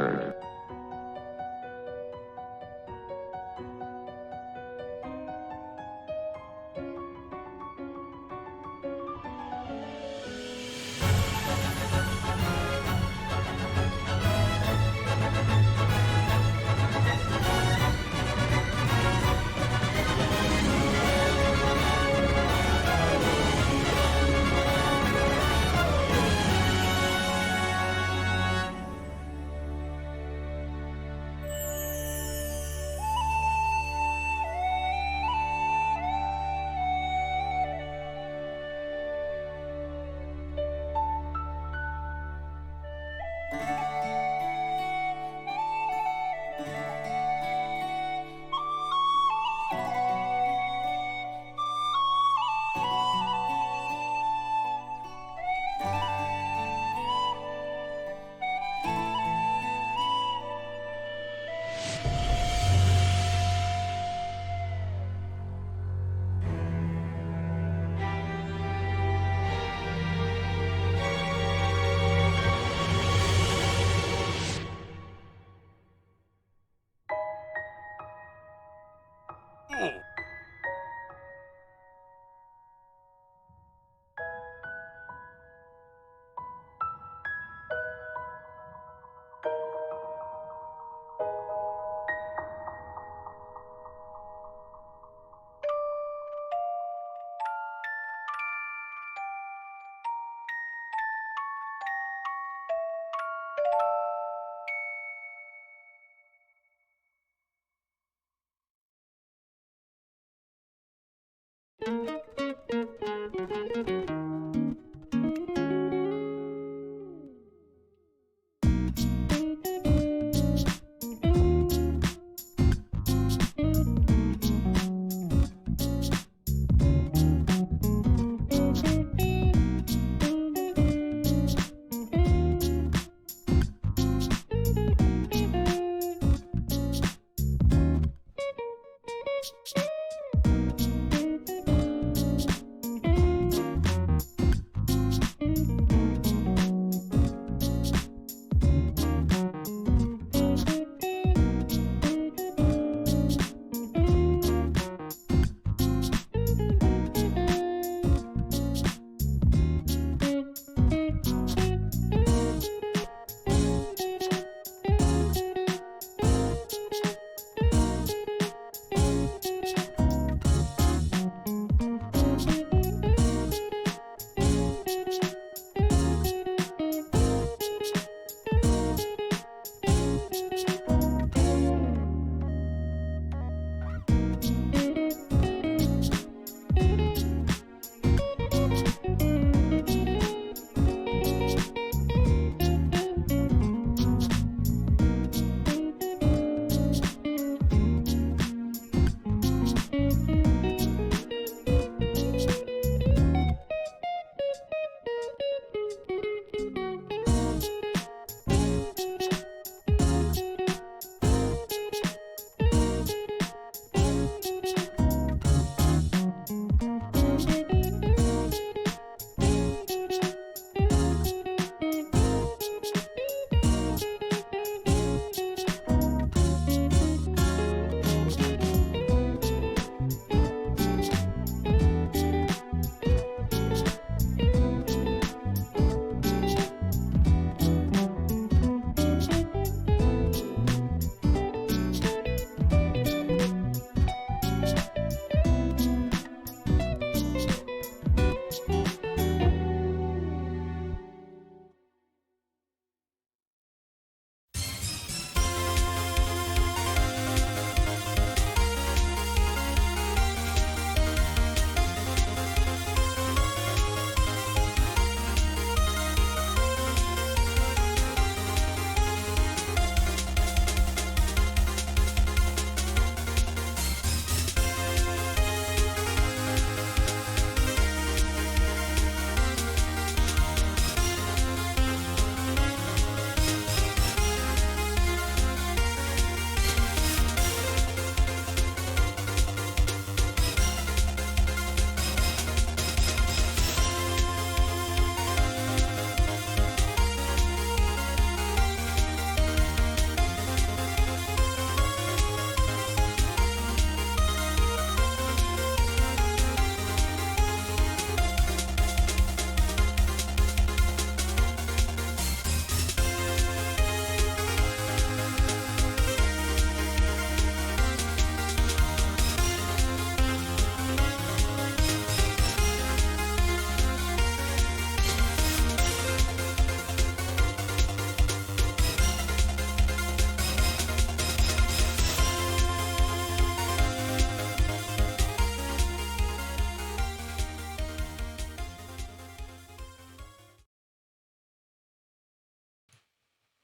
entered.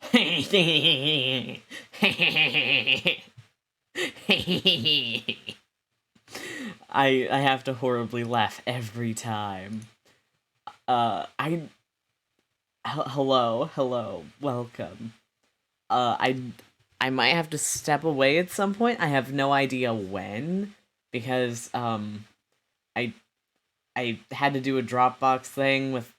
I have to horribly laugh every time. Hello, welcome. I might have to step away at some point. I have no idea when, because I had to do a Dropbox thing with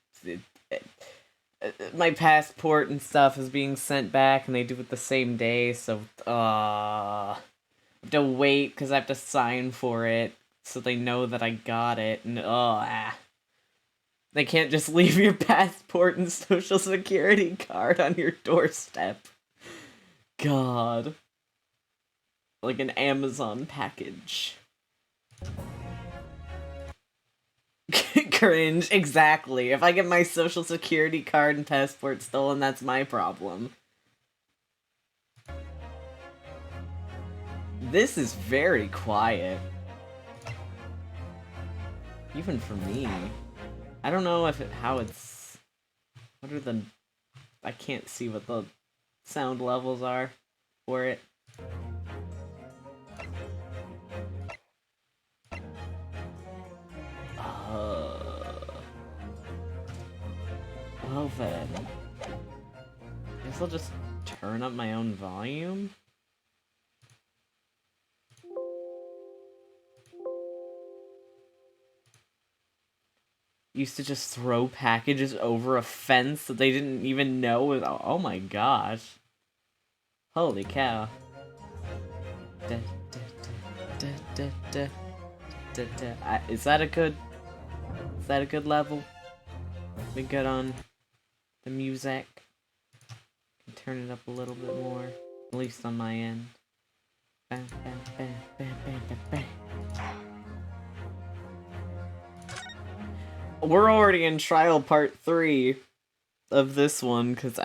my passport and stuff is being sent back, and they do it the same day. So I have to wait because I have to sign for it, so they know that I got it. And they can't just leave your passport and social security card on your doorstep. God. Like an Amazon package. Cringe, exactly. If I get my social security card and passport stolen, that's my problem. This is very quiet. Even for me. I don't know if how it's... What are the... I can't see what the sound levels are for it. Well then. Guess I'll just turn up my own volume. Used to just throw packages over a fence that they didn't even know was. Oh my gosh. Holy cow. Is that a good level? We good on the music? Can turn it up a little bit more, at least on my end. We're already in trial part 3 of this one, because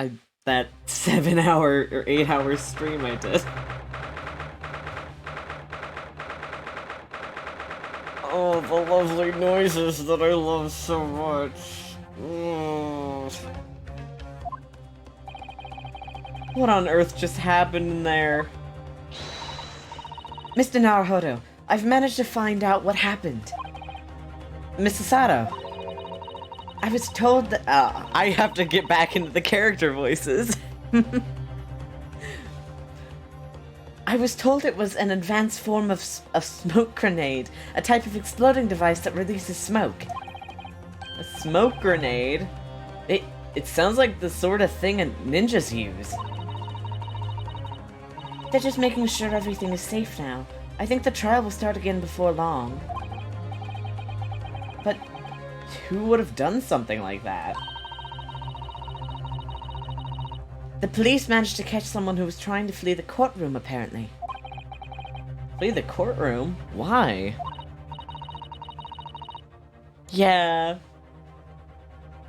that 7-hour or 8-hour stream I did. Oh, the lovely noises that I love so much. What on earth just happened in there? Mr. Naruhodo, I've managed to find out what happened. Mrs. Sato. I was told that- I have to get back into the character voices. I was told it was an advanced form of a smoke grenade, a type of exploding device that releases smoke. A smoke grenade? It sounds like the sort of thing ninjas use. They're just making sure everything is safe now. I think the trial will start again before long. But who would have done something like that? The police managed to catch someone who was trying to flee the courtroom, apparently. Flee the courtroom? Why? Yeah.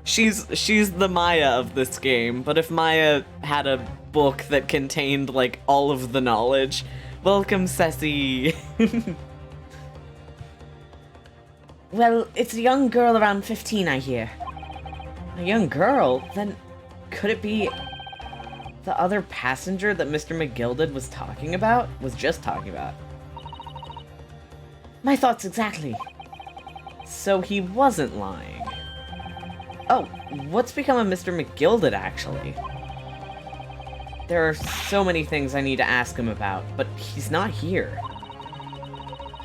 She's the Maya of this game, but if Maya had a book that contained, like, all of the knowledge... Welcome, Ceci! Well, it's a young girl around 15, I hear. A young girl? Then could it be the other passenger that Mr. McGilded was just talking about? My thoughts exactly. So he wasn't lying. Oh, what's become of Mr. McGilded, actually? There are so many things I need to ask him about, but he's not here.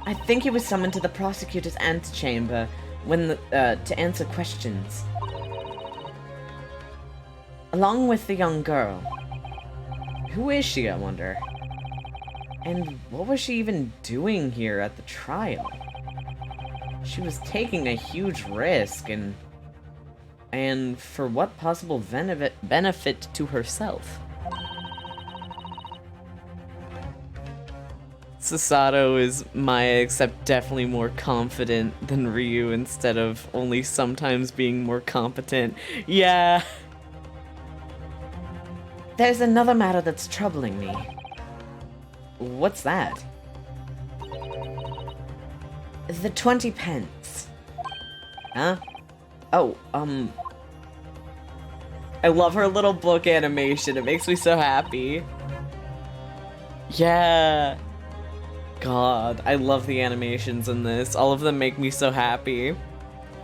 I think he was summoned to the prosecutor's antechamber when to answer questions. Along with the young girl. Who is she, I wonder? And what was she even doing here at the trial? She was taking a huge risk, and for what possible benefit to herself? Sasato is Maya, except definitely more confident than Ryu instead of only sometimes being more competent. Yeah. There's another matter that's troubling me. What's that? The 20 pence. Huh? Oh, I love her little book animation. It makes me so happy. Yeah. God, I love the animations in this. All of them make me so happy.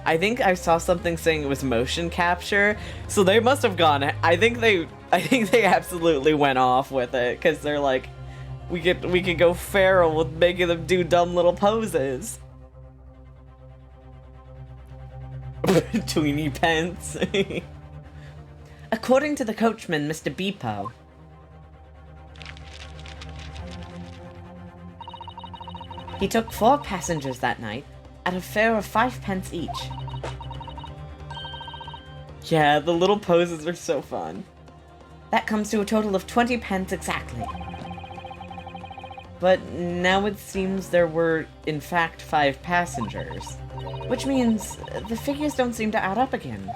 I think I saw something saying it was motion capture, so they must have gone. I think they absolutely went off with it because they're like, we could go feral with making them do dumb little poses. Tweeny pants. According to the coachman, Mr. Beepo, he took 4 passengers that night at a fare of 5 pence each. Yeah, the little poses are so fun. That comes to a total of 20 pence exactly. But now it seems there were, in fact, 5 passengers. Which means the figures don't seem to add up again.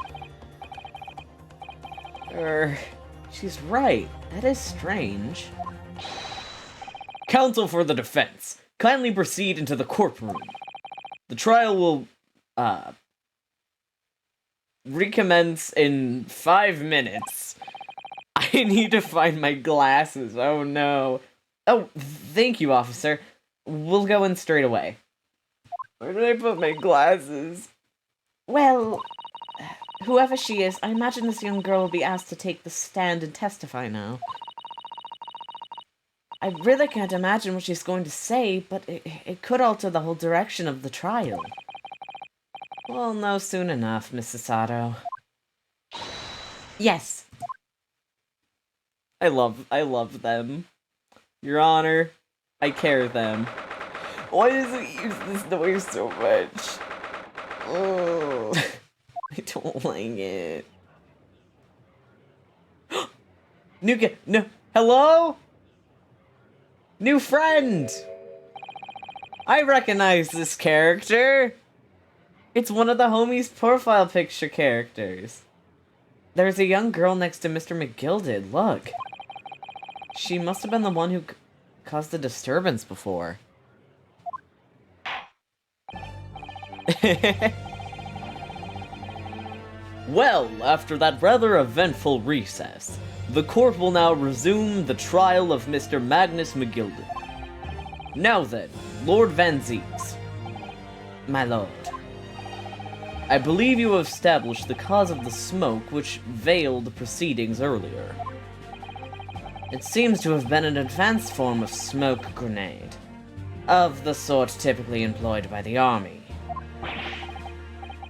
She's right. That is strange. Counsel for the defense, kindly proceed into the courtroom. The trial will, recommence in 5 minutes. I need to find my glasses. Oh no. Oh, thank you, officer. We'll go in straight away. Where did I put my glasses? Well, whoever she is, I imagine this young girl will be asked to take the stand and testify now. I really can't imagine what she's going to say, but it could alter the whole direction of the trial. We'll know soon enough, Mrs. Sato. Yes. I love them. Your Honor, I care them. Why does it use this noise so much? Oh, I don't like it. No, hello? New friend! I recognize this character. It's one of the homies' profile picture characters. There's a young girl next to Mr. McGilded, look. She must have been the one who caused the disturbance before. Well, after that rather eventful recess, the court will now resume the trial of Mr. Magnus McGilded. Now then, Lord Van Zieks. My lord. I believe you have established the cause of the smoke which veiled the proceedings earlier. It seems to have been an advanced form of smoke grenade, of the sort typically employed by the army.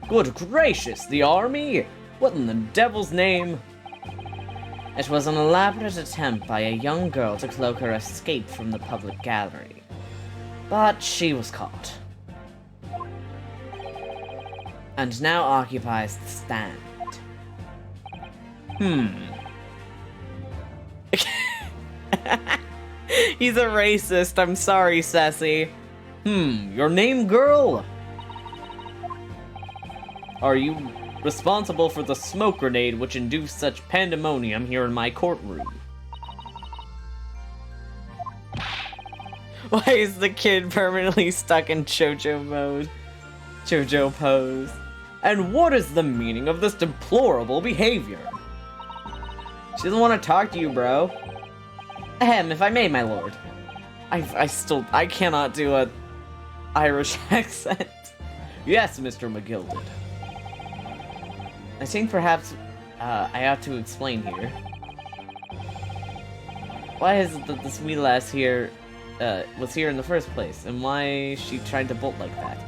Good gracious, the army? What in the devil's name? It was an elaborate attempt by a young girl to cloak her escape from the public gallery. But she was caught. And now occupies the stand. He's a racist, I'm sorry, Sassy. Your name, girl? Are you responsible for the smoke grenade which induced such pandemonium here in my courtroom? Why is the kid permanently stuck in JoJo mode? JoJo pose. And what is the meaning of this deplorable behavior? She doesn't want to talk to you, bro. Ahem, if I may, my lord. I cannot do a Irish accent. Yes, Mr. McGilded. I think perhaps I ought to explain here. Why is it that this wee lass here was here in the first place, and why she tried to bolt like that?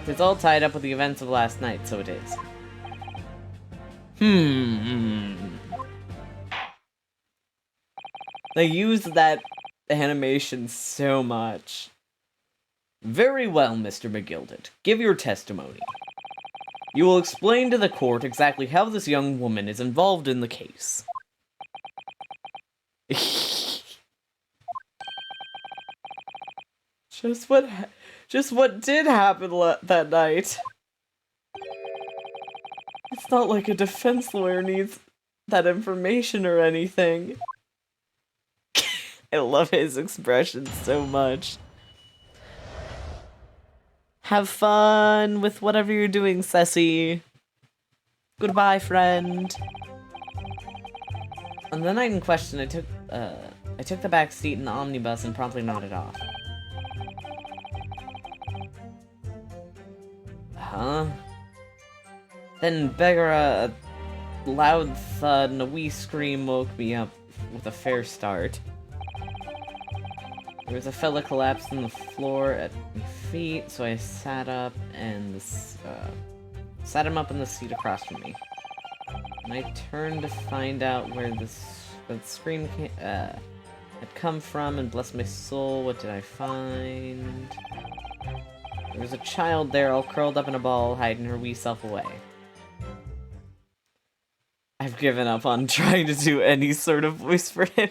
It's all tied up with the events of last night, so it is. They used that animation so much. Very well, Mr. McGilded. Give your testimony. You will explain to the court exactly how this young woman is involved in the case. Just what did happen that night. It's not like a defense lawyer needs that information or anything. I love his expression so much. Have fun with whatever you're doing, Ceci. Goodbye, friend. On the night in question, I took the back seat in the omnibus and promptly nodded off. Huh? Then Begara, a loud thud and a wee scream woke me up with a fair start. There was a fella collapsed on the floor at my feet, so I sat up and sat him up in the seat across from me. And I turned to find out where that scream had come from, and bless my soul, what did I find? There was a child there, all curled up in a ball, hiding her wee self away. I've given up on trying to do any sort of voice for him.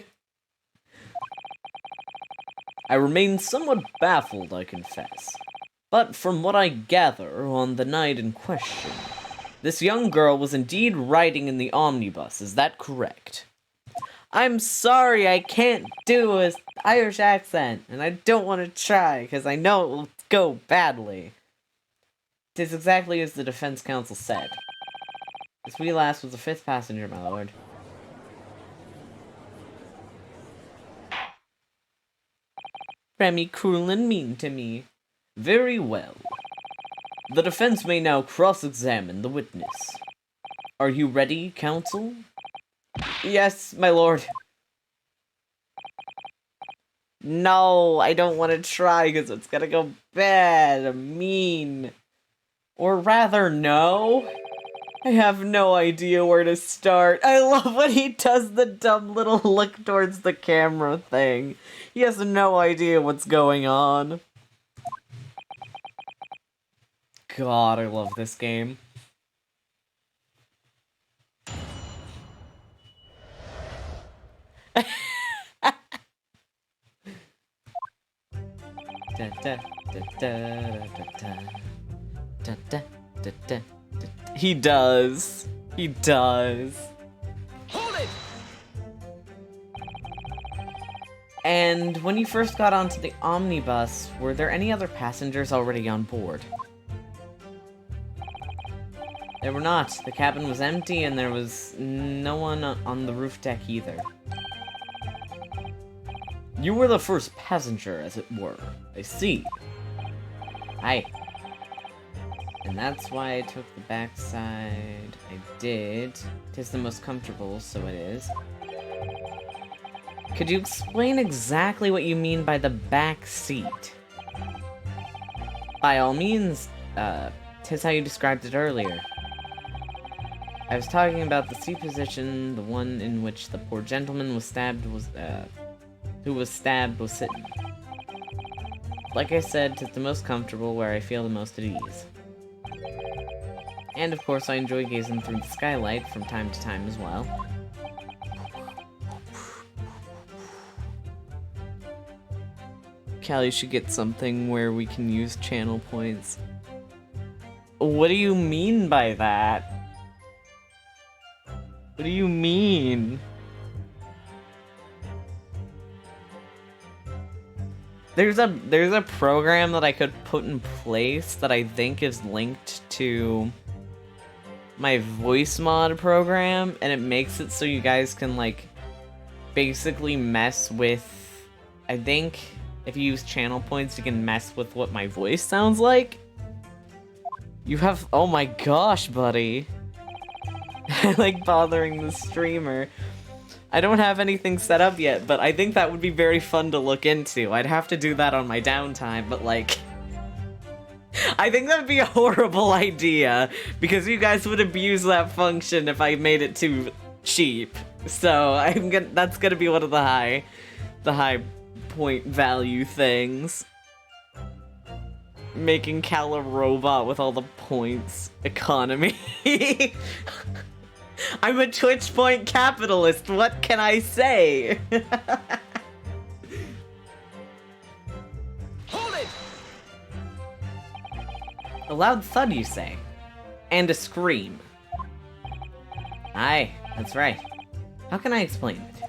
I remain somewhat baffled, I confess. But from what I gather, on the night in question, this young girl was indeed riding in the omnibus, is that correct? I'm sorry, I can't do an Irish accent, and I don't want to try, because I know it will go badly. Tis exactly as the defense counsel said. This wee lass was the 5th passenger, my lord. Remy cruel and mean to me. Very well. The defense may now cross-examine the witness. Are you ready, counsel? Yes, my lord. No, I don't want to try because it's gonna go bad, mean. Or rather, no. I have no idea where to start. I love when he does the dumb little look towards the camera thing. He has no idea what's going on. God, I love this game. He does. He does. Hold it! And when you first got onto the omnibus, were there any other passengers already on board? There were not. The cabin was empty and there was no one on the roof deck either. You were the first passenger, as it were. I see. Aye. And that's why I took the backside. I did. Tis the most comfortable, so it is. Could you explain exactly what you mean by the back seat? By all means, tis how you described it earlier. I was talking about the seat position, the one in which the poor gentleman was stabbed who was stabbed was sitting. Like I said, tis the most comfortable, where I feel the most at ease. And of course, I enjoy gazing through the skylight from time to time as well. Callie should get something where we can use channel points. What do you mean by that? What do you mean? There's a program that I could put in place that I think is linked to my voice mod program, and it makes it so you guys can, like, basically mess with... I think if you use channel points, you can mess with what my voice sounds like. You have... Oh my gosh, buddy. I like bothering the streamer. I don't have anything set up yet, but I think that would be very fun to look into. I'd have to do that on my downtime, but like... I think that'd be a horrible idea, because you guys would abuse that function if I made it too cheap. So that's gonna be one of the high point value things. Making Cal a robot with all the points economy. I'm a Twitch point capitalist, what can I say? Hold it! A loud thud, you say? And a scream. Aye, that's right. How can I explain it?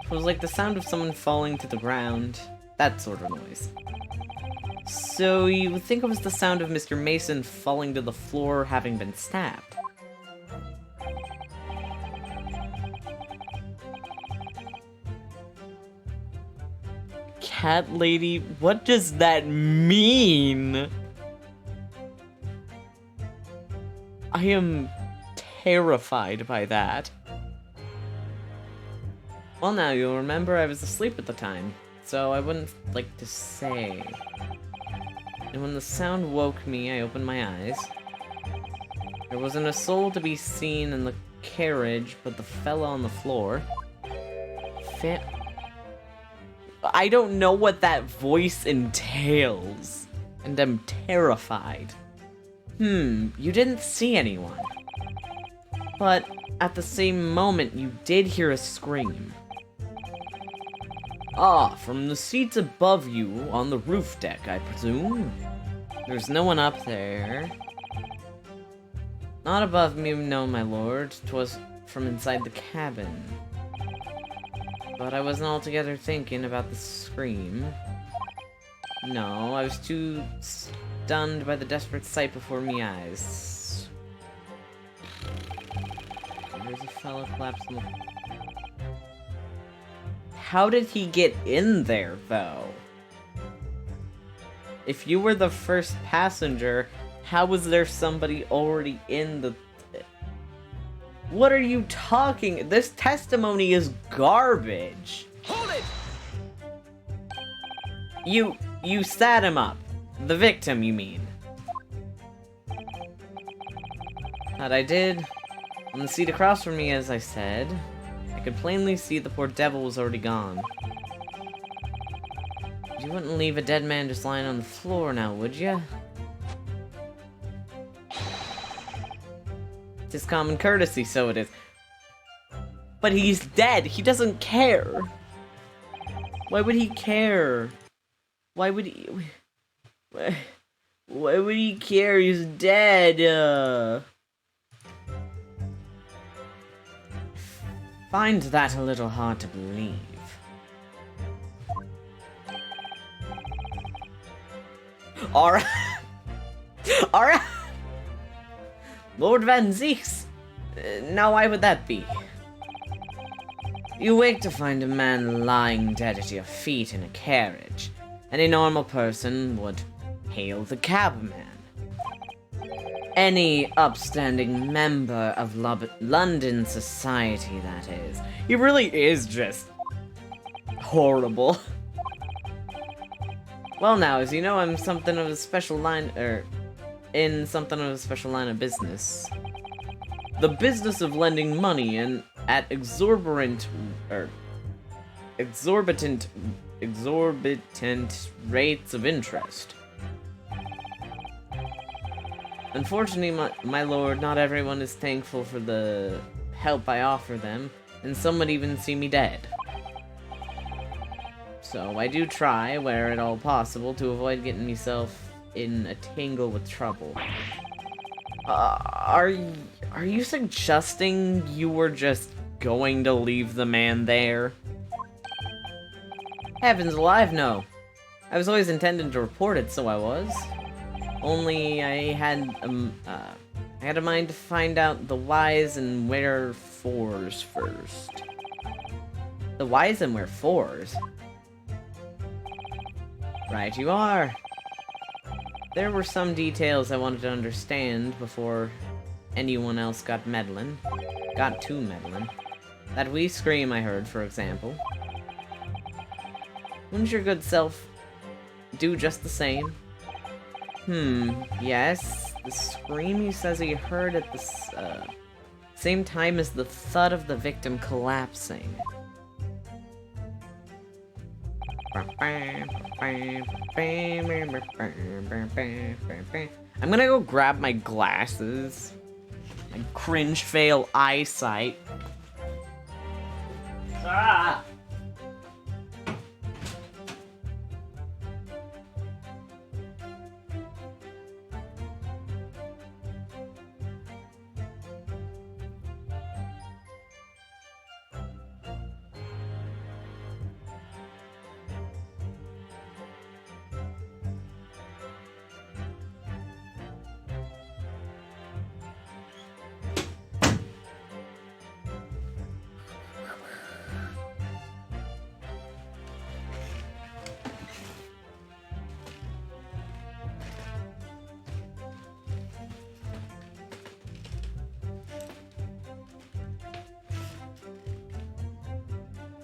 It was like the sound of someone falling to the ground, that sort of noise. So you would think it was the sound of Mr. Mason falling to the floor having been stabbed. cat lady? What does that mean? I am terrified by that. Well, now, you'll remember I was asleep at the time, so I wouldn't like to say. And when the sound woke me, I opened my eyes. There wasn't a soul to be seen in the carriage, but the fella on the floor. I don't know what that voice entails, and I'm terrified. You didn't see anyone. But at the same moment, you did hear a scream. Ah, from the seats above you on the roof deck, I presume? There's no one up there. Not above me, no, my lord. 'Twas from inside the cabin. But I wasn't altogether thinking about the scream. No, I was too stunned by the desperate sight before me eyes. There's a fellow collapsed on the... How did he get in there, though? If you were the first passenger, how was there somebody already in the... What are you talking? This testimony is garbage. Hold it! You sat him up. The victim, you mean? That I did. On the seat across from me, as I said, I could plainly see the poor devil was already gone. You wouldn't leave a dead man just lying on the floor now, would you? It's just common courtesy, so it is. But he's dead. He doesn't care. Why would he care? Why would he... Why would he care? He's dead. Find that a little hard to believe. Alright. Alright. Lord Van Zeeks. Now why would that be? You wake to find a man lying dead at your feet in a carriage. Any normal person would hail the cabman. Any upstanding member of London society, that is. He really is just horrible. Well now, as you know, I'm something of a special line, in something of a special line of business. The business of lending money and at exorbitant rates of interest. Unfortunately, my lord, not everyone is thankful for the help I offer them, and some would even see me dead. So I do try, where at all possible, to avoid getting myself in a tangle with trouble. Are you suggesting you were just going to leave the man there? Heavens alive, no. I was always intending to report it, so I was. Only I had a mind to find out the whys and wherefores first. The whys and wherefores? Right you are. There were some details I wanted to understand before anyone else got meddling. Got to meddling. That wee scream I heard, for example. Wouldn't your good self do just the same? Yes. The scream he says he heard at the same time as the thud of the victim collapsing. I'm gonna go grab my glasses. My cringe fail eyesight. Ah!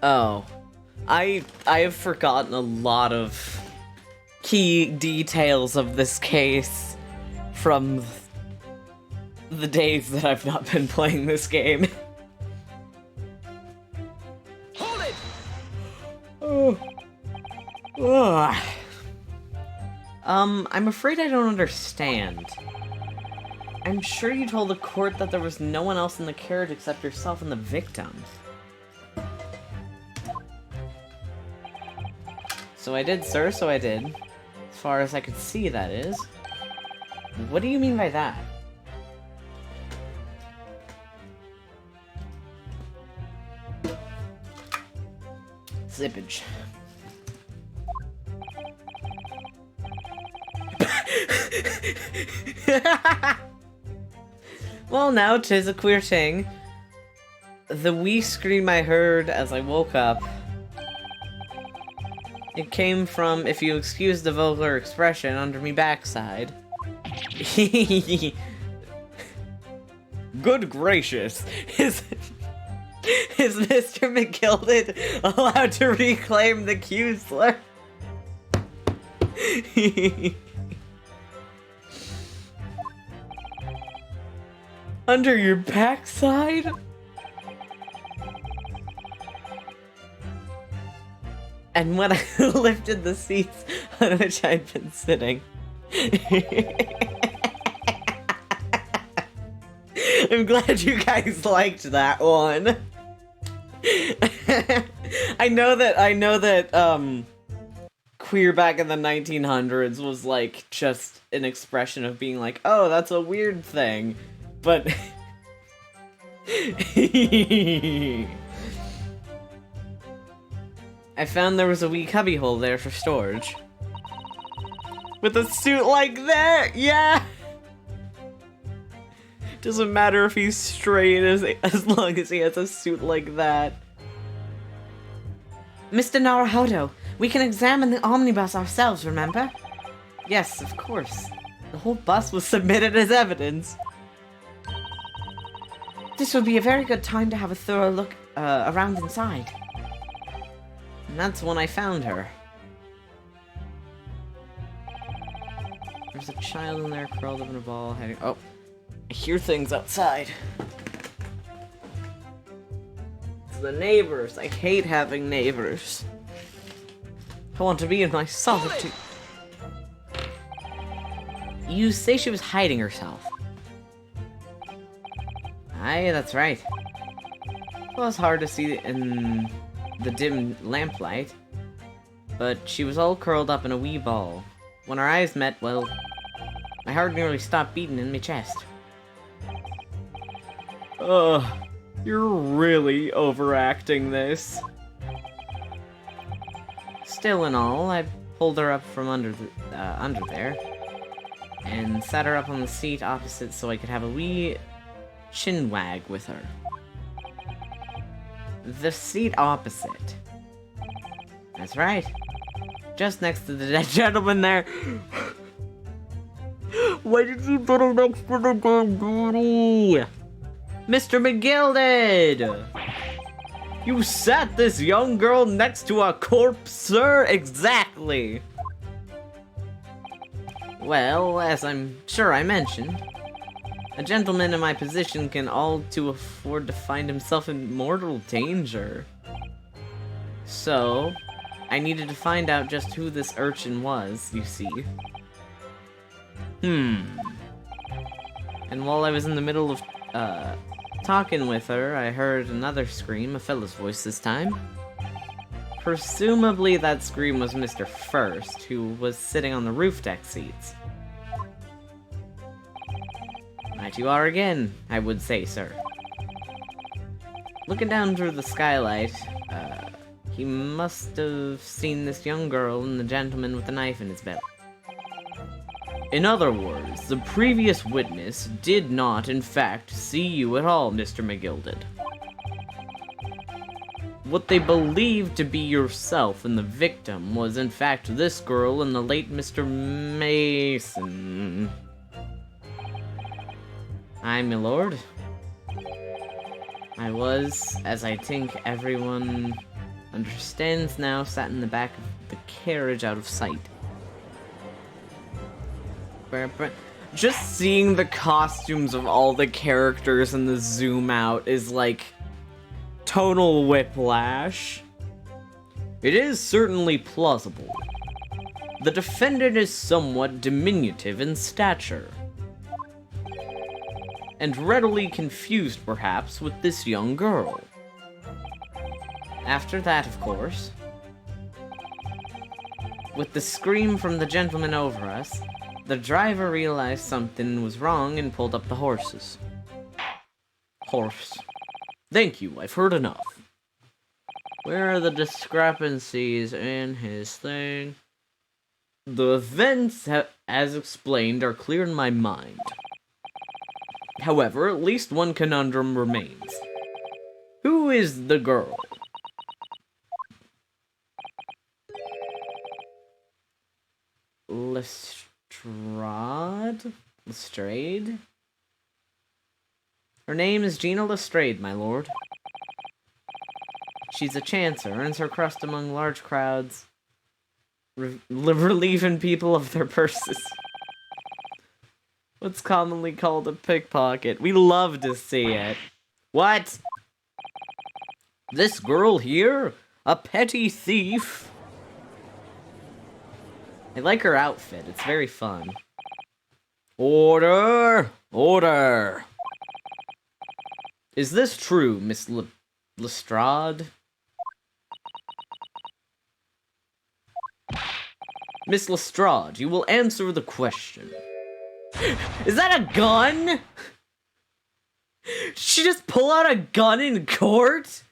Oh. I have forgotten a lot of key details of this case from the days that I've not been playing this game. Hold it! Oh. Ugh. I'm afraid I don't understand. I'm sure you told the court that there was no one else in the carriage except yourself and the victim. So I did, sir, so I did. As far as I could see, that is. What do you mean by that? Zippage. Well, now 'tis a queer thing. The wee scream I heard as I woke up, it came from, if you excuse the vulgar expression, under me backside. Good gracious, is Mr. McGilded allowed to reclaim the Q slur? Under your backside? And when I lifted the seats on which I'd been sitting. I'm glad you guys liked that one. I know that queer back in the 1900s was like just an expression of being like, oh, that's a weird thing. But I found there was a wee cubbyhole there for storage. With a suit like that, yeah! Doesn't matter if he's straight as long as he has a suit like that. Mr. Naruhodo, we can examine the omnibus ourselves, remember? Yes, of course. The whole bus was submitted as evidence. This would be a very good time to have a thorough look around inside. And that's when I found her. There's a child in there curled up in a ball heading. Oh, I hear things outside. It's the neighbors. I hate having neighbors. I want to be in my solitude. You say she was hiding herself. Aye, that's right. It was hard to see in the dim lamplight, but she was all curled up in a wee ball. When our eyes met, well, my heart nearly stopped beating in my chest. Ugh, you're really overacting this. Still in all, I pulled her up from under there, and sat her up on the seat opposite so I could have a wee chinwag with her. The seat opposite. That's right. Just next to the dead gentleman there. Why did you put him next to the dead body? Mr. McGilded! You sat this young girl next to a corpse, sir? Exactly! Well, as I'm sure I mentioned, a gentleman in my position can all too afford to find himself in mortal danger. So, I needed to find out just who this urchin was, you see. And while I was in the middle of, talking with her, I heard another scream, a fella's voice this time. Presumably that scream was Mr. First, who was sitting on the roof deck seats. Right you are again, I would say, sir. Looking down through the skylight, he must have seen this young girl and the gentleman with the knife in his belly. In other words, the previous witness did not, in fact, see you at all, Mr. McGilded. What they believed to be yourself and the victim was, in fact, this girl and the late Mr. Mason. Aye, my lord. I was, as I think everyone Understands now, sat in the back of the carriage out of sight. Just seeing the costumes of all the characters in the zoom out is like tonal whiplash. It is certainly plausible. The defendant is somewhat diminutive in stature, and readily confused perhaps with this young girl. After that, of course, with the scream from the gentleman over us, the driver realized something was wrong and pulled up the horses. Horse. Thank you, I've heard enough. Where are the discrepancies in his thing? The events, as explained, are clear in my mind. However, at least one conundrum remains. Who is the girl? Lestrade? Her name is Gina Lestrade, my lord. She's a chancer, earns her crust among large crowds, relieving people of their purses. What's commonly called a pickpocket. We love to see it. What? This girl here? A petty thief? I like her outfit. It's very fun. Order! Order! Is this true, Miss Lestrade? Miss Lestrade, you will answer the question. Is that a gun? She just pull out a gun in court?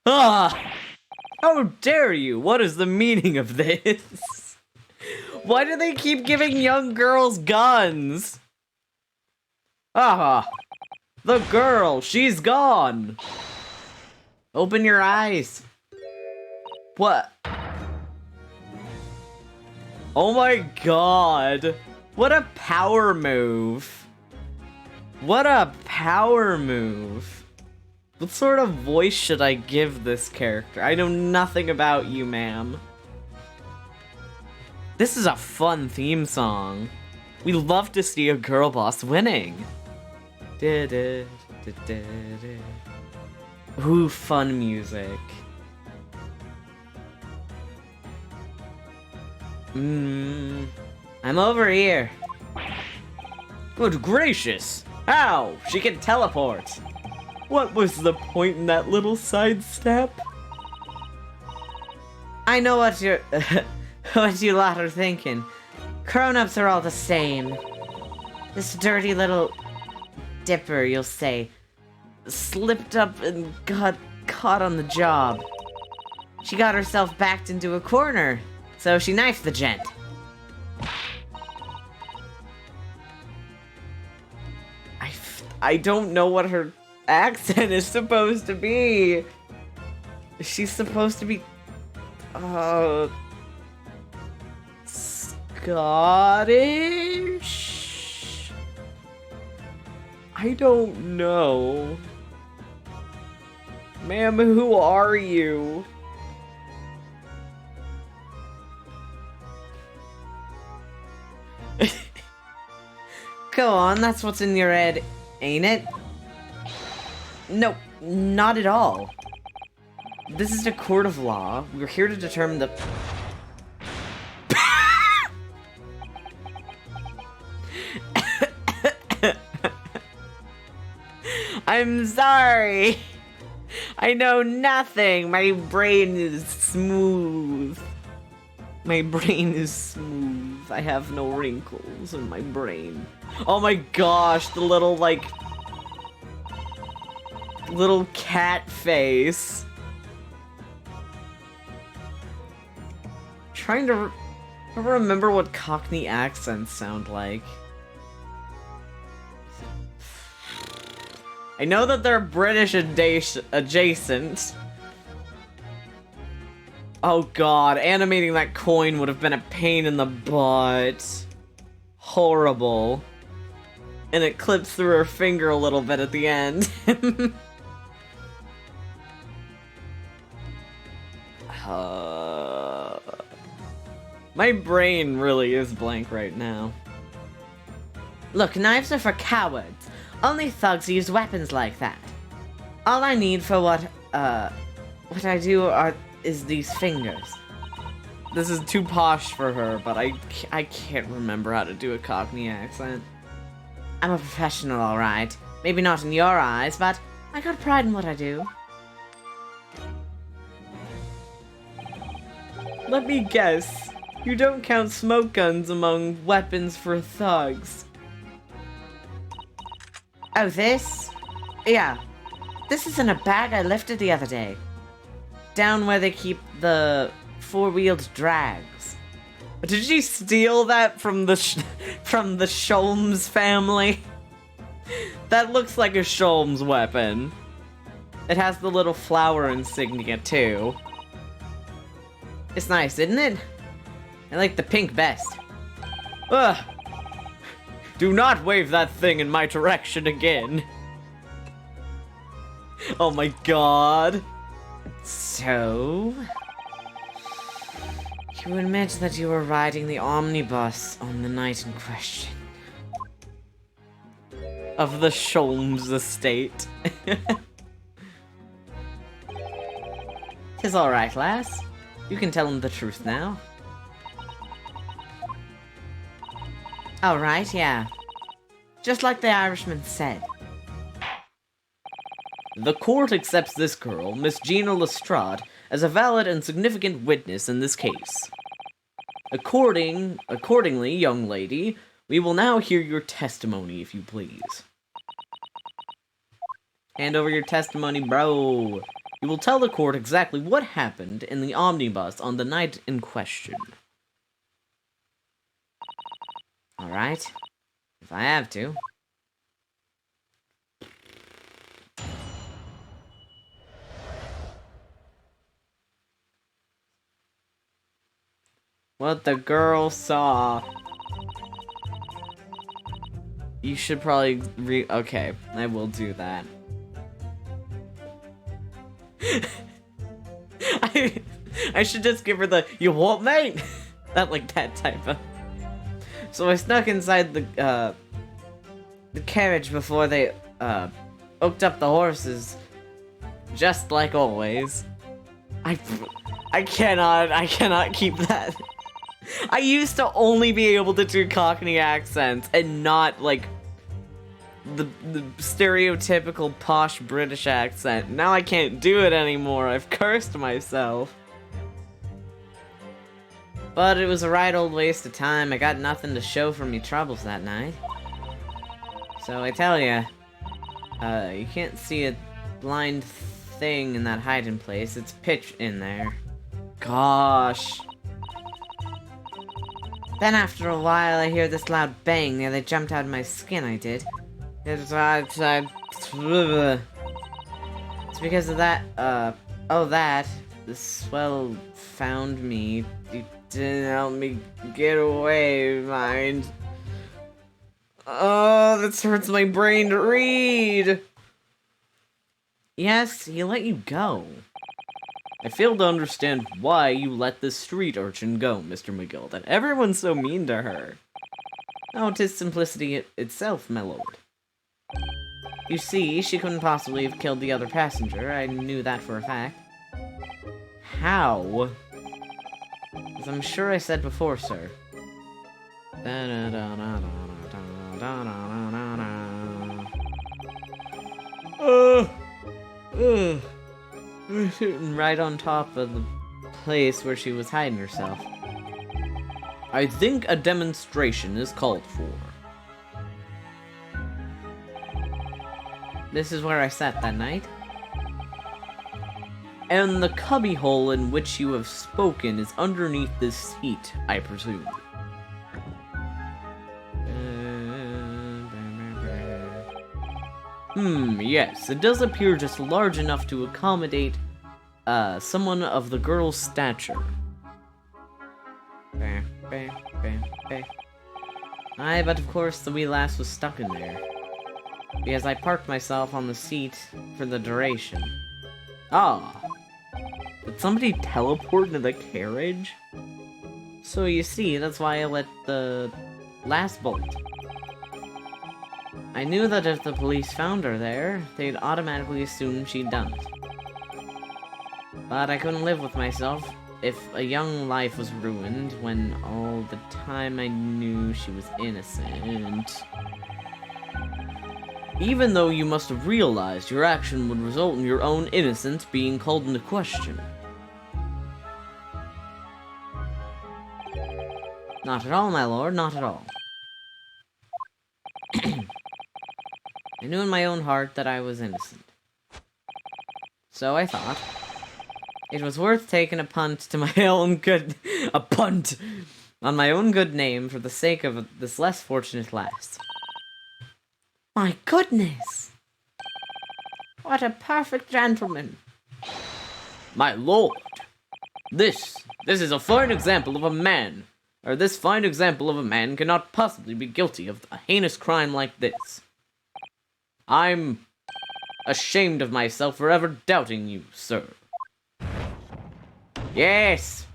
Ah! How dare you? What is the meaning of this? Why do they keep giving young girls guns? Ah! The girl, she's gone! Open your eyes. What? Oh my god! What a power move! What a power move! What sort of voice should I give this character? I know nothing about you, ma'am. This is a fun theme song. We love to see a girl boss winning. Ooh, fun music. I'm over here. Good gracious! How? She can teleport! What was the point in that little sidestep? I know what you're... what you lot are thinking. Grown-ups are all the same. This dirty little... dipper, you'll say, slipped up and got caught on the job. She got herself backed into a corner, so she knifed the gent. I don't know what her accent is supposed to be. She's supposed to be... Scottish? I don't know. Ma'am, who are you? Go on, that's what's in your head, ain't it? No, not at all. This is a court of law. We're here to determine the... I'm sorry. I know nothing. My brain is smooth. My brain is smooth. I have no wrinkles in my brain. Oh my gosh, the little, like... little cat face. Trying to remember what Cockney accents sound like. I know that they're British adjacent. Oh god, animating that coin would have been a pain in the butt. Horrible. And it clips through her finger a little bit at the end. My brain really is blank right now. Look, knives are for cowards. Only thugs use weapons like that. All I need for what I do is these fingers. This is too posh for her, but I can't remember how to do a Cockney accent. I'm a professional, alright. Maybe not in your eyes, but I got pride in what I do. Let me guess. You don't count smoke guns among weapons for thugs. Oh, this? Yeah. This is in a bag I lifted the other day. Down where they keep the four-wheeled drags. Did you steal that from the from the Sholmes family? That looks like a Sholmes weapon. It has the little flower insignia too. It's nice, isn't it? I like the pink best. Ugh. Do not wave that thing in my direction again. Oh my god. So... you admit that you were riding the omnibus on the night in question. Of the Sholmes estate. 'Tis alright, lass. You can tell him the truth now. Alright, yeah. Just like the Irishman said. The court accepts this girl, Miss Gina Lestrade, as a valid and significant witness in this case. Accordingly, young lady, we will now hear your testimony, if you please. Hand over your testimony, bro. You will tell the court exactly what happened in the omnibus on the night in question. Alright. If I have to. What the girl saw. You should probably okay, I will do that. I should just give her the, you what, mate? That, like, that type of... So I snuck inside the carriage before they, hooked up the horses. Just like always. I cannot keep that. I used to only be able to do Cockney accents and not, like, the stereotypical posh British accent. Now I can't do it anymore. I've cursed myself. But it was a right old waste of time. I got nothing to show for me troubles that night. So I tell ya, you can't see a blind thing in that hiding place. It's pitch in there. Gosh. Then after a while, I hear this loud bang. Nearly jumped out of my skin, I did. It's because of that, the swell found me. You didn't help me get away, mind. Oh, this hurts my brain to read. Yes, he let you go. I fail to understand why you let this street urchin go, Mr. McGill, everyone's so mean to her. Oh, 'tis simplicity itself, my lord. You see, she couldn't possibly have killed the other passenger. I knew that for a fact. How? As I'm sure I said before, sir. Shooting right on top of the place where she was hiding herself. I think a demonstration is called for. This is where I sat that night. And the cubbyhole in which you have spoken is underneath this seat, I presume. Yes, it does appear just large enough to accommodate, someone of the girl's stature. Aye, but of course the wee lass was stuck in there. Because I parked myself on the seat for the duration. Ah. Did somebody teleport into the carriage? So you see, that's why I let the last bolt. I knew that if the police found her there, they'd automatically assume she'd done it. But I couldn't live with myself if a young life was ruined when all the time I knew she was innocent. Even though you must have realized your action would result in your own innocence being called into question. Not at all, my lord, not at all. I knew in my own heart that I was innocent. So I thought it was worth taking a punt to my own good... a punt! On my own good name for the sake of this less fortunate lass. My goodness! What a perfect gentleman! My lord! This is a fine example of a man... or this fine example of a man cannot possibly be guilty of a heinous crime like this. I'm ashamed of myself for ever doubting you, sir. Yes!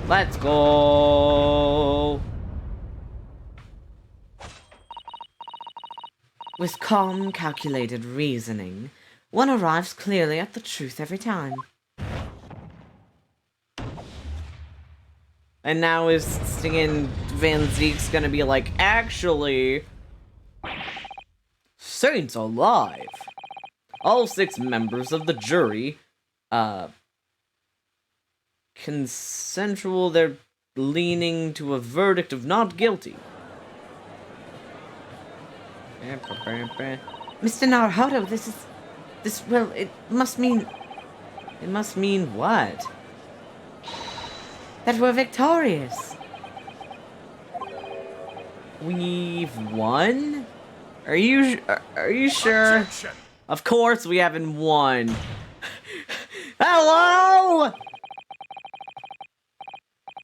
Let's go! With calm, calculated reasoning, one arrives clearly at the truth every time. And now is singing Van Zeke's gonna be like, actually... Saints alive! All 6 members of the jury, consensual, they're leaning to a verdict of not guilty. Mr. Naruhodo, well, it must mean what? That we're victorious. We've won? Are you sure? Objection. Of course we haven't won. Hello?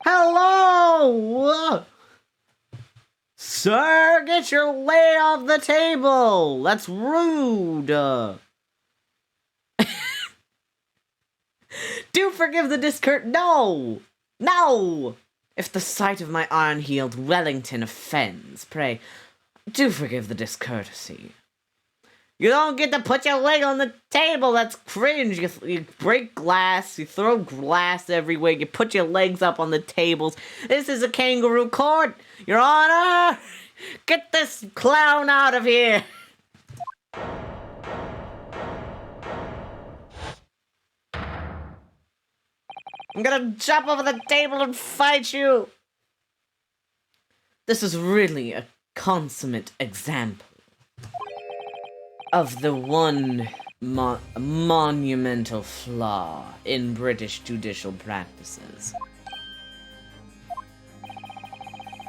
Hello? Sir, get your lay off the table. That's rude. Do forgive the discurt. No. No! If the sight of my iron-heeled Wellington offends, pray, do forgive the discourtesy. You don't get to put your leg on the table, that's cringe. You break glass, you throw glass everywhere, you put your legs up on the tables. This is a kangaroo court, Your Honor! Get this clown out of here! I'm gonna jump over the table and fight you! This is really a consummate example of the one monumental flaw in British judicial practices,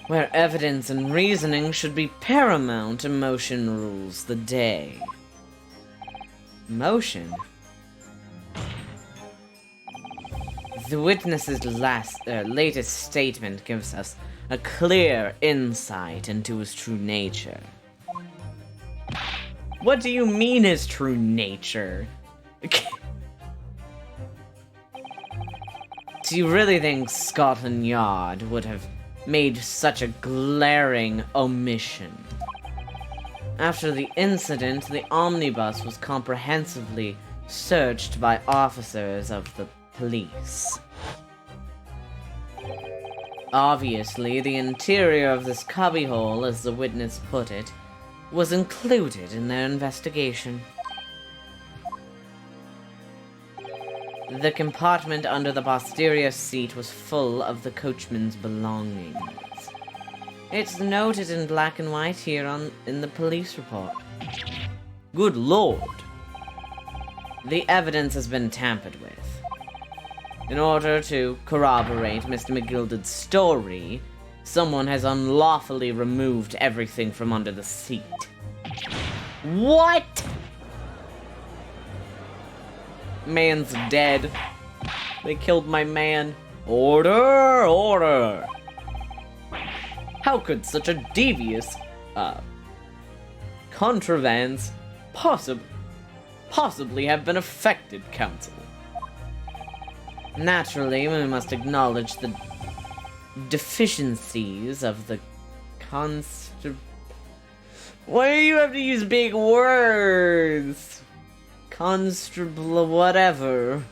where evidence and reasoning should be paramount, emotion rules the day. Emotion? The witness's latest statement gives us a clear insight into his true nature. What do you mean his true nature? Do you really think Scotland Yard would have made such a glaring omission? After the incident, the omnibus was comprehensively searched by officers of the police. Obviously, the interior of this cubbyhole, as the witness put it, was included in their investigation. The compartment under the posterior seat was full of the coachman's belongings. It's noted in black and white here in the police report. Good lord! The evidence has been tampered with. In order to corroborate Mr. McGilded's story, someone has unlawfully removed everything from under the seat. What? Man's dead. They killed my man. Order! Order! How could such a devious, contravance possibly have been effected, counsel? Naturally, we must acknowledge the deficiencies of the constable. Why do you have to use big words? Constable whatever,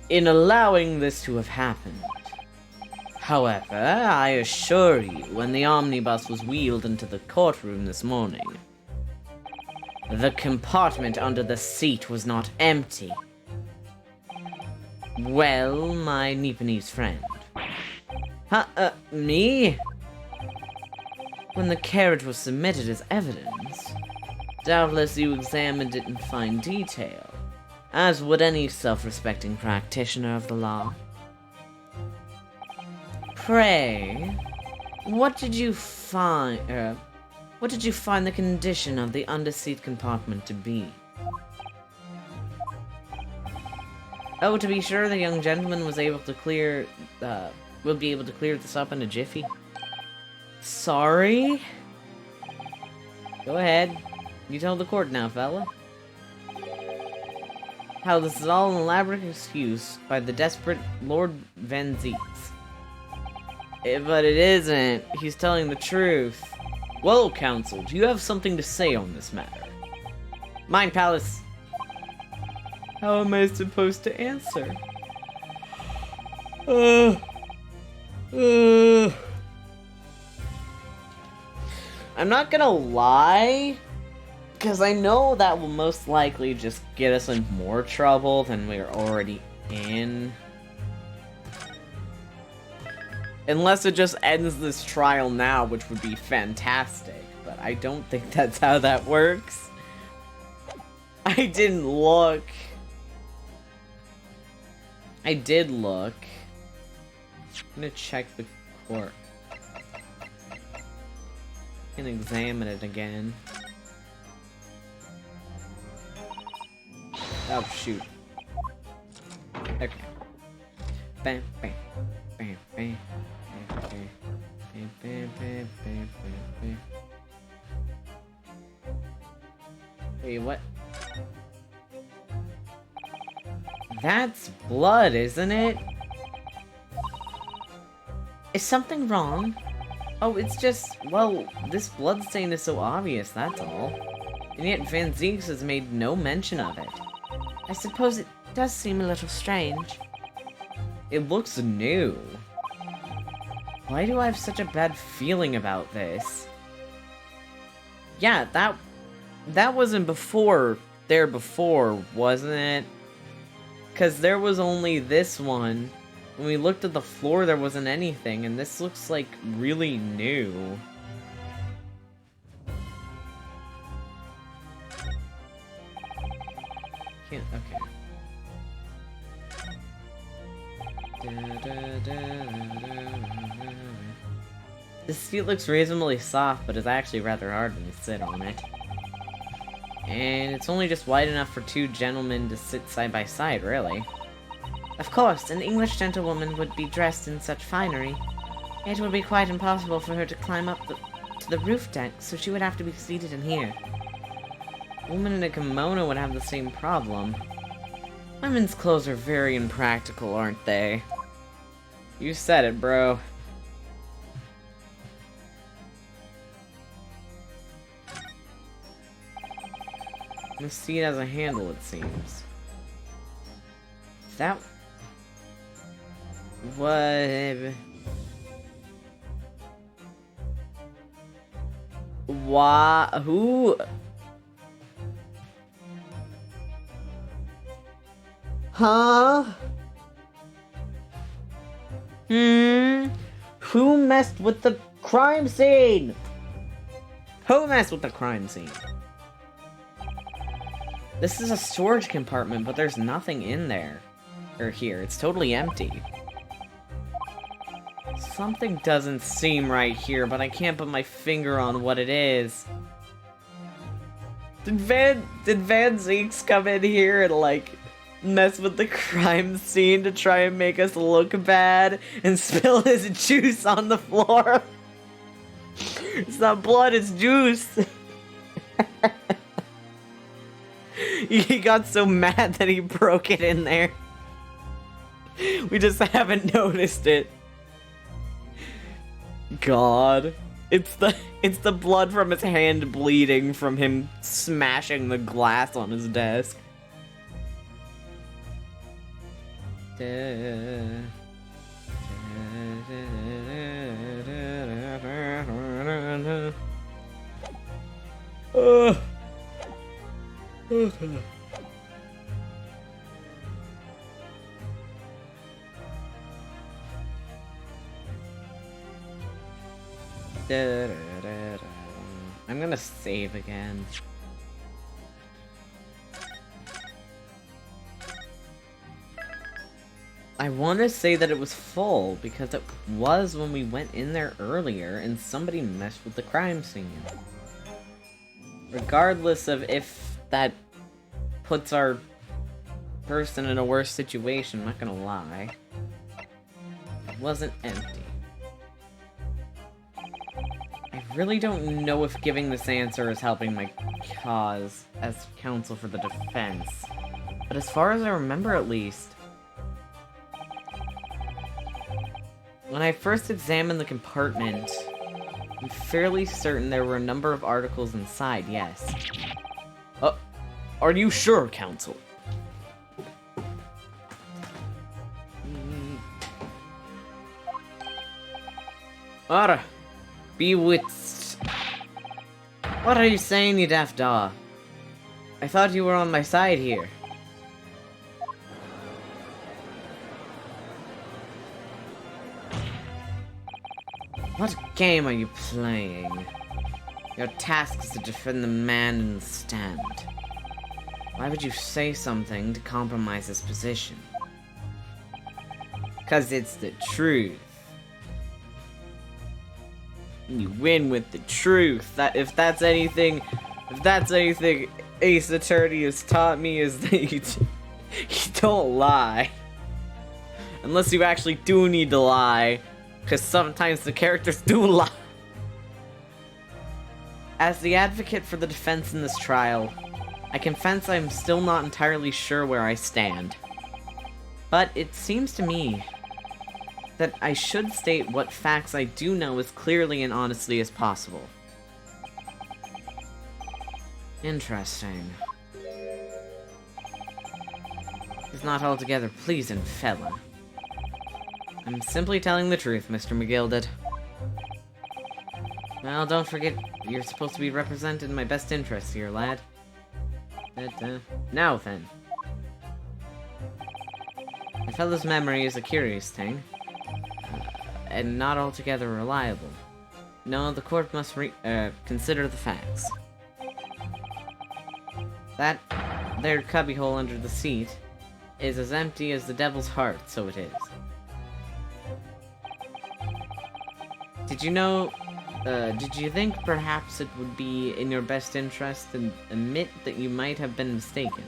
in allowing this to have happened. However, I assure you, when the omnibus was wheeled into the courtroom this morning, the compartment under the seat was not empty. Well, my Nipponese friend. Me? When the carriage was submitted as evidence, doubtless you examined it in fine detail, as would any self-respecting practitioner of the law. Pray, what did you find the condition of the underseat compartment to be? Oh, to be sure, the young gentleman was able to clear, will be able to clear this up in a jiffy. Sorry? Go ahead. You tell the court now, fella. How this is all an elaborate excuse by the desperate Lord Van Zeeks. But it isn't. He's telling the truth. Well, counsel, do you have something to say on this matter? Mine Palace. How am I supposed to answer? I'm not gonna lie, because I know that will most likely just get us in more trouble than we're already in. Unless it just ends this trial now, which would be fantastic, but I don't think that's how that works. I didn't look. I did look. I'm gonna check the court. And examine it again. Oh shoot. Okay. Bam, bam, bam, bam, bam, bam, bam, bam, bam, bam, bam. Wait, what? That's blood, isn't it? Is something wrong? Oh, it's just, well, this blood stain is so obvious, that's all. And yet Van Zeeks has made no mention of it. I suppose it does seem a little strange. It looks new. Why do I have such a bad feeling about this? Yeah, that wasn't before, wasn't it? Because there was only this one. When we looked at the floor, there wasn't anything, and this looks like really new. Can't, okay. This seat looks reasonably soft, but it's actually rather hard when you sit on it. And it's only just wide enough for two gentlemen to sit side by side, really. Of course, an English gentlewoman would be dressed in such finery. It would be quite impossible for her to climb up to the roof deck, so she would have to be seated in here. A woman in a kimono would have the same problem. Women's clothes are very impractical, aren't they? You said it, bro. The seat has a handle, it seems. That... What? Why? Who? Huh? Who messed with the crime scene? Who messed with the crime scene? This is a storage compartment, but there's nothing in there. Or here, it's totally empty. Something doesn't seem right here, but I can't put my finger on what it is. Did Van Zeeks come in here and, like, mess with the crime scene to try and make us look bad and spill his juice on the floor? It's not blood, it's juice. He got so mad that he broke it in there. We just haven't noticed it. God. It's the blood from his hand bleeding from him smashing the glass on his desk. I'm gonna save again. I want to say that it was full, because it was when we went in there earlier and somebody messed with the crime scene. Regardless of if that puts our person in a worse situation, I'm not gonna lie. It wasn't empty. I really don't know if giving this answer is helping my cause as counsel for the defense. But as far as I remember at least, when I first examined the compartment, I'm fairly certain there were a number of articles inside, yes. Are you sure, counsel? Ara, bewitched. What are you saying, you daft dog? I thought you were on my side here. What game are you playing? Your task is to defend the man in the stand. Why would you say something to compromise his position? 'Cause it's the truth. You win with the truth. If that's anything Ace Attorney has taught me, is that you don't lie. Unless you actually do need to lie. Because sometimes the characters do lie. As the advocate for the defense in this trial, I confess I'm still not entirely sure where I stand. But it seems to me that I should state what facts I do know as clearly and honestly as possible. Interesting. He's not altogether pleasing fella. I'm simply telling the truth, Mr. McGilded. Well, don't forget, you're supposed to be represented in my best interests here, lad. Now then. A fellow's memory is a curious thing, and not altogether reliable. No, the court must consider the facts. That there cubbyhole under the seat is as empty as the devil's heart, so it is. Did you think perhaps it would be in your best interest to admit that you might have been mistaken?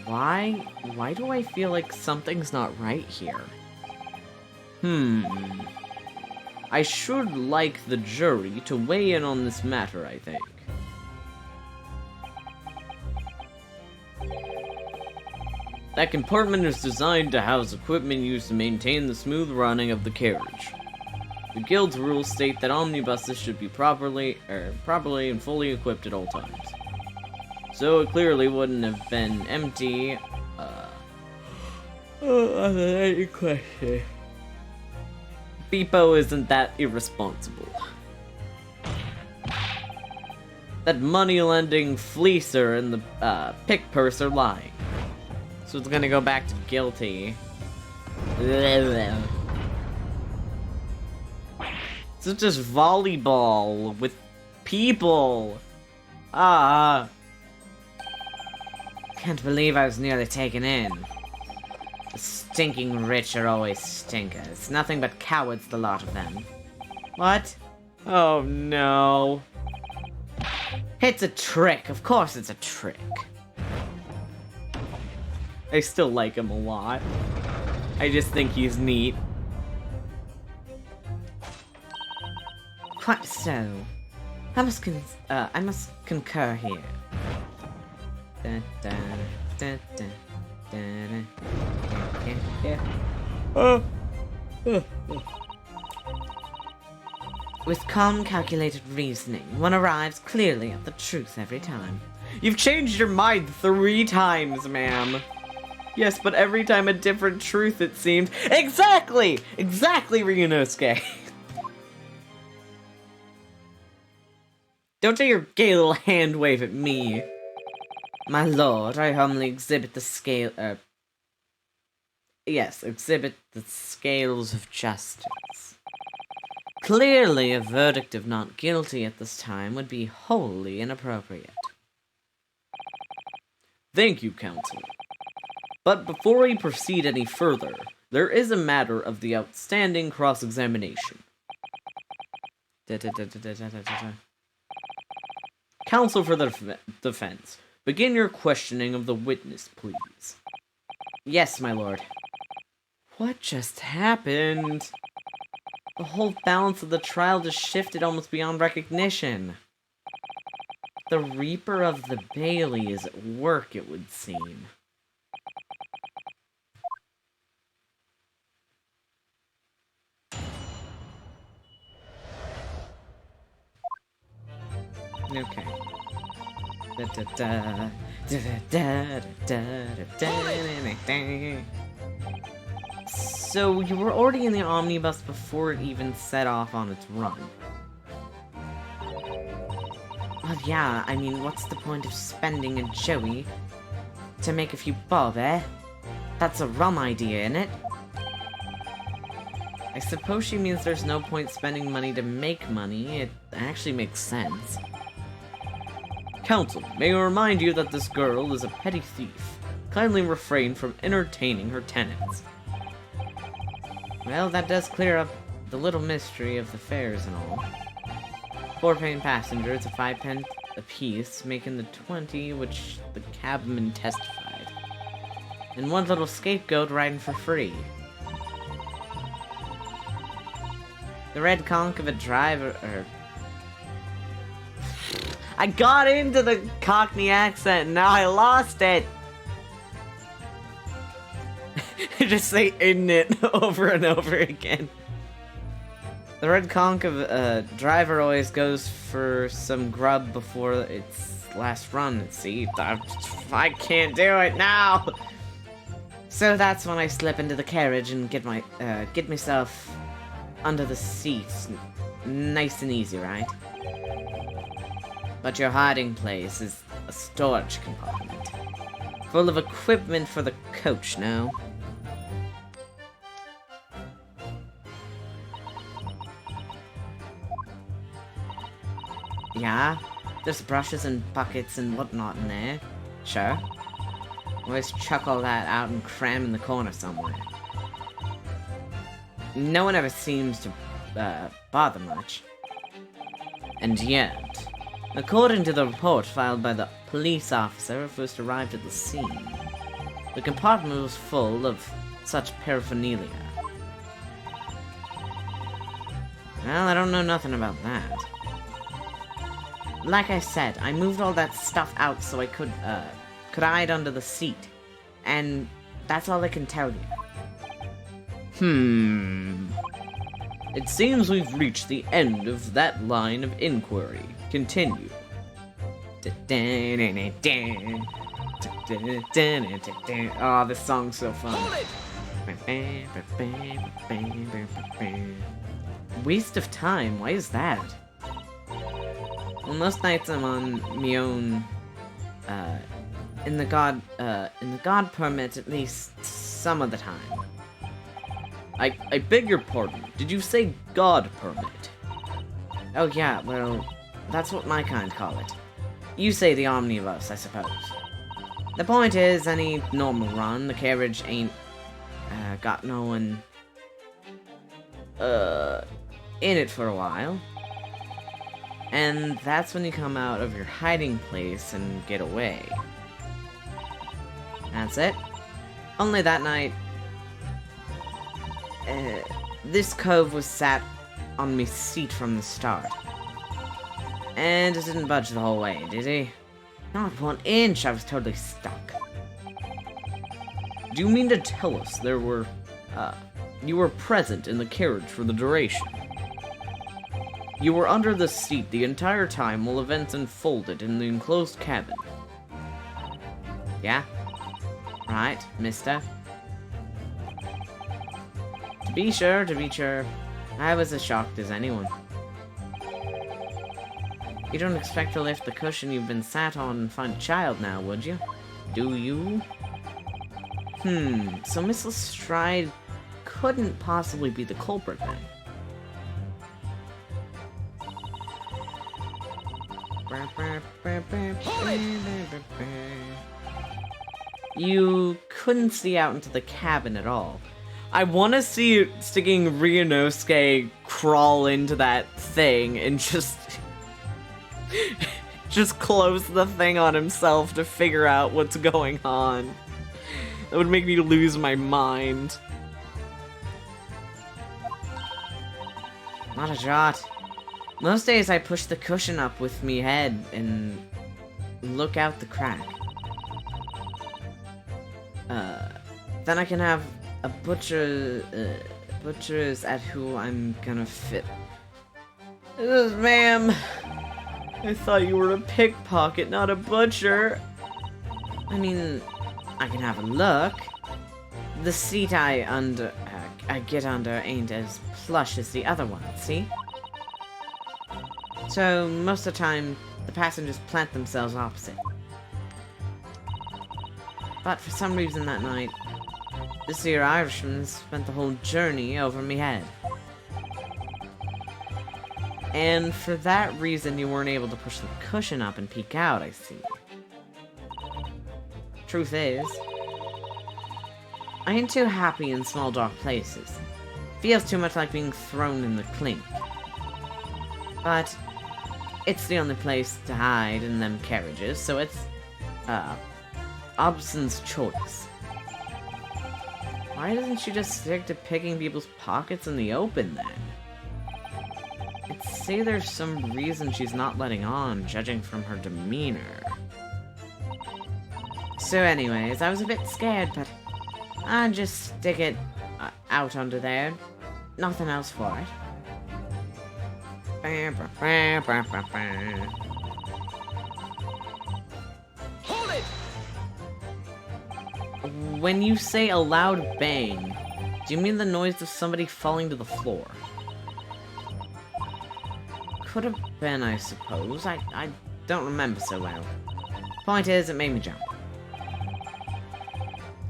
Why do I feel like something's not right here? I should like the jury to weigh in on this matter, I think. That compartment is designed to house equipment used to maintain the smooth running of the carriage. The guild's rules state that omnibuses should be properly and fully equipped at all times. So it clearly wouldn't have been empty, any question. Beepo isn't that irresponsible. That money-lending fleecer and the pick purse are lying. So it's gonna go back to guilty. So it's just volleyball with people. Can't believe I was nearly taken in. The stinking rich are always stinkers. Nothing but cowards, the lot of them. What? Oh no. It's a trick. Of course it's a trick. I still like him a lot. I just think he's neat. Quite so. I must concur here. With calm, calculated reasoning, one arrives clearly at the truth every time. You've changed your mind 3 times, ma'am. Yes, but every time a different truth, it seems. Exactly! Exactly, Ryunosuke. Don't do your gay little hand wave at me. My lord, I humbly exhibit the scale, yes, exhibit the scales of justice. Clearly, a verdict of not guilty at this time would be wholly inappropriate. Thank you, counsel. But before we proceed any further, there is a matter of the outstanding cross-examination. Counsel for the defense, begin your questioning of the witness, please. Yes, my lord. What just happened? The whole balance of the trial just shifted almost beyond recognition. The Reaper of the Bailey is at work, it would seem. Okay. So, you were already in the omnibus before it even set off on its run. Well, yeah, I mean, what's the point of spending a Joey to make a few bob, eh? That's a rum idea, innit? I suppose she means there's no point spending money to make money. It actually makes sense. Counsel, may I remind you that this girl is a petty thief. Kindly refrain from entertaining her tenants. Well, that does clear up the little mystery of the fares and all. 4 paying passengers at 5 pence apiece, making the 20 which the cabman testified. And one little scapegoat riding for free. The red conch of a driver, I got into the Cockney accent and now I lost it! Just say "in it" over and over again. The red conch of a driver always goes for some grub before its last run, see? I can't do it now! So that's when I slip into the carriage and get myself under the seats. Nice and easy, right? But your hiding place is a storage compartment. Full of equipment for the coach, no? Yeah, there's brushes and buckets and whatnot in there. Sure. Always chuck all that out and cram in the corner somewhere. No one ever seems to bother much. And yet, according to the report filed by the police officer who first arrived at the scene, the compartment was full of such paraphernalia. Well, I don't know nothing about that. Like I said, I moved all that stuff out so I could hide under the seat. And that's all I can tell you. It seems we've reached the end of that line of inquiry. Continue. Oh, this song's so fun. Waste of time, why is that? Well, most nights I'm on me own, in the god permit at least some of the time. I beg your pardon, did you say God permit? Oh yeah, well, that's what my kind call it. You say the omnibus, I suppose. The point is, any normal run, the carriage ain't, got no one, in it for a while. And that's when you come out of your hiding place and get away. That's it. Only that night, this cove was sat on me seat from the start. And it didn't budge the whole way, did he? Not 1 inch, I was totally stuck. Do you mean to tell us you were present in the carriage for the duration? You were under the seat the entire time while events unfolded in the enclosed cabin. Yeah? Right, mister? To be sure. I was as shocked as anyone. You don't expect to lift the cushion you've been sat on and find a child now, would you? Do you? So Miss Lestrade couldn't possibly be the culprit then. You couldn't see out into the cabin at all. I want to see sticking Ryunosuke crawl into that thing and just close the thing on himself to figure out what's going on. That would make me lose my mind. Not a jot. Most days I push the cushion up with me head and look out the crack. Then I can have a butcher's at who I'm gonna fit. Ma'am, I thought you were a pickpocket, not a butcher. I mean, I can have a look. The seat I get under ain't as plush as the other one, see? So, most of the time, the passengers plant themselves opposite. But for some reason that night, this here Irishman spent the whole journey over me head. And for that reason, you weren't able to push the cushion up and peek out, I see. Truth is, I ain't too happy in small dark places. Feels too much like being thrown in the clink. But it's the only place to hide in them carriages, so it's, Obson's choice. Why doesn't she just stick to picking people's pockets in the open, then? I'd say there's some reason she's not letting on, judging from her demeanor. So anyways, I was a bit scared, but I'd just stick it out under there. Nothing else for it. Hold it! When you say a loud bang, do you mean the noise of somebody falling to the floor? Could have been, I suppose. I don't remember so well. Point is, it made me jump.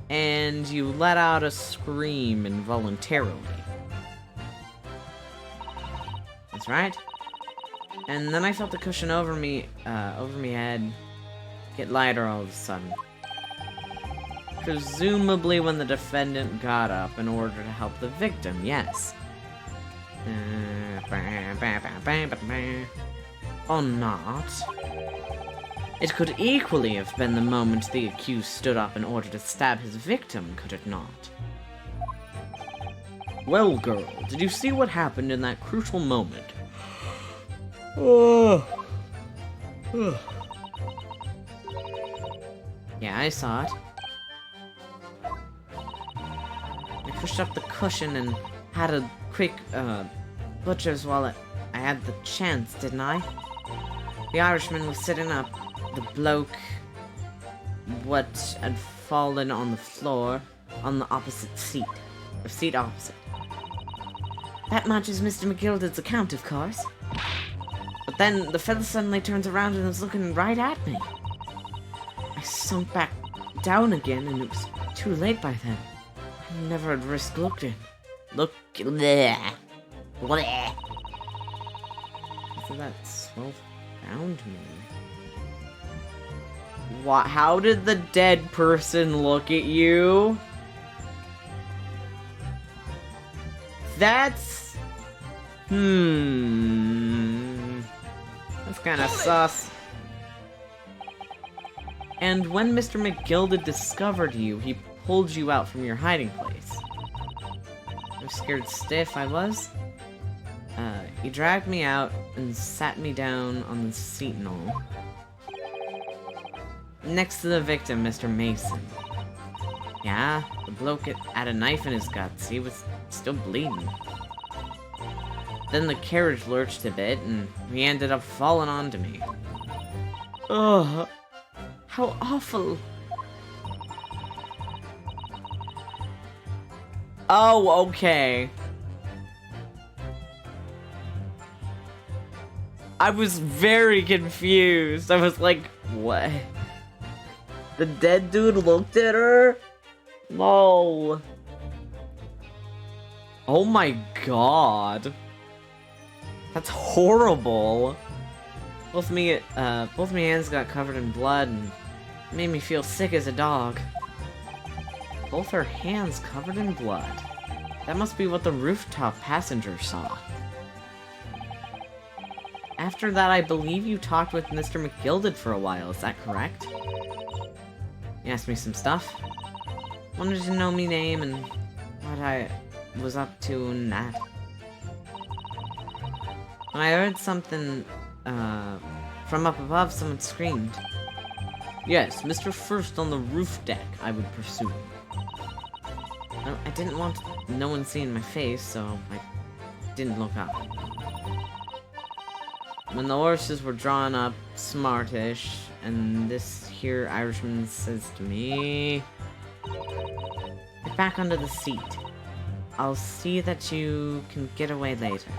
And you let out a scream involuntarily. That's right. And then I felt the cushion over me head get lighter all of a sudden. Presumably when the defendant got up in order to help the victim, yes. Or not. It could equally have been the moment the accused stood up in order to stab his victim, could it not? Well, girl, did you see what happened in that crucial moment? Yeah, I saw it. I pushed up the cushion and had a quick, butcher's wallet. I had the chance, didn't I? The Irishman was sitting up. The bloke, what had fallen on the floor, on the opposite seat. Or seat opposite. That matches Mr. McGilded's account, of course. But then the fella suddenly turns around and is looking right at me. I sunk back down again and it was too late by then. I never had risked looking. Bleh. Bleh. So that swell found me. What? How did the dead person look at you? That's... That's kinda sus. And when Mr. McGilded discovered you, he pulled you out from your hiding place. I was scared stiff, I was. He dragged me out and sat me down on the seat and all. Next to the victim, Mr. Mason. Yeah, the bloke had a knife in his guts. He was still bleeding. Then the carriage lurched a bit, and he ended up falling onto me. Ugh, how awful. Oh, okay. I was very confused. I was like, what? The dead dude looked at her? No. Oh my god. That's horrible. Both my hands got covered in blood and made me feel sick as a dog. Both her hands covered in blood. That must be what the rooftop passenger saw. After that, I believe you talked with Mr. McGilded for a while, is that correct? He asked me some stuff. Wanted to know me name and what I was up to and that. When I heard something, from up above, someone screamed. Yes, Mr. First on the roof deck, I would pursue him. Well, I didn't want no one seeing my face, so I didn't look up. When the horses were drawn up, smartish, and this here Irishman says to me, get back under the seat. I'll see that you can get away later.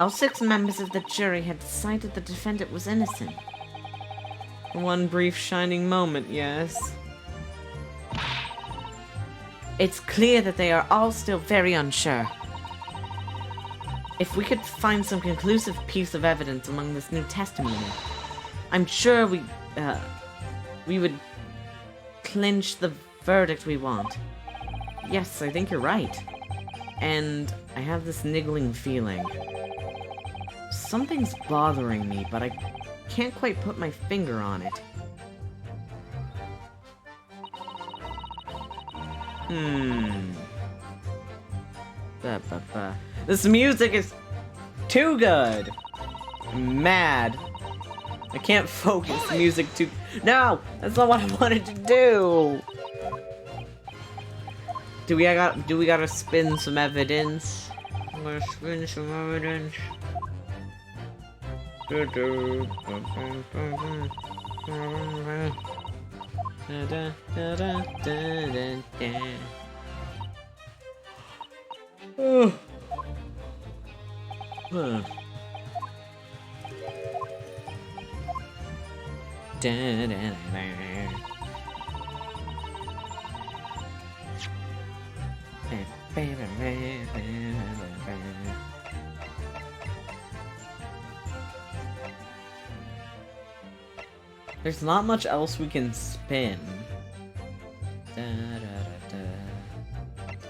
All 6 members of the jury had decided the defendant was innocent. For one brief shining moment, yes. It's clear that they are all still very unsure. If we could find some conclusive piece of evidence among this new testimony, I'm sure we would clinch the verdict we want. Yes, I think you're right. And I have this niggling feeling. Something's bothering me, but I can't quite put my finger on it. This music is too good. I'm mad. I can't focus. Music too. No, that's not what I wanted to do. Do we gotta spin some evidence? I'm gonna spin some evidence. There's not much else we can spin.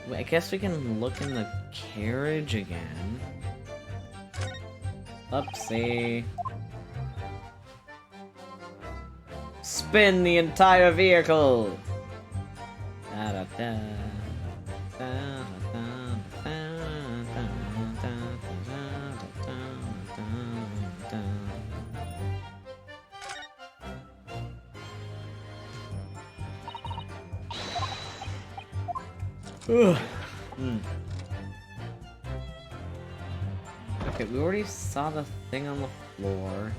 Wait, I guess we can look in the carriage again. Upsie. Spin the entire vehicle! Okay, we already saw the thing on the floor.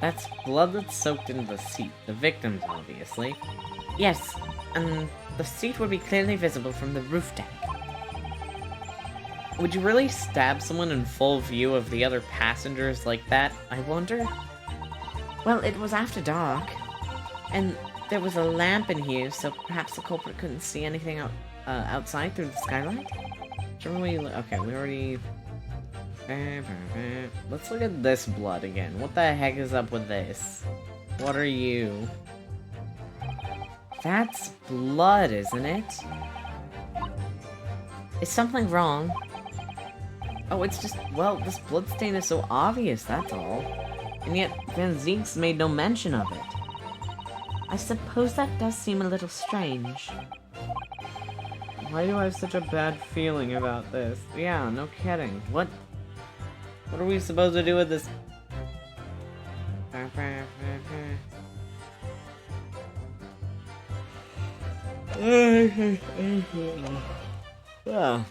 That's blood that's soaked into the seat. The victim's, obviously. Yes, and the seat would be clearly visible from the roof deck. Would you really stab someone in full view of the other passengers like that, I wonder? Well, it was after dark, and there was a lamp in here, so perhaps the culprit couldn't see anything outside through the skylight? Okay, we already... Let's look at this blood again. What the heck is up with this? What are you? That's blood, isn't it? Is something wrong? Oh, it's just, well, this bloodstain is so obvious, that's all. And yet, Van Zieks made no mention of it. I suppose that does seem a little strange. Why do I have such a bad feeling about this? Yeah, no kidding. What are we supposed to do with this? Oh.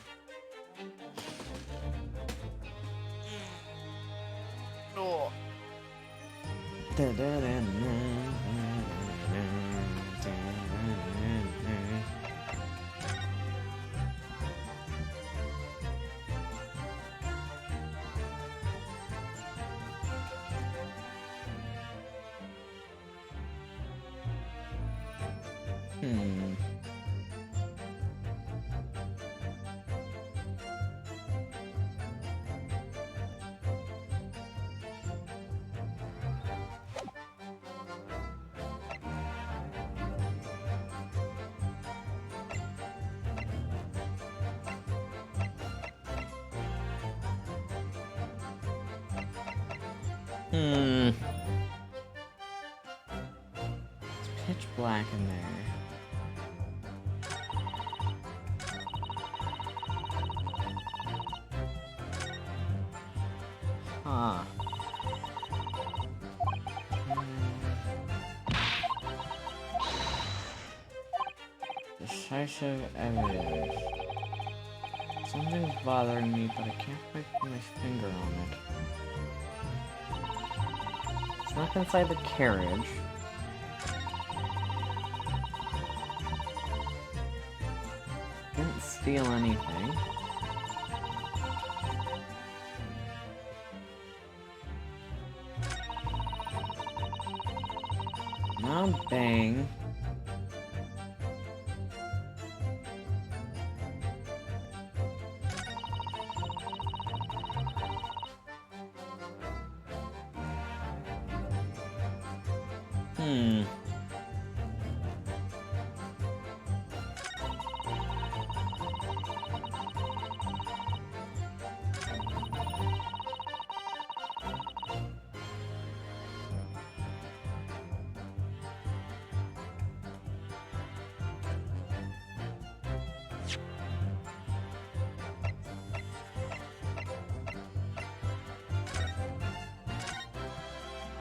It's pitch black in there. Huh. Decisive evidence. Something's bothering me, but I can't quite put my finger on it. Snuck inside the carriage. Didn't steal anything. No bang.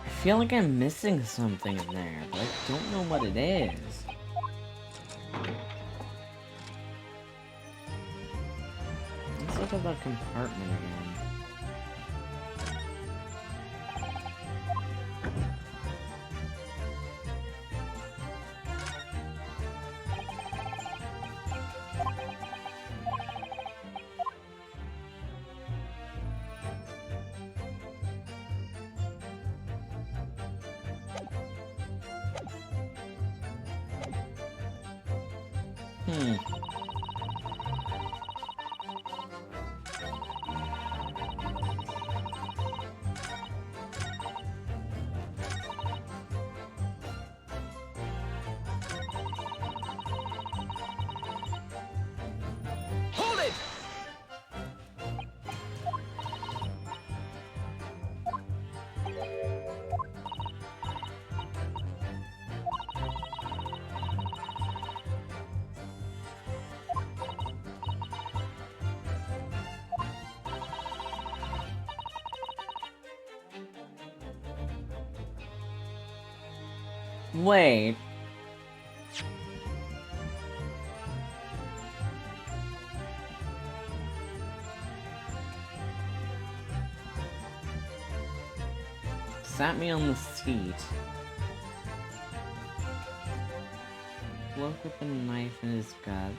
I feel like I'm missing something in there, but I don't know what it is. Let's look at the compartment again. Hold it! Wait. Sat me on the seat. Woke with a knife in his guts.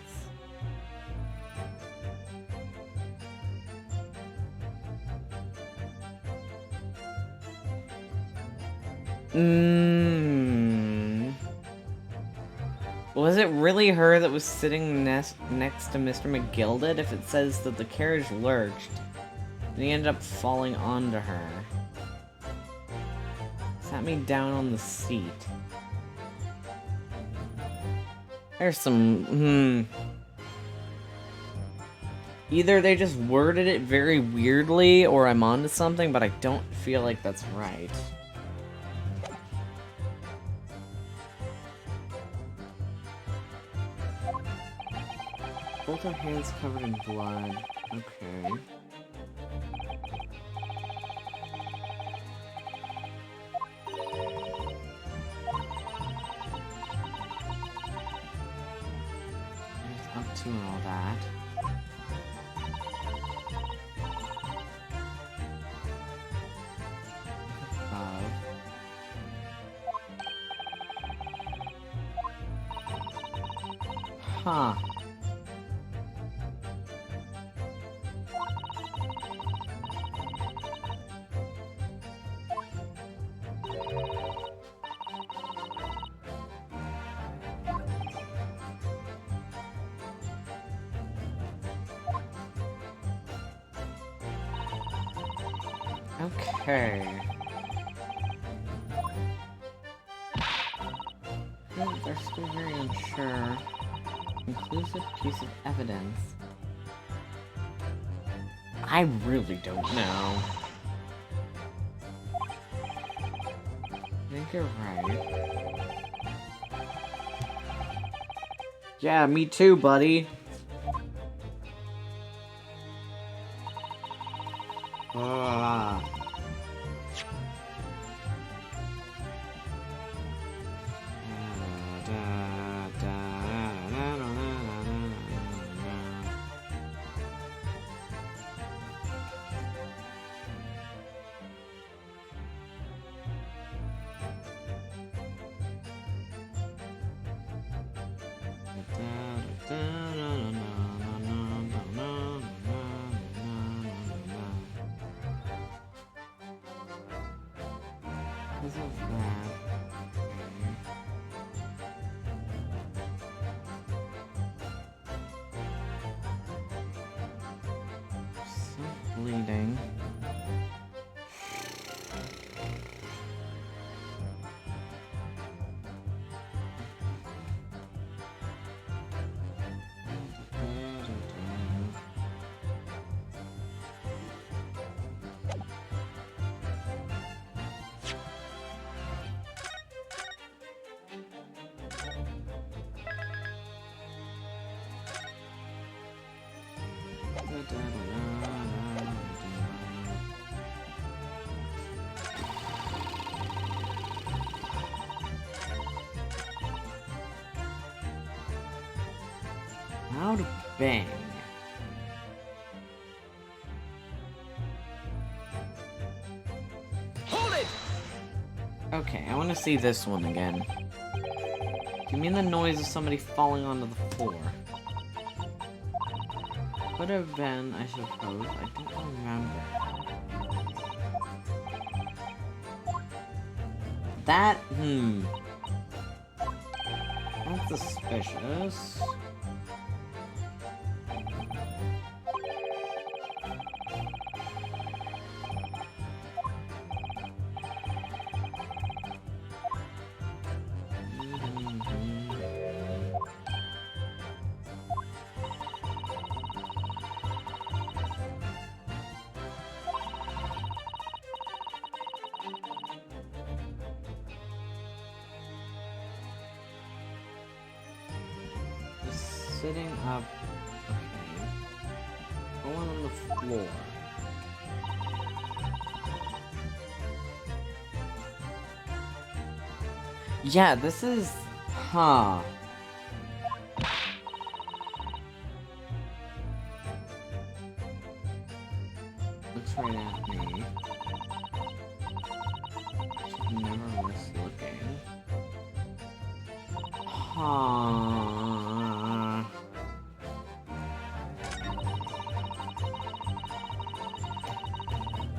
Was it really her that was sitting next to Mr. McGilded if it says that the carriage lurched and he ended up falling onto her? Sat me down on the seat. There's some, Either they just worded it very weirdly or I'm onto something, but I don't feel like that's right. Both our hands covered in blood. Okay. There's up to and all that. Above. Huh. Okay. They're still very unsure. Conclusive piece of evidence. I really don't know. I think you're right. Yeah, me too, buddy. Ah. Because of that. Some bleeding. How to bang? Hold it! Okay, I want to see this one again. Give me the noise of somebody falling onto the floor. Could have been, I suppose. I don't remember. That, That's suspicious. Sitting up. Okay. Going on the floor. Yeah, this is. Huh. Looks right at me. Never miss looking. Huh.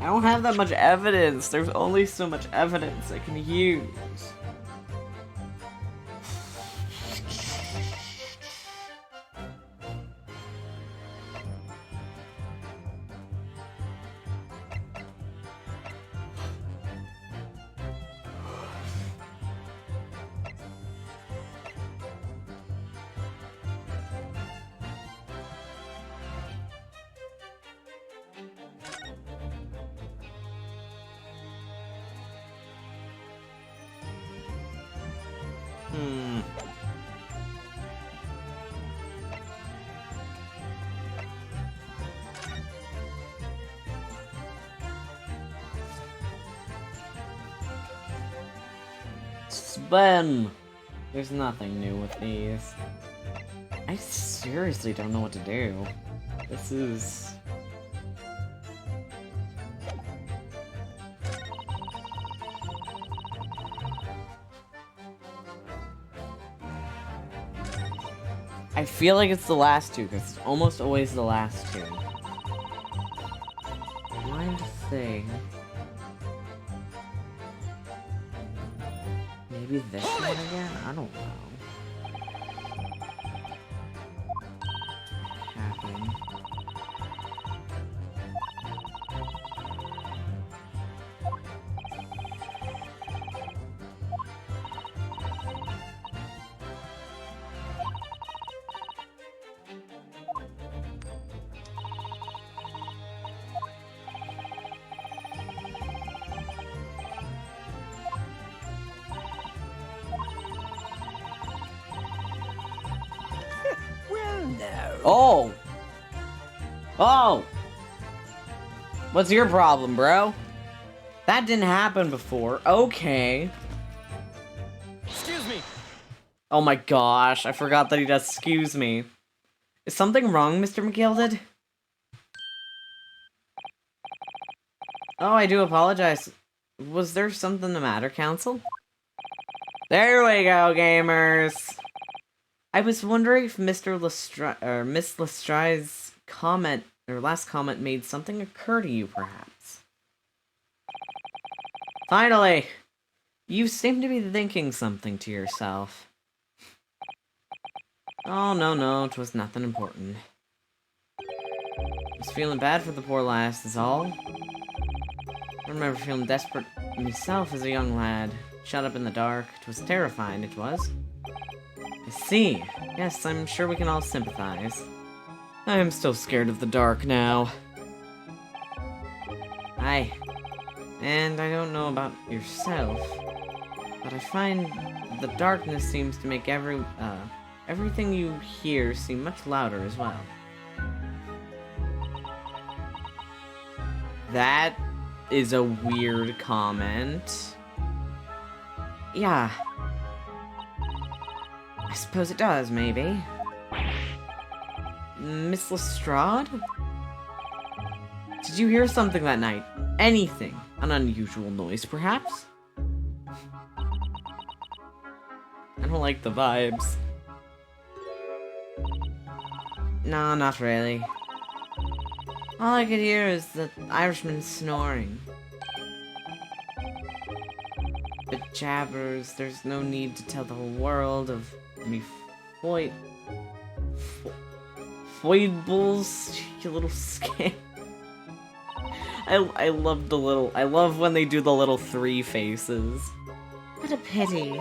I don't have that much evidence. There's only so much evidence I can use. Sven! There's nothing new with these. I seriously don't know what to do. This is... I feel like it's the last two, because it's almost always the last two. Blind thing. Maybe this one again? I don't know. Happening. Oh! Oh! What's your problem, bro? That didn't happen before. Okay. Excuse me. Oh my gosh, I forgot that he does excuse me. Is something wrong, Mr. McGilded? Oh, I do apologize. Was there something the matter, Council? There we go, gamers! I was wondering if Mr. Lestri or Miss Lestride's comment, or last comment, made something occur to you, perhaps. Finally! You seem to be thinking something to yourself. Oh, no, 'twas nothing important. I was feeling bad for the poor lass, is all. I remember feeling desperate myself as a young lad, shut up in the dark. 'Twas terrifying, it was. I see. Yes, I'm sure we can all sympathize. I am still scared of the dark now. Aye. And I don't know about yourself, but I find the darkness seems to make everything you hear seem much louder as well. That is a weird comment. Yeah. I suppose it does, maybe. Miss Lestrade? Did you hear something that night? Anything? An unusual noise, perhaps? I don't like the vibes. No, not really. All I could hear is the Irishman snoring. But jabbers, there's no need to tell the whole world of me foibles, you little scam. I love the little, I love when they do the little three faces. What a pity.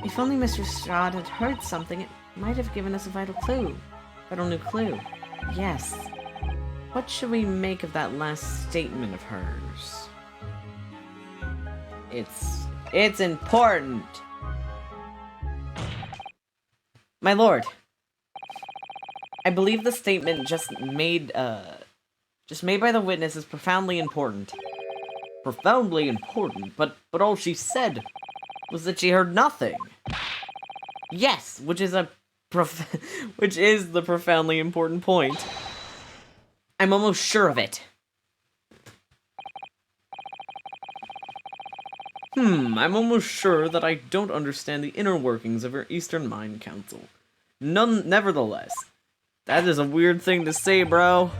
If only Mr. Strahd had heard something, it might have given us a vital new clue. Yes. What should we make of that last statement of hers? It's important. My lord, I believe the statement just made by the witness is profoundly important. Profoundly important, but all she said was that she heard nothing. Yes, which is the profoundly important point. I'm almost sure of it. I'm almost sure that I don't understand the inner workings of your Eastern Mind Council. Nevertheless, that is a weird thing to say, bro.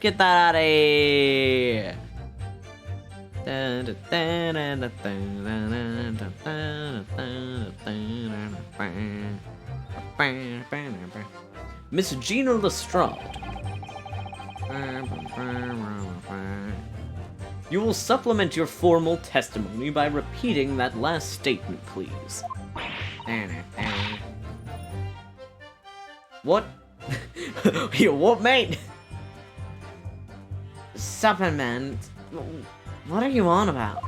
Get that out of here. Miss Gina Lestrade. You will supplement your formal testimony by repeating that last statement, please. What? What, mate? Supplement? What are you on about?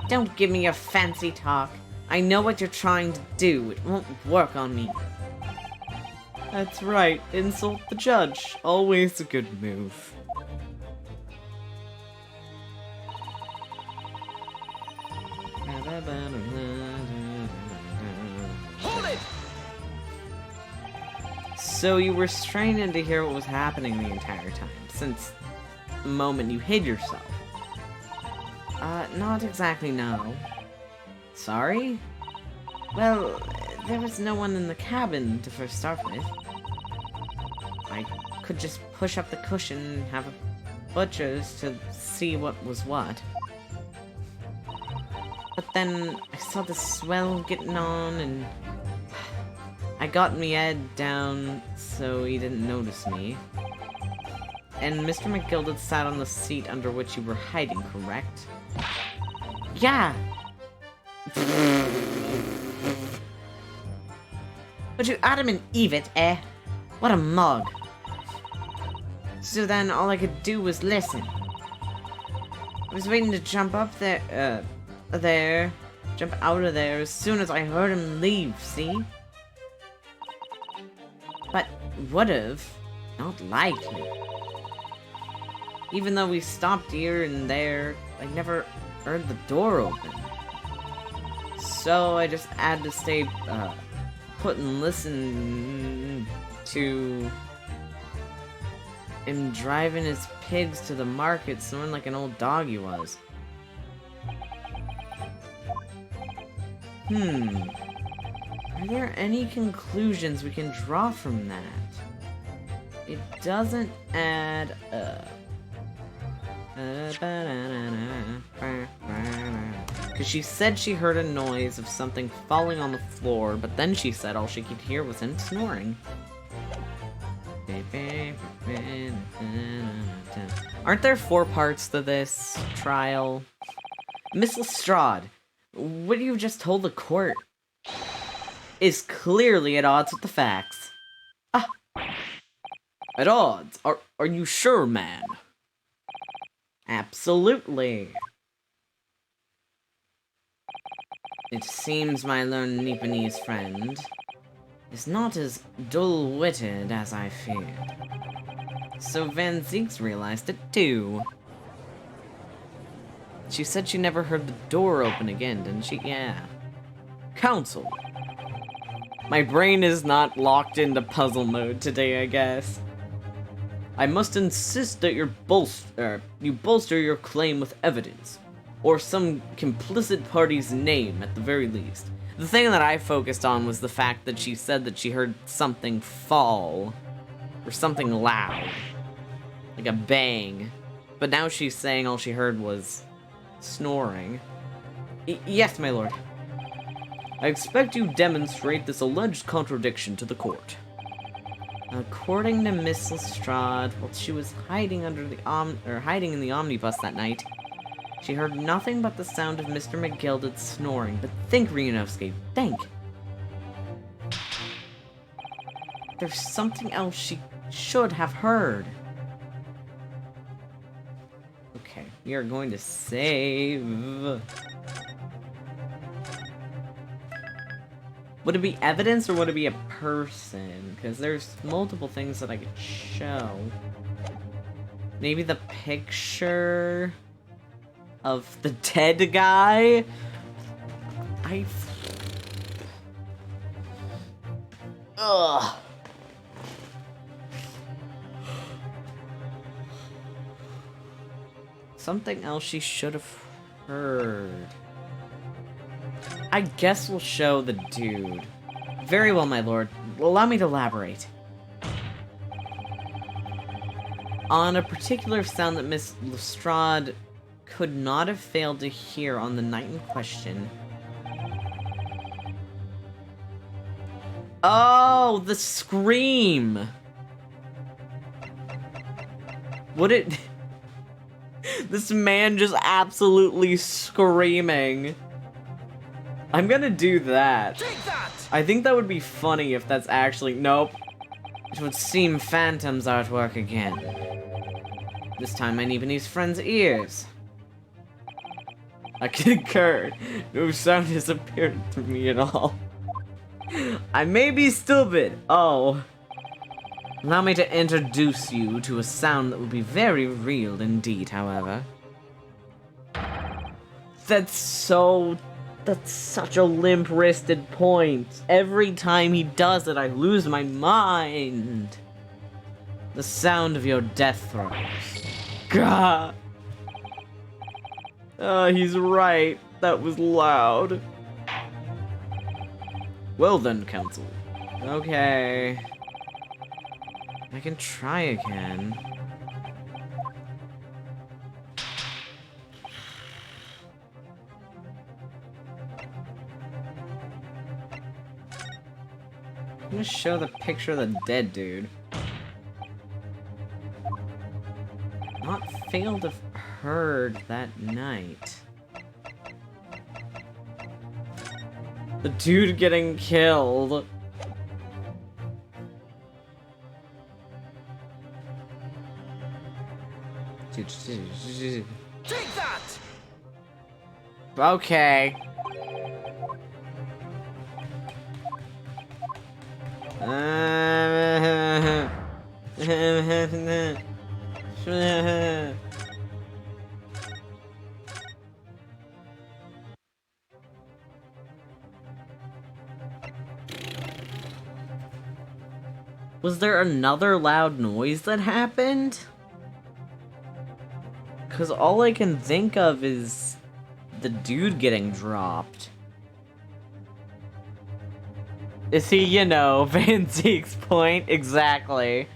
Don't give me your fancy talk. I know what you're trying to do. It won't work on me. That's right. Insult the judge. Always a good move. So you were straining to hear what was happening the entire time, since the moment you hid yourself. Not exactly, no. Sorry? Well, there was no one in the cabin to first start with. I could just push up the cushion and have a butcher's to see what was what. But then I saw the swell getting on, and I got me head down so he didn't notice me. And Mr. McGilded sat on the seat under which you were hiding, correct? Yeah! But you Adam and Eve it, eh? What a mug. So then all I could do was listen. I was waiting to jump up there, jump out of there as soon as I heard him leave, see? But would've, not likely. Even though we stopped here and there, I never heard the door open. So I just had to stay put and listen to him driving his pigs to the market, snoring like an old dog he was. Are there any conclusions we can draw from that? It doesn't add up. Because she said she heard a noise of something falling on the floor, but then she said all she could hear was him snoring. Aren't there 4 parts to this trial? Miss Lestrade, what you just told the court is clearly at odds with the facts. Ah! At odds? Are you sure, man? Absolutely. It seems my learned Nipponese friend is not as dull-witted as I feared. So Van Zieks realized it too. She said she never heard the door open again, didn't she? Yeah. Counsel. My brain is not locked into puzzle mode today, I guess. I must insist that you bolster your claim with evidence, or some complicit party's name at the very least. The thing that I focused on was the fact that she said that she heard something fall, or something loud, like a bang. But now she's saying all she heard was snoring. Yes, my lord. I expect you demonstrate this alleged contradiction to the court. According to Miss Lestrade, while she was hiding in the omnibus that night, she heard nothing but the sound of Mr. McGilded snoring. But think, Rianovsky, think! There's something else she should have heard. Okay, we are going to save. Would it be evidence or would it be a person? Because there's multiple things that I could show. Maybe the picture of the dead guy? Ugh. Something else she should have heard. I guess we'll show the dude. Very well, my lord. Allow me to elaborate. On a particular sound that Miss Lestrade could not have failed to hear on the night in question. Oh, the scream! Would it... This man just absolutely screaming. I'm gonna do that. Take that! I think that would be funny if that's actually... Nope. It would seem Phantom's artwork again. This time my Nipponese friend's ears. I concur. No sound has appeared to me at all. I may be stupid. Oh. Allow me to introduce you to a sound that will be very real indeed, however. That's so That's such a limp-wristed point. Every time he does it, I lose my mind. The sound of your death throes. Gah! He's right. That was loud. Well then, Council. Okay. I can try again. I'm gonna show the picture of the dead dude. Not failed to have heard that night. The dude getting killed. Take that! Okay. Was there another loud noise that happened? Because all I can think of is the dude getting dropped. Is he, you know, Van Zeke's point? Exactly.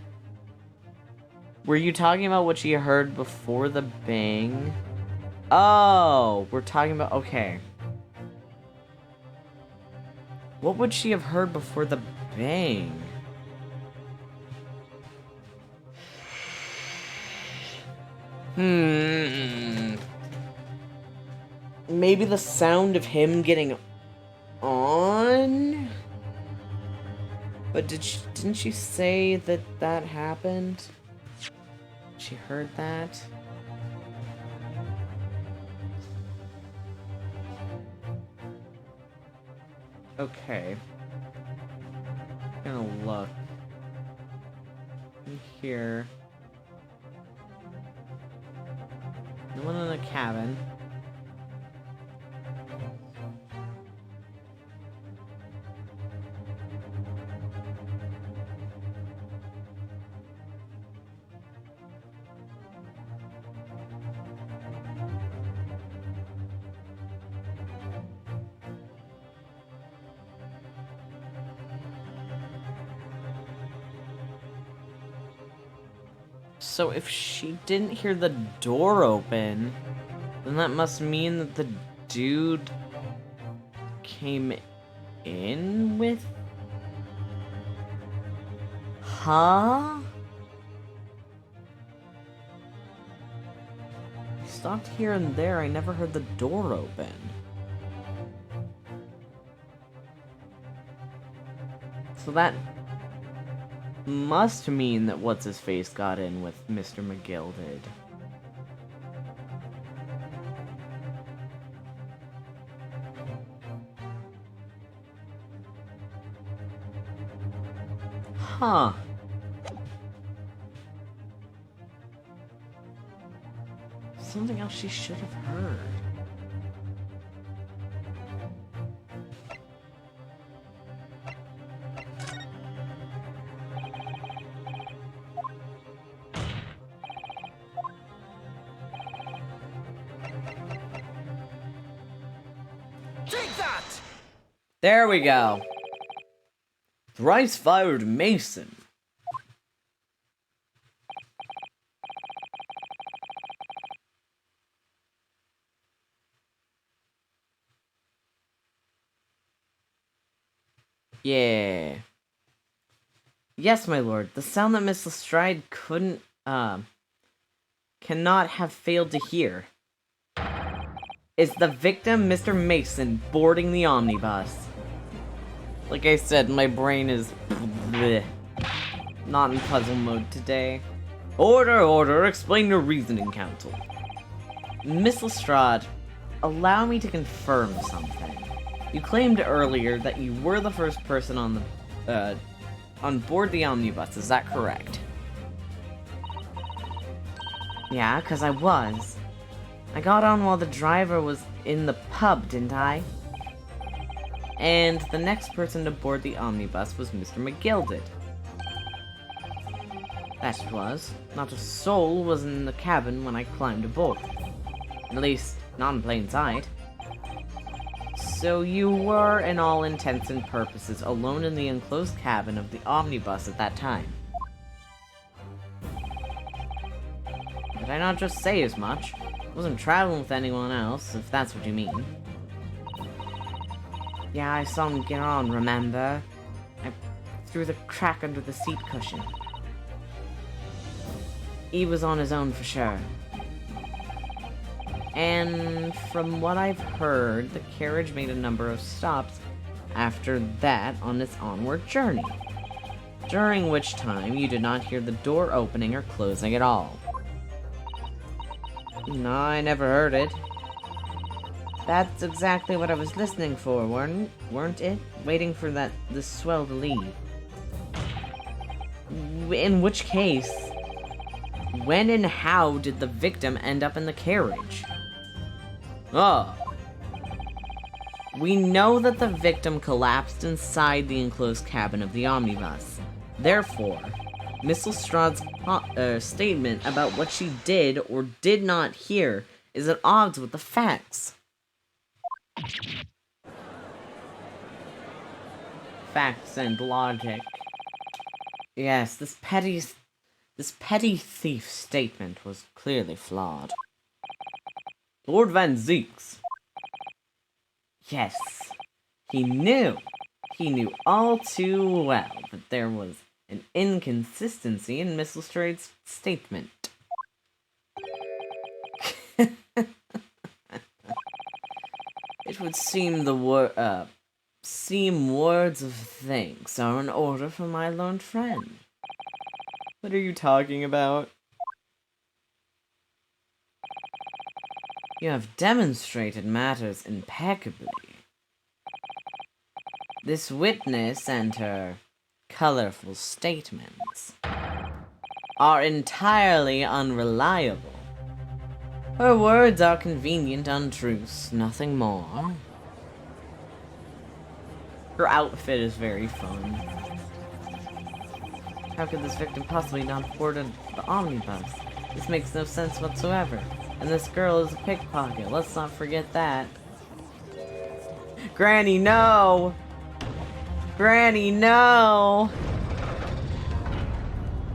Were you talking about what she heard before the bang? Oh, we're talking about... Okay. What would she have heard before the bang? Maybe the sound of him getting on? But didn't she say that that happened? She heard that? Okay. I'm gonna look. In here. No one in the cabin. So if she didn't hear the door open, then that must mean that the dude came in with... Huh? I stopped here and there, I never heard the door open. So that must mean that What's-His-Face got in with Mr. McGill did. Huh. Something else she should have heard. Take that! There we go. Thrice fired Mason. Yeah. Yes, my lord. The sound that Miss Lestrade cannot have failed to hear is the victim, Mr. Mason, boarding the omnibus. Like I said, my brain is bleh, not in puzzle mode today. Order, order, explain your reasoning, counsel. Miss Lestrade, allow me to confirm something. You claimed earlier that you were the first person on board the omnibus, is that correct? Yeah, 'cause I was. I got on while the driver was in the pub, didn't I? And the next person to board the omnibus was Mr. McGilded. That it was. Not a soul was in the cabin when I climbed aboard. At least, not in plain sight. So you were, in all intents and purposes, alone in the enclosed cabin of the omnibus at that time. Did I not just say as much? I wasn't traveling with anyone else, if that's what you mean. Yeah, I saw him get on, remember? I threw the crack under the seat cushion. He was on his own for sure. And from what I've heard, the carriage made a number of stops after that on its onward journey, during which time you did not hear the door opening or closing at all. No, I never heard it. That's exactly what I was listening for, weren't it? Waiting for this swell to leave. In which case, when and how did the victim end up in the carriage? Oh. We know that the victim collapsed inside the enclosed cabin of the omnibus. Therefore, Miss Lestrade's statement about what she did or did not hear is at odds with the facts. Facts and logic. Yes, this petty thief statement was clearly flawed. Lord Van Zeeks. Yes, he knew all too well that there was an inconsistency in Miss Lestrade's statement. It would seem words of thanks are in order for my learned friend. What are you talking about? You have demonstrated matters impeccably. This witness and her colorful statements are entirely unreliable. Her words are convenient untruths, nothing more. Her outfit is very fun. How could this victim possibly not have boarded the omnibus? This makes no sense whatsoever. And this girl is a pickpocket, let's not forget that. Granny, no! Granny, no!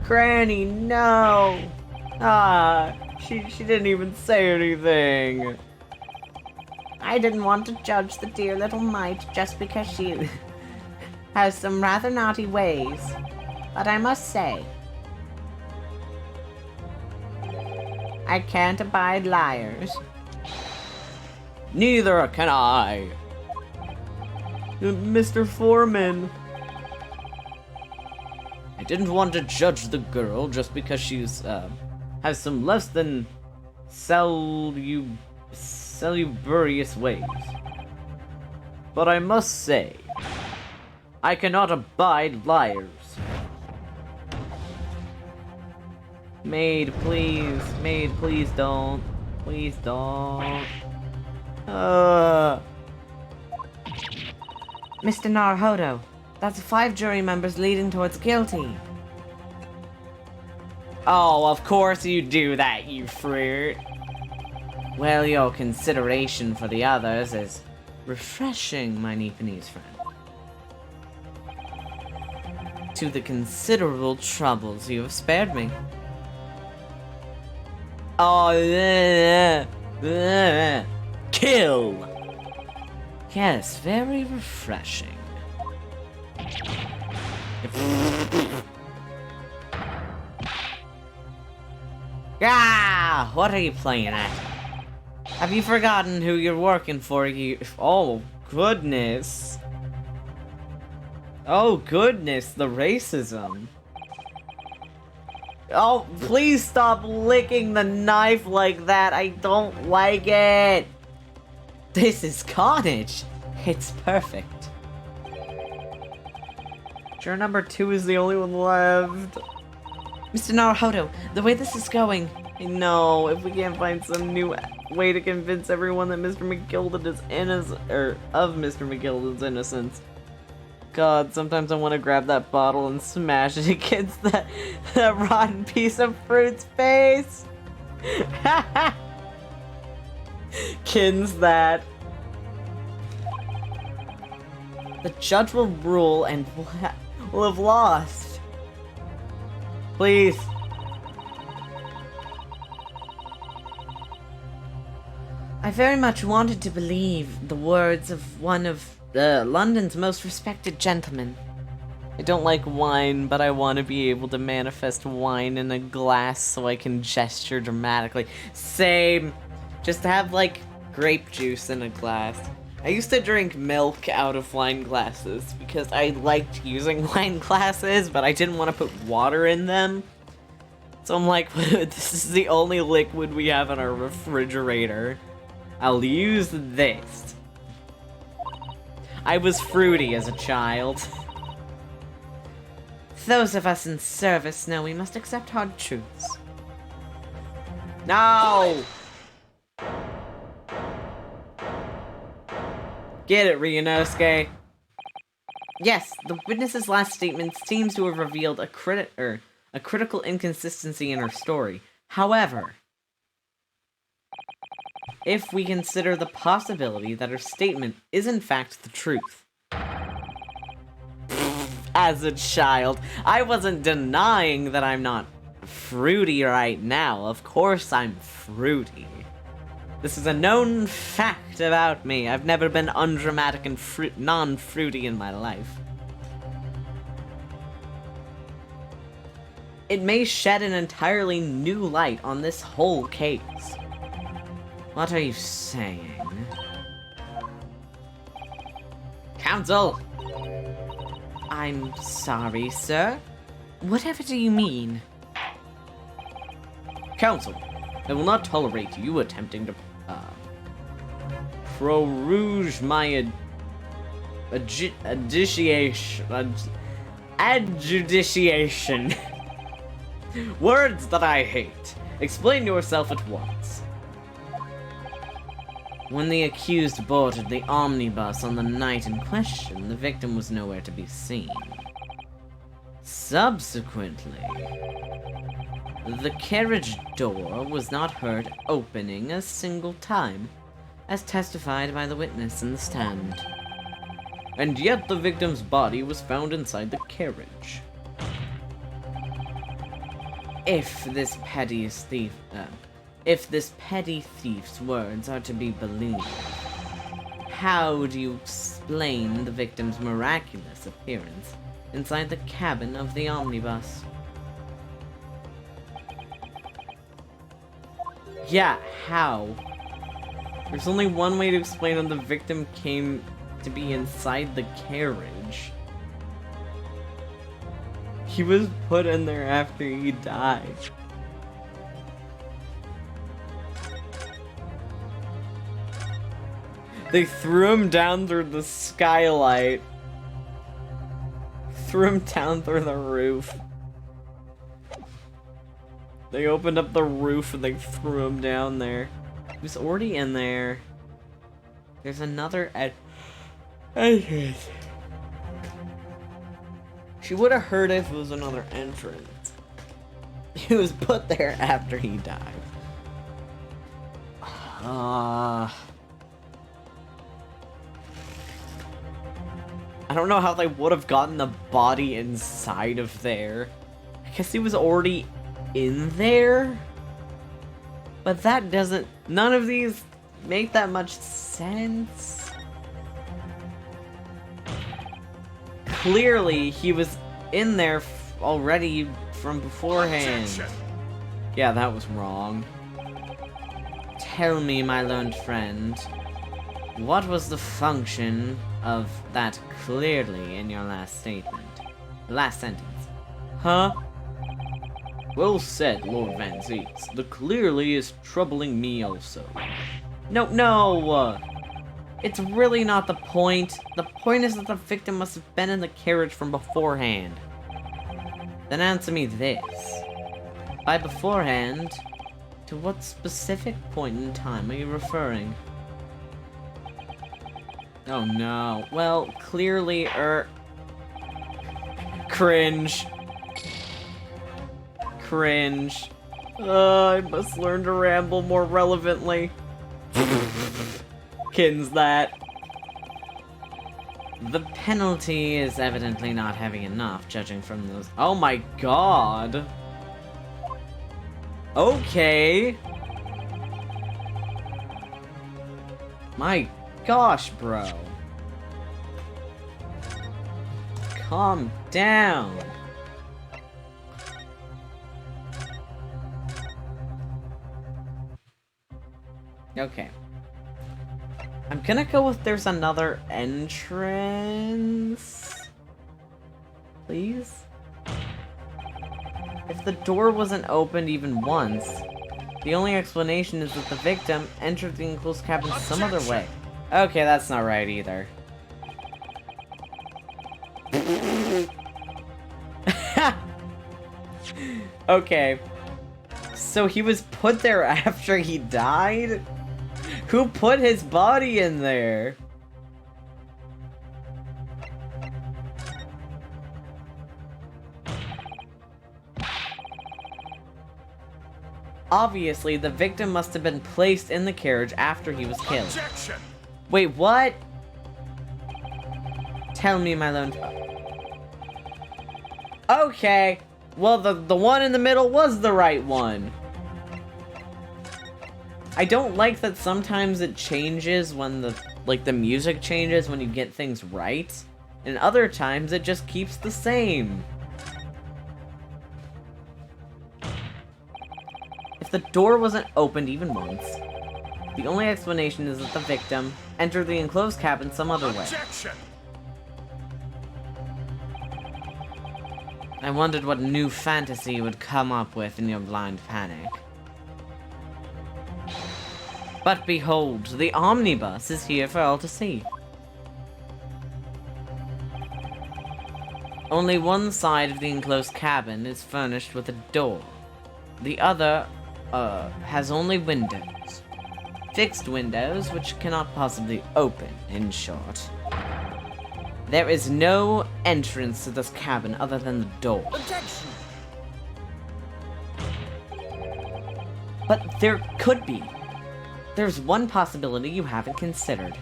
Granny, no! She didn't even say anything. I didn't want to judge the dear little mite just because she has some rather naughty ways. But I must say, I can't abide liars. Neither can I. Mr. Foreman. I didn't want to judge the girl just because she's, has some less than salubrious ways. But I must say, I cannot abide liars. Maid, please. Maid, please don't. Please don't. Mr. Naruhodo, that's 5 jury members leading towards guilty. Oh, of course you do that, you fruit. Well, your consideration for the others is refreshing, my Nipponese friend. To the considerable troubles you have spared me. Oh, kill! Yes, very refreshing. Ah, what are you playing at? Have you forgotten who you're working for? Oh, goodness. Oh, goodness, the racism. Oh, please stop licking the knife like that. I don't like it. This is carnage. It's perfect. Juror number 2 is the only one left. Mr. Naruhodo, the way this is going, I know, if we can't find some new way to convince everyone that Mr. McGilden is innocent, or of Mr. McGilden's innocence. God, sometimes I want to grab that bottle and smash it against that rotten piece of fruit's face. Kins that. The judge will rule and will have lost. Please. I very much wanted to believe the words of one of London's most respected gentlemen. I don't like wine, but I want to be able to manifest wine in a glass so I can gesture dramatically. Same. Just have, like, grape juice in a glass. I used to drink milk out of wine glasses because I liked using wine glasses, but I didn't want to put water in them. So I'm like, this is the only liquid we have in our refrigerator. I'll use this. I was fruity as a child. Those of us in service know we must accept hard truths. No! Get it, Ryunosuke. Yes, the witness's last statement seems to have revealed a critical inconsistency in her story. However, if we consider the possibility that her statement is in fact the truth. As a child, I wasn't denying that I'm not fruity right now. Of course I'm fruity. This is a known fact about me. I've never been undramatic and non-fruity in my life. It may shed an entirely new light on this whole case. What are you saying? Counsel! I'm sorry, sir. Whatever do you mean? Counsel, I will not tolerate you attempting to, prorogue my adjudication. Words that I hate. Explain yourself at once. When the accused boarded the omnibus on the night in question, the victim was nowhere to be seen. Subsequently, the carriage door was not heard opening a single time, as testified by the witness in the stand. And yet the victim's body was found inside the carriage. If this petty thief's words are to be believed, how do you explain the victim's miraculous appearance inside the cabin of the omnibus? Yeah, how? There's only one way to explain how the victim came to be inside the carriage. He was put in there after he died. They threw him down through the skylight. Threw him down through the roof. They opened up the roof and they threw him down there. He was already in there. There's another entrance. She would have heard if it was another entrance. He was put there after he died. I don't know how they would have gotten the body inside of there. I guess he was already in there? But that doesn't... None of these make that much sense. Clearly, he was in there already from beforehand. Objection. Yeah, that was wrong. Tell me, my learned friend, what was the function of that clearly in your last statement? Last sentence. Huh? Well said, Lord Van Zeeks. The clearly is troubling me also. No! It's really not the point. The point is that the victim must have been in the carriage from beforehand. Then answer me this. By beforehand, To what specific point in time are you referring? Oh no. Well, clearly, cringe. Cringe. I must learn to ramble more relevantly. Kins that. The penalty is evidently not heavy enough, judging from those. Oh my god. Okay. My gosh, bro. Calm down. Okay. I'm gonna go with there's another entrance. Please? If the door wasn't opened even once, the only explanation is that the victim entered the enclosed cabin some other way. Okay, that's not right either. Okay. So he was put there after he died? Who put his body in there? Obviously, the victim must have been placed in the carriage after he was killed. Objection! Wait, what? Tell me, my lone... Okay. Well, the one in the middle was the right one. I don't like that sometimes it changes when the music changes when you get things right. And other times it just keeps the same. If the door wasn't opened even once, the only explanation is that the victim entered the enclosed cabin some other way. Objection! I wondered what new fantasy you would come up with in your blind panic. But behold, the omnibus is here for all to see. Only one side of the enclosed cabin is furnished with a door. The other, has only windows. Fixed windows, which cannot possibly open, in short. There is no entrance to this cabin other than the door. Objection! But there could be. There's one possibility you haven't considered.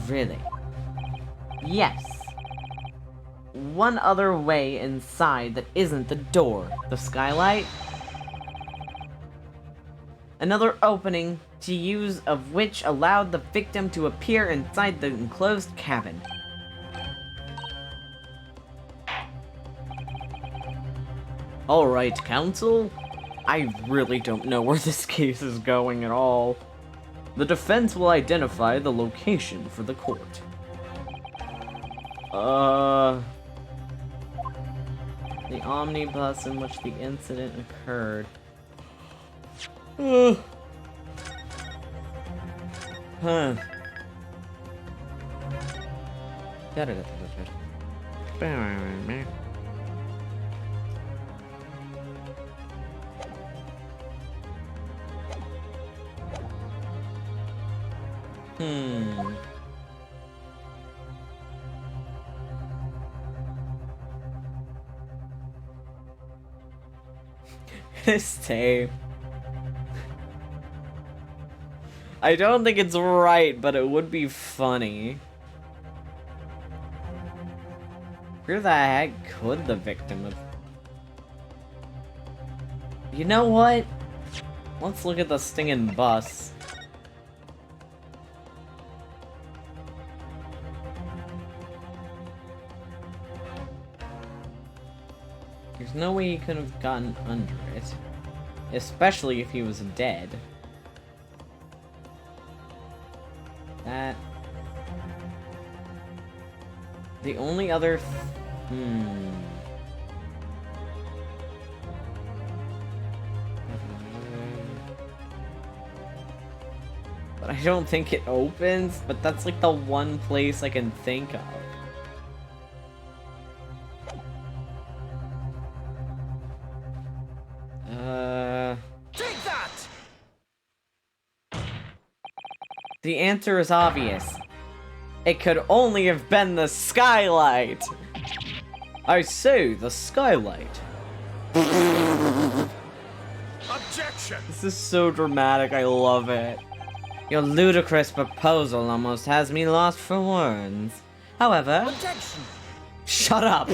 Really? Yes. One other way inside that isn't the door. The skylight? Another opening to use of which allowed the victim to appear inside the enclosed cabin. Alright, counsel. I really don't know where this case is going at all. The defense will identify the location for the court. The omnibus in which the incident occurred. Huh. This tape. I don't think it's right, but it would be funny. Where the heck could the victim have... You know what? Let's look at the stinging bus. There's no way he could have gotten under it. Especially if he was dead. That... The only other... But I don't think it opens, but that's like the one place I can think of. Take that! The answer is obvious. It could only have been the skylight. I say, the skylight. Objection! This is so dramatic, I love it. Your ludicrous proposal almost has me lost for words. However... Objection! Shut up!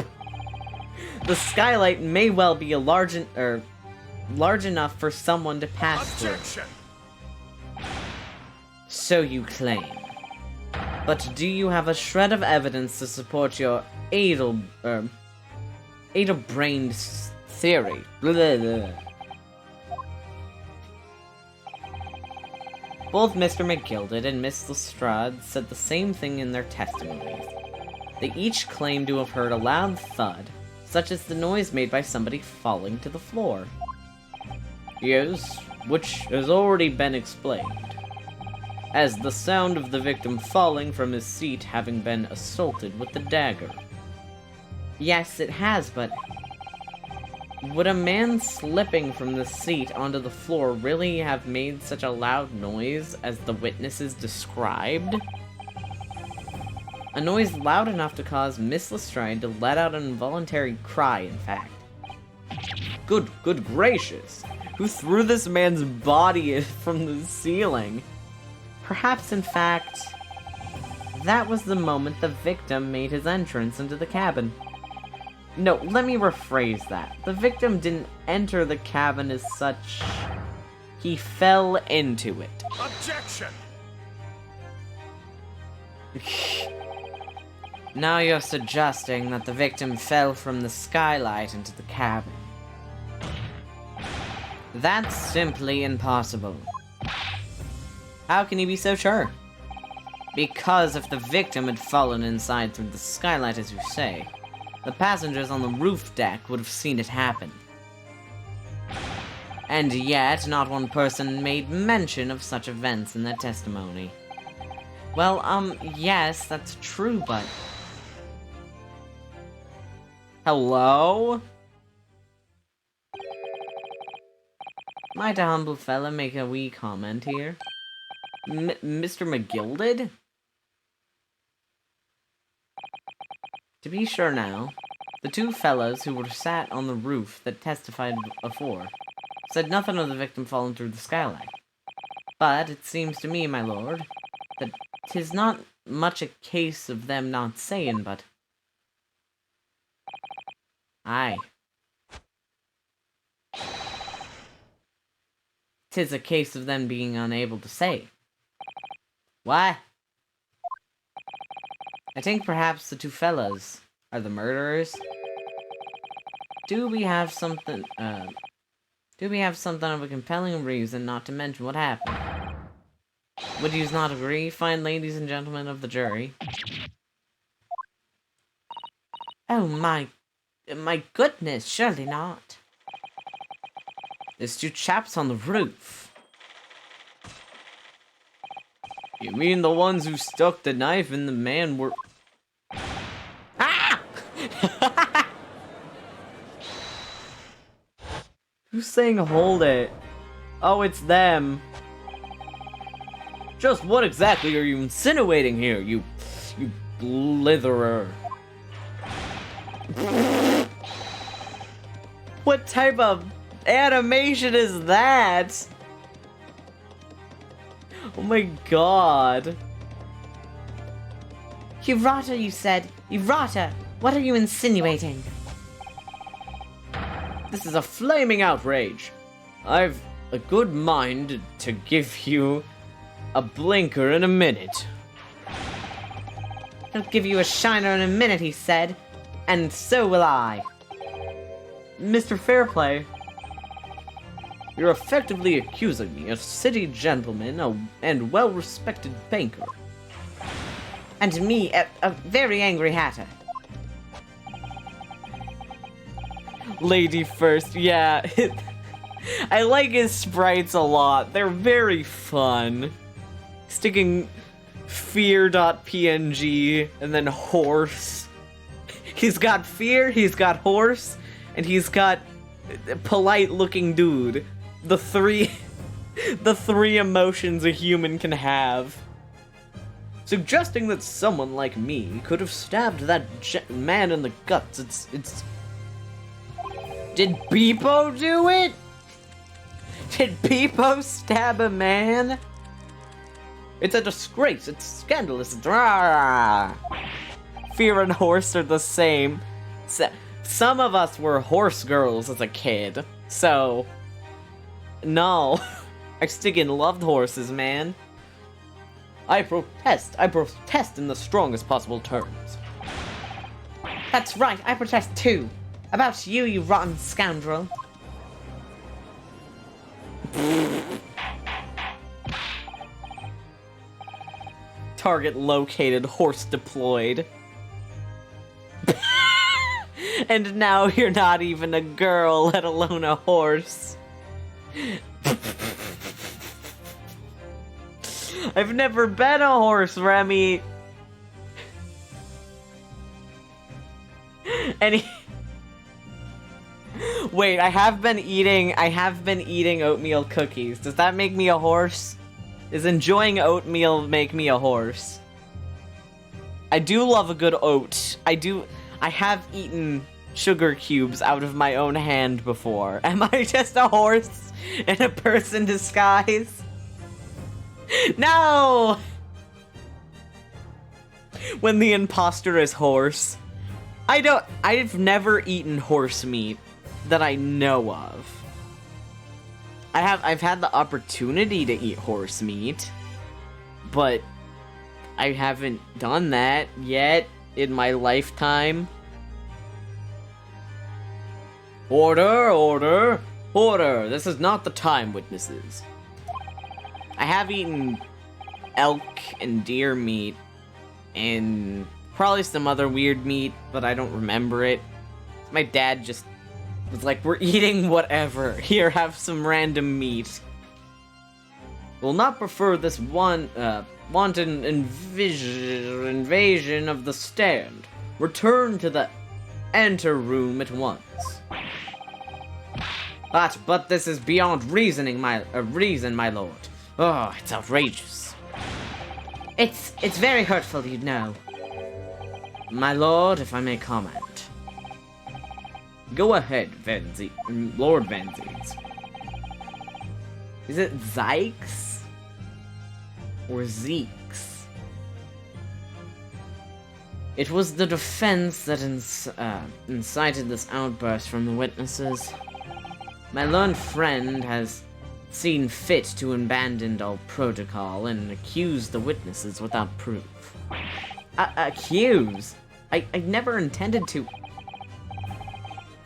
The skylight may well be large enough for someone to pass Objection! through. So you claim. But do you have a shred of evidence to support your addle-brained theory? Blah, blah. Both Mr. McGilded and Miss Lestrade said the same thing in their testimonies. They each claimed to have heard a loud thud, such as the noise made by somebody falling to the floor. Yes, which has already been explained, as the sound of the victim falling from his seat having been assaulted with the dagger. Yes, it has, but would a man slipping from the seat onto the floor really have made such a loud noise as the witnesses described? A noise loud enough to cause Miss Lestrade to let out an involuntary cry, in fact. Good gracious! Who threw this man's body from the ceiling? Perhaps, in fact, that was the moment the victim made his entrance into the cabin. No, let me rephrase that. The victim didn't enter the cabin as such. He fell into it. Objection! Now you're suggesting that the victim fell from the skylight into the cabin. That's simply impossible. How can you be so sure? Because if the victim had fallen inside through the skylight, as you say, the passengers on the roof deck would have seen it happen. And yet, not one person made mention of such events in their testimony. Well, yes, that's true, but... Hello? Might a humble fella make a wee comment here? Mr. McGilded? To be sure now, the two fellows who were sat on the roof that testified before said nothing of the victim falling through the skylight. But it seems to me, my lord, that 'tis not much a case of them not saying, but... Aye. 'Tis a case of them being unable to say. What? I think perhaps the two fellas are the murderers. Do we have something of a compelling reason not to mention what happened? Would you not agree, fine ladies and gentlemen of the jury? Oh my goodness, surely not. There's two chaps on the roof. You mean the ones who stuck the knife in the man were... Ah! Who's saying hold it? Oh, it's them. Just what exactly are you insinuating here, you blitherer? What type of animation is that? Oh my god. Errata, you said. Errata. What are you insinuating? This is a flaming outrage. I've a good mind to give you a blinker in a minute. He'll give you a shiner in a minute, he said. And so will I. Mr. Fairplay, you're effectively accusing me, a city gentleman and well-respected banker. And me, a very angry hatter. Lady first, yeah. I like his sprites a lot. They're very fun. Sticking fear.png and then horse. He's got fear, he's got horse, and he's got polite looking dude. The three emotions a human can have. suggesting that someone like me could have stabbed that man in the guts. It's... Did Beepo do it? Did Beepo stab a man? It's a disgrace. It's scandalous. Fear and horse are the same. Some of us were horse girls as a kid, so... No. I stickin' loved horses, man. I protest in the strongest possible terms. That's right, I protest too. About you, you rotten scoundrel. Target located, horse deployed. And now you're not even a girl, let alone a horse. I've never been a horse, Remy. Wait, I have been eating oatmeal cookies. Does that make me a horse? Does enjoying oatmeal make me a horse? I do love a good oat. I have eaten sugar cubes out of my own hand before. Am I just a horse in a person disguise? No! When the imposter is horse. I've never eaten horse meat that I know of. I've had the opportunity to eat horse meat, but I haven't done that yet in my lifetime. Order, order, order. This is not the time, witnesses. I have eaten elk and deer meat and probably some other weird meat, but I don't remember it. My dad just was like, we're eating whatever. Here, have some random meat. Will not prefer this wanton invasion of the stand. Return to the anteroom at once. But this is beyond reason, my lord. Oh, it's outrageous. It's very hurtful, you know. My lord, if I may comment. Go ahead, Lord Vanzies. Is it Zykes? Or Zeeks? It was the defense that incited this outburst from the witnesses. My learned friend has seen fit to abandon all protocol and accuse the witnesses without proof. Accuse? I never intended to.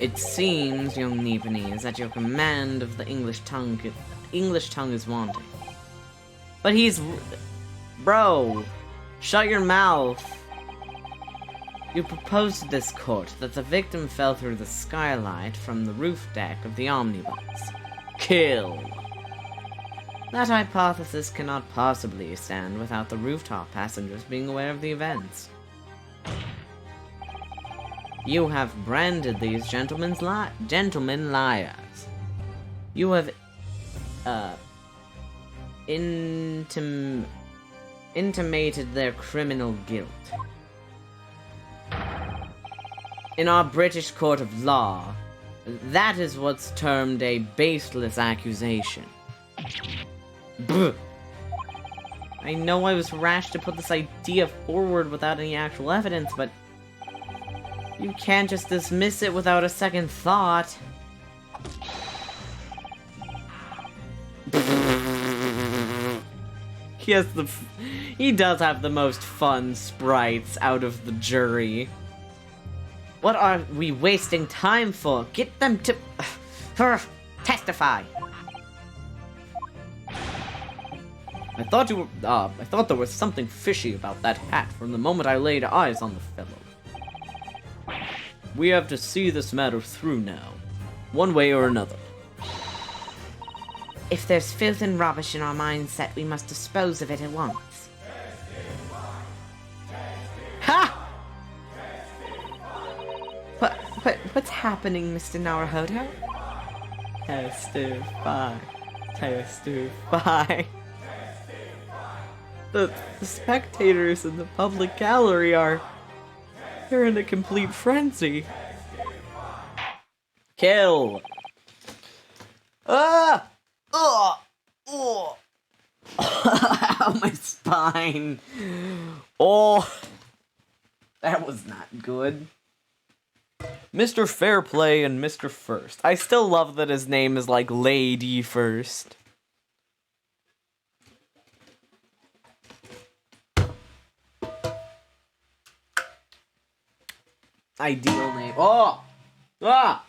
It seems, young Nepenthes, that your command of the English tongue is wanting. But bro, shut your mouth. You proposed to this court that the victim fell through the skylight from the roof deck of the omnibus. Kill. That hypothesis cannot possibly stand without the rooftop passengers being aware of the events. You have branded these gentlemen liars. You have, intimated their criminal guilt. In our British court of law, that is what's termed a baseless accusation. Brr. I know I was rash to put this idea forward without any actual evidence, but you can't just dismiss it without a second thought. He does have the most fun sprites out of the jury. What are we wasting time for? Get them to testify. I thought there was something fishy about that hat from the moment I laid eyes on the fellow. We have to see this matter through now, one way or another. If there's filth and rubbish in our mindset, we must dispose of it at once. Ha! What's happening, Mr. Naruhodo? Testify. Testify. the spectators in the public gallery they're in a complete frenzy. Kill! Ah! Ugh! Oh! Ow, my spine! Oh! That was not good. Mr. Fairplay and Mr. First. I still love that his name is like Lady First. Ideal name. Oh! Ah!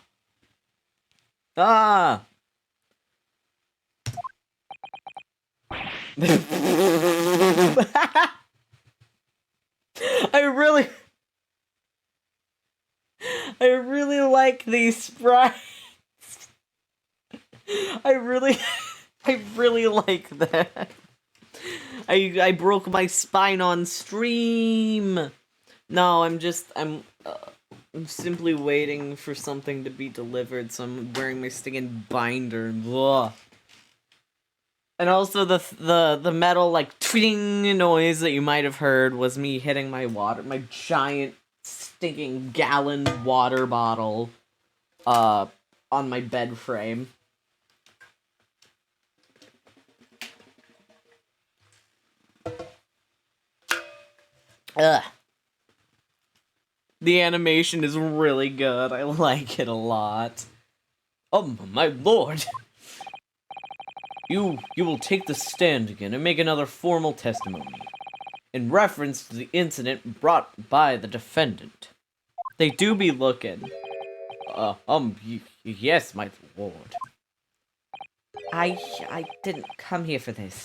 Ah! I really like these sprites. I really like that. I broke my spine on stream. No, I'm simply waiting for something to be delivered, so I'm wearing my stinging binder. Ugh. And also the metal like twing noise that you might have heard was me hitting my giant stinking gallon water bottle on my bed frame. Ugh. The animation is really good. I like it a lot. Oh my lord. You will take the stand again and make another formal testimony in reference to the incident brought by the defendant. They do be looking. Yes, my lord. I didn't come here for this.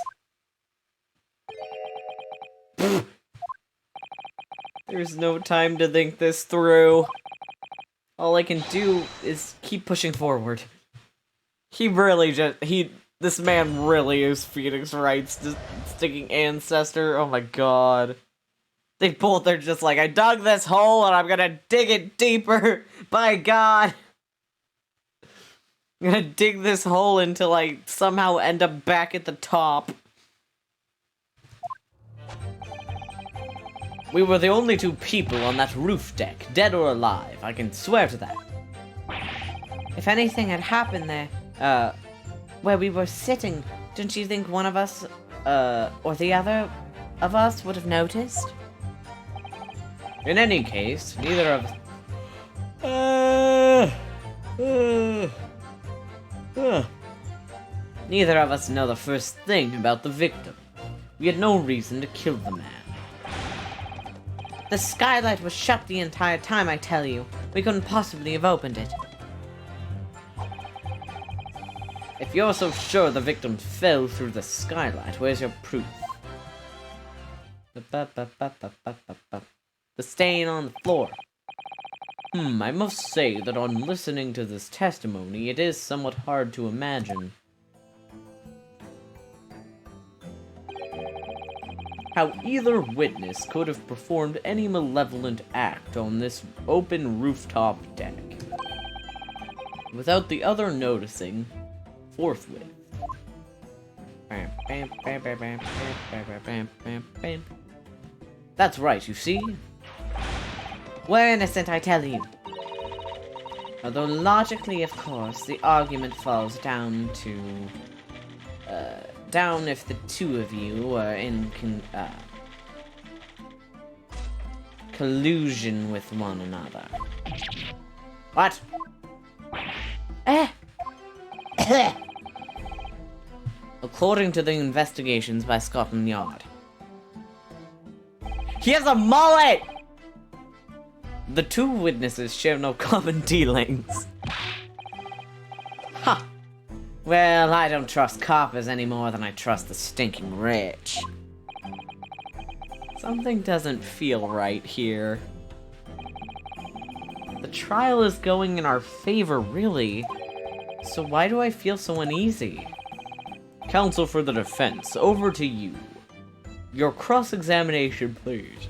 There's no time to think this through. All I can do is keep pushing forward. This man really is Phoenix Wright's sticking ancestor. Oh my god. They both are just like, I dug this hole and I'm gonna dig it deeper. By god. I'm gonna dig this hole until I somehow end up back at the top. We were the only two people on that roof deck, dead or alive. I can swear to that. If anything had happened there, where we were sitting, don't you think one of us, or the other of us would have noticed? In any case, neither of... Neither of us know the first thing about the victim. We had no reason to kill the man. The skylight was shut the entire time, I tell you. We couldn't possibly have opened it. If you're so sure the victim fell through the skylight, where's your proof? The stain on the floor. I must say that on listening to this testimony, it is somewhat hard to imagine how either witness could have performed any malevolent act on this open rooftop deck without the other noticing forthwith. That's right, you see? We're innocent, I tell you. Although logically, of course, the argument falls down to... down if the two of you were in collusion with one another. What? According to the investigations by Scotland Yard. He has a mullet! The two witnesses share no common dealings. Ha! Well, I don't trust coppers any more than I trust the stinking rich. Something doesn't feel right here. The trial is going in our favor, really. So why do I feel so uneasy? Counsel for the defense, over to you. Your cross-examination, please.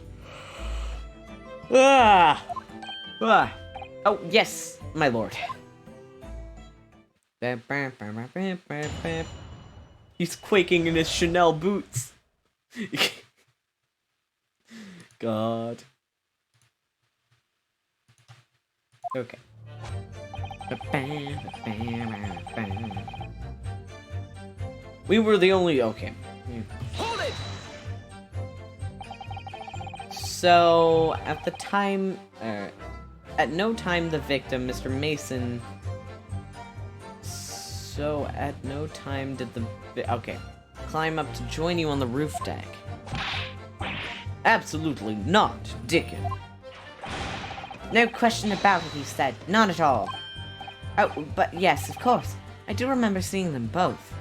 Ah! Ah! Oh, yes, my lord. He's quaking in his Chanel boots. God. Okay. We were the only... Okay. Hold it! So, at the time... at no time the victim, Mr. Mason... So, at no time did the... Okay. Climb up to join you on the roof deck. Absolutely not, Dickon. No question about it, he said. Not at all. Oh, but yes, of course. I do remember seeing them both.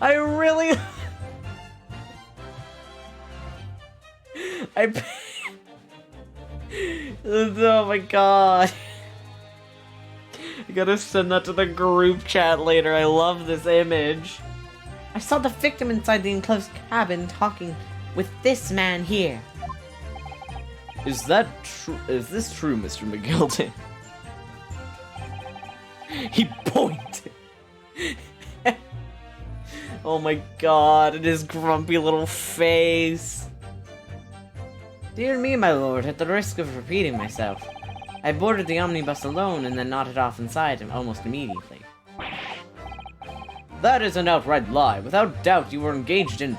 I really... Oh my god. I gotta send that to the group chat later. I love this image. I saw the victim inside the enclosed cabin talking with this man here. Is that true? Is this true, Mr. McGilton? He pointed. Oh my god, and his grumpy little face. Dear me, my lord, at the risk of repeating myself, I boarded the omnibus alone and then nodded off inside him almost immediately. That is an outright lie. Without doubt, you were engaged in...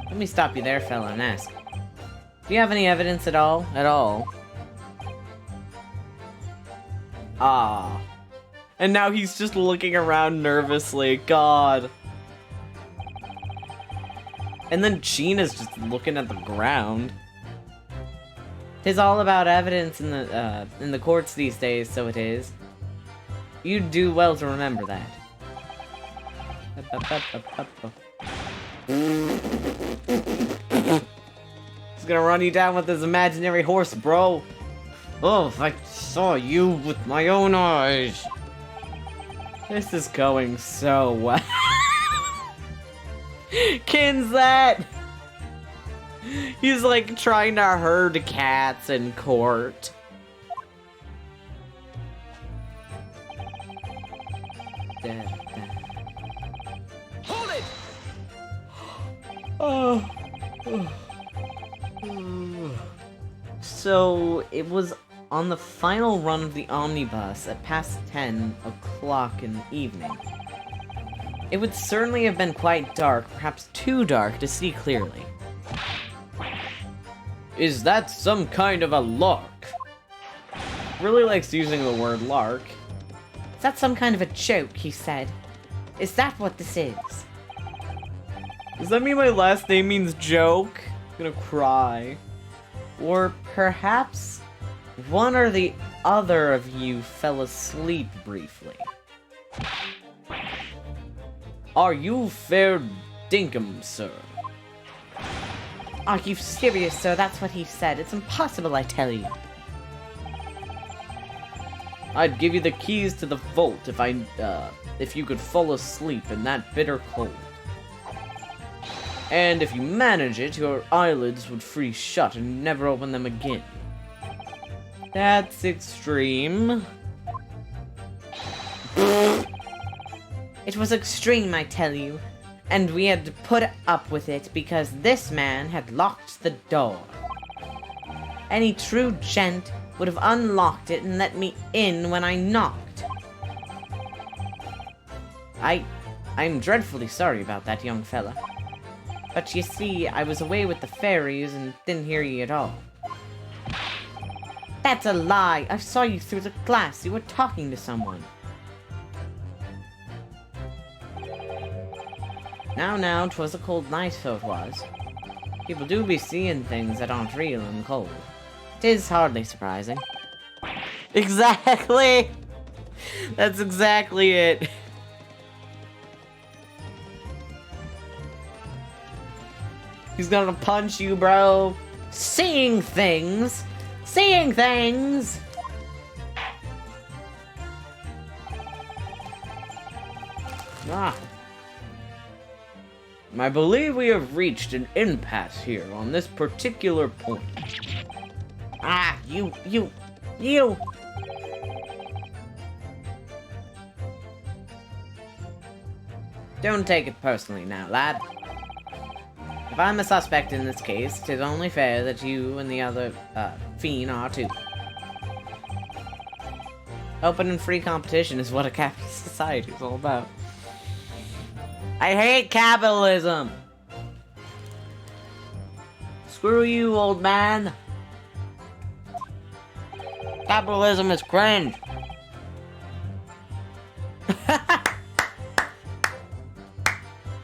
Let me stop you there, fella, and ask. Do you have any evidence at all? At all? Ah. And now he's just looking around nervously. God. And then Gina's just looking at the ground. 'Tis all about evidence in the courts these days, so it is. You'd do well to remember that. He's gonna run you down with his imaginary horse, bro. Oh, I saw you with my own eyes. This is going so well. Kin's that? He's like trying to herd cats in court. Hold it! Oh. So, it was on the final run of the omnibus at past 10 o'clock in the evening. It would certainly have been quite dark, perhaps too dark to see clearly. Is that some kind of a lark? Really likes using the word lark. Is that some kind of a joke, he said. Is that what this is? Does that mean my last name means joke? I'm gonna cry. Or perhaps one or the other of you fell asleep briefly. Are you fair dinkum, sir? Are you serious, sir? That's what he said. It's impossible, I tell you. I'd give you the keys to the vault if you could fall asleep in that bitter cold. And if you manage it, your eyelids would freeze shut and never open them again. That's extreme. It was extreme, I tell you. And we had to put up with it because this man had locked the door. Any true gent would have unlocked it and let me in when I knocked. I'm dreadfully sorry about that, young fella. But you see, I was away with the fairies and didn't hear you at all. That's a lie! I saw you through the glass. You were talking to someone. Now, 'twas a cold night, so it was. People do be seeing things that aren't real in the cold. 'Tis hardly surprising. Exactly! That's exactly it. He's gonna punch you, bro. Seeing things! Seeing things! Ah. I believe we have reached an impasse here on this particular point. Ah, you! Don't take it personally now, lad. If I'm a suspect in this case, 'tis only fair that you and the other, fiend are too. Open and free competition is what a capitalist society is all about. I hate capitalism! Screw you, old man! Capitalism is cringe!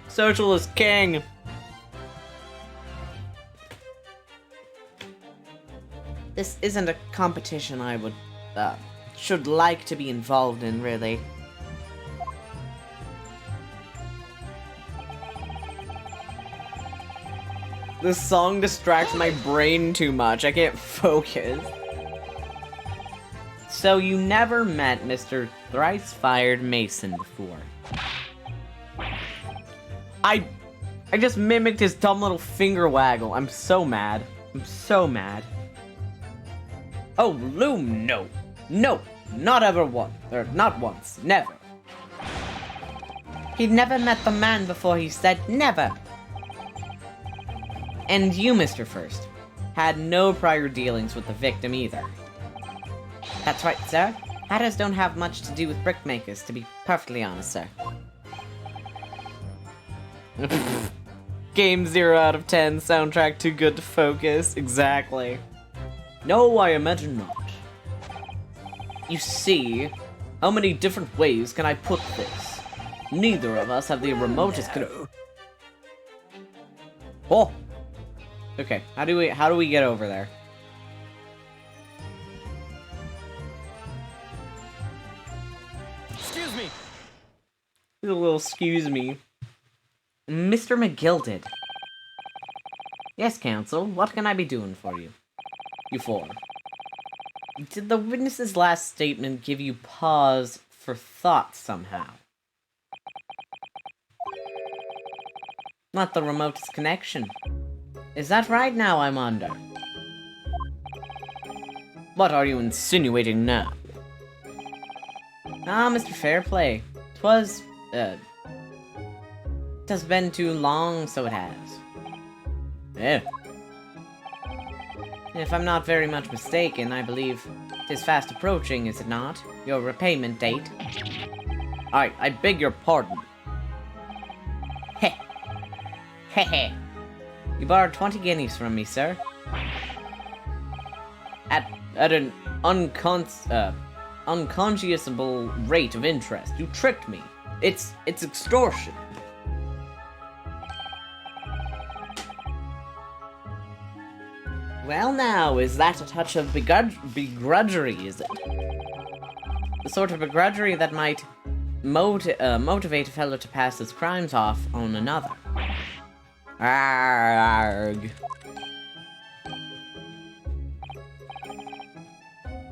Socialist king! This isn't a competition I would, should like to be involved in, really. This song distracts my brain too much. I can't focus. So you never met Mr. Thrice-Fired Mason before? I just mimicked his dumb little finger waggle. I'm so mad. I'm so mad. Oh, Loom, no. No, not ever once. Or not once. Never. He'd never met the man before he said never. And you, Mr. First, had no prior dealings with the victim either. That's right, sir. Hatters don't have much to do with brickmakers, to be perfectly honest, sir. Game 0 out of 10, soundtrack too good to focus. Exactly. No, I imagine not. You see, how many different ways can I put this? Neither of us have the remotest clue. Oh! Okay, how do we get over there? Excuse me. A little excuse me. Mr. McGilded. Yes, Counsel, what can I be doing for you? You four. Did the witness's last statement give you pause for thought somehow? Not the remotest connection. Is that right now I'm under? What are you insinuating now? Ah, Mr. Fairplay. 'Twas, has been too long, so it has. Yeah. If I'm not very much mistaken, I believe 'tis fast approaching, is it not? Your repayment date. I beg your pardon. Heh. Heh heh. You borrowed 20 guineas from me, sir. At an unconscionable rate of interest. You tricked me. It's extortion. Well now, is that a touch of begrudgery, is it? The sort of begrudgery that might motivate a fellow to pass his crimes off on another. Arrgh.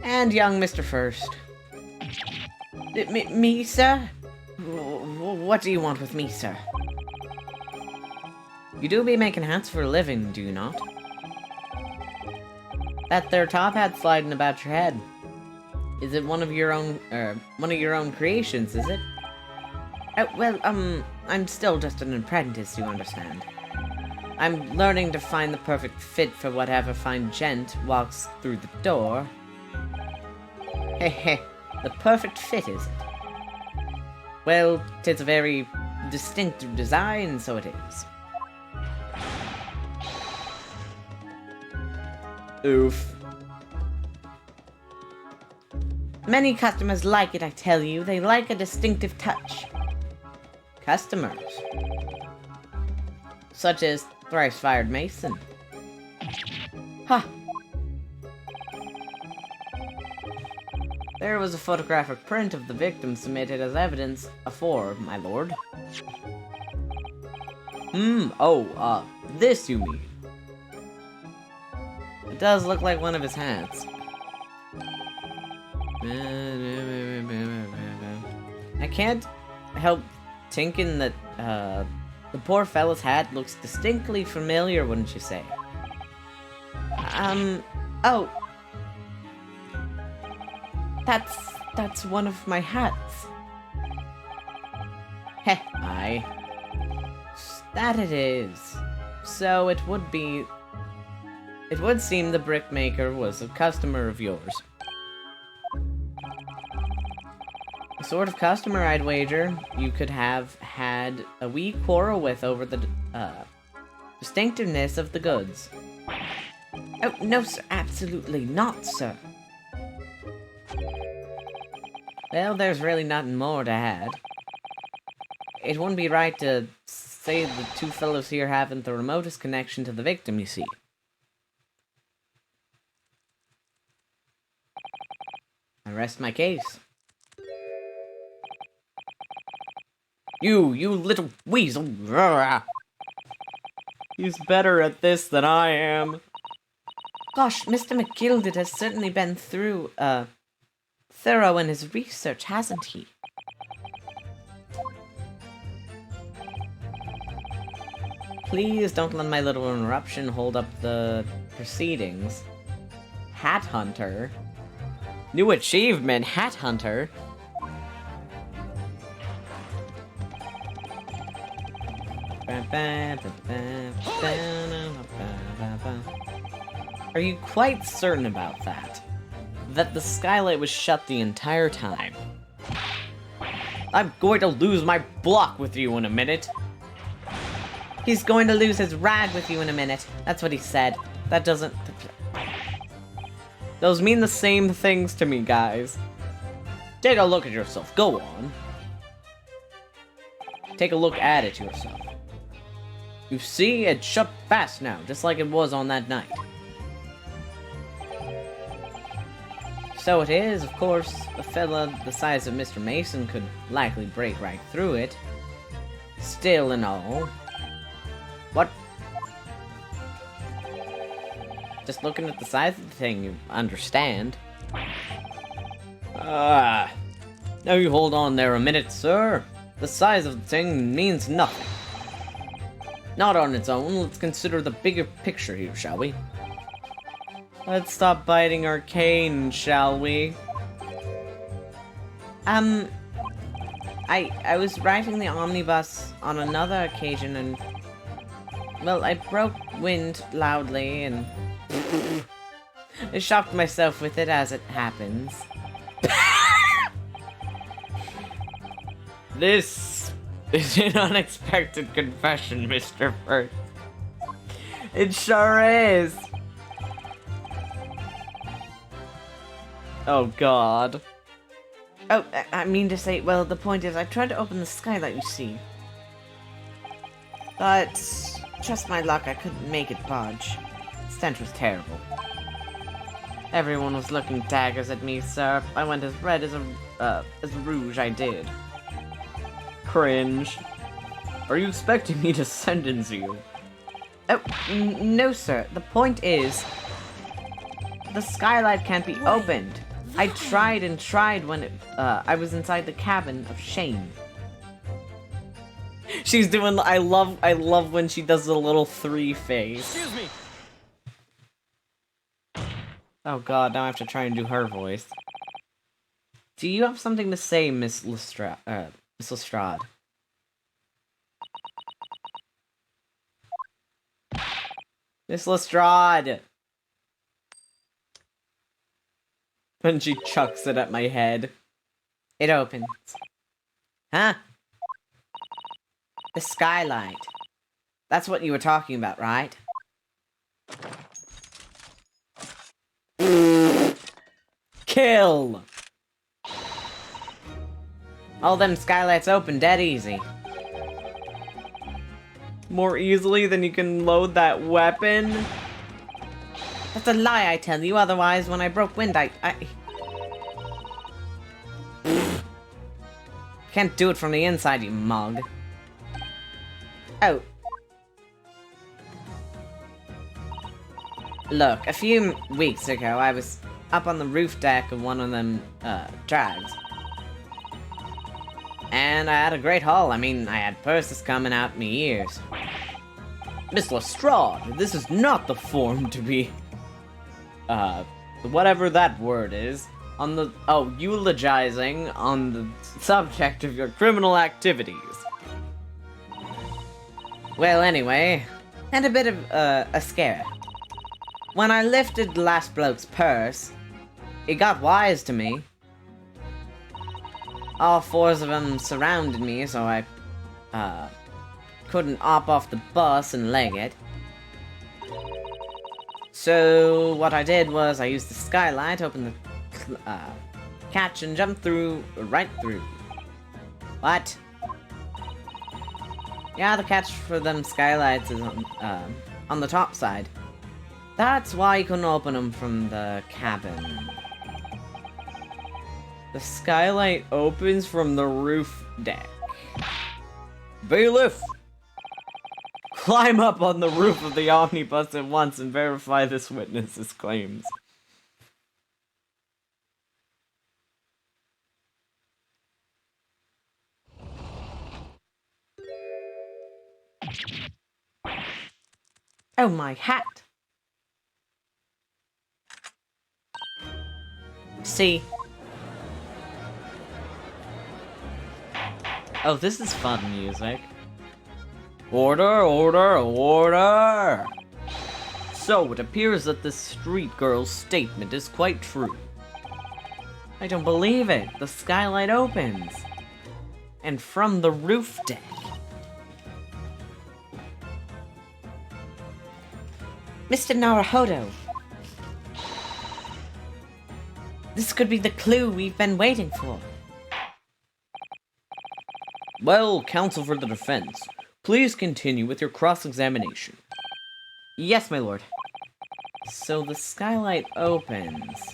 And young Mr. First. Me, sir? What do you want with me, sir? You do be making hats for a living, do you not? That there top hat sliding about your head. Is it one of your own creations, is it? Well, I'm still just an apprentice, you understand. I'm learning to find the perfect fit for whatever fine gent walks through the door. Heh, the perfect fit, is it? Well, 'tis a very distinctive design, so it is. Oof. Many customers like it, I tell you. They like a distinctive touch. Customers. Such as Thrice-Fired Mason. Ha! There was a photographic print of the victim submitted as evidence afore, my lord. This you mean? It does look like one of his hats. I can't help thinking that, the poor fellow's hat looks distinctly familiar, wouldn't you say? Oh. That's one of my hats. Heh, aye. That it is. So it would be... It would seem the brickmaker was a customer of yours. The sort of customer, I'd wager, you could have had a wee quarrel with over the, distinctiveness of the goods. Oh, no, sir. Absolutely not, sir. Well, there's really nothing more to add. It wouldn't be right to say the two fellows here haven't the remotest connection to the victim, you see. I rest my case. You little weasel! He's better at this than I am. Gosh, Mr. McGilded has certainly been thorough in his research, hasn't he? Please don't let my little interruption hold up the proceedings. Hat Hunter? New achievement, Hat Hunter? Are you quite certain about that? That the skylight was shut the entire time? I'm going to lose my block with you in a minute. He's going to lose his rag with you in a minute. That's what he said. That doesn't... Those mean the same things to me, guys. Take a look at yourself. Go on. Take a look at it yourself. You see, it's shut fast now, just like it was on that night. So it is, of course, a fella the size of Mr. Mason could likely break right through it. Still and all. What? Just looking at the size of the thing, you understand. Now you hold on there a minute, sir. The size of the thing means nothing. Not on its own, let's consider the bigger picture here, shall we? Let's stop biting our cane, shall we? I was riding the omnibus on another occasion and... Well, I broke wind loudly and... I shocked myself with it as it happens. This is an unexpected confession, Mr. Firth. It sure is. Oh, God. Oh, I mean to say, well, the point is, I tried to open the skylight, you see. But, just my luck, I couldn't make it budge. The stench was terrible. Everyone was looking daggers at me, sir. I went as red as rouge, I did. Cringe. Are you expecting me to sentence you? Oh, no, sir. The point is, the skylight can't be opened. I tried and tried when I was inside the cabin of Shane. She's doing. I love when she does the little 3 face. Excuse me. Oh God! Now I have to try and do her voice. Do you have something to say, Miss Lestrade? Miss Lestrade? Miss Lestrade. When she chucks it at my head. It opens. Huh? The skylight. That's what you were talking about, right? Kill! All them skylights open dead easy. More easily than you can load that weapon? That's a lie, I tell you. Otherwise, when I broke wind, I can't do it from the inside, you mug. Oh. Look, a few weeks ago, I was up on the roof deck of one of them, drags. And I had a great haul. I mean, I had purses coming out me ears. Miss Lestrade, this is not the form to be... whatever that word is. On the... Oh, eulogizing on the subject of your criminal activities. Well, anyway, had a bit of a scare. When I lifted the last bloke's purse, he got wise to me. All fours of them surrounded me, so I couldn't hop off the bus and leg it. So what I did was I used the skylight, opened the catch, and jumped right through. What? Yeah, the catch for them skylights is on the top side. That's why you couldn't open them from the cabin. The skylight opens from the roof deck. Bailiff! Climb up on the roof of the omnibus at once and verify this witness's claims. Oh, my hat! See? Oh, this is fun music. Order, order, order! So, it appears that this street girl's statement is quite true. I don't believe it. The skylight opens. And from the roof deck. Mr. Naruhodo. This could be the clue we've been waiting for. Well, counsel for the defense, please continue with your cross-examination. Yes, my lord. So the skylight opens.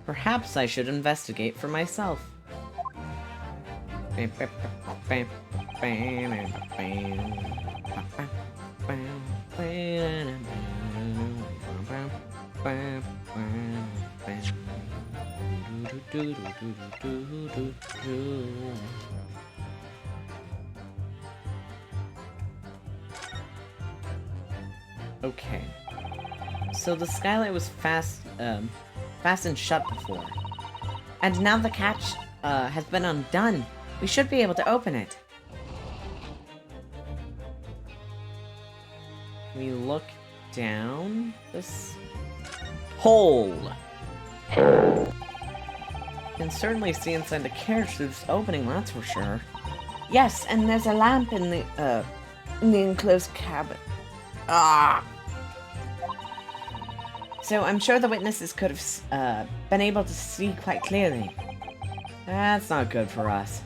Perhaps I should investigate for myself. Okay. So the skylight was fastened shut before. And now the catch has been undone. We should be able to open it. We look down this hole. You can certainly see inside the carriage through this opening, that's for sure. Yes, and there's a lamp in the enclosed cabin. Ah! So I'm sure the witnesses could have been able to see quite clearly. That's not good for us.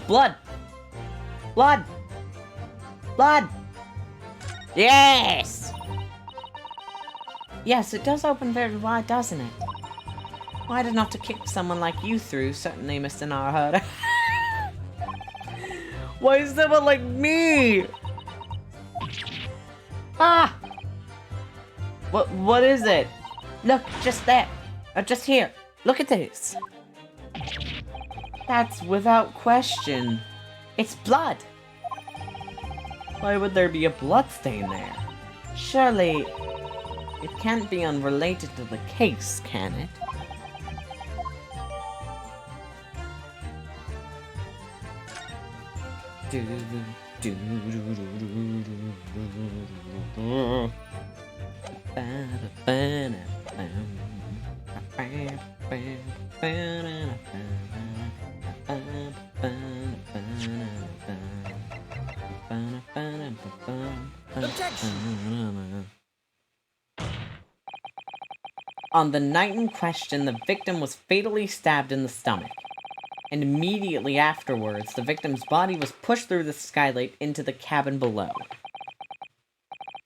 Blood! Blood! Blood! Yes! Yes, it does open very wide, doesn't it? Wide enough to kick someone like you through, certainly, Mr. Naruhodo. Why is someone like me? Ah! What is it? Look, just there. Just here. Look at this. That's without question. It's blood. Why would there be a blood stain there? Surely, it can't be unrelated to the case, can it? Objection! On the night in question, the victim was fatally stabbed in the stomach. And immediately afterwards, the victim's body was pushed through the skylight into the cabin below.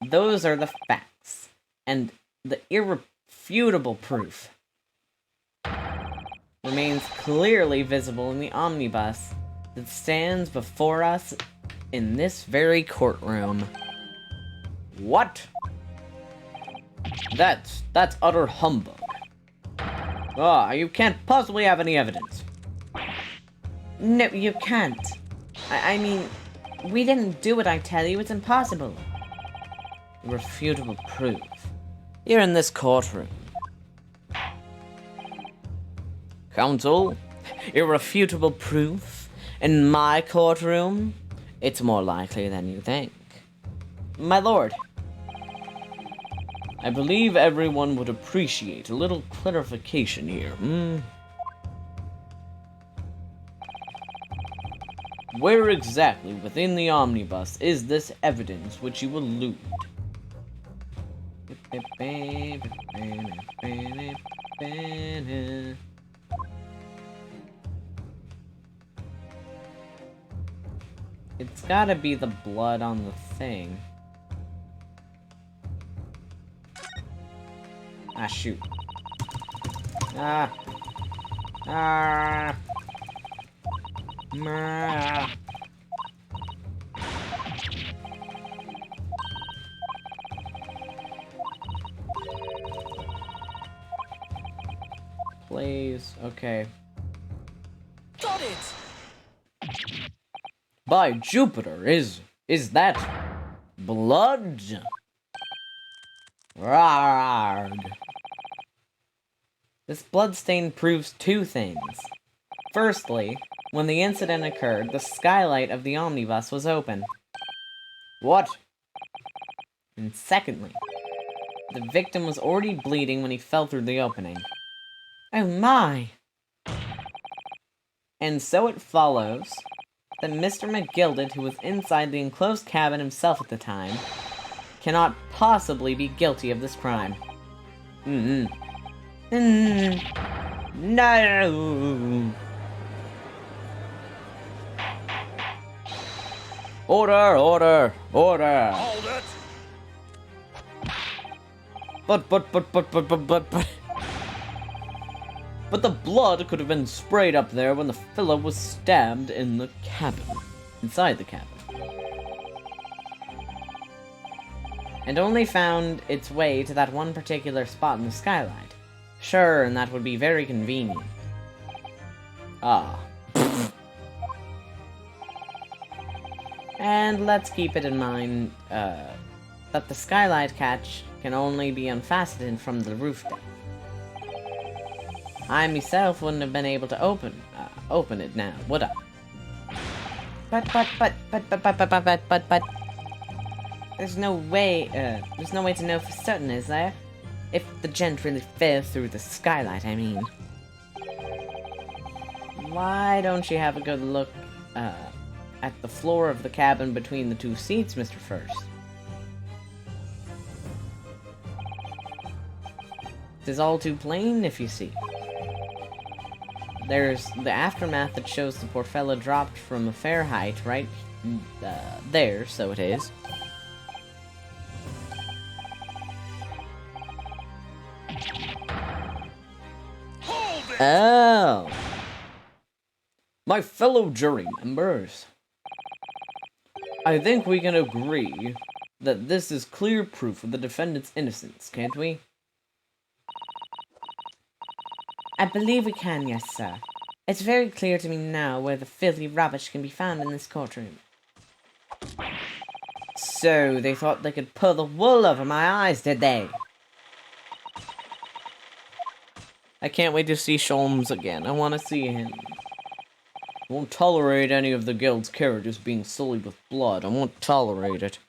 Those are the facts, and the irrefutable proof remains clearly visible in the omnibus that stands before us in this very courtroom. What? That's utter humbug. Ah, you can't possibly have any evidence. No, you can't. I mean, We didn't do it, I tell you. It's impossible. Irrefutable proof. You're in this courtroom. Counsel, irrefutable proof? In my courtroom? It's more likely than you think. My lord, I believe everyone would appreciate a little clarification here, Where exactly within the omnibus is this evidence which you allude? It's gotta be the blood on the thing. Ah, shoot. Ah. Ah. Ah. Please. Okay. Got it! By Jupiter, is that blood? Rarg. This bloodstain proves two things. Firstly, when the incident occurred, the skylight of the omnibus was open. What? And secondly, the victim was already bleeding when he fell through the opening. Oh my! And so it follows that Mr. McGilded, who was inside the enclosed cabin himself at the time, cannot possibly be guilty of this crime. No! Order, order, order! Hold it! But the blood could have been sprayed up there when the fellow was stabbed in the cabin. Inside the cabin. And only found its way to that one particular spot in the skylight. Sure, and that would be very convenient. Ah. And let's keep it in mind, that the skylight catch can only be unfastened from the roof deck. I myself wouldn't have been able to open it now, would I? But, there's no way to know for certain, is there? If the gent really fell through the skylight, I mean. Why don't you have a good look, at the floor of the cabin between the two seats, Mr. First? It is all too plain, if you see. There's the aftermath that shows the poor fella dropped from a fair height, right there, so it is. Hold it! Oh! My fellow jury members, I think we can agree that this is clear proof of the defendant's innocence, can't we? I believe we can, yes, sir. It's very clear to me now where the filthy rubbish can be found in this courtroom. So, they thought they could pull the wool over my eyes, did they? I can't wait to see Sholmes again. I want to see him. I won't tolerate any of the guild's characters being sullied with blood. I won't tolerate it.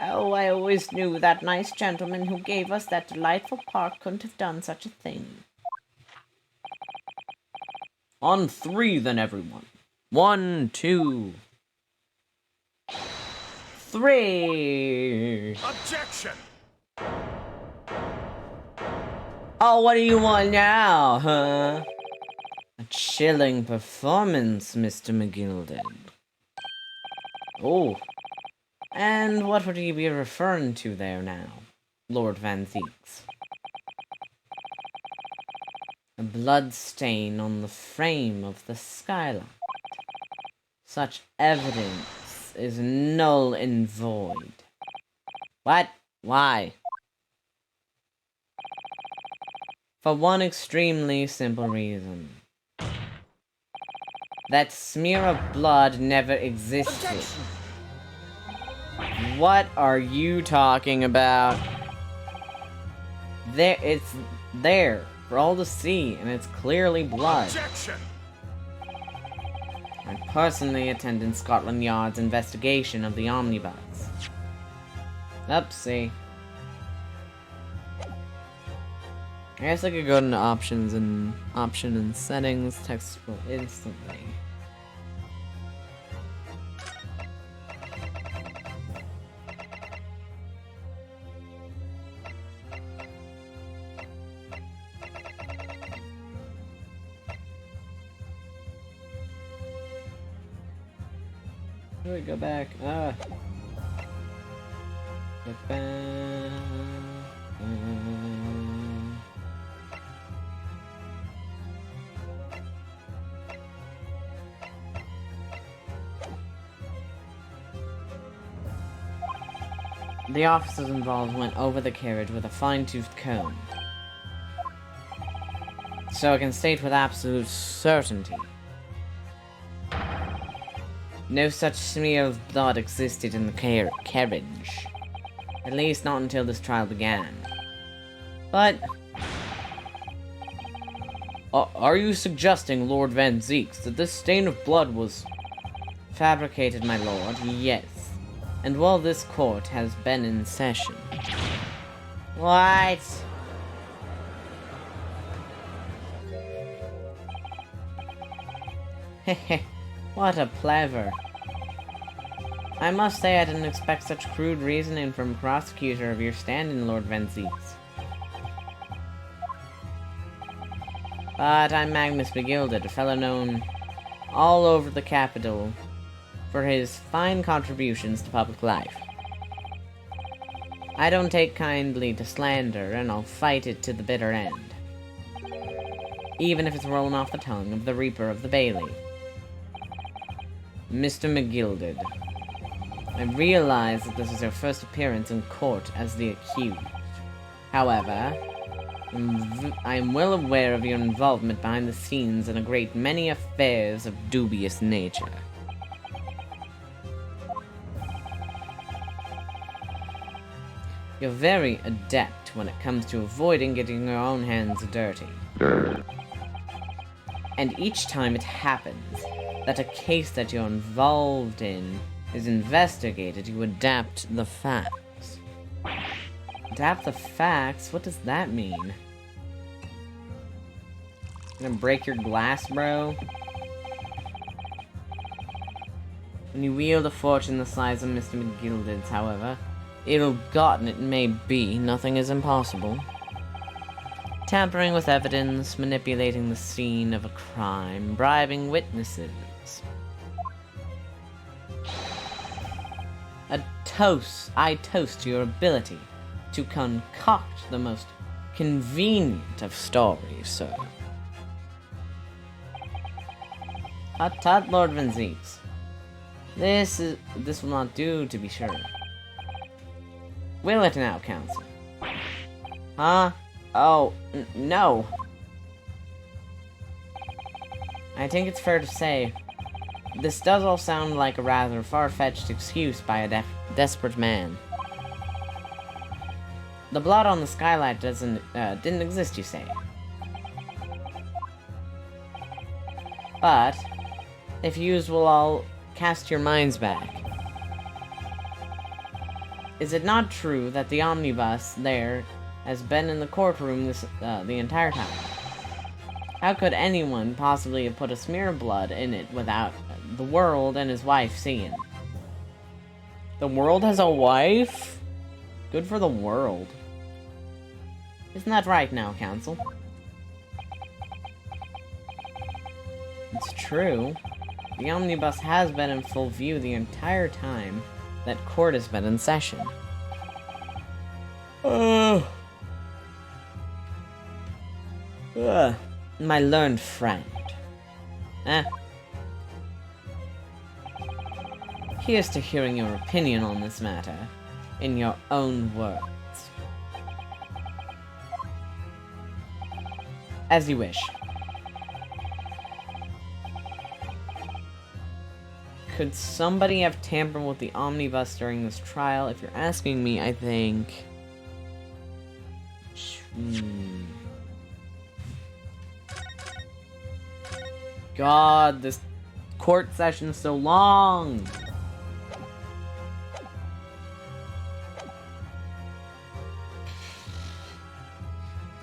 Oh, I always knew that nice gentleman who gave us that delightful park couldn't have done such a thing. On three, then, everyone. 1, 2, 3. Objection! Oh, what do you want now, huh? A chilling performance, Mr. McGilded. Oh. And what would you be referring to there now, Lord Van Zeeks? A blood stain on the frame of the skylight. Such evidence is null and void. What? Why? For one extremely simple reason. That smear of blood never existed. Objection! What are you talking about? It's there for all to see, and it's clearly blood. Objection! I personally attended Scotland Yard's investigation of the omnibus. Upsie. I guess I could go into option and settings, text will instantly. How do I go back? Get back. The officers involved went over the carriage with a fine-toothed comb, so I can state with absolute certainty no such smear of blood existed in the carriage. At least not until this trial began. But... are you suggesting, Lord Van Zeeks, that this stain of blood was fabricated, my lord? Yes. And while this court has been in session... What? Heh. What a plever. I must say I didn't expect such crude reasoning from a prosecutor of your standing, Lord Van Zeeks. But I'm Magnus Begilded, a fellow known all over the capital for his fine contributions to public life. I don't take kindly to slander, and I'll fight it to the bitter end. Even if it's rolling off the tongue of the Reaper of the Bailey. Mr. McGilded, I realize that this is your first appearance in court as the accused. However, I am well aware of your involvement behind the scenes in a great many affairs of dubious nature. You're very adept when it comes to avoiding getting your own hands dirty. And each time it happens that a case that you're involved in is investigated, you adapt the facts. Adapt the facts? What does that mean? Gonna break your glass, bro? When you wield a fortune the size of Mr. McGilded's, however, ill-gotten it may be, nothing is impossible. Tampering with evidence, manipulating the scene of a crime, bribing witnesses. I toast your ability to concoct the most convenient of stories, sir. Tut, Lord Van Zeeks. This will not do, to be sure. Will it now, counsel? Huh? Oh, no. I think it's fair to say, this does all sound like a rather far-fetched excuse by a desperate man. The blood on the skylight didn't exist, you say? But, if yous will all cast your minds back, is it not true that the omnibus there has been in the courtroom the entire time? How could anyone possibly have put a smear of blood in it without the world and his wife seeing? The world has a wife? Good for the world. Isn't that right now, counsel? It's true. The omnibus has been in full view the entire time that court has been in session. My learned friend. Here's to hearing your opinion on this matter, in your own words. As you wish. Could somebody have tampered with the omnibus during this trial? If you're asking me, I think... God, this court session's so long!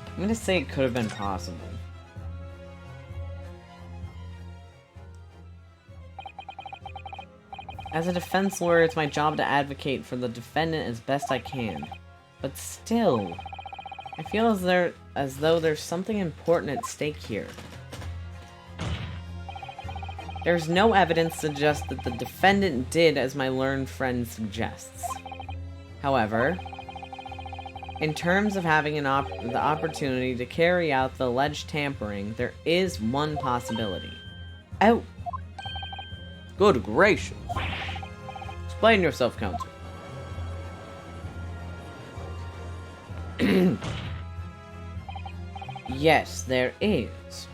I'm gonna say it could have been possible. As a defense lawyer, it's my job to advocate for the defendant as best I can. But still, I feel as though there's something important at stake here. There's no evidence to suggest that the defendant did as my learned friend suggests. However, in terms of having the opportunity to carry out the alleged tampering, there is one possibility. Oh! Good gracious! Explain yourself, counsel. Yes, there is.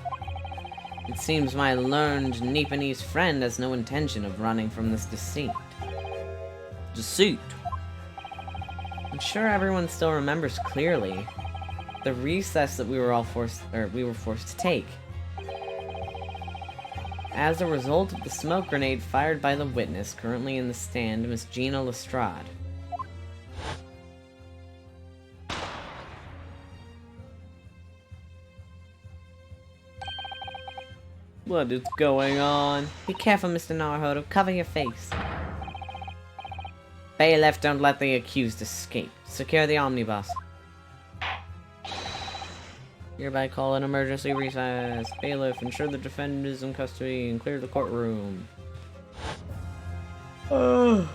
It seems my learned Nipponese friend has no intention of running from this deceit. Deceit? I'm sure everyone still remembers clearly the recess that we were forced to take. As a result of the smoke grenade fired by the witness currently in the stand, Miss Gina Lestrade. What is going on? Be careful, Mr. Naruhodo. Cover your face. Bailiff, don't let the accused escape. Secure the omnibus. Hereby call an emergency recess. Bailiff, ensure the defendant is in custody and clear the courtroom. The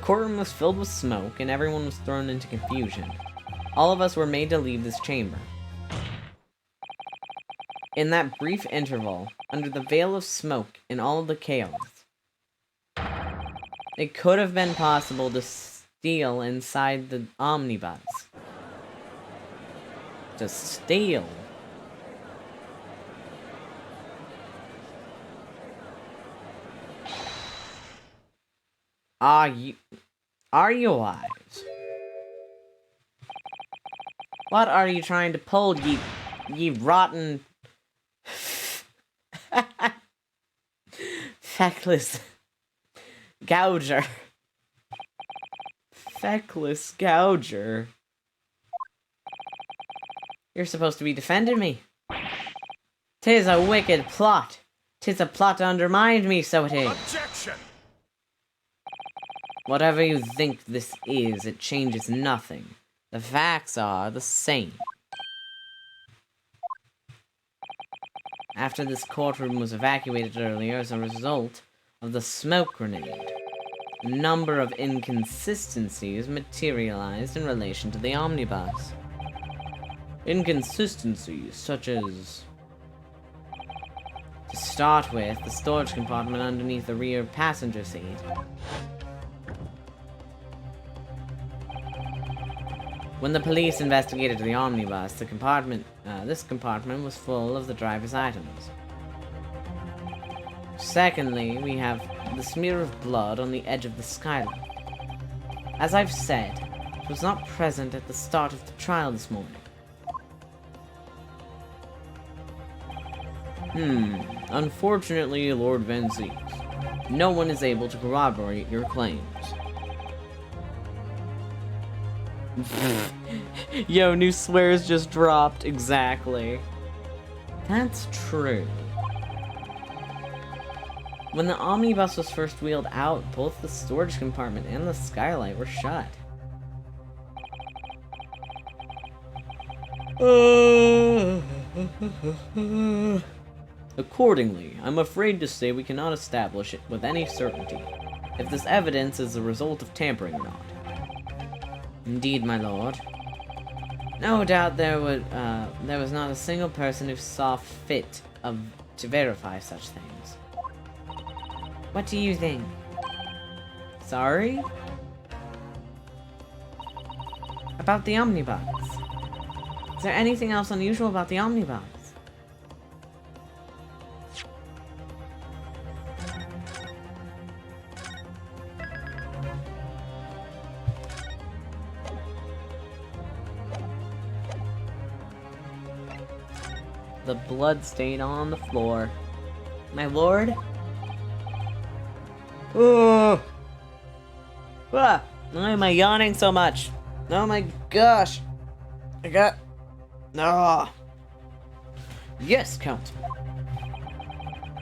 courtroom was filled with smoke and everyone was thrown into confusion. All of us were made to leave this chamber. In that brief interval, under the veil of smoke and all of the chaos, it could have been possible to steal inside the omnibus. To steal? Are you wise? What are you trying to pull, ye rotten... feckless gouger. Feckless gouger. You're supposed to be defending me. 'Tis a wicked plot. 'Tis a plot to undermine me, so it is. Objection! Whatever you think this is, it changes nothing. The facts are the same. After this courtroom was evacuated earlier as a result of the smoke grenade, a number of inconsistencies materialized in relation to the omnibus. Inconsistencies such as... To start with, the storage compartment underneath the rear passenger seat. When the police investigated the omnibus, this compartment was full of the driver's items. Secondly, we have the smear of blood on the edge of the skylight. As I've said, it was not present at the start of the trial this morning. Unfortunately, Lord Van Zieks, no one is able to corroborate your claims. Yo, new swears just dropped. Exactly. That's true. When the omnibus was first wheeled out, both the storage compartment and the skylight were shut. Accordingly, I'm afraid to say we cannot establish it with any certainty if this evidence is the result of tampering or not. Indeed, my lord. No doubt there was not a single person who saw fit to verify such things. What do you think? Sorry? About the omnibus. Is there anything else unusual about the omnibus? the blood stain on the floor. My lord? Oh! Ah! Why am I yawning so much? Oh my gosh! I got... Ah! Yes, Count.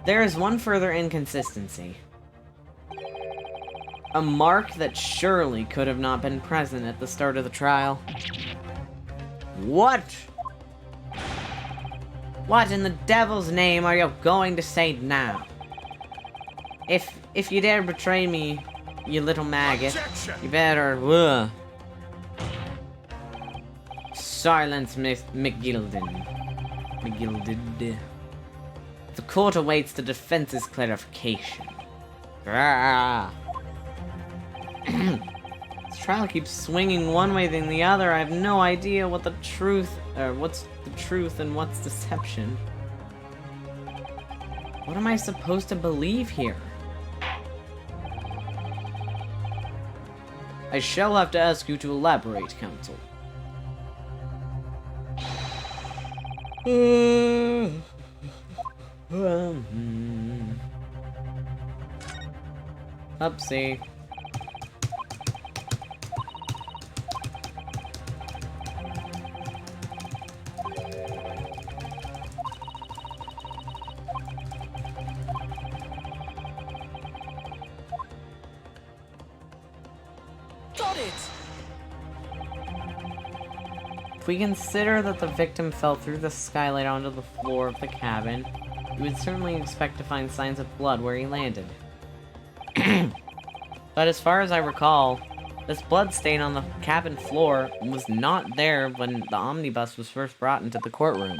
There is one further inconsistency. A mark that surely could have not been present at the start of the trial. What? What in the devil's name are you going to say now? If you dare betray me, you little maggot, Objection. you better, silence, Miss McGilden. McGilded. The court awaits the defense's clarification. Grrrr. This trial keeps swinging one way than the other. I have no idea what the truth, or what's the truth and what's deception. What am I supposed to believe here? I shall have to ask you to elaborate, counsel. Upsie. Got it! If we consider that the victim fell through the skylight onto the floor of the cabin, you would certainly expect to find signs of blood where he landed. But as far as I recall, this blood stain on the cabin floor was not there when the omnibus was first brought into the courtroom.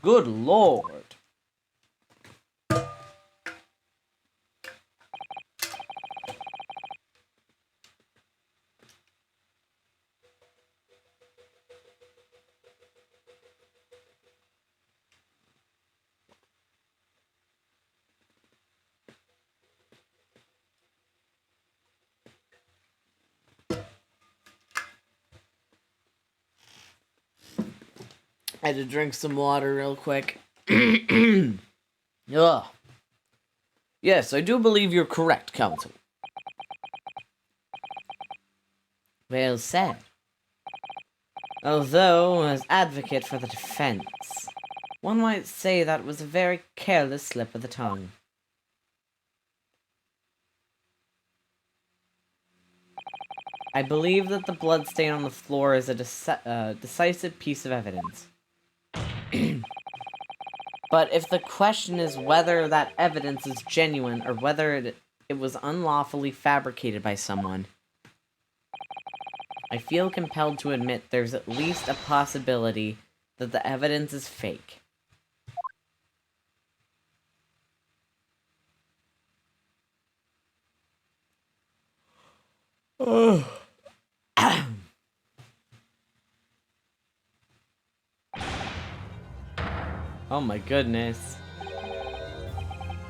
Good lord! I had to drink some water real quick. Ugh. Yes, I do believe you're correct, counsel. Well said. Although, as advocate for the defense, one might say that was a very careless slip of the tongue. I believe that the bloodstain on the floor is a decisive piece of evidence. But if the question is whether that evidence is genuine or whether it was unlawfully fabricated by someone, I feel compelled to admit there's at least a possibility that the evidence is fake. Oh my goodness.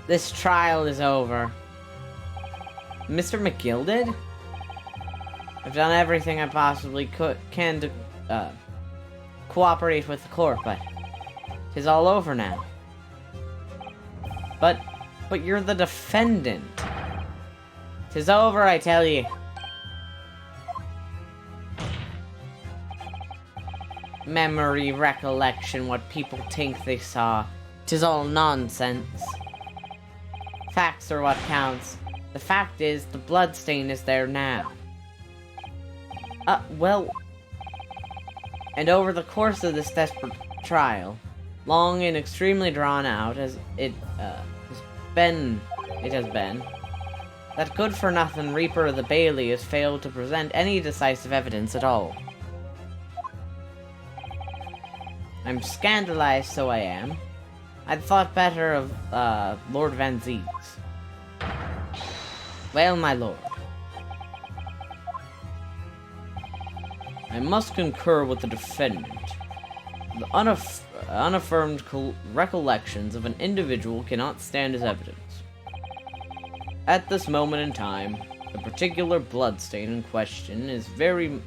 This trial is over. Mr. McGilded? I've done everything I possibly can to cooperate with the court, but it's all over now. But you're the defendant. 'Tis over, I tell ye. Memory, recollection, what people think they saw. 'Tis all nonsense. Facts are what counts. The fact is, the bloodstain is there now. Well... And over the course of this desperate trial, long and extremely drawn out as it has been, that good-for-nothing Reaper of the Bailey has failed to present any decisive evidence at all. I'm scandalized, so I am. I'd thought better of, Lord Van Zeeks. Well, my lord. I must concur with the defendant. The unaffirmed recollections of an individual cannot stand as evidence. At this moment in time, the particular bloodstain in question is very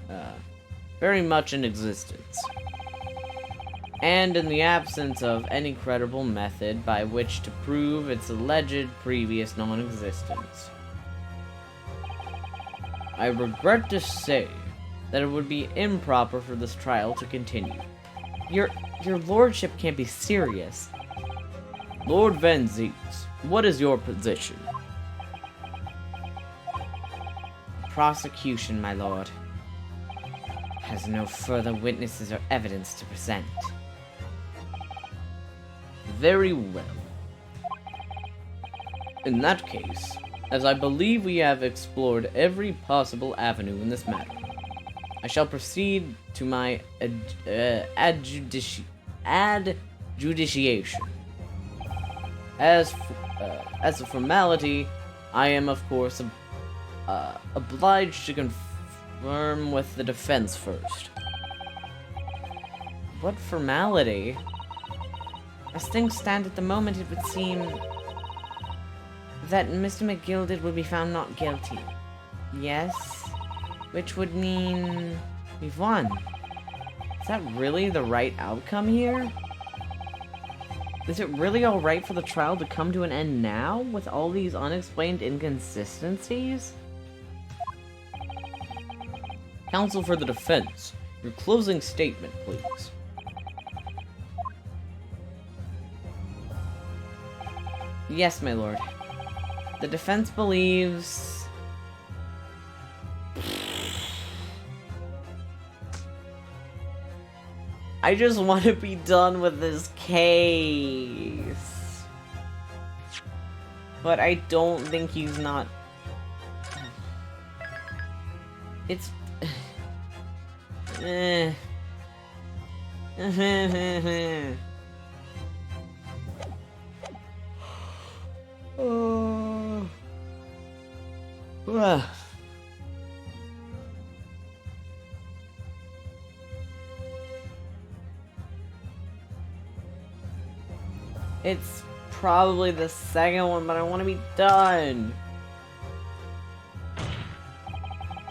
much in existence. and in the absence of any credible method by which to prove its alleged previous non-existence. I regret to say that it would be improper for this trial to continue. Your lordship can't be serious. Lord Van Zieks, what is your position? Prosecution, my lord, has no further witnesses or evidence to present. Very well. In that case, as I believe we have explored every possible avenue in this matter, I shall proceed to my adjudiciation. As a formality, I am of course obliged to confirm with the defense first. What formality? As things stand at the moment, it would seem that Mr. McGilded would be found not guilty. Yes? Which would mean we've won. Is that really the right outcome here? Is it really alright for the trial to come to an end now, with all these unexplained inconsistencies? Counsel for the defense, your closing statement, please. Yes, my lord. The defense believes... I just want to be done with this case. But I don't think he's not... It's... Oh. It's probably the second one, but I want to be done.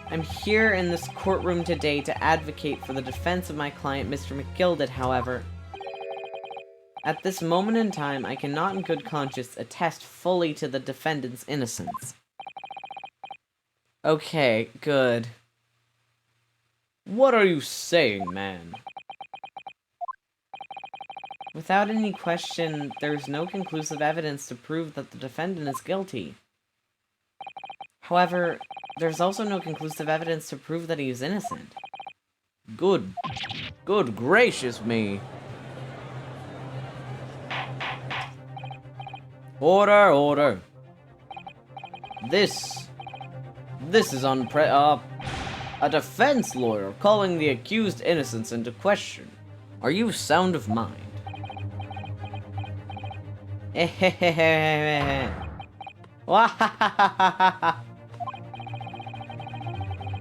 I'm here in this courtroom today to advocate for the defense of my client, Mr. McGilded, however. At this moment in time, I cannot in good conscience attest fully to the defendant's innocence. Okay, good. What are you saying, man? Without any question, there's no conclusive evidence to prove that the defendant is guilty. However, there's also no conclusive evidence to prove that he is innocent. Good gracious me. Order. This is a defense lawyer calling the accused innocence into question. Are you sound of mind?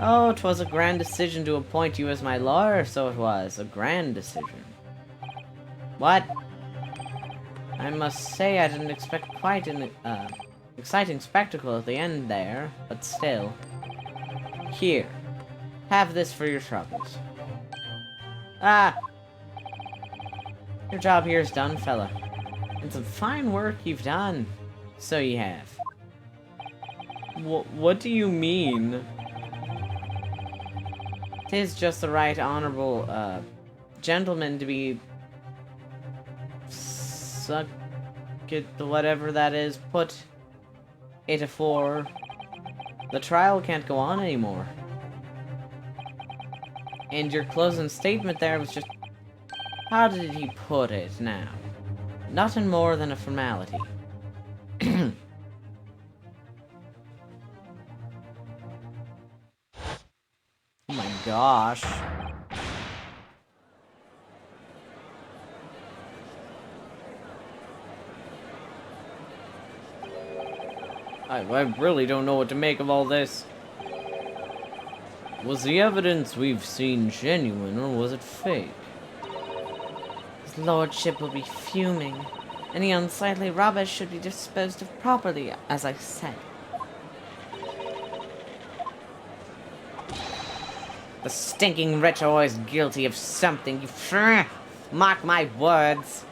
Oh, 'twas a grand decision to appoint you as my lawyer, so it was. A grand decision. What? I must say I didn't expect quite an exciting spectacle at the end there, but still. Here. Have this for your troubles. Ah! Your job here is done, fella. And some fine work you've done. So you have. What do you mean? 'Tis just the right honorable, gentleman to be... suck it, whatever that is, put it afore. The trial can't go on anymore. And your closing statement there was just... How did he put it now? Nothing more than a formality. Oh my gosh. I really don't know what to make of all this. Was the evidence we've seen genuine, or was it fake? His lordship will be fuming. Any unsightly rubbish should be disposed of properly, as I said. The stinking wretch always guilty of something. Mark my words.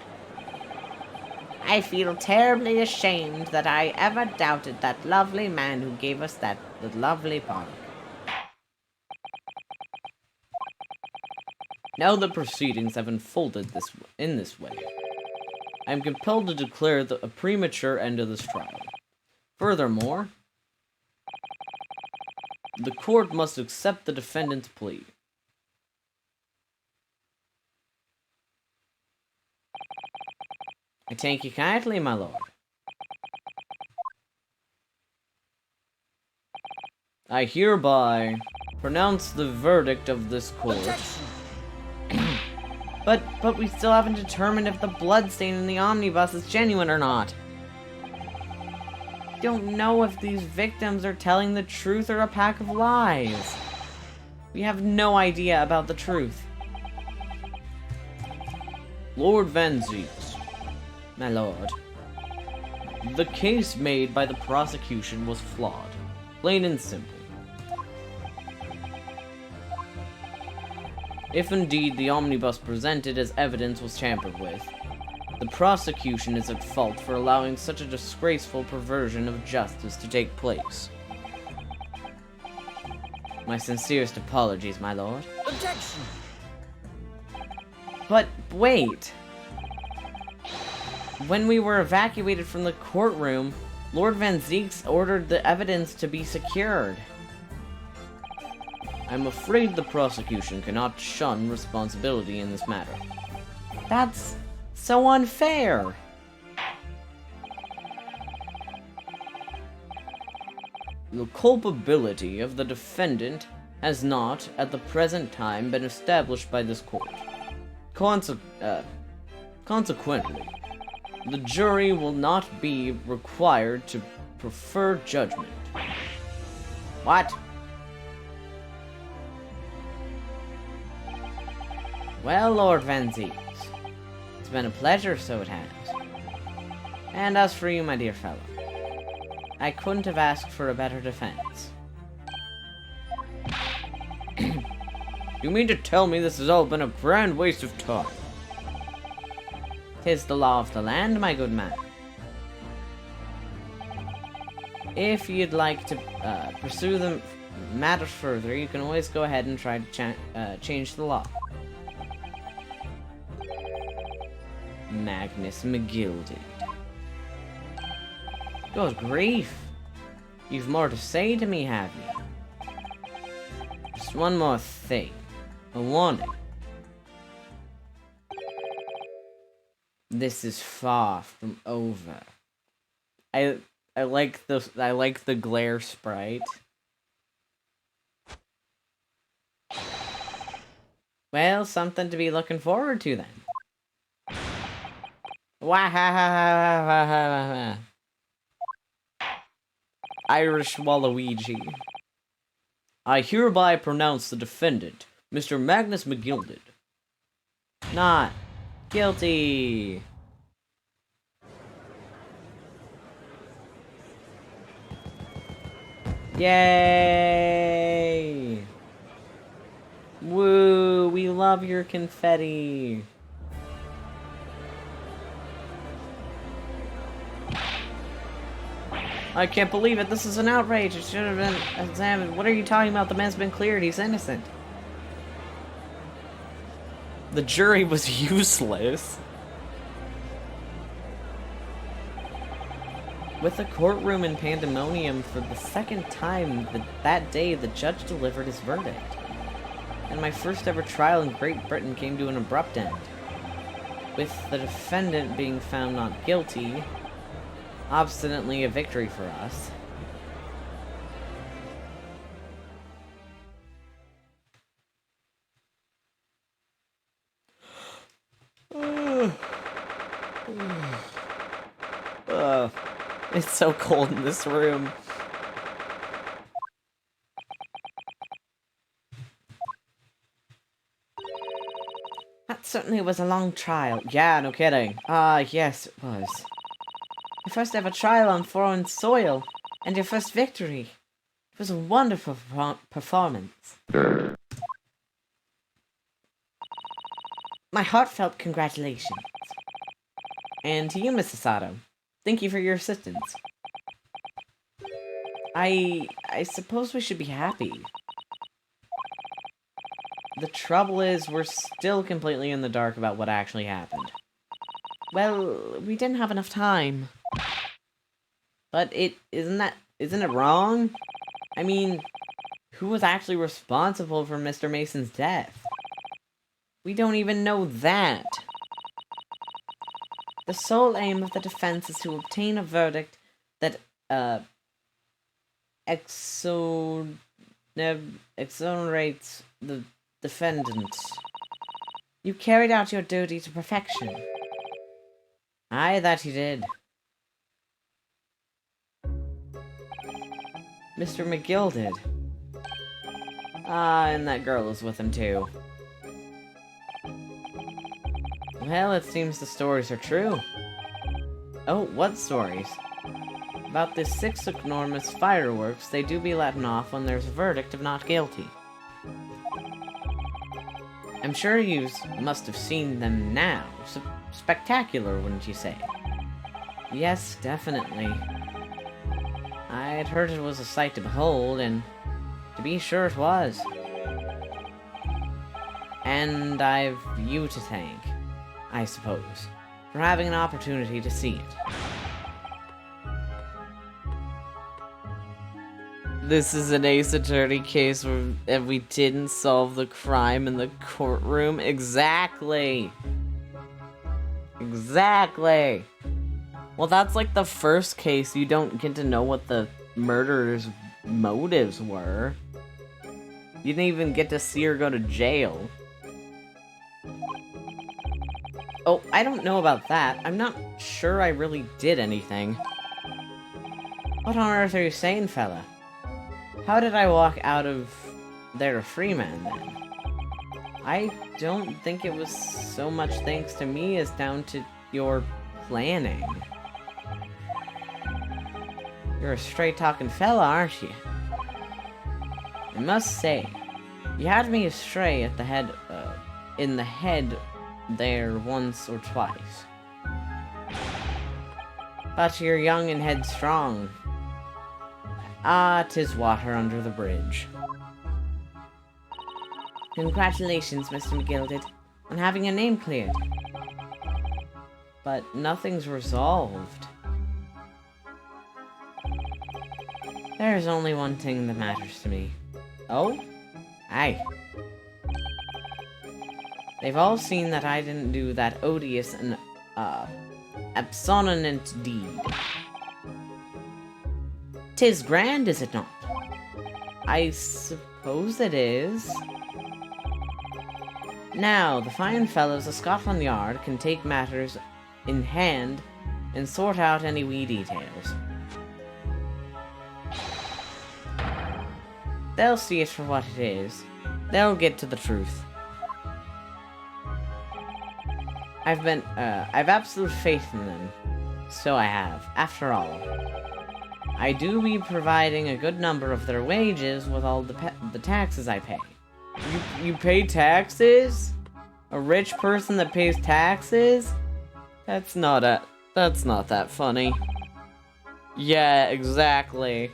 I feel terribly ashamed that I ever doubted that lovely man who gave us that lovely park. Now the proceedings have unfolded in this way, I am compelled to declare a premature end of this trial. Furthermore, the court must accept the defendant's plea. I thank you kindly, my lord. I hereby pronounce the verdict of this court. But we still haven't determined if the bloodstain in the omnibus is genuine or not. Don't know if these victims are telling the truth or a pack of lies. We have no idea about the truth. Lord Van Zieks, My lord. the case made by the prosecution was flawed, plain and simple. If indeed the omnibus presented as evidence was tampered with, the prosecution is at fault for allowing such a disgraceful perversion of justice to take place. My sincerest apologies, my lord. Objection! But wait! When we were evacuated from the courtroom, Lord Van Zieks ordered the evidence to be secured. I'm afraid the prosecution cannot shun responsibility in this matter. That's so unfair! The culpability of the defendant has not, at the present time, been established by this court. Consequently, the jury will not be required to prefer judgment. What? Well, Lord Van Zieks, it's been a pleasure, so it has. And as for you, my dear fellow, I couldn't have asked for a better defense. You mean to tell me this has all been a grand waste of time? 'Tis the law of the land, my good man. If you'd like to pursue the matter further, you can always go ahead and try to change the law. Magnus McGilded. Good grief! You've more to say to me, have you? Just one more thing. A warning. This is far from over. I like the glare sprite. Well, something to be looking forward to then. Wahahahahaha. Irish Waluigi. I hereby pronounce the defendant, Mr. Magnus McGilded, Not guilty. Yay! Woo! We love your confetti. I can't believe it. This is an outrage. It should have been examined. What are you talking about? The man's been cleared. He's innocent. The jury was useless. With the courtroom in pandemonium for the second time that day, the judge delivered his verdict. And my first ever trial in Great Britain came to an abrupt end, with the defendant being found not guilty. Obstinately a victory for us. It's so cold in this room. That certainly was a long trial. Yeah, no kidding. Yes, it was. Your first ever trial on foreign soil, and your first victory. It was a wonderful performance. My heartfelt congratulations. And to you, Mrs. Sato, thank you for your assistance. I suppose we should be happy. The trouble is, we're still completely in the dark about what actually happened. Well, we didn't have enough time. But isn't it wrong? I mean, who was actually responsible for Mr. Mason's death? We don't even know that. The sole aim of the defense is to obtain a verdict that, exonerates the defendants. You carried out your duty to perfection. Aye, that you did. Mr. McGill did. Ah, and that girl is with him too. Well, it seems the stories are true. Oh, what stories? About the 6 enormous fireworks, they do be letting off when there's a verdict of not guilty. I'm sure you must have seen them now. Spectacular, wouldn't you say? Yes, definitely. I'd heard it was a sight to behold, and to be sure it was. And I've you to thank, I suppose, for having an opportunity to see it. This is an Ace Attorney case where we didn't solve the crime in the courtroom. Exactly! Exactly! Well, that's like the first case you don't get to know what the murderer's motives were. You didn't even get to see her go to jail. Oh, I don't know about that. I'm not sure I really did anything. What on earth are you saying, fella? How did I walk out of there a free man, then? I don't think it was so much thanks to me as down to your planning. You're a straight-talking fella, aren't you? I must say, you had me astray at the head, in the head there once or twice. But you're young and headstrong. Ah, 'tis water under the bridge. Congratulations, Mr. McGilded, on having your name cleared. But nothing's resolved. There's only one thing that matters to me. Oh? Aye. They've all seen that I didn't do that odious and, abstinent deed. 'Tis grand, is it not? I suppose it is. Now, the fine fellows of Scotland Yard can take matters in hand and sort out any wee details. They'll see it for what it is. They'll get to the truth. I've absolute faith in them. So I have. After all, I do be providing a good number of their wages with all the taxes I pay. You pay taxes? A rich person that pays taxes? That's not that funny. Yeah, exactly.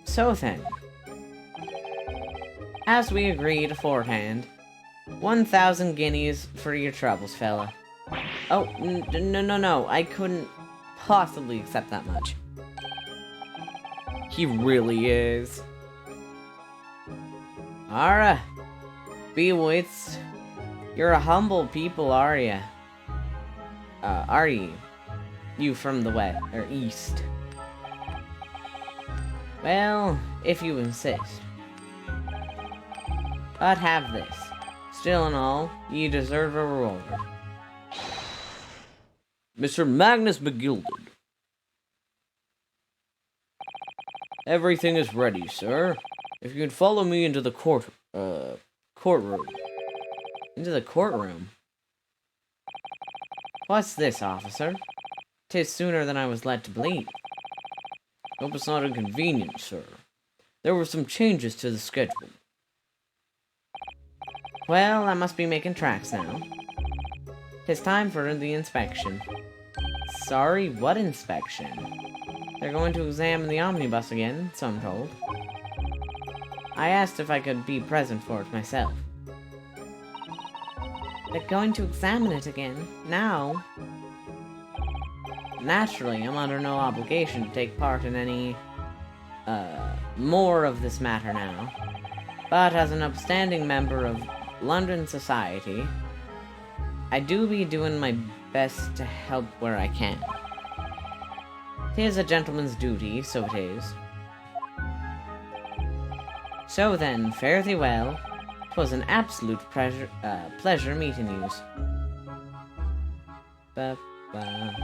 So then, as we agreed aforehand, 1,000 guineas for your troubles, fella. Oh, no, I couldn't possibly accept that much. He really is. Ara, bewitched. You're a humble people, are ya? Are you? You from the west, or east. Well, if you insist. But have this. Still in all, you deserve a reward. Mr. Magnus McGilded. Everything is ready, sir. If you can follow me into the courtroom. Into the courtroom? What's this, officer? 'Tis sooner than I was led to believe. Hope it's not inconvenient, sir. There were some changes to the schedule. Well, I must be making tracks now. It's time for the inspection. Sorry, what inspection? They're going to examine the omnibus again, so I'm told. I asked if I could be present for it myself. They're going to examine it again? Now? Naturally, I'm under no obligation to take part in any, more of this matter now. But as an upstanding member of London society, I do be doing my best to help where I can. 'Tis a gentleman's duty, so it is. So then, fare thee well. 'Twas an absolute pleasure meeting yous. Ba-ba.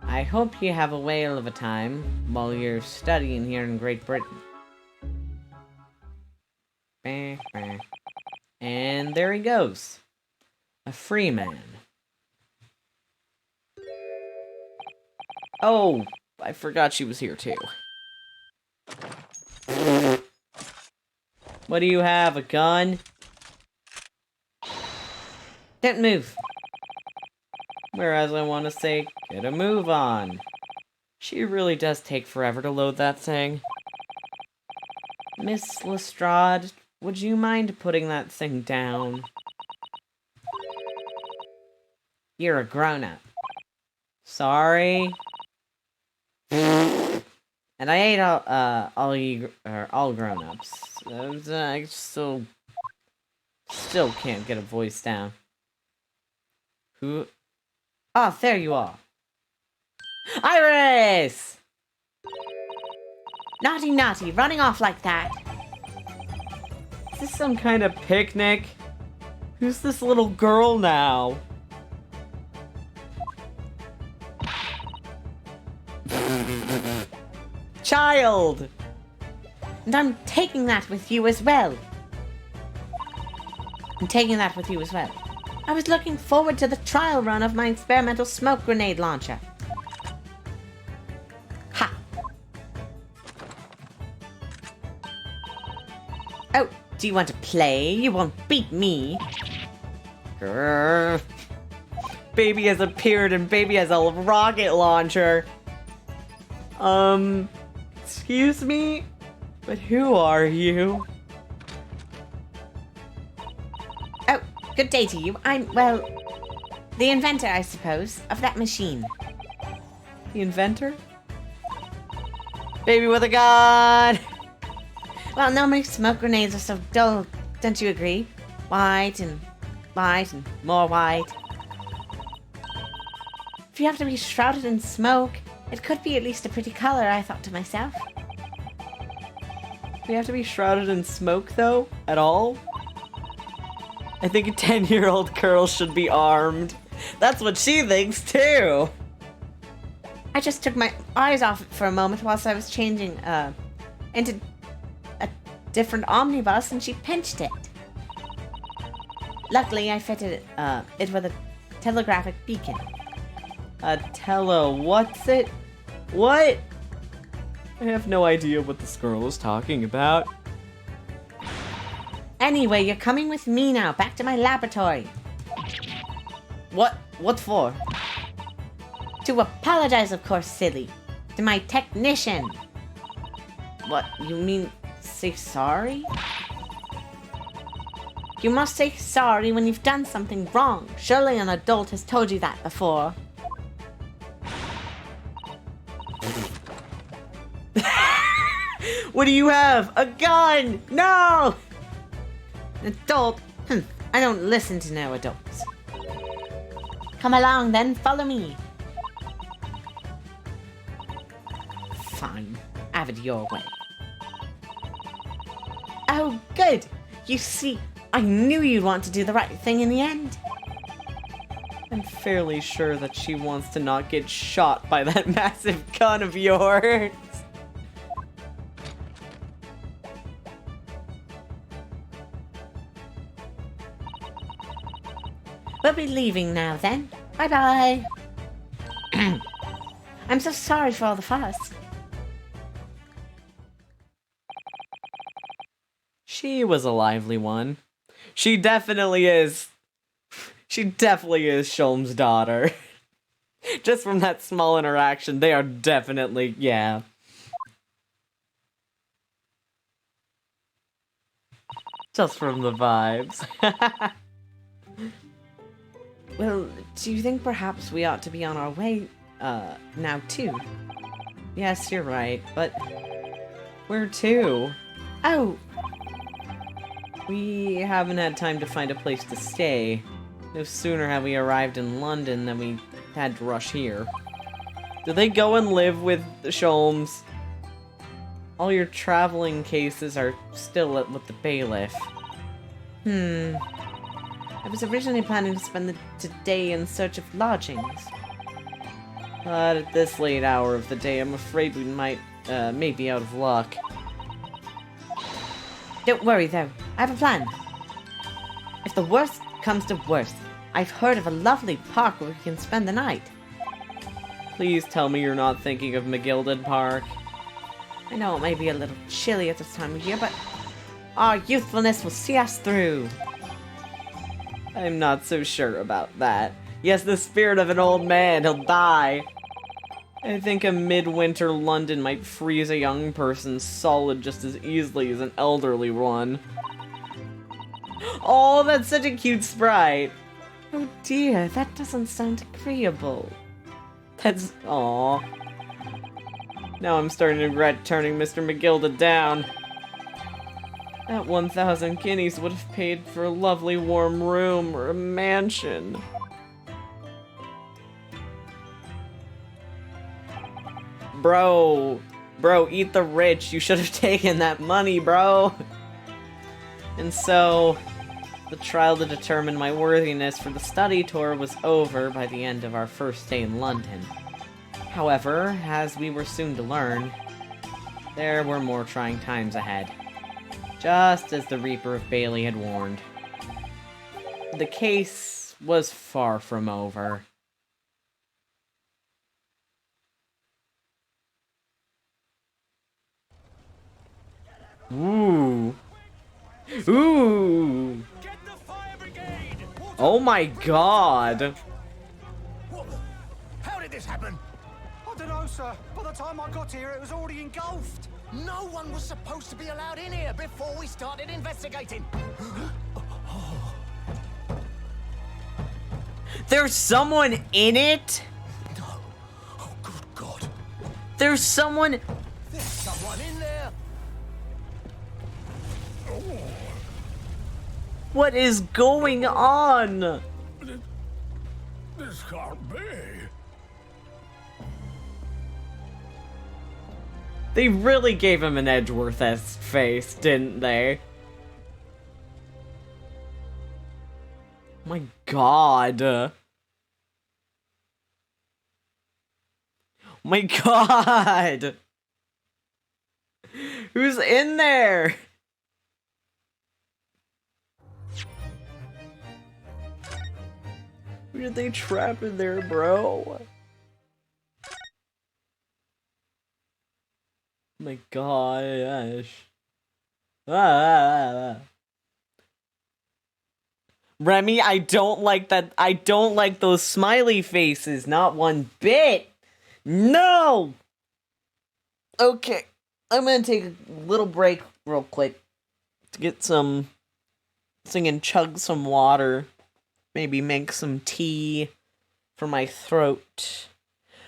I hope you have a whale of a time while you're studying here in Great Britain. Bah. And there he goes. A free man. Oh, I forgot she was here too. What do you have, a gun? Don't move. Whereas I want to say, get a move on. She really does take forever to load that thing. Miss Lestrade, would you mind putting that thing down? You're a grown-up. Sorry. And I hate all grown-ups. I still can't get a voice down. Who? Ah, there you are. Iris! Naughty, naughty, running off like that. Is this some kind of picnic? Who's this little girl now? Child! And I'm taking that with you as well. I'm taking that with you as well. I was looking forward to the trial run of my experimental smoke grenade launcher. Ha! Oh, do you want to play? You won't beat me. Grrr. Baby has appeared and baby has a rocket launcher. Excuse me? But who are you? Oh, good day to you. I'm, well, the inventor, I suppose, of that machine. The inventor? Baby with a gun! Well, normally smoke grenades are so dull, don't you agree? White and more white. If you have to be shrouded in smoke, it could be at least a pretty color, I thought to myself. Do you have to be shrouded in smoke, though? At all? I think a 10-year-old girl should be armed. That's what she thinks, too! I just took my eyes off it for a moment whilst I was changing, into a different omnibus and she pinched it. Luckily, I fitted it with a telegraphic beacon. What's it? What? I have no idea what this girl is talking about. Anyway, you're coming with me now, back to my laboratory. What? What for? To apologize, of course, silly. To my technician. What? You mean say sorry? You must say sorry when you've done something wrong. Surely an adult has told you that before. What do you have? A gun! No! An adult? I don't listen to no adults. Come along then, follow me. Fine, have it your way. Oh, good! You see, I knew you'd want to do the right thing in the end. I'm fairly sure that she wants to not get shot by that massive gun of yours. We'll be leaving now then. Bye-bye. I'm so sorry for all the fuss. She was a lively one. She definitely is. She definitely is Sholm's daughter. Just from that small interaction, they are definitely, yeah. Just from the vibes. Well, do you think perhaps we ought to be on our way, now too? Yes, you're right, but where to? Oh, We haven't had time to find a place to stay. No sooner have we arrived in London than we had to rush here. Do they go and live with the Sholmes? All your traveling cases are still with the bailiff. I was originally planning to spend the day in search of lodgings. But at this late hour of the day, I'm afraid we may be out of luck. Don't worry though, I have a plan. If the worst comes to worst, I've heard of a lovely park where we can spend the night. Please tell me you're not thinking of McGilded Park. I know it may be a little chilly at this time of year, but our youthfulness will see us through. I'm not so sure about that. Yes, the spirit of an old man, he'll die. I think a midwinter London might freeze a young person solid just as easily as an elderly one. Oh, that's such a cute sprite. Oh dear, that doesn't sound agreeable. That's... Aww. Now I'm starting to regret turning Mr. McGilda down. That 1,000 guineas would have paid for a lovely warm room or a mansion. Bro, eat the rich. You should have taken that money, bro. And so, the trial to determine my worthiness for the study tour was over by the end of our first day in London. However, as we were soon to learn, there were more trying times ahead. Just as the Reaper of Bailey had warned. The case was far from over. Ooh. Ooh. Get the fire brigade! Oh my god. What the? How did this happen? I don't know, sir. By the time I got here, it was already engulfed. No one was supposed to be allowed in here before we started investigating. There's someone in it? No. Oh, good God. There's someone... There's someone in there. What is going on? This can't be. They really gave him an Edgeworth-esque face, didn't they? My god. My god! Who's in there? Who did they trap in there, bro? My gosh. Remy, I don't like that. I don't like those smiley faces. Not one bit. No! Okay. I'm gonna take a little break real quick to get some... and chug some water. Maybe make some tea for my throat.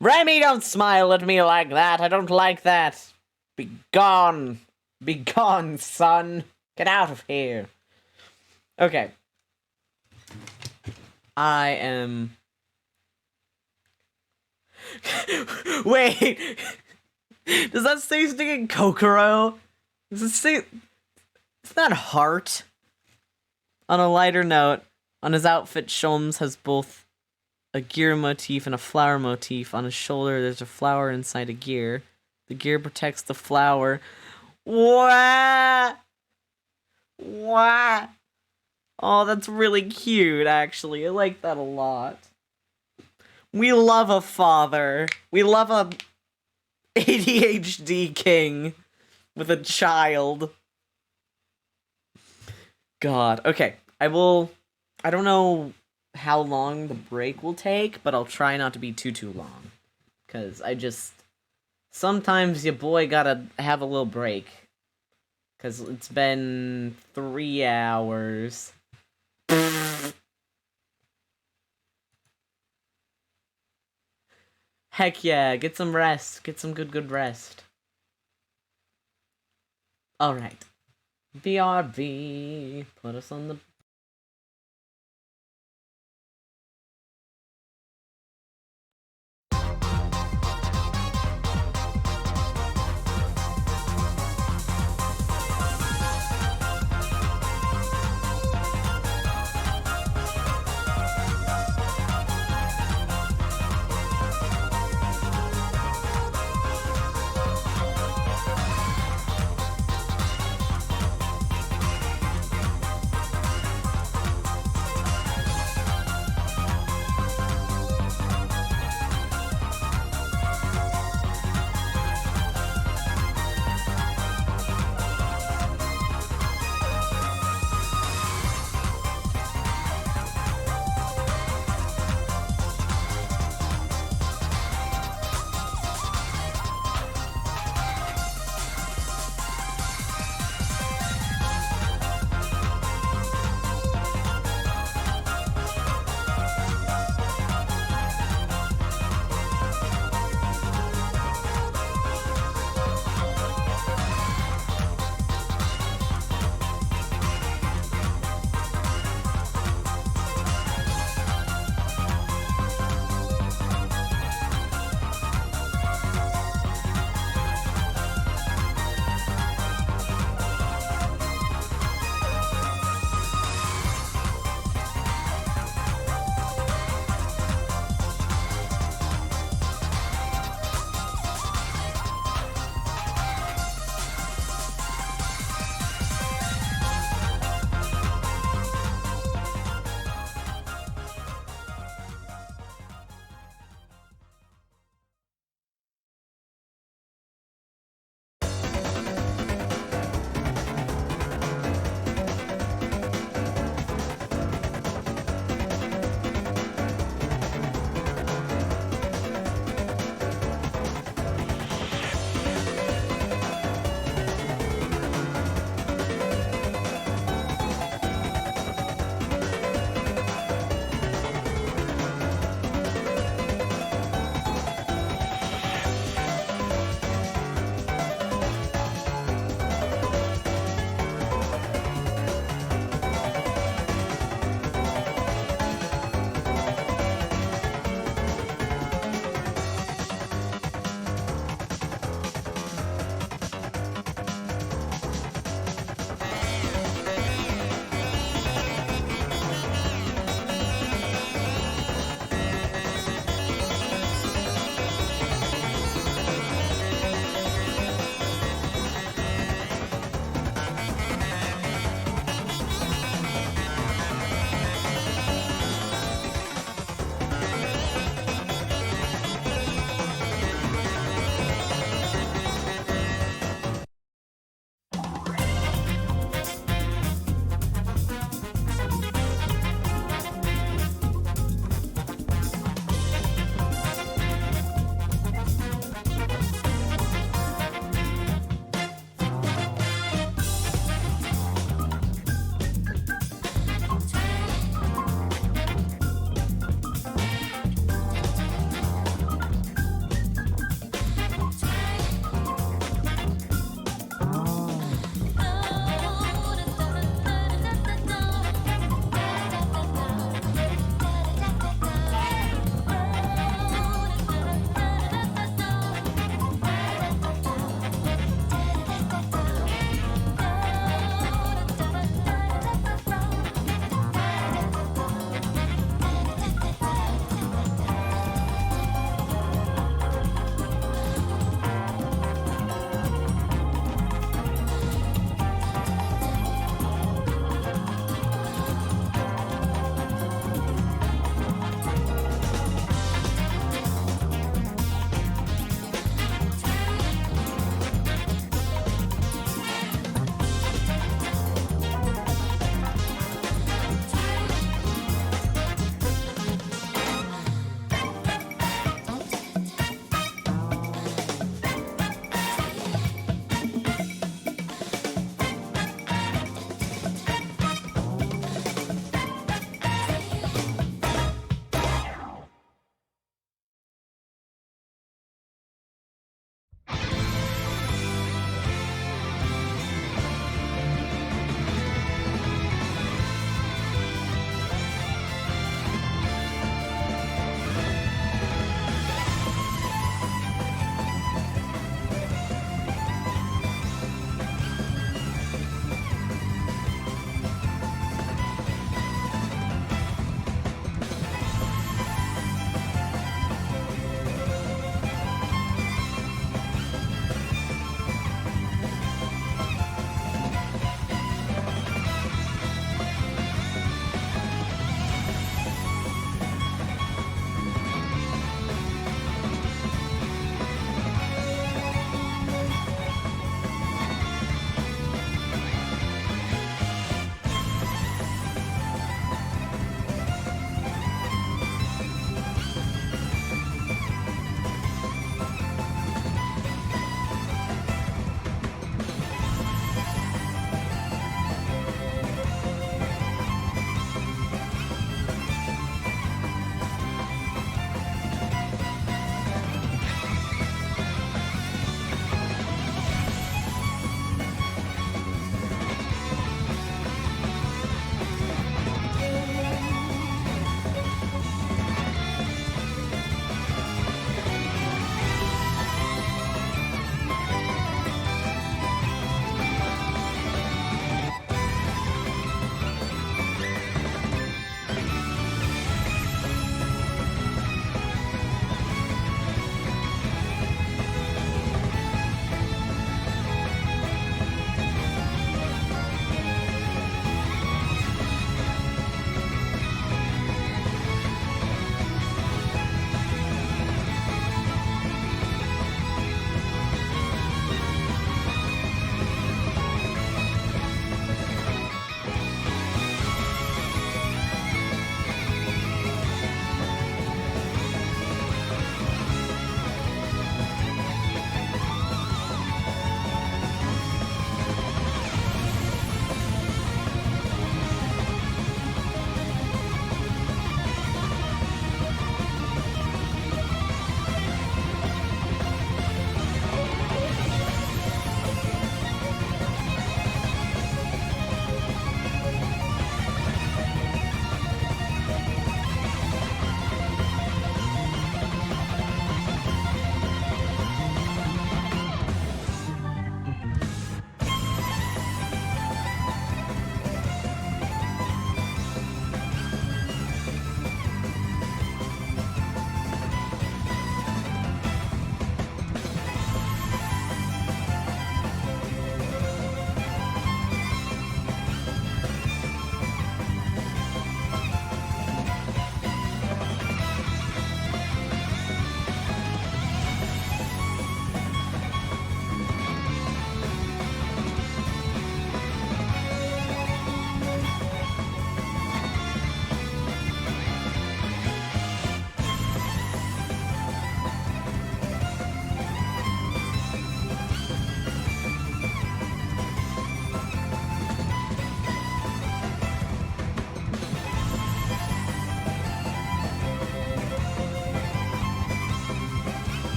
Remy, don't smile at me like that. I don't like that. Be gone. Be gone, son. Get out of here. Okay. I am... Wait! Does that say stinging Kokoro? Does it say... It's that heart? On a lighter note, on his outfit, Sholmes has both a gear motif and a flower motif. On his shoulder, there's a flower inside a gear. The gear protects the flower. Wah! Wah! Oh, that's really cute, actually. I like that a lot. We love a father. We love a ADHD king with a child. God. Okay. I don't know how long the break will take, but I'll try not to be too long. Because sometimes your boy gotta have a little break. Because it's been 3 hours. Heck yeah, get some rest. Get some good rest. Alright. BRB. Put us on the...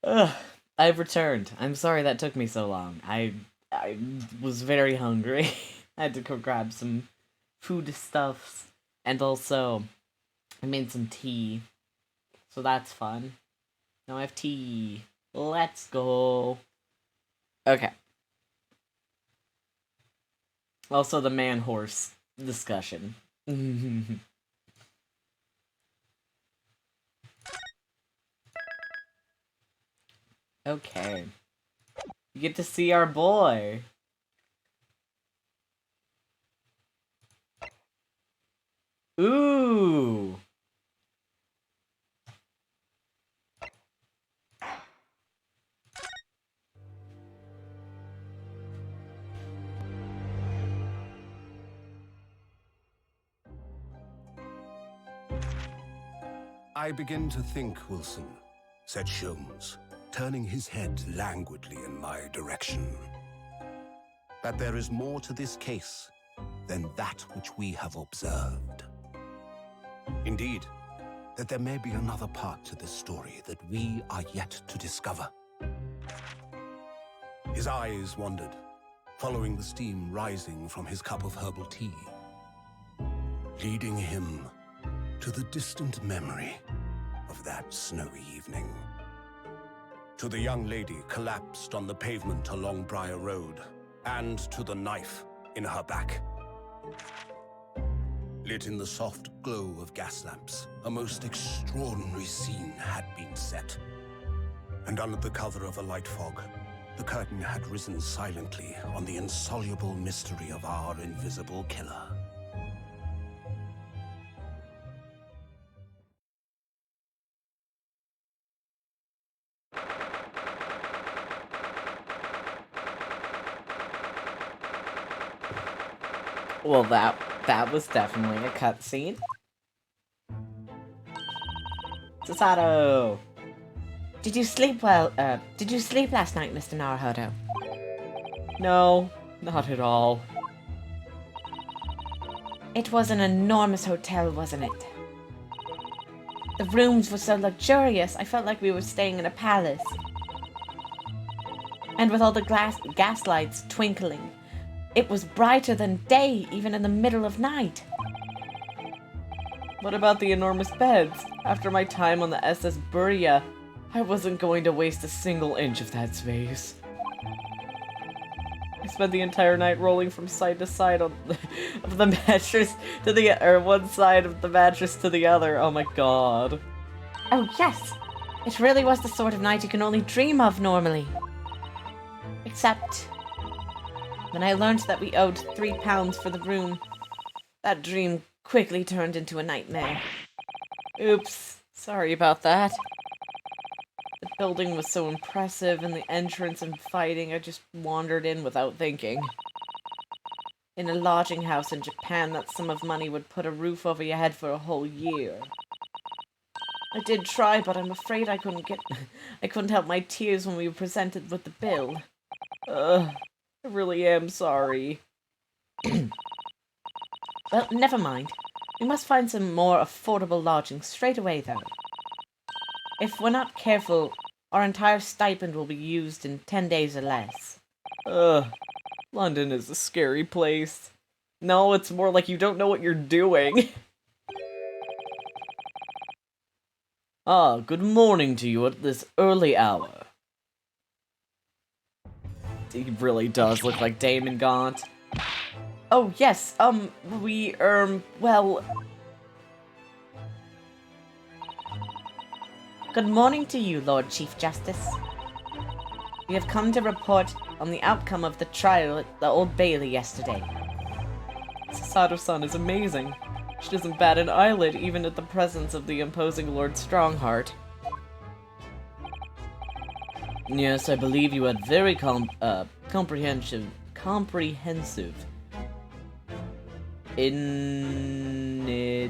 Ugh, I've returned. I'm sorry that took me so long. I was very hungry. I had to go grab some food stuffs, and also I made some tea. So that's fun. Now I have tea. Let's go. Okay. Also the man horse discussion. Okay. You get to see our boy. Ooh. I begin to think, Wilson, said Sholmes, turning his head languidly in my direction, that there is more to this case than that which we have observed. Indeed, that there may be another part to this story that we are yet to discover. His eyes wandered, following the steam rising from his cup of herbal tea, leading him to the distant memory of that snowy evening. To the young lady collapsed on the pavement along Briar Road, and to the knife in her back. Lit in the soft glow of gas lamps, a most extraordinary scene had been set. And under the cover of a light fog, the curtain had risen silently on the insoluble mystery of our invisible killer. Well, that was definitely a cutscene. Sasato! Did you sleep well? Did you sleep last night, Mr. Naruhodo? No, not at all. It was an enormous hotel, wasn't it? The rooms were so luxurious, I felt like we were staying in a palace. And with all the gas lights twinkling, it was brighter than day, even in the middle of night. What about the enormous beds? After my time on the SS Buria, I wasn't going to waste a single inch of that space. I spent the entire night rolling from side to side of the mattress to one side of the mattress to the other. Oh my god. Oh yes, it really was the sort of night you can only dream of normally. Except when I learned that we owed £3 for the room, that dream quickly turned into a nightmare. Oops, sorry about that. The building was so impressive, and the entrance and fighting, I just wandered in without thinking. In a lodging house in Japan, that sum of money would put a roof over your head for a whole year. I did try, but I'm afraid I couldn't help my tears when we were presented with the bill. I really am sorry. Well, never mind. We must find some more affordable lodging straight away, though. If we're not careful, our entire stipend will be used in 10 days or less. London is a scary place. No, it's more like you don't know what you're doing. Ah, good morning to you at this early hour. He really does look like Damon Gaunt. Oh, yes, well... Good morning to you, Lord Chief Justice. We have come to report on the outcome of the trial at the Old Bailey yesterday. Sasato-san is amazing. She doesn't bat an eyelid even at the presence of the imposing Lord Strongheart. Yes, I believe you had very comprehensive initiation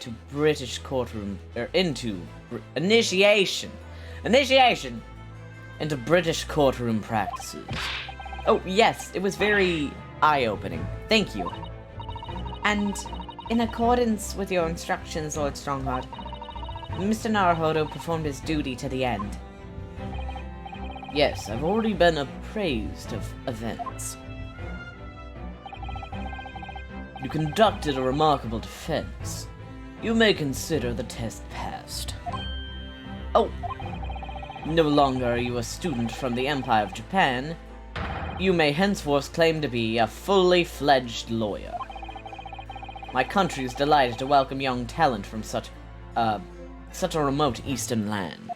to British courtroom, initiation into British courtroom practices. Oh yes, it was very eye-opening. Thank you. And in accordance with your instructions, Lord Strongheart, Mr. Naruhodo performed his duty to the end. Yes, I've already been appraised of events. You conducted a remarkable defense. You may consider the test passed. Oh, no longer are you a student from the Empire of Japan. You may henceforth claim to be a fully fledged lawyer. My country is delighted to welcome young talent from such a remote eastern land.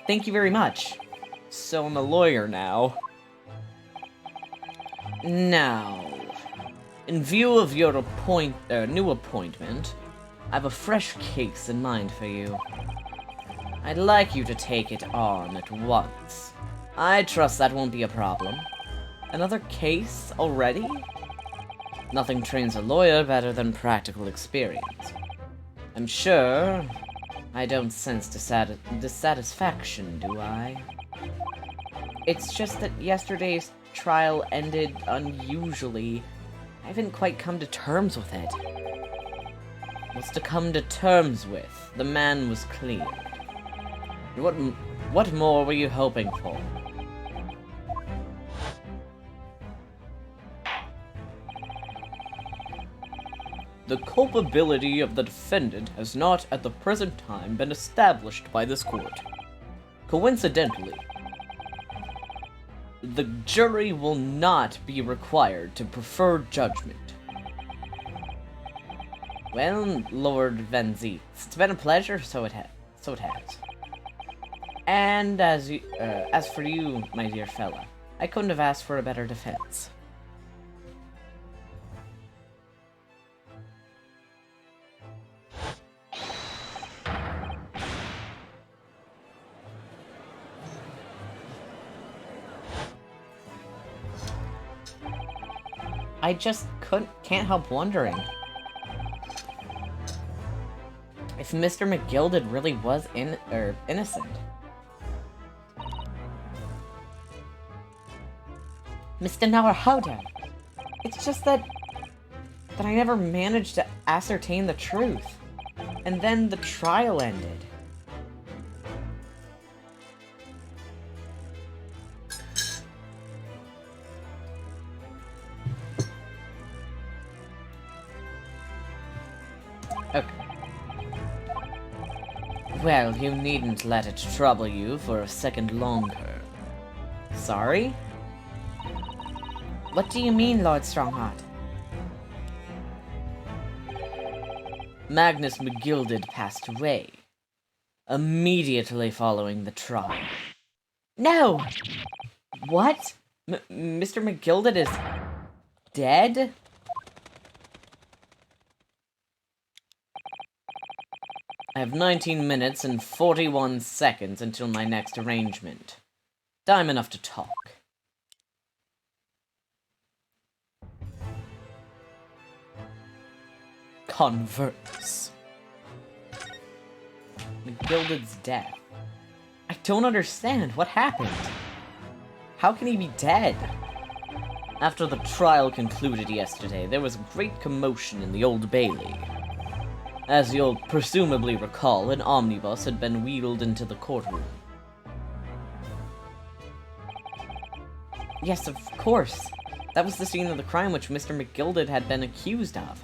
Thank you very much. So I'm a lawyer now. Now, in view of your new appointment, I have a fresh case in mind for you. I'd like you to take it on at once. I trust that won't be a problem. Another case already? Nothing trains a lawyer better than practical experience. I'm sure I don't sense dissatisfaction, do I? It's just that yesterday's trial ended unusually. I haven't quite come to terms with it. What's to come to terms with? The man was cleared. What more were you hoping for? The culpability of the defendant has not at the present time been established by this court. Coincidentally, the jury will not be required to prefer judgment. Well, Lord Van Zietz, it's been a pleasure, so it has. And as for you, my dear fella, I couldn't have asked for a better defense. I just can't help wondering if Mr. McGilded really was innocent. Mr. Naruhodo. It's just that I never managed to ascertain the truth. And then the trial ended. Okay. Well, you needn't let it trouble you for a second longer. Sorry? What do you mean, Lord Strongheart? Magnus McGilded passed away, immediately following the trial. No! What? Mr. McGilded is dead? I have 19 minutes and 41 seconds until my next arrangement. Time enough to talk. Converse. McGilded's death. I don't understand. What happened? How can he be dead? After the trial concluded yesterday, there was great commotion in the Old Bailey. As you'll presumably recall, an omnibus had been wheeled into the courtroom. Yes, of course. That was the scene of the crime which Mr. McGilded had been accused of.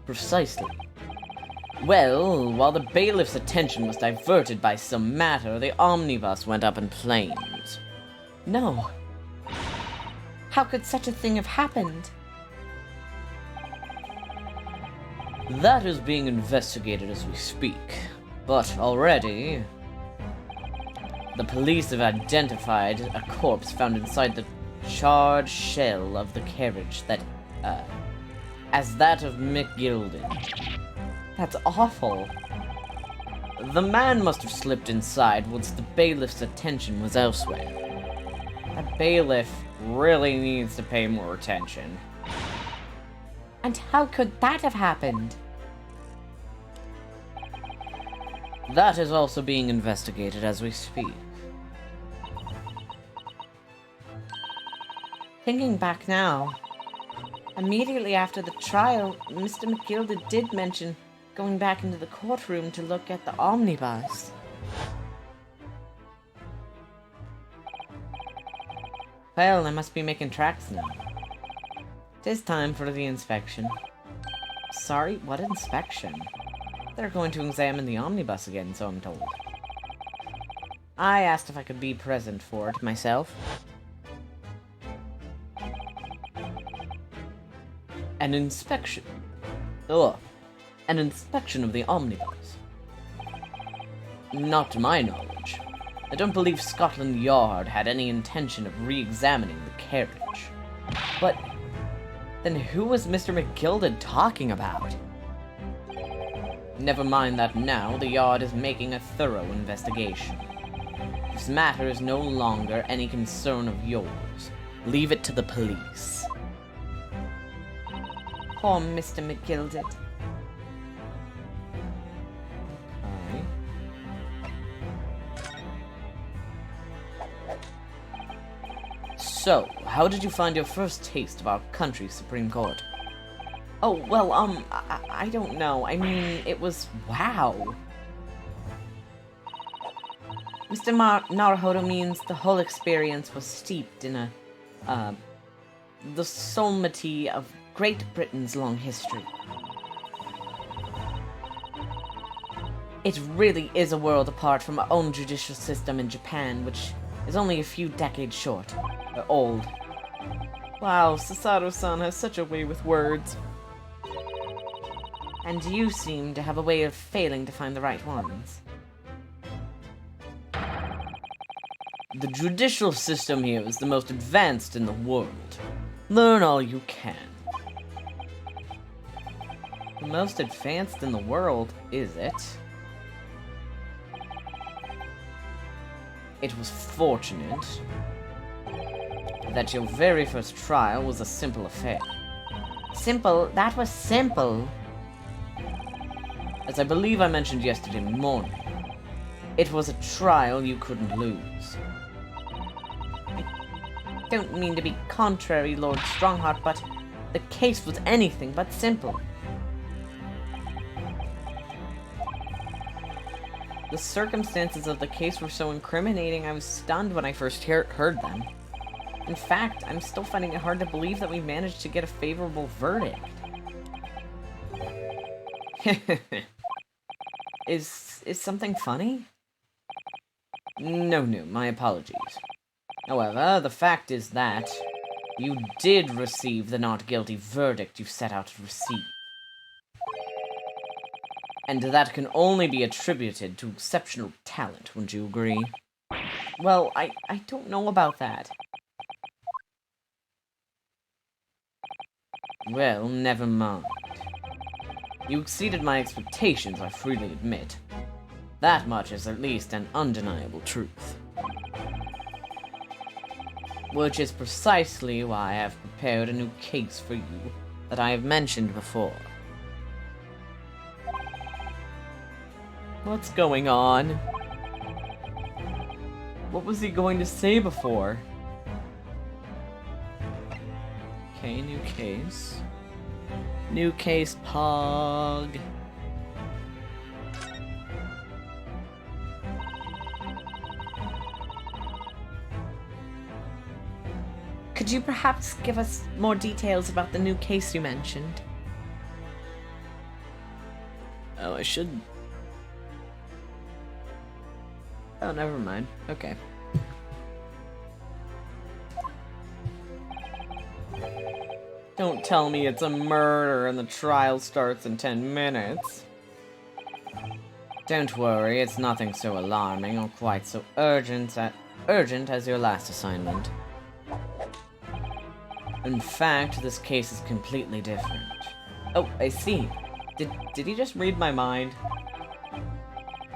Precisely. Well, while the bailiff's attention was diverted by some matter, the omnibus went up in flames. No. How could such a thing have happened? That is being investigated as we speak. But already, the police have identified a corpse found inside the charred shell of the carriage that, as that of McGilded. That's awful. The man must have slipped inside once the bailiff's attention was elsewhere. That bailiff really needs to pay more attention. And how could that have happened? That is also being investigated as we speak. Thinking back now, immediately after the trial, Mr. McGilded did mention going back into the courtroom to look at the omnibus. Well, I must be making tracks now. Tis time for the inspection. Sorry, what inspection? They're going to examine the omnibus again, so I'm told. I asked if I could be present for it myself. An inspection. Ugh. An inspection of the omnibus. Not to my knowledge. I don't believe Scotland Yard had any intention of re-examining the carriage. But then who was Mr. McGilded talking about? Never mind that now, the Yard is making a thorough investigation. This matter is no longer any concern of yours. Leave it to the police. Poor Mr. McGilded. Okay. So, how did you find your first taste of our country's Supreme Court? Oh, well, I don't know. I mean, it was wow. Mr. Naruhodo means the whole experience was steeped in the solemnity of Great Britain's long history. It really is a world apart from our own judicial system in Japan, which is only a few decades old. Wow, Sasato-san has such a way with words. And you seem to have a way of failing to find the right ones. The judicial system here is the most advanced in the world. Learn all you can. The most advanced in the world, is it? It was fortunate that your very first trial was a simple affair. Simple? That was simple. As I believe I mentioned yesterday morning, it was a trial you couldn't lose. don't mean to be contrary, Lord Strongheart, but the case was anything but simple. The circumstances of the case were so incriminating, I was stunned when I first heard them. In fact, I'm still finding it hard to believe that we managed to get a favorable verdict. Is something funny? No, my apologies. However, the fact is that you did receive the not guilty verdict you set out to receive. And that can only be attributed to exceptional talent, wouldn't you agree? Well, I don't know about that. Well, never mind. You exceeded my expectations, I freely admit. That much is at least an undeniable truth. Which is precisely why I have prepared a new case for you that I have mentioned before. What's going on? What was he going to say before? Okay, new case. New case, Pog. Could you perhaps give us more details about the new case you mentioned? Oh, I should... Oh, never mind. Okay. Don't tell me it's a murder and the trial starts in 10 minutes. Don't worry, it's nothing so alarming or quite so urgent as your last assignment. In fact, this case is completely different. Oh, I see. Did he just read my mind?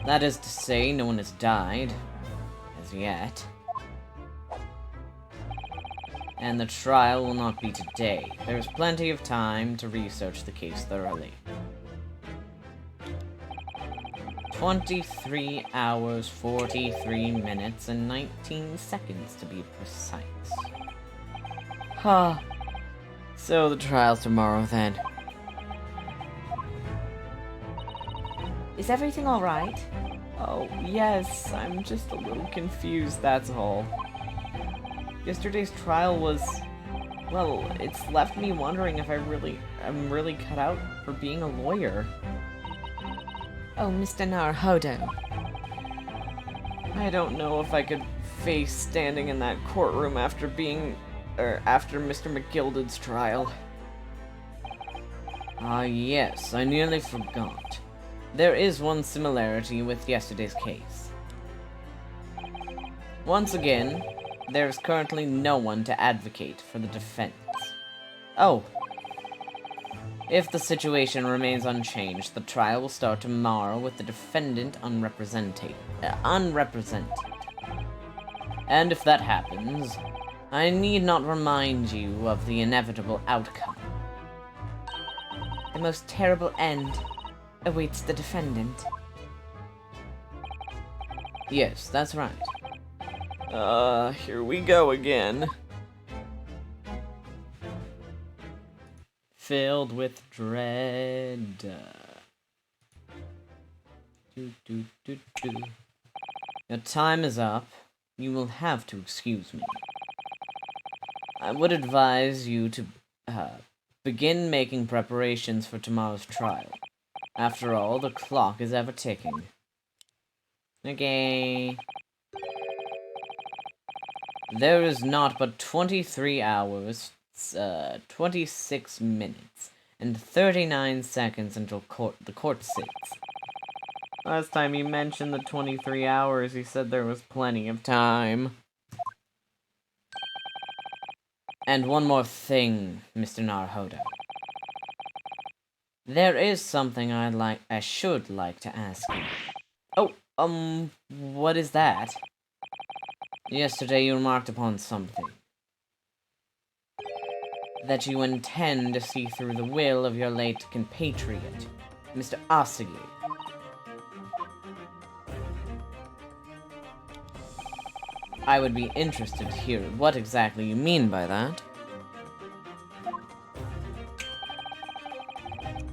That is to say, no one has died. As yet. And the trial will not be today. There's plenty of time to research the case thoroughly. 23 hours, 43 minutes, and 19 seconds to be precise. Huh. So the trial's tomorrow then. Is everything alright? Oh, yes. I'm just a little confused, that's all. Yesterday's trial was... well, it's left me wondering if I'm really cut out for being a lawyer. Oh, Mr. Naruhodo. I don't know if I could face standing in that courtroom after Mr. McGilded's trial. Ah, yes, I nearly forgot. There is one similarity with yesterday's case. Once again, there is currently no one to advocate for the defense. Oh. If the situation remains unchanged, the trial will start tomorrow with the defendant unrepresented. And if that happens, I need not remind you of the inevitable outcome. The most terrible end awaits the defendant. Yes, that's right. Here we go again. Filled with dread. Your time is up. You will have to excuse me. I would advise you to begin making preparations for tomorrow's trial. After all, the clock is ever ticking. Okay. There is not but 23 hours, 26 minutes, and 39 seconds until the court sits. Last time he mentioned the 23 hours, he said there was plenty of time. And one more thing, Mr. Naruhodo. There is something I should like to ask you. Oh, what is that? Yesterday you remarked upon something. That you intend to see through the will of your late compatriot, Mr. I would be interested to hear what exactly you mean by that.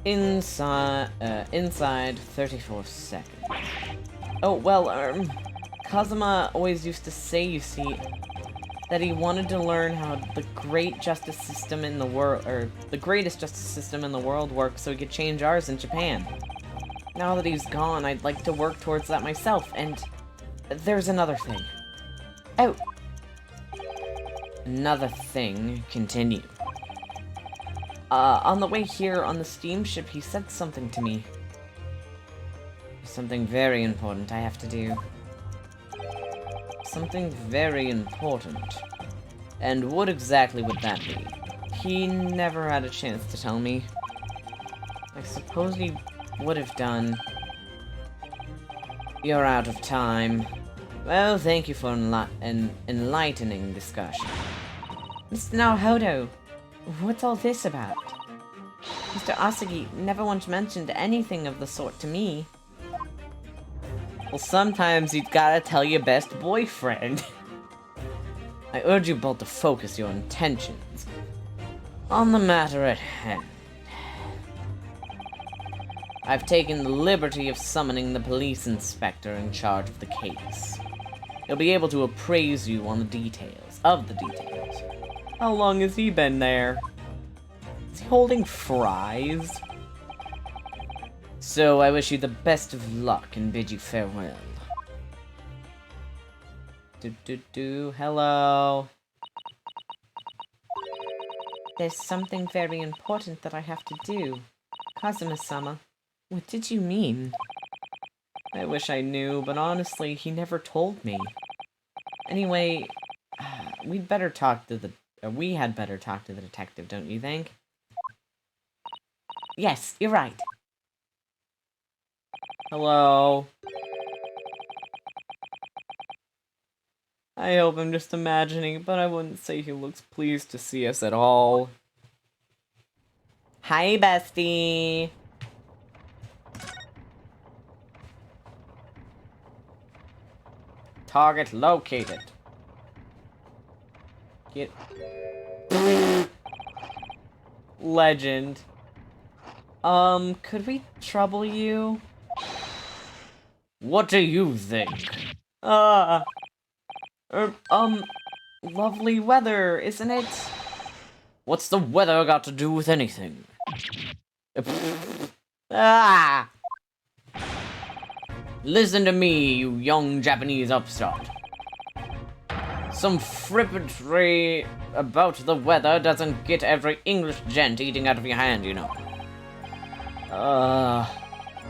Inside 34 seconds. Oh, well, Kazuma always used to say, you see, that he wanted to learn how the great justice system in the world, or the greatest justice system in the world works so he could change ours in Japan. Now that he's gone, I'd like to work towards that myself, and there's another thing. Oh! Another thing, continue. On the way here on the steamship, he said something to me. Something very important I have to do. Something very important. And what exactly would that be? He never had a chance to tell me. I suppose he would have done. You're out of time. Well, thank you for an enlightening discussion. Mr. Naruhodo, what's all this about? Mr. Asagi never once mentioned anything of the sort to me. Well, sometimes you gotta tell your best boyfriend. I urge you both to focus your intentions on the matter at hand. I've taken the liberty of summoning the police inspector in charge of the case. He'll be able to appraise you on the details. How long has he been there? Is he holding fries? So, I wish you the best of luck and bid you farewell. Hello. There's something very important that I have to do. Kazuma-sama, what did you mean? I wish I knew, but honestly, he never told me. Anyway, we had better talk to the detective, don't you think? Yes, you're right. Hello. I hope I'm just imagining, but I wouldn't say he looks pleased to see us at all. Hi, bestie. Target located. Get... Legend. Could we trouble you? What do you think? Lovely weather, isn't it? What's the weather got to do with anything? Ah! Listen to me, you young Japanese upstart. Some frippantry about the weather doesn't get every English gent eating out of your hand, you know.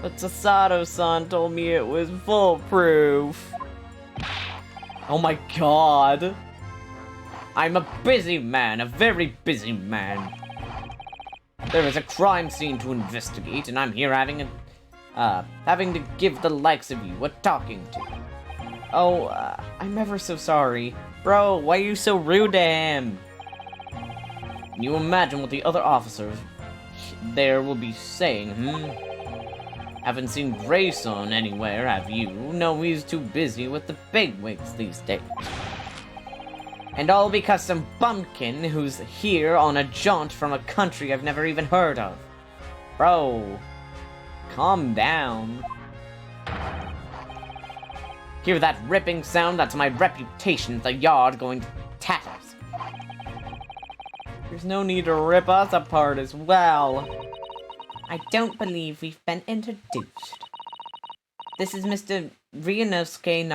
But Sasato-san told me it was foolproof. Oh my god. I'm a busy man, a very busy man. There is a crime scene to investigate, and I'm here having to give the likes of you a talking to. Oh, I'm ever so sorry. Bro, why are you so rude to him? Can you imagine what the other officers there will be saying, Haven't seen Grayson anywhere, have you? No, he's too busy with the bigwigs these days. And all because some bumpkin who's here on a jaunt from a country I've never even heard of. Bro, calm down. Hear that ripping sound? That's my reputation at the yard going to tatters. There's no need to rip us apart as well. I don't believe we've been introduced. This is Mr. Ryunosuke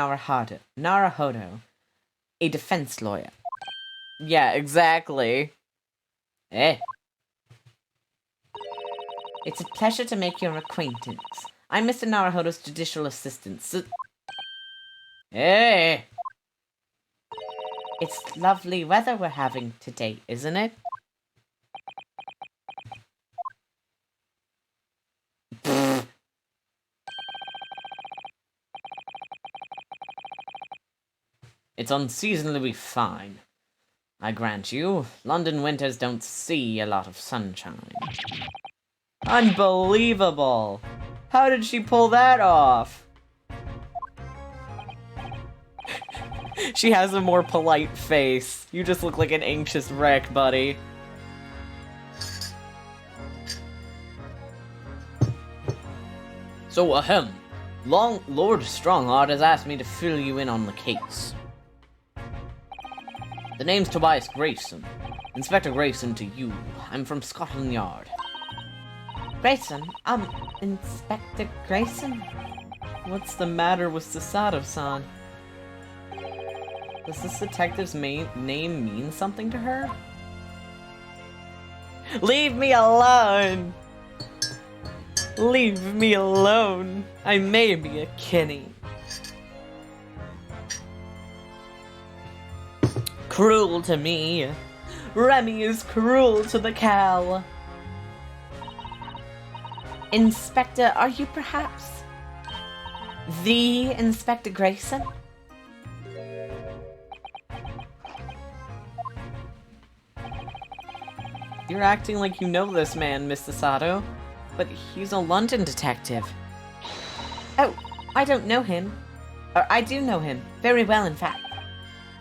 Naruhodo, a defense lawyer. Yeah, exactly. Eh? It's a pleasure to make your acquaintance. I'm Mr. Naruhodo's judicial assistant. Hey! It's lovely weather we're having today, isn't it? It's unseasonably fine. I grant you, London winters don't see a lot of sunshine. Unbelievable! How did she pull that off? She has a more polite face. You just look like an anxious wreck, buddy. So, Lord Strongheart has asked me to fill you in on the case. The name's Tobias Grayson. Inspector Grayson to you. I'm from Scotland Yard. Grayson? Inspector Grayson? What's the matter with Sasato-san? Does this detective's name mean something to her? Leave me alone! Leave me alone! I may be a Kinney. Cruel to me. Remy is cruel to the cow. Inspector, are you perhaps the Inspector Grayson? You're acting like you know this man, Miss Sasato. But he's a London detective. Oh, I don't know him. Or I do know him. Very well, in fact.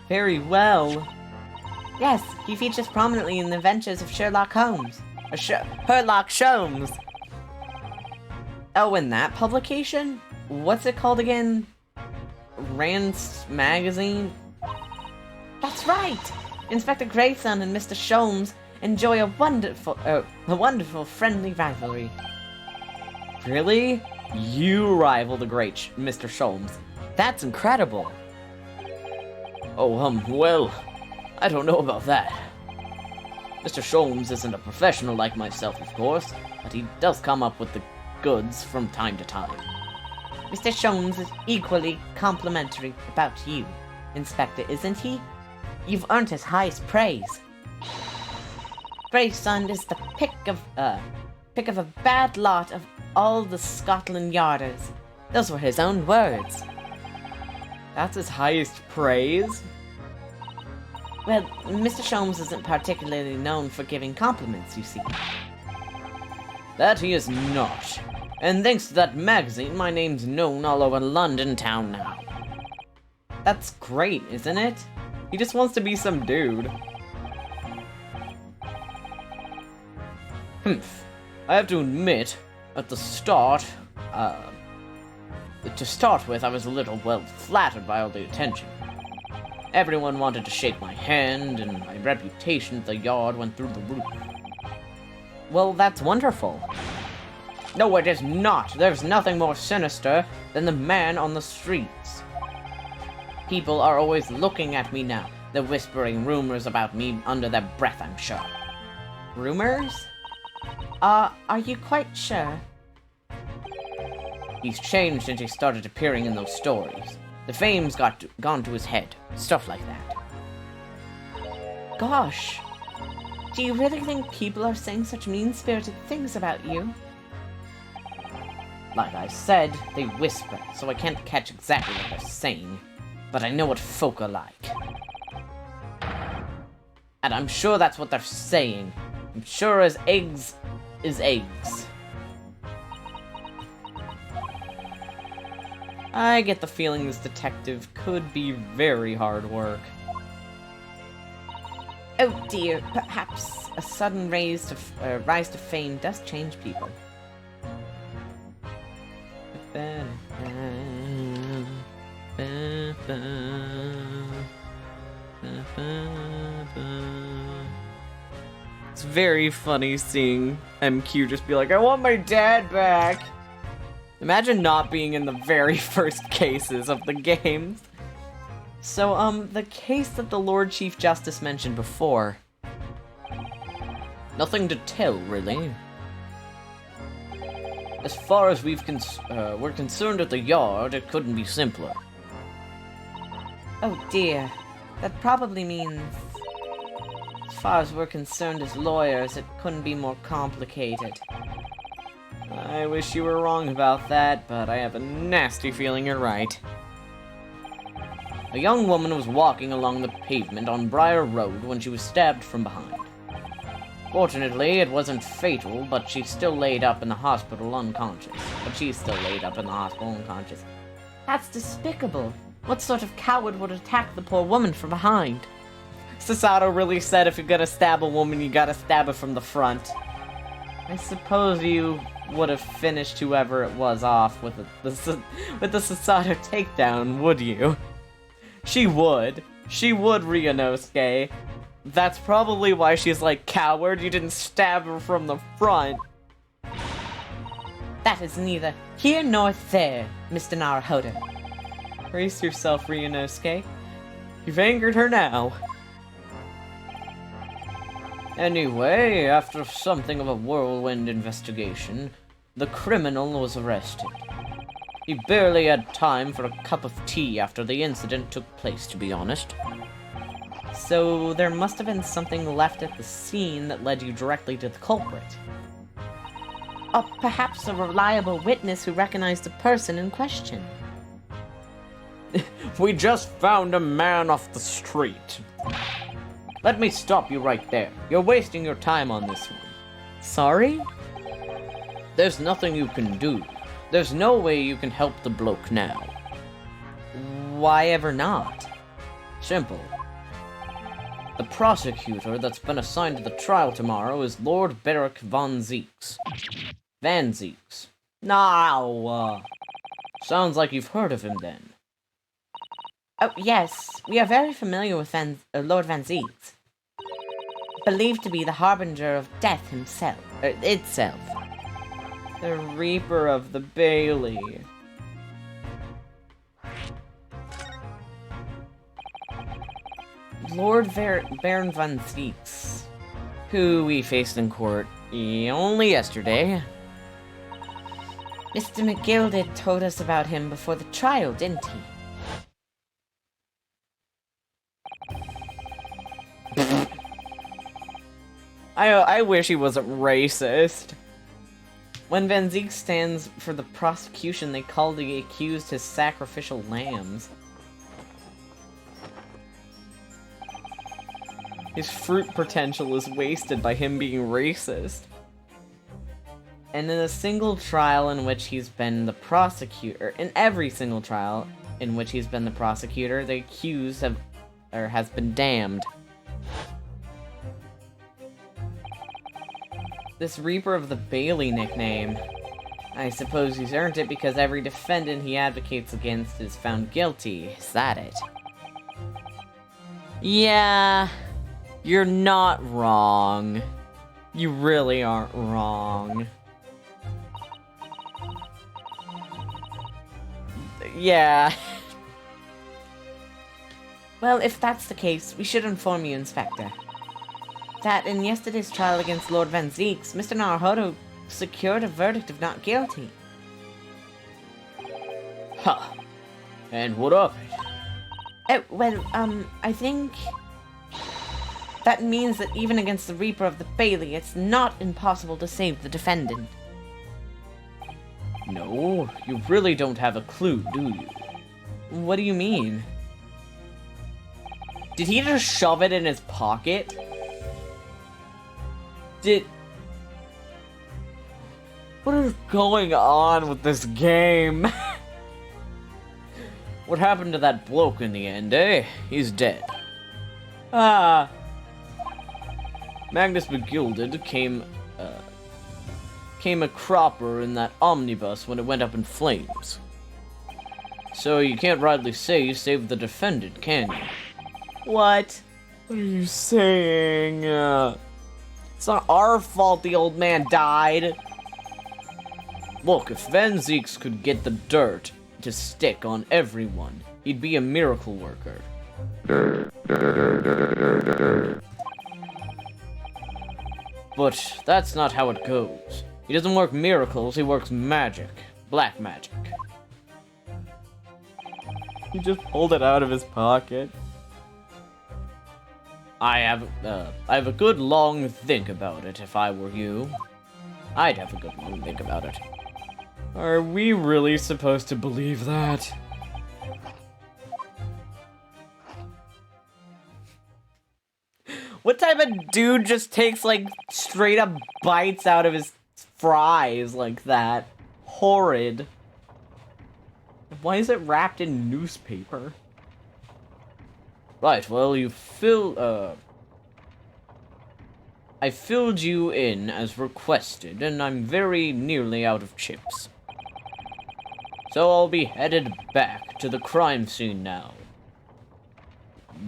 Very well. Yes, he features prominently in the adventures of Sherlock Holmes. Or Sherlock Sholmes. Oh, in that publication? What's it called again? Rand's magazine? That's right! Inspector Grayson and Mr. Sholmes enjoy a wonderful friendly rivalry. Really? You rival the great Mr. Sholmes. That's incredible. Oh, well, I don't know about that. Mr. Sholmes isn't a professional like myself, of course, but he does come up with the goods from time to time. Mr. Sholmes is equally complimentary about you, Inspector, isn't he? You've earned his highest praise. Grayson is the pick of a bad lot of all the Scotland Yarders. Those were his own words. That's his highest praise? Well, Mr. Sholmes isn't particularly known for giving compliments, you see. That he is not. And thanks to that magazine, my name's known all over London town now. That's great, isn't it? He just wants to be some dude. I have to admit, at the start, to start with, I was a little, well, flattered by all the attention. Everyone wanted to shake my hand, and my reputation at the yard went through the roof. Well, that's wonderful. No, it is not. There's nothing more sinister than the man on the streets. People are always looking at me now. They're whispering rumors about me under their breath, I'm sure. Rumors? Are you quite sure? He's changed since he started appearing in those stories. The fame's gone to his head. Stuff like that. Gosh. Do you really think people are saying such mean-spirited things about you? Like I said, they whisper, so I can't catch exactly what they're saying. But I know what folk are like. And I'm sure that's what they're saying. I'm sure as eggs is eggs. I get the feeling this detective could be very hard work. Oh dear, perhaps a sudden rise to fame does change people. It's very funny seeing MQ just be like, I want my dad back! Imagine not being in the very first cases of the games. So, the case that the Lord Chief Justice mentioned before. Nothing to tell, really. As far as we're concerned at the yard, it couldn't be simpler. Oh dear. That probably means, as far as we're concerned as lawyers, it couldn't be more complicated. I wish you were wrong about that, but I have a nasty feeling you're right. A young woman was walking along the pavement on Briar Road when she was stabbed from behind. Fortunately, it wasn't fatal, but she's still laid up in the hospital unconscious. That's despicable. What sort of coward would attack the poor woman from behind? Sasato really said if you're gonna stab a woman, you gotta stab her from the front. I suppose you would have finished whoever it was off with the Sasato takedown, would you? She would. She would, Ryunosuke. That's probably why she's like, coward, you didn't stab her from the front. That is neither here nor there, Mr. Naruhodo. Brace yourself, Ryunosuke. You've angered her now. Anyway, after something of a whirlwind investigation, the criminal was arrested. He barely had time for a cup of tea after the incident took place, to be honest. So there must have been something left at the scene that led you directly to the culprit. Or perhaps a reliable witness who recognized the person in question. We just found a man off the street. Let me stop you right there. You're wasting your time on this one. Sorry? There's nothing you can do. There's no way you can help the bloke now. Why ever not? Simple. The prosecutor that's been assigned to the trial tomorrow is Lord Beric von Zeeks. Van Zeeks. No. Sounds like you've heard of him then. Oh, yes. We are very familiar with Lord Van Zeeks. Believed to be the harbinger of death himself. Itself. The Reaper of the Bailey. Lord Baron Van Zeeks, who we faced in court only yesterday. Mr. McGilded told us about him before the trial, didn't he? I wish he wasn't racist. When Van Zeeks stands for the prosecution, they call the accused his sacrificial lambs. His fruit potential is wasted by him being racist. And in a single trial in which he's been the prosecutor, in every single trial in which he's been the prosecutor, the accused has been damned. This Reaper of the Bailey nickname, I suppose he's earned it because every defendant he advocates against is found guilty. Is that it? Yeah, you're not wrong. You really aren't wrong. Yeah. Well, if that's the case, we should inform you, Inspector, that in yesterday's trial against Lord Van Zeeks, Mr. Naruhodo secured a verdict of not guilty. Huh. And what of it? I think that means that even against the Reaper of the Bailey, it's not impossible to save the defendant. No, you really don't have a clue, do you? What do you mean? Did he just shove it in his pocket? What is going on with this game? What happened to that bloke in the end, eh? He's dead. Ah. Magnus McGilded came a cropper in that omnibus when it went up in flames. So you can't rightly say you saved the defendant, can you? What? What are you saying? It's not our fault the old man died. Look, if Van Zeeks could get the dirt to stick on everyone, he'd be a miracle worker. But that's not how it goes. He doesn't work miracles, he works magic. Black magic. He just pulled it out of his pocket. I have a good long think about it if I were you. I'd have a good long think about it. Are we really supposed to believe that? What type of dude just takes, like, straight up bites out of his fries like that? Horrid. Why is it wrapped in newspaper? Right, well, I filled you in as requested, and I'm very nearly out of chips. So I'll be headed back to the crime scene now.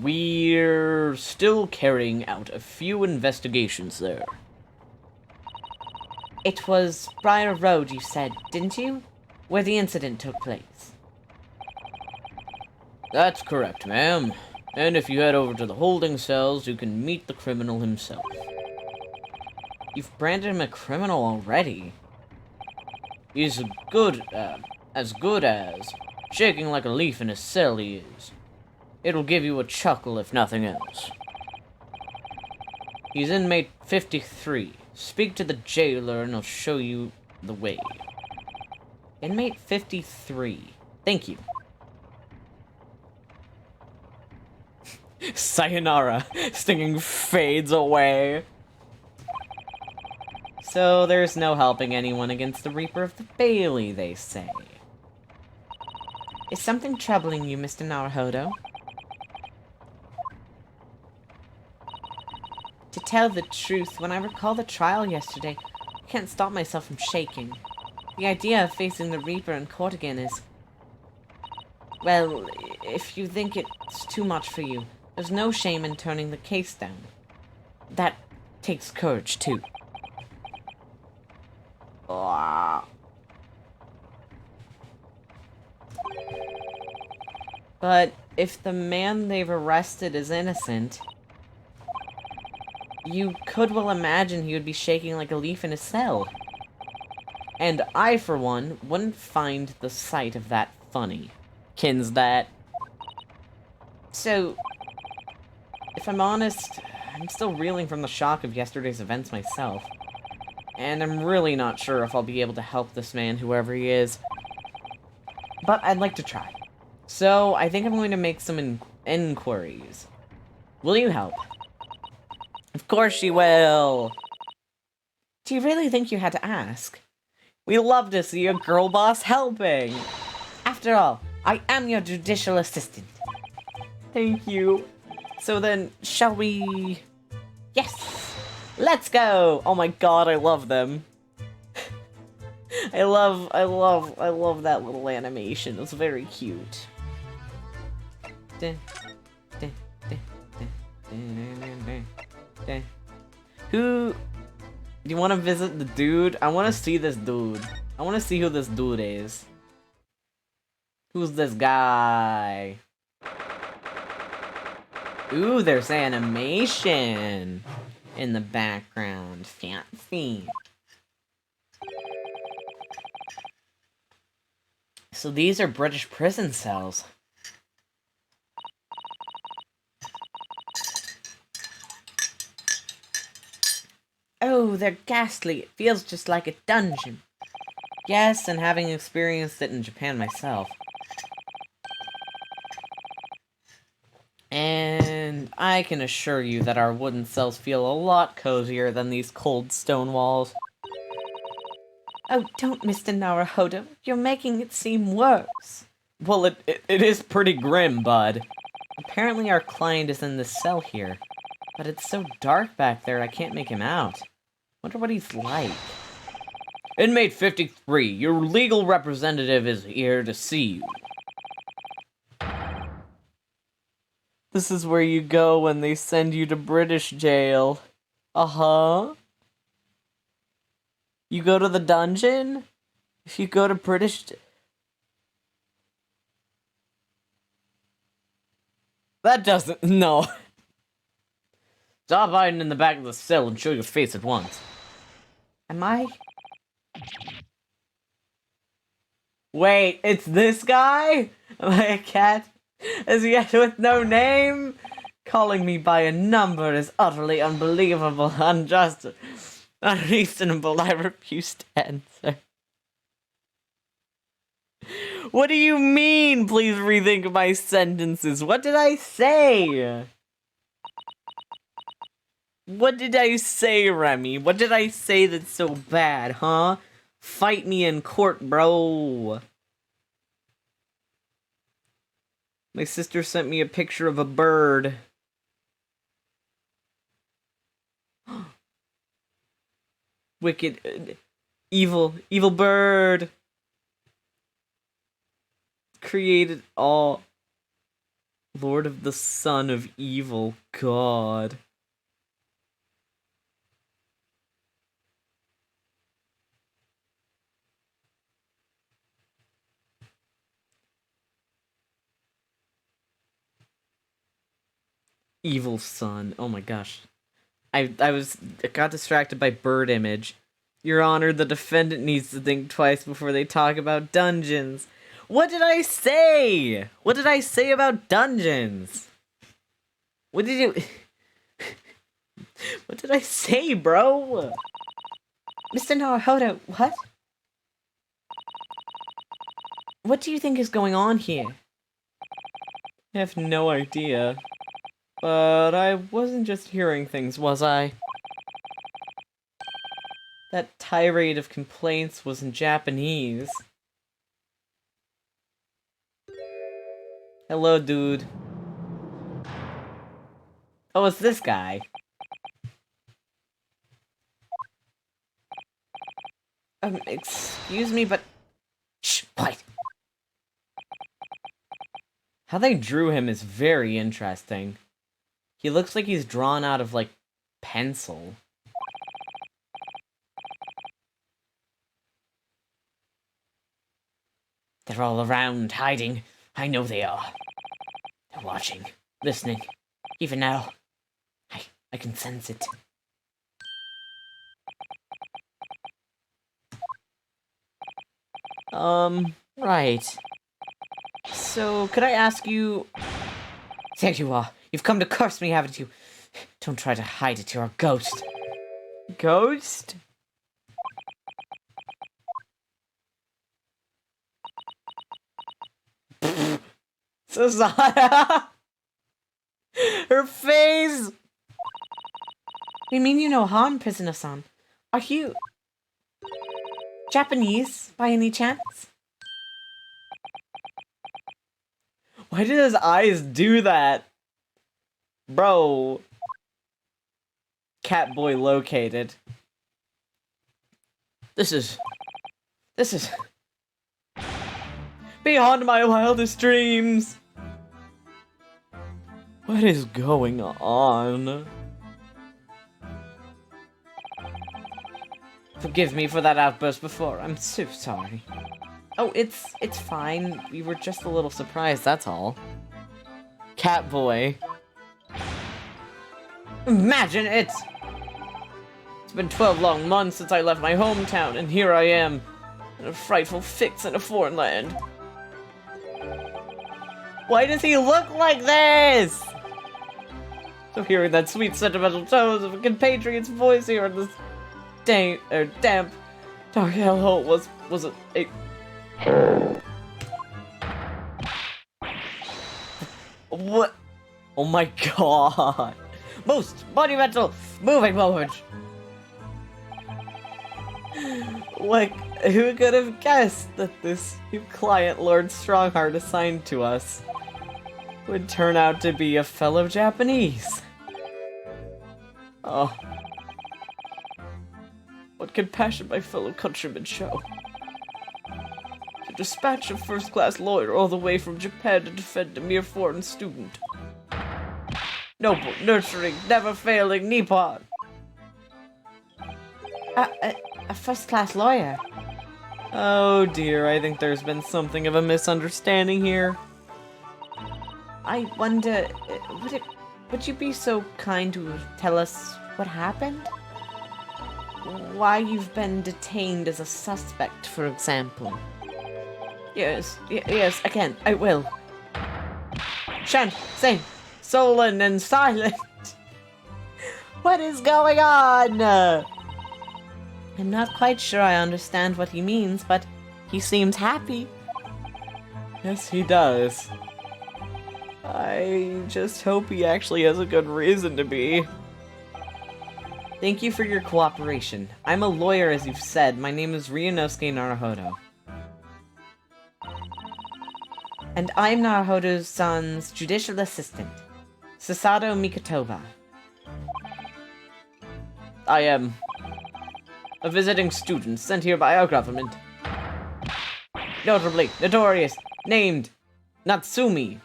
We're still carrying out a few investigations there. It was Briar Road, you said, didn't you? Where the incident took place. That's correct, ma'am. And if you head over to the holding cells, you can meet the criminal himself. You've branded him a criminal already. He's as good as shaking like a leaf in his cell he is. It'll give you a chuckle if nothing else. He's inmate 53. Speak to the jailer and he'll show you the way. Inmate 53. Thank you. Sayonara. Stinging fades away. So there's no helping anyone against the Reaper of the Bailey, they say. Is something troubling you, Mr. Naruhodo? To tell the truth, when I recall the trial yesterday, I can't stop myself from shaking. The idea of facing the Reaper in court again is... Well, if you think it's too much for you, there's no shame in turning the case down. That takes courage, too. But if the man they've arrested is innocent, you could well imagine he would be shaking like a leaf in his cell. And I, for one, wouldn't find the sight of that funny. Kins that. So, if I'm honest, I'm still reeling from the shock of yesterday's events myself. And I'm really not sure if I'll be able to help this man, whoever he is. But I'd like to try. So, I think I'm going to make some inquiries. Will you help? Of course she will. Do you really think you had to ask? We love to see a girl boss helping. After all, I am your judicial assistant. Thank you. So then, shall we... Yes! Let's go! Oh my god, I love them. I love that little animation. It's very cute. Who... Do you want to visit the dude? I want to see this dude. I want to see who this dude is. Who's this guy? Ooh, there's animation in the background. Fancy. So these are British prison cells. Oh, they're ghastly. It feels just like a dungeon. Yes, and having experienced it in Japan myself. And I can assure you that our wooden cells feel a lot cozier than these cold stone walls. Oh, don't, Mr. Naruhodo. You're making it seem worse. Well, it is pretty grim, bud. Apparently our client is in this cell here. But it's so dark back there I can't make him out. Wonder what he's like. Inmate 53, your legal representative is here to see you. This is where you go when they send you to British jail. Uh-huh. You go to the dungeon? If you go to British... That doesn't... No. Stop hiding in the back of the cell and show your face at once. Am I? Wait, it's this guy? Am I a cat? Is he with no name? Calling me by a number is utterly unbelievable, unjust, unreasonable. I refuse to answer. What do you mean? Please rethink my sentences. What did I say? What did I say, Remy? What did I say that's so bad, huh? Fight me in court, bro. My sister sent me a picture of a bird. Wicked, evil bird. Created all. Lord of the Son of Evil, God. Evil son. Oh my gosh. I got distracted by bird image. Your Honor, the defendant needs to think twice before they talk about dungeons. What did I say? What did I say about dungeons? What did you... What did I say, bro? Mr. Naruhodo, what? What do you think is going on here? I have no idea. But I wasn't just hearing things, was I? That tirade of complaints was in Japanese. Hello, dude. Oh, it's this guy. Excuse me, but... Shh, quiet. How they drew him is very interesting. He looks like he's drawn out of, like, pencil. They're all around, hiding. I know they are. They're watching, listening. Even now. I can sense it. Right. So, could I ask you... There you are. You've come to curse me, haven't you? Don't try to hide it. You're a ghost. Ghost? Susanna! Her face! We mean you no harm, prisoner-san. Are you... Japanese, by any chance? Why did his eyes do that? Bro. Catboy located. This is beyond my wildest dreams. What is going on? Forgive me for that outburst before. I'm so sorry. Oh, it's fine. We were just a little surprised, that's all. Catboy. Imagine it! It's been 12 long months since I left my hometown, and here I am, in a frightful fix in a foreign land. Why does he look like this? So hearing that sweet sentimental tones of a compatriot's voice here in this damp, dark hellhole was a what? Oh my god! Most monumental moving moment. Like, who could have guessed that this new client Lord Strongheart assigned to us would turn out to be a fellow Japanese? Oh. What compassion my fellow countrymen show. To dispatch a first-class lawyer all the way from Japan to defend a mere foreign student. Noble, nurturing, never-failing Nippon. A first-class lawyer? Oh dear, I think there's been something of a misunderstanding here. I wonder, would you be so kind to tell us what happened? Why you've been detained as a suspect, for example? Yes, again, I will. Shen, sing, sullen and silent. What is going on? I'm not quite sure I understand what he means, but he seems happy. Yes, he does. I just hope he actually has a good reason to be. Thank you for your cooperation. I'm a lawyer, as you've said. My name is Ryunosuke Naruhodo. And I'm Naruhodo-san's judicial assistant, Sasato Mikatova. I am a visiting student sent here by our government. Notably, notorious, named Natsumi.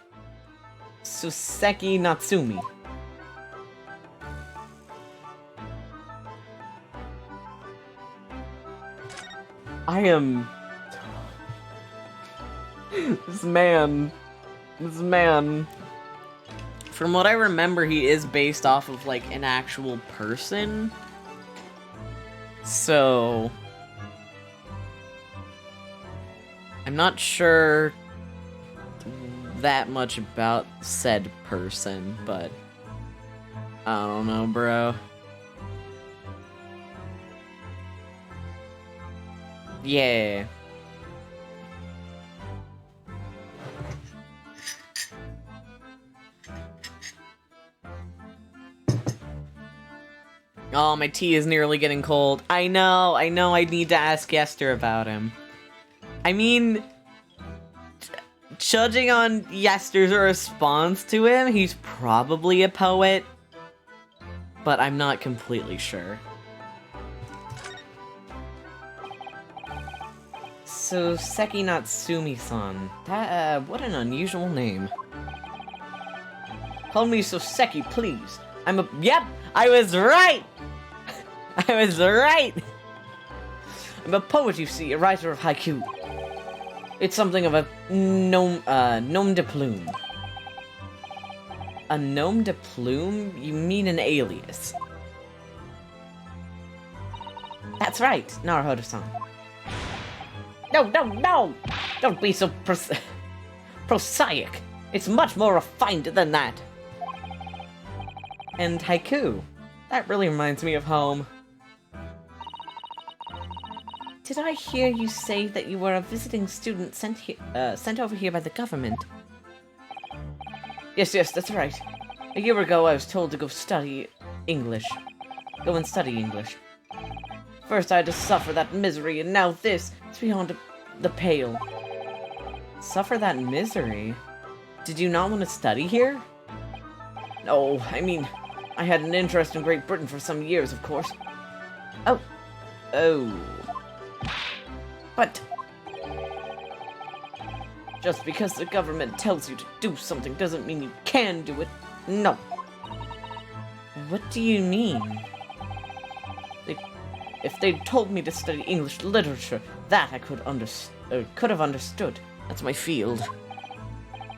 Suseki Natsumi. I am... This man... From what I remember, he is based off of, like, an actual person. So... I'm not sure that much about said person, but... I don't know, bro. Yeah. Oh, my tea is nearly getting cold. I know, I need to ask Yester about him. I mean, judging on Yester's response to him, he's probably a poet, but I'm not completely sure. So, Seki Natsumi-san. That, what an unusual name. Call me Soseki, please. Yep, I was right! I was right! I'm a poet, you see, a writer of haiku. It's something of a nom de plume. A nom de plume? You mean an alias? That's right, Naruhodo-san. No! Don't be so prosaic. It's much more refined than that. And haiku. That really reminds me of home. Did I hear you say that you were a visiting student sent over here by the government? Yes, that's right. A year ago I was told to go study English. Go and study English. First I had to suffer that misery, and now this. It's beyond the pale. Suffer that misery? Did you not want to study here? No, I mean, I had an interest in Great Britain for some years, of course. Oh. But just because the government tells you to do something doesn't mean you can do it. No. What do you mean? If they'd told me to study English literature, that I could have understood. That's my field.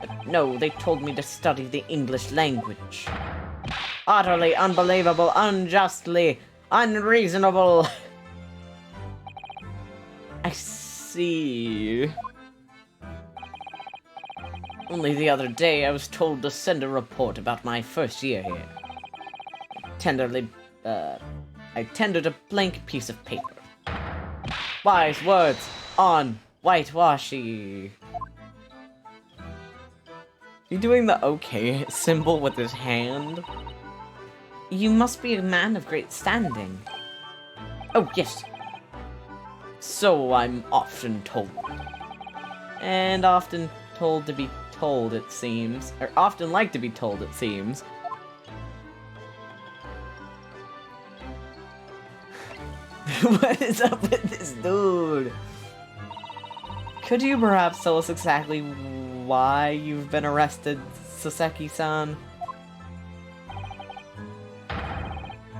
But no, they told me to study the English language. Utterly unbelievable, unjustly, unreasonable. I see. Only the other day I was told to send a report about my first year here. I tendered a blank piece of paper. Wise words on whitewashy. You doing the okay symbol with his hand? You must be a man of great standing. Oh, yes. So I'm often told. And often told to be told, it seems. Or often like to be told, it seems. What is up with this dude? Could you perhaps tell us exactly why you've been arrested, Soseki-san?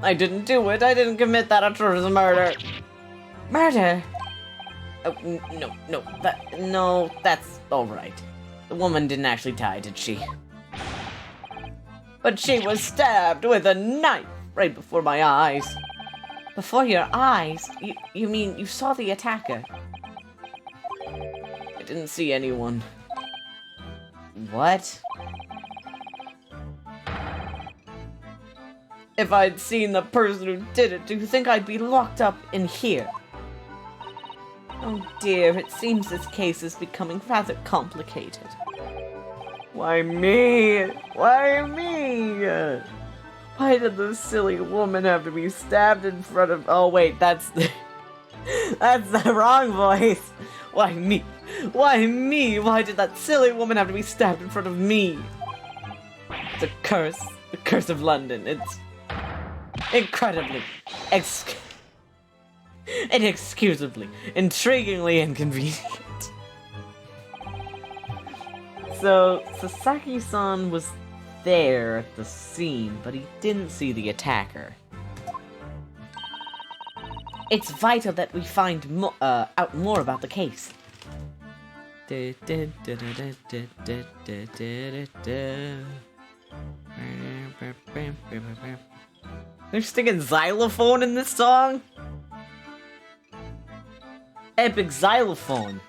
I didn't do it. I didn't commit that atrocious murder. Murder? Oh, no, that's alright. The woman didn't actually die, did she? But she was stabbed with a knife right before my eyes. Before your eyes? You mean you saw the attacker? I didn't see anyone. What? If I'd seen the person who did it, do you think I'd be locked up in here? Oh dear, it seems this case is becoming rather complicated. Why me? Why me? Why did this silly woman have to be stabbed in front of— oh wait, that's the wrong voice. Why me? Why me? Why did that silly woman have to be stabbed in front of me? The curse of London. It's incredibly, inexcusably, intriguingly inconvenient. So, Sasaki-san was there at the scene, but he didn't see the attacker. It's vital that we find out more about the case. They're singing xylophone in this song? Epic xylophone.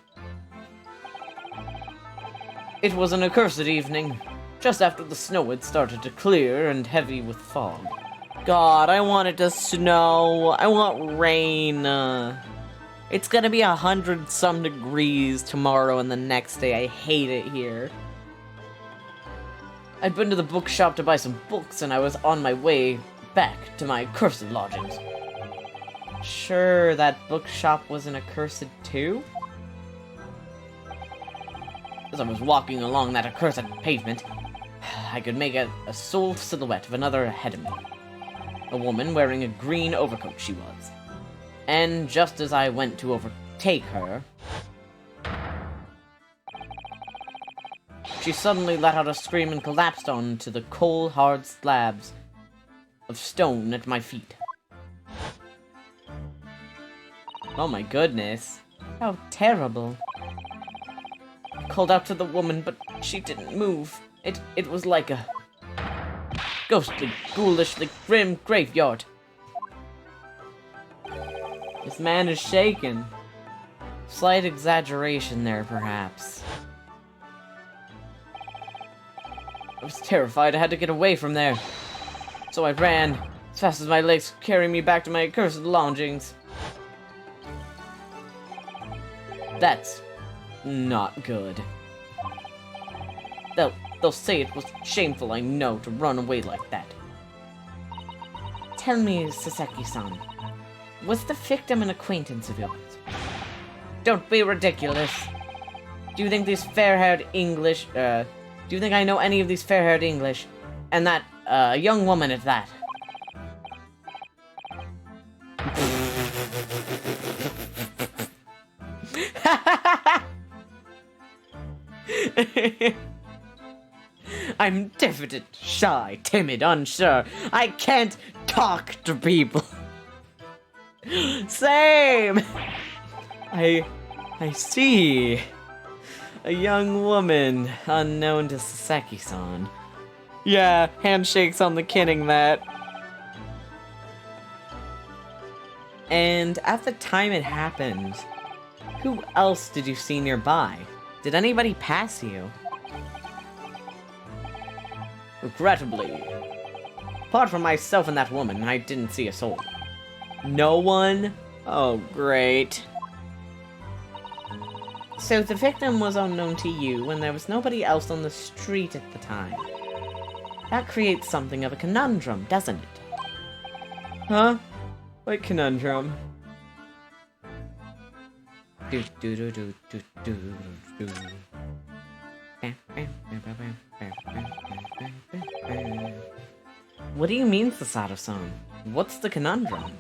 It was an accursed evening, just after the snow had started to clear and heavy with fog. God, I want it to snow. I want rain. It's gonna be 100-some degrees tomorrow and the next day. I hate it here. I'd been to the bookshop to buy some books, and I was on my way back to my accursed lodgings. Sure, that bookshop was an accursed too? As I was walking along that accursed pavement, I could make a sole silhouette of another ahead of me. A woman wearing a green overcoat she was. And just as I went to overtake her, she suddenly let out a scream and collapsed onto the cold, hard slabs of stone at my feet. Oh my goodness. How terrible. I called out to the woman, but she didn't move. It was like a ghostly, ghoulishly grim graveyard. This man is shaken. Slight exaggeration there, perhaps. I was terrified. I had to get away from there. So I ran as fast as my legs could carry me back to my accursed lodgings. That's not good. They'll say it was shameful, I know, to run away like that. Tell me, Sasaki-san, was the victim an acquaintance of yours? Don't be ridiculous. Do you think these fair-haired English, do you think I know any of these fair-haired English? And that, young woman at that. I'm diffident, shy, timid, unsure. I can't talk to people. Same! I see. A young woman, unknown to Sasaki-san. Yeah, handshakes on the kinning mat. And at the time it happened, who else did you see nearby? Did anybody pass you? Regrettably, apart from myself and that woman, I didn't see a soul. No one? Oh, great. So the victim was unknown to you when there was nobody else on the street at the time. That creates something of a conundrum, doesn't it? Huh? What conundrum? What do you mean, Sasato-san? What's the conundrum?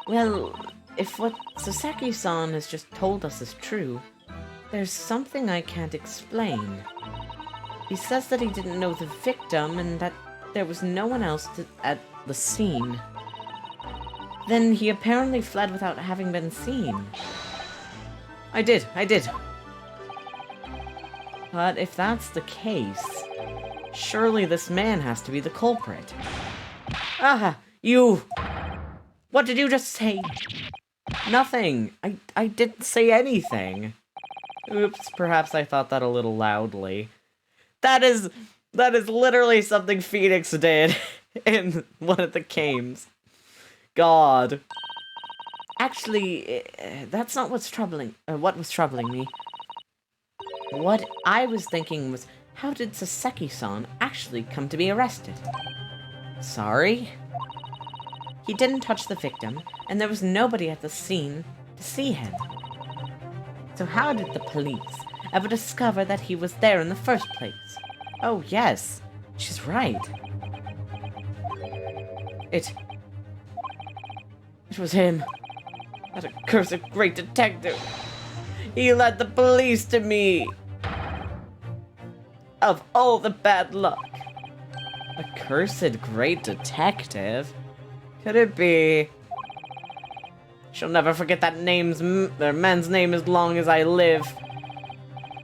Well, if what Sasaki-san has just told us is true, there's something I can't explain. He says that he didn't know the victim and that there was no one else at the scene. Then he apparently fled without having been seen. I did. But if that's the case, surely this man has to be the culprit. Ah, you! What did you just say? Nothing. I didn't say anything. Oops, perhaps I thought that a little loudly. That is literally something Phoenix did in one of the games. God. actually, that's not what's troubling. What was troubling me. What I was thinking was, how did Sasaki-san actually come to be arrested? Sorry? He didn't touch the victim, and there was nobody at the scene to see him. So how did the police ever discover that he was there in the first place? Oh yes, she's right. It was him. That accursed great detective. He led the police to me. Of all the bad luck. Accursed great detective? Could it be? She'll never forget that man's name as long as I live.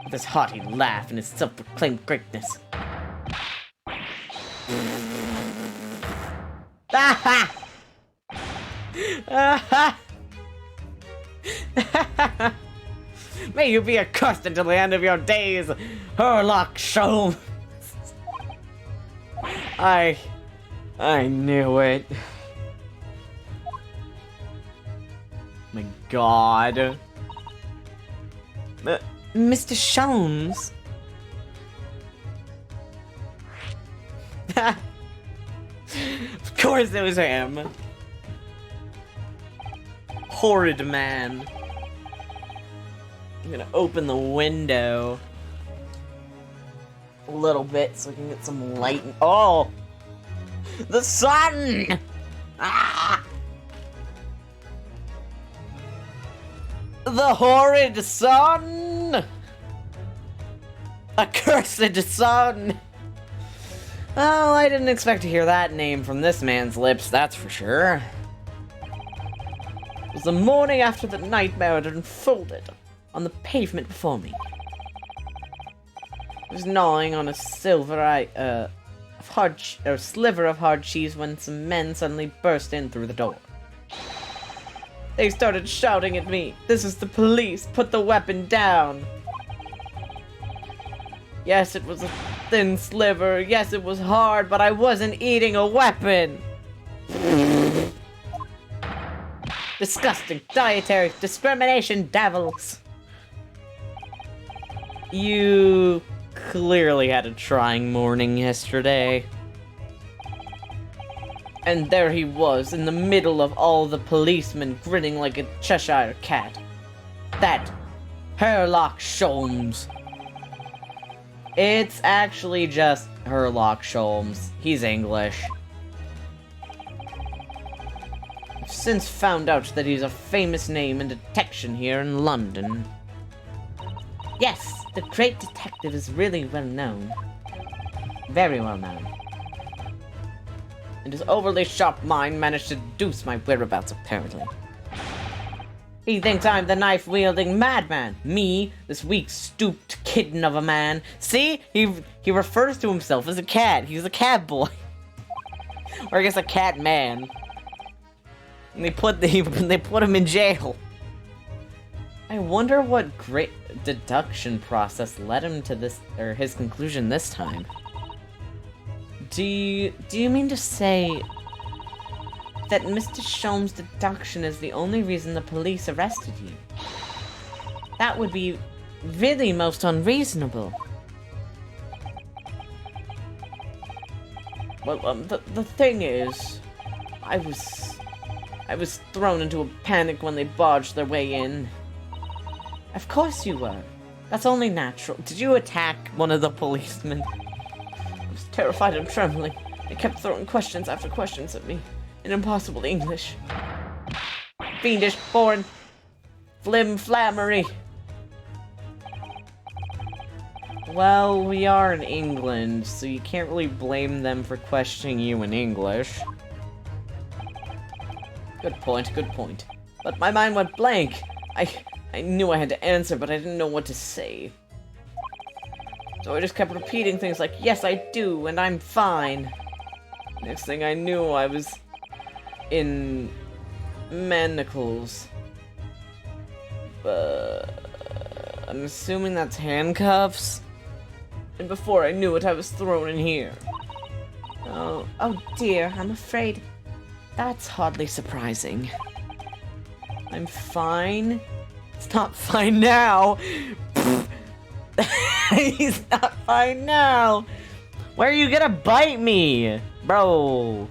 With his haughty laugh and his self-proclaimed greatness. Ah-ha! Ah-ha! May you be accursed until the end of your days, Herlock Sholmes! I knew it. My god. Mr. Sholmes? Of course it was him. Horrid man. I'm gonna open the window a little bit so I can get some light. Oh! The sun! Ah! The horrid sun! Accursed sun! Oh, I didn't expect to hear that name from this man's lips, that's for sure. It was the morning after the nightmare had unfolded on the pavement before me. I was gnawing on a sliver of hard cheese when some men suddenly burst in through the door. They started shouting at me, "This is the police! Put the weapon down!" Yes, it was a thin sliver. Yes, it was hard, but I wasn't eating a weapon! Disgusting dietary discrimination devils! You clearly had a trying morning yesterday. And there he was, in the middle of all the policemen, grinning like a Cheshire cat. That Herlock Sholmes. It's actually just Herlock Sholmes. He's English. I've since found out that he's a famous name in detection here in London. Yes, the great detective is really well known. Very well known. And his overly sharp mind managed to deduce my whereabouts, apparently. He thinks I'm the knife-wielding madman. Me, this weak, stooped kitten of a man. See? He refers to himself as a cat. He's a cat boy. Or I guess a cat man. And they put him in jail. I wonder what great deduction process led him to this, or his conclusion this time. Do you mean to say that Mr. Sholmes' deduction is the only reason the police arrested you? That would be really most unreasonable. Well, the thing is, I was thrown into a panic when they barged their way in. Of course you were. That's only natural. Did you attack one of the policemen? I was terrified and trembling. They kept throwing questions after questions at me in impossible English. Fiendish, foreign, flim-flammery. Well, we are in England, so you can't really blame them for questioning you in English. Good point, good point. But my mind went blank. I knew I had to answer, but I didn't know what to say. So I just kept repeating things like, "Yes, I do, and I'm fine." Next thing I knew, I was in manacles. I'm assuming that's handcuffs? And before I knew it, I was thrown in here. Oh dear, I'm afraid that's hardly surprising. I'm fine? It's not fine now! He's not fine now! Why are you gonna bite me? Bro!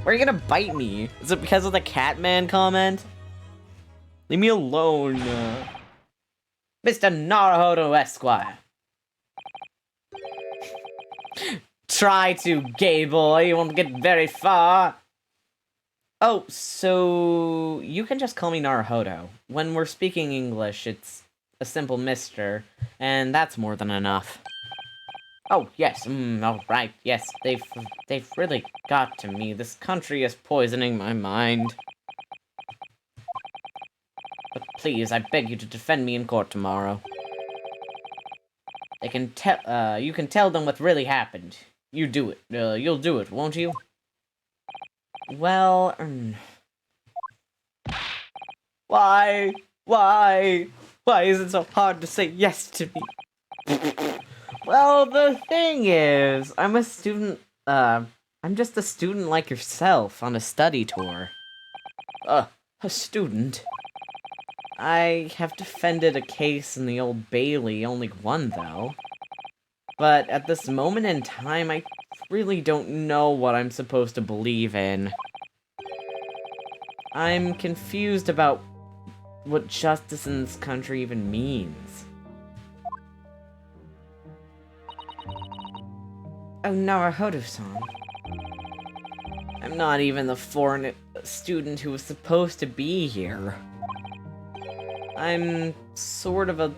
Why are you gonna bite me? Is it because of the Catman comment? Leave me alone. Mr. Naruhodo Esquire. Try to, gay boy, you won't get very far. Oh, so you can just call me Naruhodo. When we're speaking English, it's a simple mister, and that's more than enough. Oh, yes, alright, yes, they've really got to me. This country is poisoning my mind. But please, I beg you to defend me in court tomorrow. They can you can tell them what really happened. You do it. You'll do it, won't you? Well, Why? Why is it so hard to say yes to me? Well, the thing is, I'm a student, I'm just a student like yourself on a study tour. A student? I have defended a case in the Old Bailey, only one though. But at this moment in time, I really don't know what I'm supposed to believe in. I'm confused about what justice in this country even means. Oh, Naruhodo-san. I'm not even the foreign student who was supposed to be here. I'm sort of a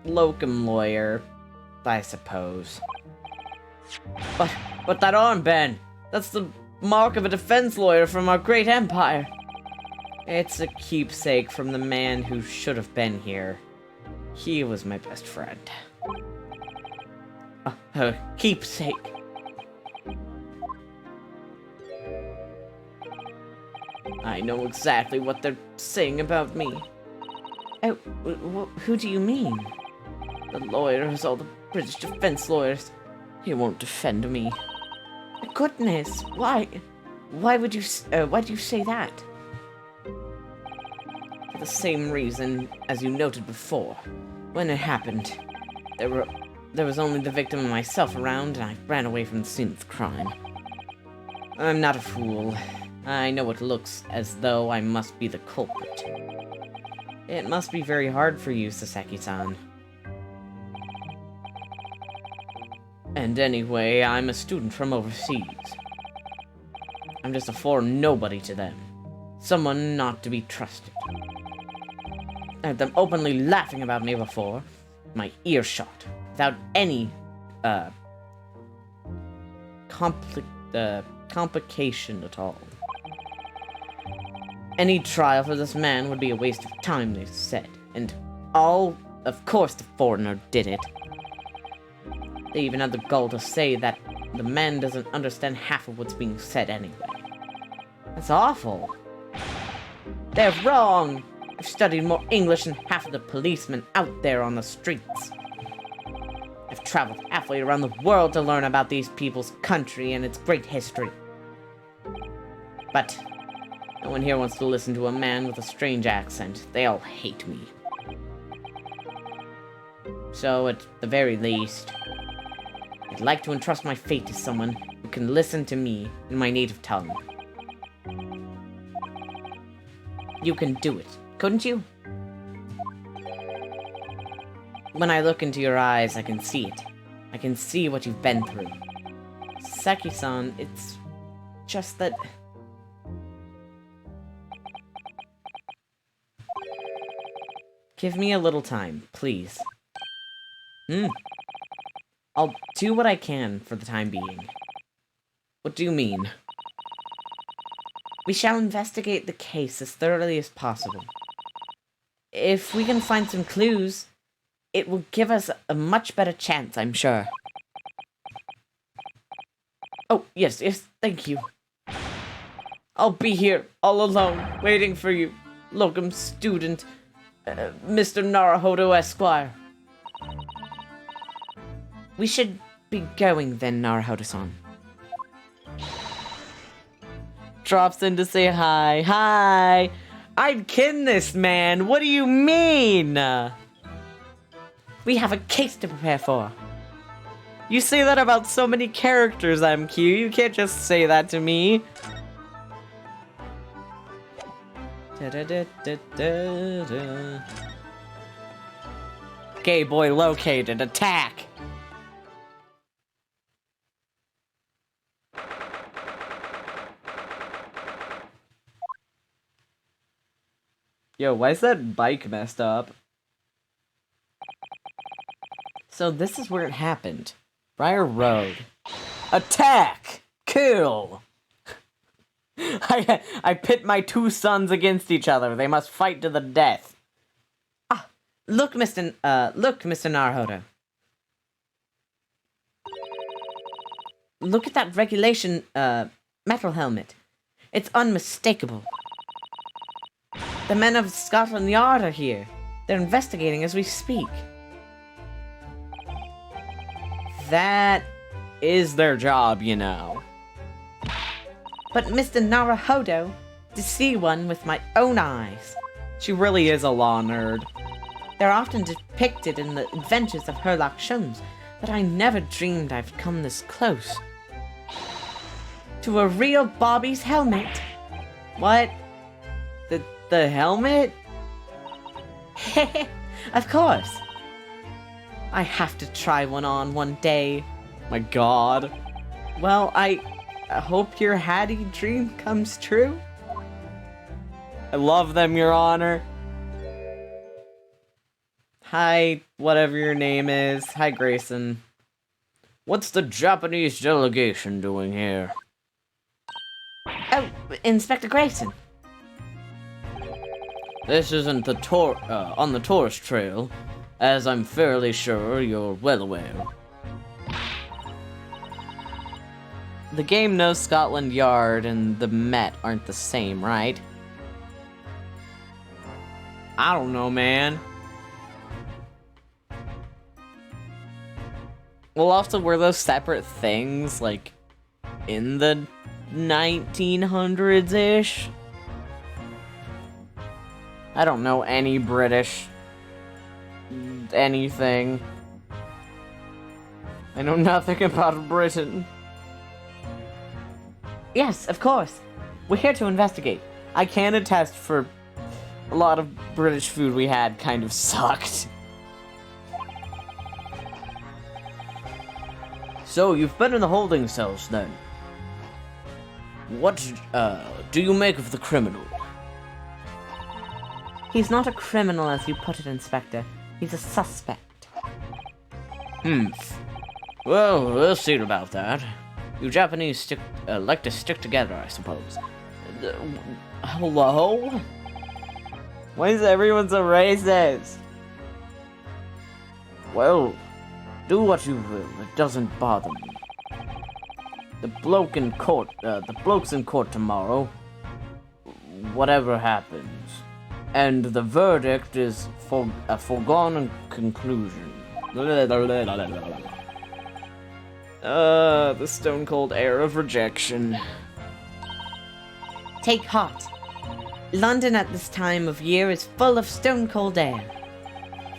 locum lawyer, I suppose. But that armband, that's the mark of a defense lawyer from our great empire. It's a keepsake from the man who should have been here. He was my best friend. A keepsake. I know exactly what they're saying about me. Oh, who do you mean? The lawyers, all the British defense lawyers. He won't defend me. Goodness, why? Why do you say that? For the same reason as you noted before. When it happened, there was only the victim and myself around, and I ran away from the scene of the crime. I'm not a fool. I know it looks as though I must be the culprit. It must be very hard for you, Sasaki-san. And anyway, I'm a student from overseas. I'm just a foreign nobody to them. Someone not to be trusted. I had them openly laughing about me before, my earshot, without any, complication at all. Any trial for this man would be a waste of time, they said, and of course the foreigner did it. They even had the gall to say that the man doesn't understand half of what's being said anyway. That's awful. They're wrong! I've studied more English than half of the policemen out there on the streets. I've traveled halfway around the world to learn about these people's country and its great history. But no one here wants to listen to a man with a strange accent. They all hate me. So, at the very least, I'd like to entrust my fate to someone who can listen to me in my native tongue. You can do it, couldn't you? When I look into your eyes, I can see it. I can see what you've been through. Saki-san, it's just that... Give me a little time, please. I'll do what I can for the time being. What do you mean? We shall investigate the case as thoroughly as possible. If we can find some clues, it will give us a much better chance, I'm sure. Oh, yes, thank you. I'll be here, all alone, waiting for you, locum student, Mr. Naruhodo Esquire. We should be going then, Naruhodo-san. Drops in to say hi. Hi! I'd kin this, man! What do you mean? We have a case to prepare for. You say that about so many characters, MQ. You can't just say that to me. Gay boy located. Attack! Yo, why is that bike messed up? So this is where it happened. Briar Road. Attack! Kill! I pit my two sons against each other. They must fight to the death. Look, Mr. Naruhodo. Look at that regulation, metal helmet. It's unmistakable. The men of Scotland Yard are here. They're investigating as we speak. That is their job, you know. But Mr. Naruhodo, to see one with my own eyes. She really is a law nerd. They're often depicted in the adventures of Sherlock Holmes, but I never dreamed I'd come this close. To a real Bobby's helmet. What? The helmet? Of course. I have to try one on one day. My god. Well, I hope your Hattie dream comes true. I love them, Your Honor. Hi, whatever your name is. Hi, Grayson. What's the Japanese delegation doing here? Oh, Inspector Grayson. This isn't the on the tourist trail, as I'm fairly sure you're well aware. The game knows Scotland Yard and the Met aren't the same, right? I don't know, man. Well, also, were those separate things, like, in the 1900s-ish? I don't know any British anything. I know nothing about Britain. Yes, of course. We're here to investigate. I can attest for a lot of British food we had kind of sucked. So, you've been in the holding cells, then? What, do you make of the criminal? He's not a criminal, as you put it, Inspector. He's a suspect. Well, we'll see about that. You Japanese like to stick together, I suppose. Hello? Why is everyone so racist? Well, do what you will. It doesn't bother me. The blokes in court tomorrow. Whatever happens. And the verdict is for a foregone conclusion. The stone cold air of rejection. Take heart. London at this time of year is full of stone cold air.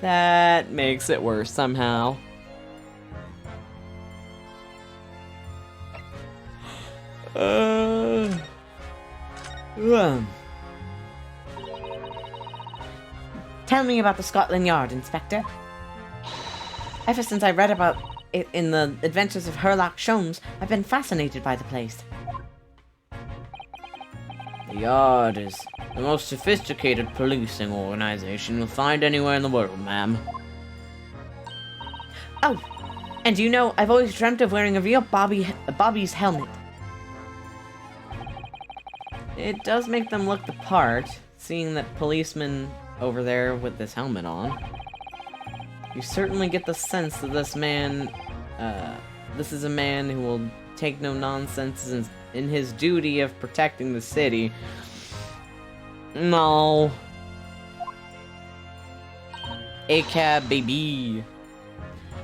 That makes it worse somehow. Tell me about the Scotland Yard, Inspector. Ever since I read about it in the Adventures of Sherlock Holmes, I've been fascinated by the place. The Yard is the most sophisticated policing organization you'll find anywhere in the world, ma'am. Oh, and you know, I've always dreamt of wearing a real Bobby's helmet. It does make them look the part, seeing that policeman over there with this helmet on. You certainly get the sense that this man, this is a man who will take no nonsense in his duty of protecting the city. No. A-cab, baby.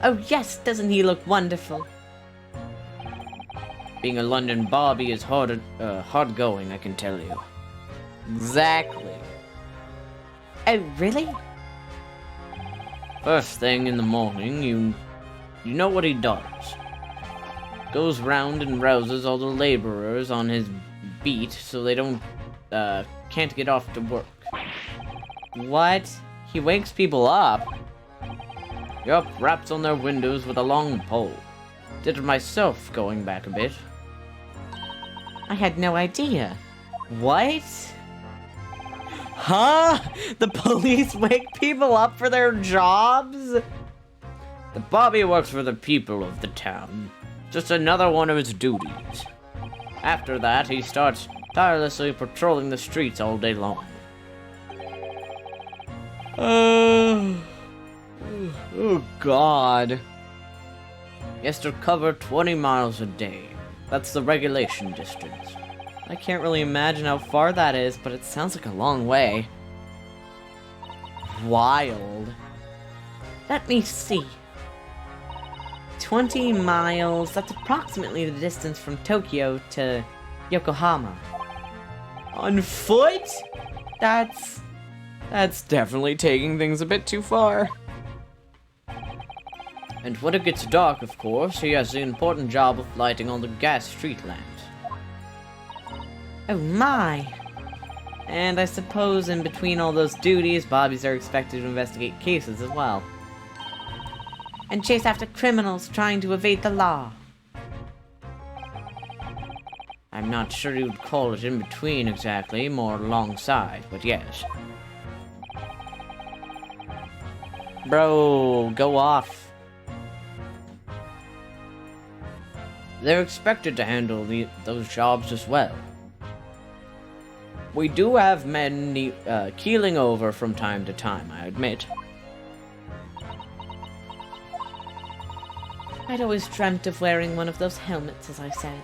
Oh yes, doesn't he look wonderful? Being a London Bobby is hard going, I can tell you. Exactly. Oh, really? First thing in the morning, you know what he does. Goes round and rouses all the laborers on his beat so they can't get off to work. What? He wakes people up? Yup, wrapped on their windows with a long pole. Did it myself, going back a bit. I had no idea. What? Huh? The police wake people up for their jobs? The Bobby works for the people of the town. Just another one of his duties. After that, he starts tirelessly patrolling the streets all day long. Oh, God. He has to cover 20 miles a day. That's the regulation distance. I can't really imagine how far that is, but it sounds like a long way. Wild. Let me see. 20 miles, that's approximately the distance from Tokyo to Yokohama. On foot? That's definitely taking things a bit too far. And when it gets dark, of course, he has the important job of lighting all the gas street lamps. Oh my! And I suppose in between all those duties, Bobbies are expected to investigate cases as well. And chase after criminals trying to evade the law. I'm not sure you'd call it in between exactly, more alongside, but yes. Bro, go off. They're expected to handle those jobs as well. We do have men keeling over from time to time, I admit. I'd always dreamt of wearing one of those helmets, as I said.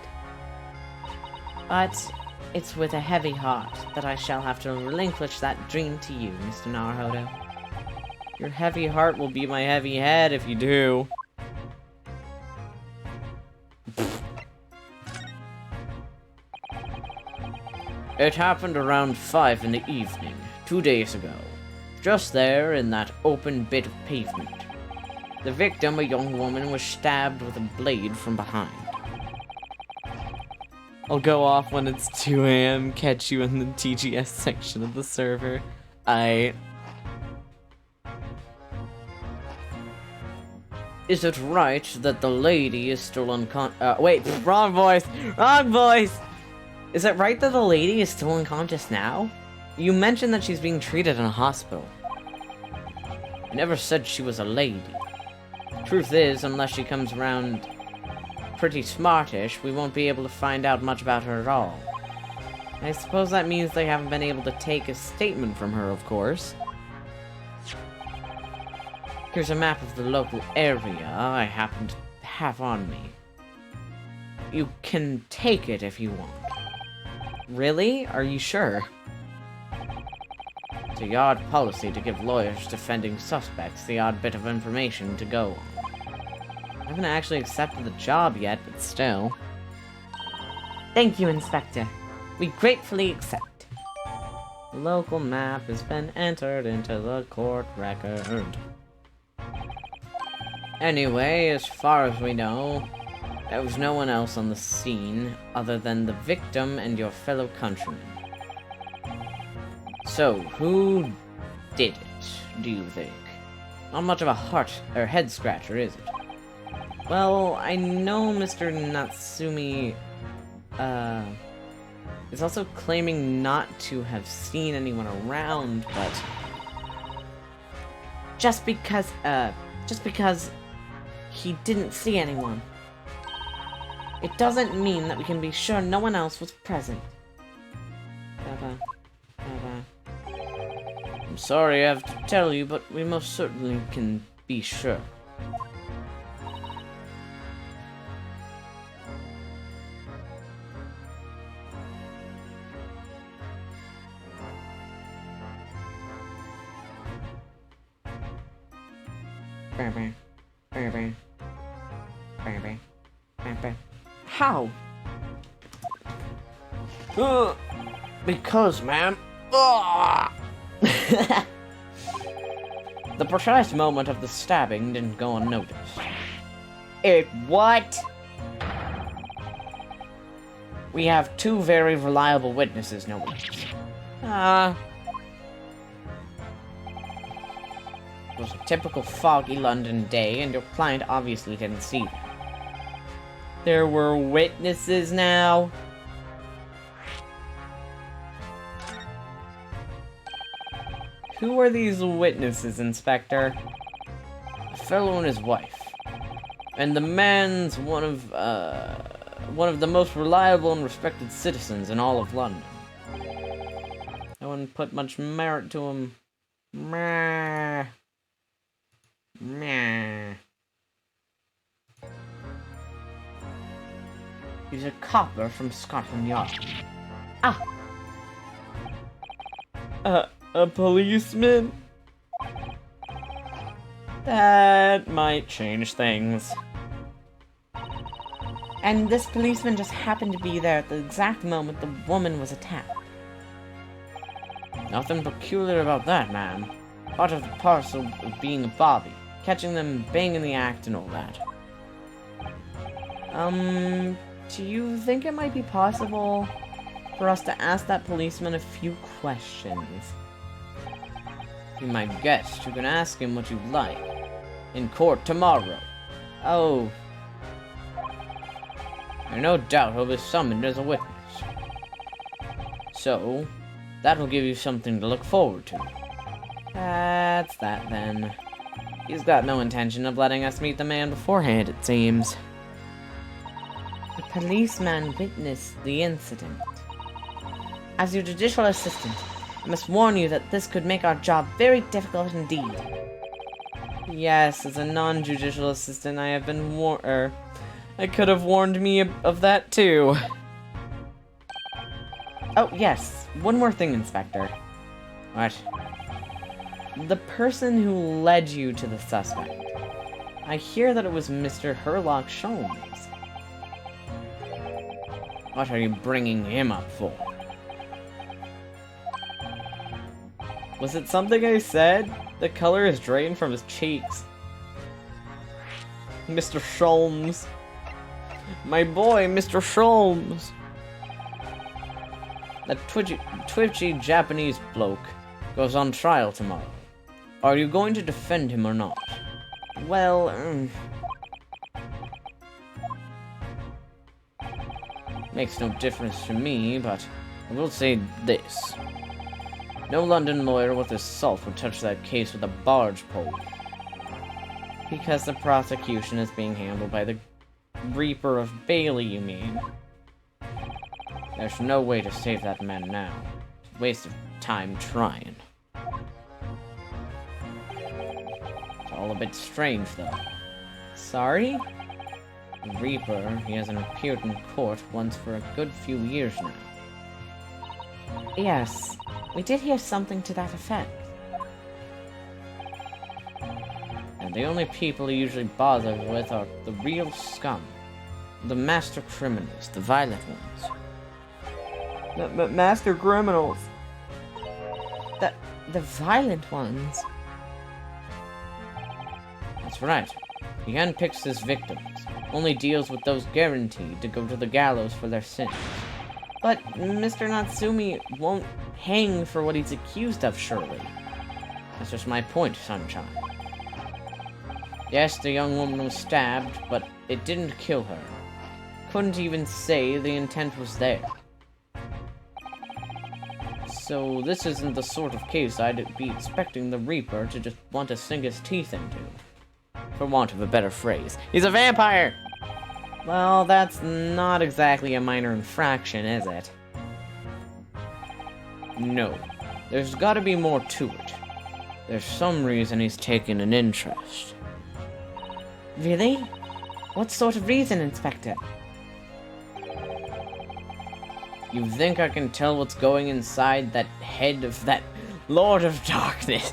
But it's with a heavy heart that I shall have to relinquish that dream to you, Mr. Naruhodo. Your heavy heart will be my heavy head if you do. It happened around 5 in the evening, 2 days ago. Just there, in that open bit of pavement. The victim, a young woman, was stabbed with a blade from behind. I'll go off when it's 2 a.m., catch you in the TGS section of the server. Is it right that the lady is still Wait, wrong voice! Wrong voice! Is it right that the lady is still unconscious now? You mentioned that she's being treated in a hospital. I never said she was a lady. Truth is, unless she comes around pretty smartish, we won't be able to find out much about her at all. I suppose that means they haven't been able to take a statement from her, of course. Here's a map of the local area I happen to have on me. You can take it if you want. Really? Are you sure? It's a yard policy to give lawyers defending suspects the odd bit of information to go on. I haven't actually accepted the job yet, but still. Thank you, Inspector. We gratefully accept. The local map has been entered into the court record. Anyway, as far as we know, there was no one else on the scene other than the victim and your fellow countrymen. So, who did it, do you think? Not much of a head scratcher, is it? Well, I know Mr. Natsumi, is also claiming not to have seen anyone around, but... Just because he didn't see anyone. It doesn't mean that we can be sure no one else was present. I'm sorry I have to tell you, but we most certainly can be sure. How? Because, ma'am. The precise moment of the stabbing didn't go unnoticed. What? We have 2 very reliable witnesses, no less. It was a typical foggy London day, and your client obviously didn't see them. There were witnesses now. Who are these witnesses, Inspector? A fellow and his wife. And the man's one of the most reliable and respected citizens in all of London. I wouldn't put much merit to him. Meh. Meh. He's a copper from Scotland Yard. A policeman? That might change things. And this policeman just happened to be there at the exact moment the woman was attacked. Nothing peculiar about that, ma'am. Part of the parcel of being a bobby. Catching them banging the act and all that. Do you think it might be possible for us to ask that policeman a few questions? Be my guest. You can ask him what you like. In court tomorrow. Oh, There's no doubt he'll be summoned as a witness. So, that will give you something to look forward to. that's that then. He's got no intention of letting us meet the man beforehand, it seems. The policeman witnessed the incident. As your judicial assistant, I must warn you that this could make our job very difficult indeed. Yes, as a non-judicial assistant, I have been I could have warned me of that too. Oh, yes. One more thing, Inspector. What? The person who led you to the suspect. I hear that it was Mr. Herlock Sholmes. What are you bringing him up for? Was it something I said? The color is drained from his cheeks. Mr. Sholmes. My boy, Mr. Sholmes. That twitchy Japanese bloke goes on trial tomorrow. Are you going to defend him or not? Well, Makes no difference to me, but I will say this. No London lawyer with his salt would touch that case with a barge pole. Because the prosecution is being handled by the Reaper of Bailey, you mean? There's no way to save that man now. It's a waste of time trying. It's all a bit strange, though. Sorry? The Reaper, he hasn't appeared in court once for a good few years now. yes. We did hear something to that effect. And the only people he usually bothers with are the real scum. The master criminals, the violent ones. Master criminals. The violent ones? That's right. He handpicks his victims. Only deals with those guaranteed to go to the gallows for their sins. But Mr. Natsumi won't hang for what he's accused of, surely. That's just my point, sunshine. Yes, the young woman was stabbed, but it didn't kill her. Couldn't even say the intent was there. So this isn't the sort of case I'd be expecting the Reaper to just want to sink his teeth into. For want of a better phrase. He's a vampire! Well, that's not exactly a minor infraction, is it? No. There's gotta be more to it. There's some reason he's taken an interest. Really? What sort of reason, Inspector? You think I can tell what's going inside that head of that Lord of Darkness?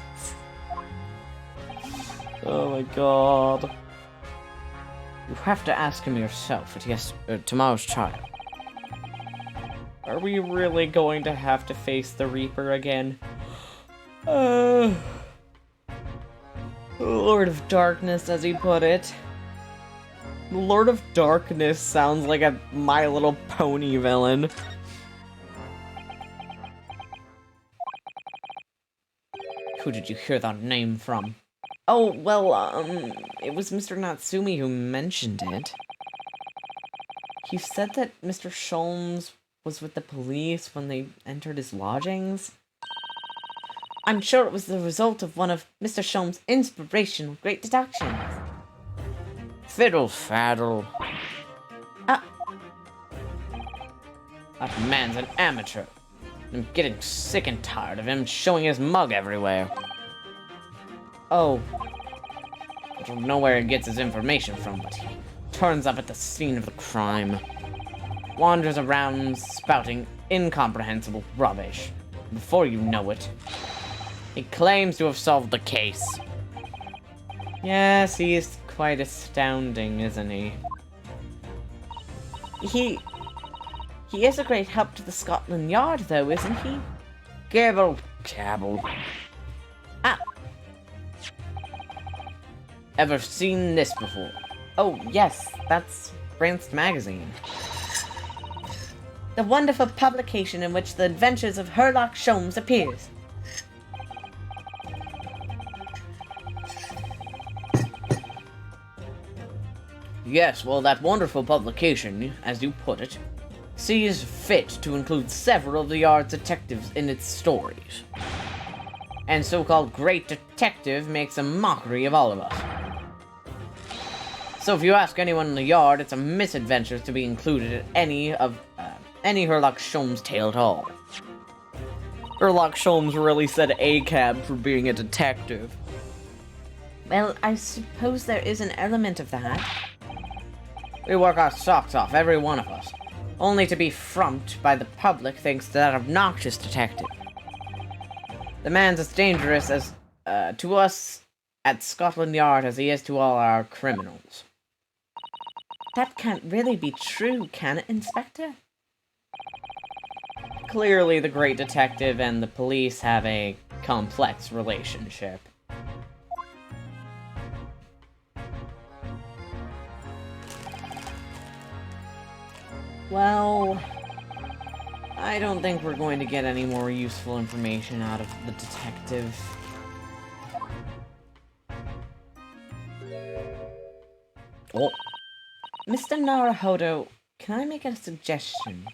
Oh my god. You have to ask him yourself at tomorrow's trial. Are we really going to have to face the Reaper again? Lord of Darkness, as he put it. Lord of Darkness sounds like a My Little Pony villain. Who did you hear that name from? Oh, well, it was Mr. Natsumi who mentioned it. He said that Mr. Sholmes was with the police when they entered his lodgings. I'm sure it was the result of one of Mr. Sholmes' inspirational great deductions. Fiddle faddle. That man's an amateur. I'm getting sick and tired of him showing his mug everywhere. Oh. I don't know where he gets his information from, but he turns up at the scene of the crime. Wanders around spouting incomprehensible rubbish. Before you know it, he claims to have solved the case. Yes, he is quite astounding, isn't he? He is a great help to the Scotland Yard, though, isn't he? Gabble, cabble. Ah! Ever seen this before? Oh, yes, that's Branched Magazine. The wonderful publication in which the adventures of Sherlock Sholmes appears. Yes, well, that wonderful publication, as you put it, sees fit to include several of the Yard's detectives in its stories. And so-called great detective makes a mockery of all of us. So if you ask anyone in the Yard, it's a misadventure to be included in any Sherlock Sholmes tale at all. Sherlock Sholmes really said ACAB for being a detective. Well, I suppose there is an element of that. We work our socks off, every one of us, only to be frumped by the public thanks to that obnoxious detective. The man's as dangerous as to us at Scotland Yard as he is to all our criminals. That can't really be true, can it, Inspector? Clearly, the great detective and the police have a complex relationship. Well, I don't think we're going to get any more useful information out of the detective. Oh. Mr. Naruhodo, can I make a suggestion?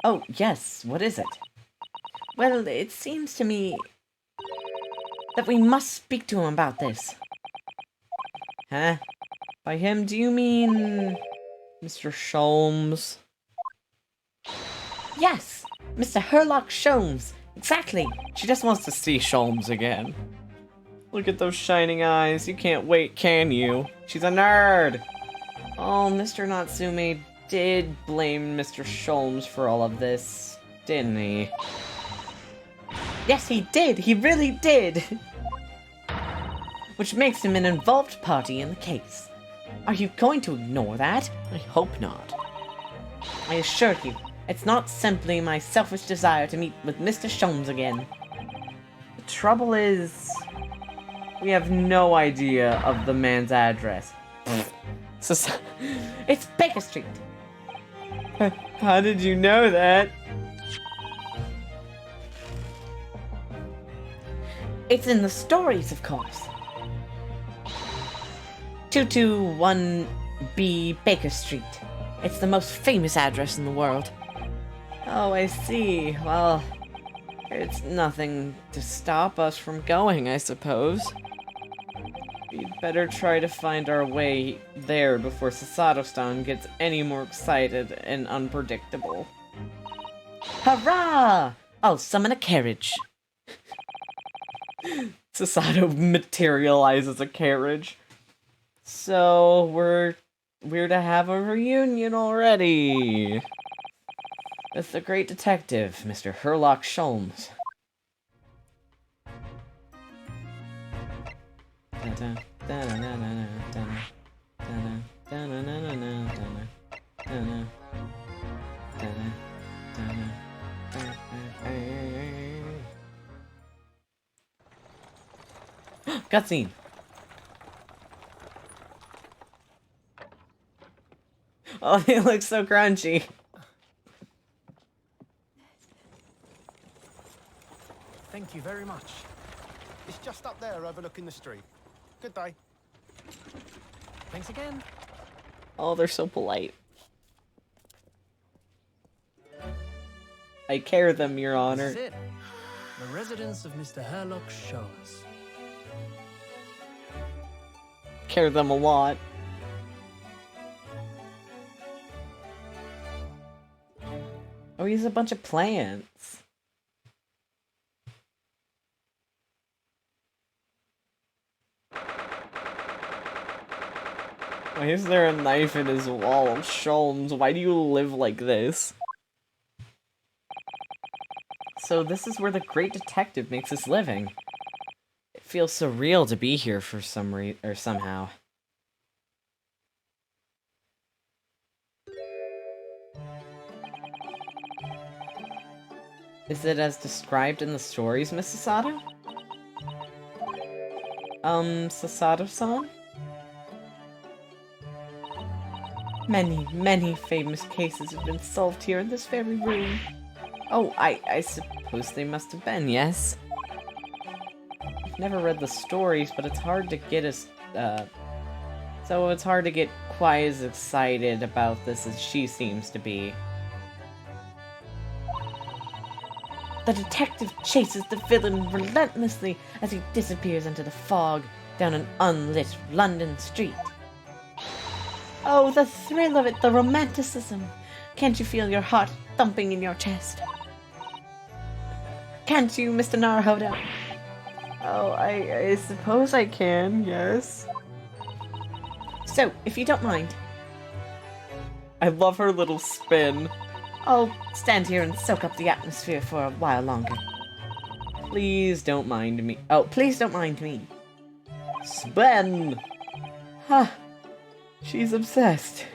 Oh, yes, what is it? Well, it seems to me that we must speak to him about this. Huh? By him, do you mean Mr. Sholmes? Yes, Mr. Sherlock Sholmes. Exactly. She just wants to see Sholmes again. Look at those shining eyes. You can't wait, can you? She's a nerd. Oh, Mr. Natsume did blame Mr. Sholmes for all of this, didn't he? Yes, he did. He really did. Which makes him an involved party in the case. Are you going to ignore that? I hope not. I assure you, it's not simply my selfish desire to meet with Mr. Sholmes again. The trouble is, we have no idea of the man's address. It's Baker Street. How did you know that? It's in the stories, of course. 221B Baker Street. It's the most famous address in the world. Oh, I see. Well, it's nothing to stop us from going, I suppose. We'd better try to find our way there before Sasato-san gets any more excited and unpredictable. Hurrah! I'll summon a carriage. Sasato materializes a carriage. So, we're to have a reunion already. With the great detective, Mr. Sherlock Sholmes. Cutscene. Oh, it looks so crunchy. Thank you very much. It's just up there overlooking the street. Good day. Thanks again. Oh, they're so polite. I care them, Your Honor. This is it. The residence of Mr. Herlock Sholmes. Care them a lot. Oh, he has a bunch of plants. Why is there a knife in his wall? Sholmes, why do you live like this? So this is where the great detective makes his living. It feels surreal to be here for some or somehow. Is it as described in the stories, Miss Sasato? Sasato-san? Many famous cases have been solved here in this very room. Oh, I suppose they must have been, yes? I've never read the stories, but it's hard to get so it's hard to get quite as excited about this as she seems to be. The detective chases the villain relentlessly as he disappears into the fog down an unlit London street. Oh, the thrill of it, the romanticism. Can't you feel your heart thumping in your chest? Can't you, Mr. Naruhodo? Oh, I suppose I can, yes. So, if you don't mind, I love her little spin. I'll stand here and soak up the atmosphere for a while longer. Please don't mind me. Oh, Please don't mind me. Spin! Huh. She's obsessed.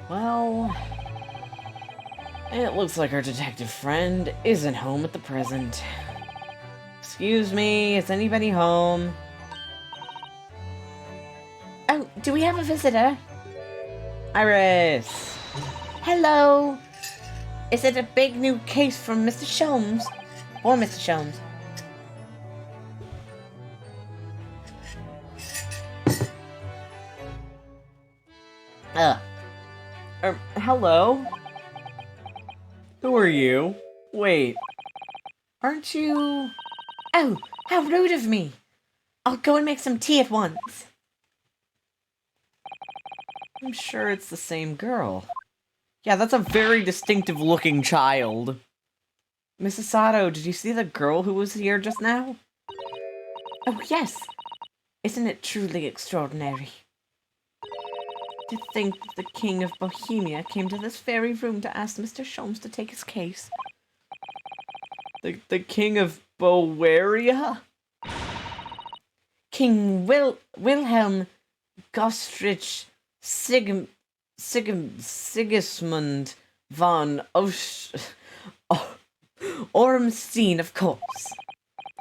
Well, it looks like our detective friend isn't home at the present. Excuse me, is anybody home? Oh, do we have a visitor? Iris! Hello! Is it a big new case from Mr. Sholmes? Or Mr. Sholmes? Hello? Who are you? Wait. Aren't you... Oh, how rude of me! I'll go and make some tea at once. I'm sure it's the same girl. Yeah, that's a very distinctive looking child. Mrs. Sato, did you see the girl who was here just now? Oh, yes. Isn't it truly extraordinary? To think that the King of Bohemia came to this very room to ask Mr. Sholmes to take his case. The King of Bowaria? King Wilhelm Gostrich Sigismund von Ormstein, of course.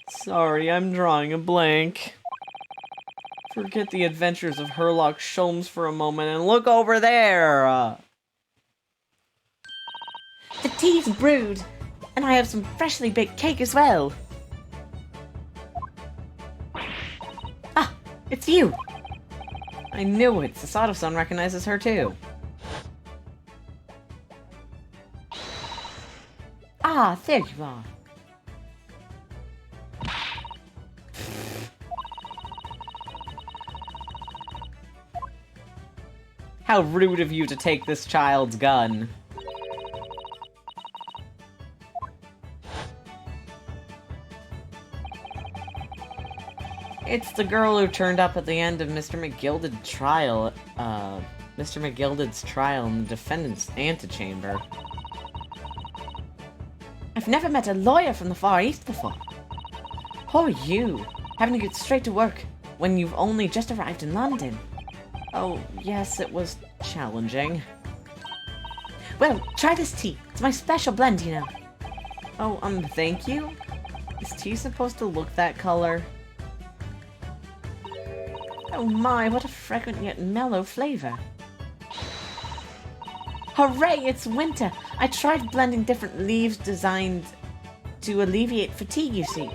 Sorry, I'm drawing a blank. Forget the adventures of Herlock Sholmes for a moment and look over there! The tea's brewed, and I have some freshly baked cake as well. Ah, it's you! I knew it. Sasato-san recognizes her too. Ah, there you are. How rude of you to take this child's gun. It's the girl who turned up at the end of Mr. McGilded's trial, in the defendant's antechamber. I've never met a lawyer from the Far East before. Who are you? Having to get straight to work. when you've only just arrived in London. Oh, yes, it was challenging. Well, try this tea. It's my special blend, you know. Oh, thank you? Is tea supposed to look that color? Oh my, what a fragrant yet mellow flavor. Hooray, it's winter! I tried blending different leaves designed to alleviate fatigue, you see.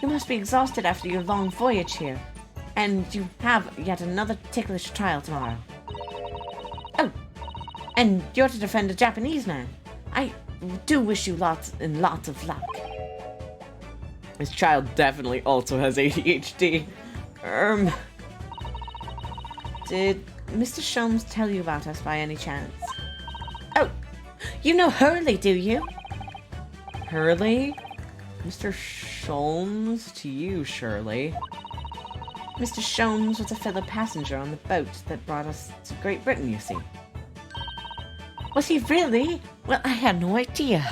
You must be exhausted after your long voyage here, and you have yet another ticklish trial tomorrow. Oh, and you're to defend a Japanese man. I do wish you lots and lots of luck. This child definitely also has ADHD. Did Mr. Sholmes tell you about us by any chance? Oh, you know Hurley, do you? Hurley? Mr. Sholmes? To you, Shirley. Mr. Sholmes was a fellow passenger on the boat that brought us to Great Britain, you see. Was he really? Well, I had no idea.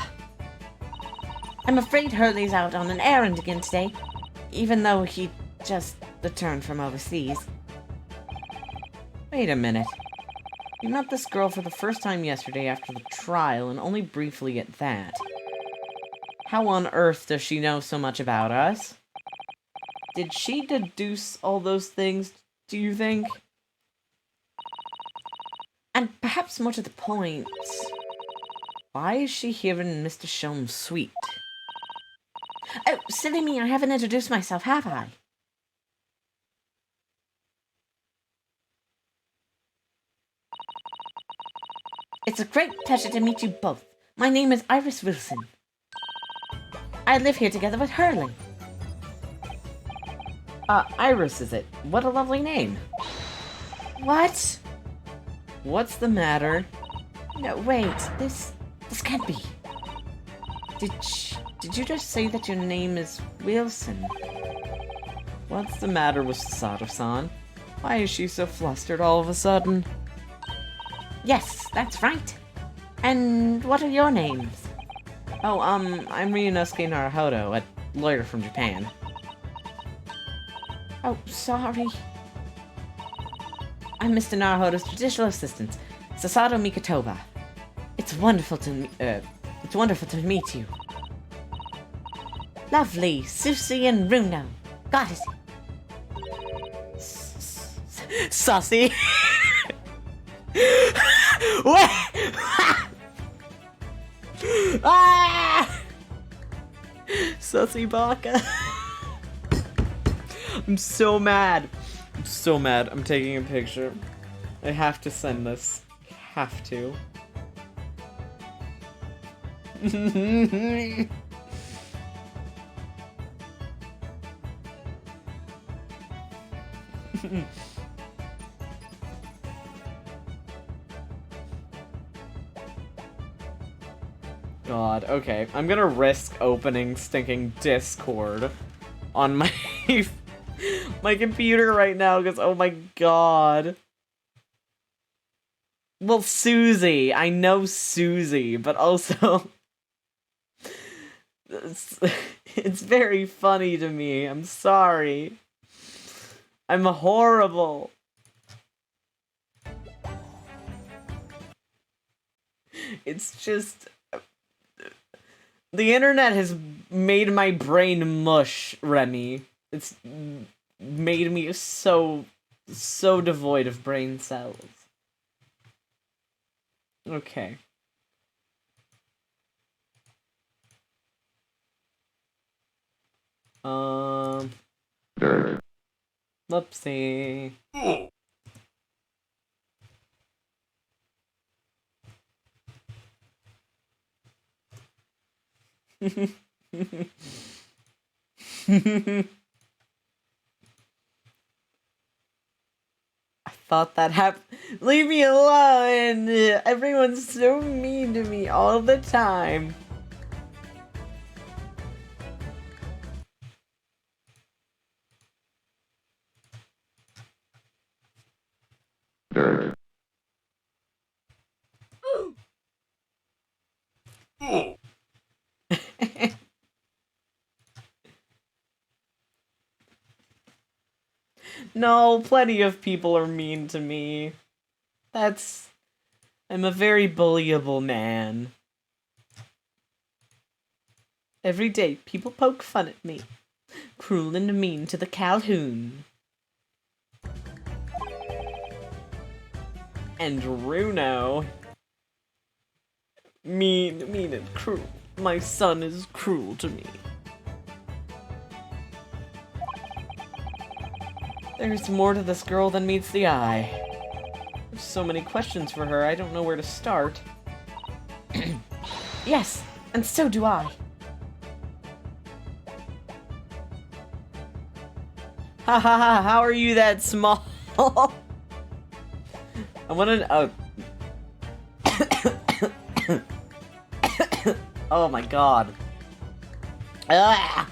I'm afraid Hurley's out on an errand again today, even though he just returned from overseas. Wait a minute. You met this girl for the first time yesterday after the trial, and only briefly at that. How on earth does she know so much about us? Did she deduce all those things, do you think? And perhaps more to the point, why is she here in Mr. Sholmes' suite? Oh, silly me, I haven't introduced myself, have I? It's a great pleasure to meet you both. My name is Iris Wilson. I live here together with Hurley. Iris, is it? What a lovely name. What? What's the matter? No, wait, this can't be. Did you just say that your name is Wilson? What's the matter with Sato-san? Why is she so flustered all of a sudden? Yes, that's right. And what are your names? Oh, I'm Ryunosuke Naruhodo, a lawyer from Japan. Oh, sorry. I'm Mr. Naruhodo's judicial assistant, Sasato Mikotoba. It's wonderful to meet you. Lovely, Susie and Runo. Got it. Sussy. Wait! Ah! Sussy Baka. I'm so mad. I'm so mad. I'm taking a picture. I have to send this. Have to. God, okay. I'm gonna risk opening stinking Discord on my my computer right now because oh my god. Well, Susie. I know Susie, but also it's very funny to me. I'm sorry. I'm horrible. It's just the internet has made my brain mush, Remy. It's made me so devoid of brain cells. Okay. Whoopsie. I thought that happened. Leave me alone! Everyone's so mean to me all the time. No, plenty of people are mean to me. I'm a very bullyable man. Every day, people poke fun at me. Cruel and mean to the Calhoun. And Runo. Mean and cruel. My son is cruel to me. There's more to this girl than meets the eye. There's so many questions for her, I don't know where to start. Yes, and so do I. Ha ha ha, how are you that small? I wanna... Oh. Oh my god. Ah!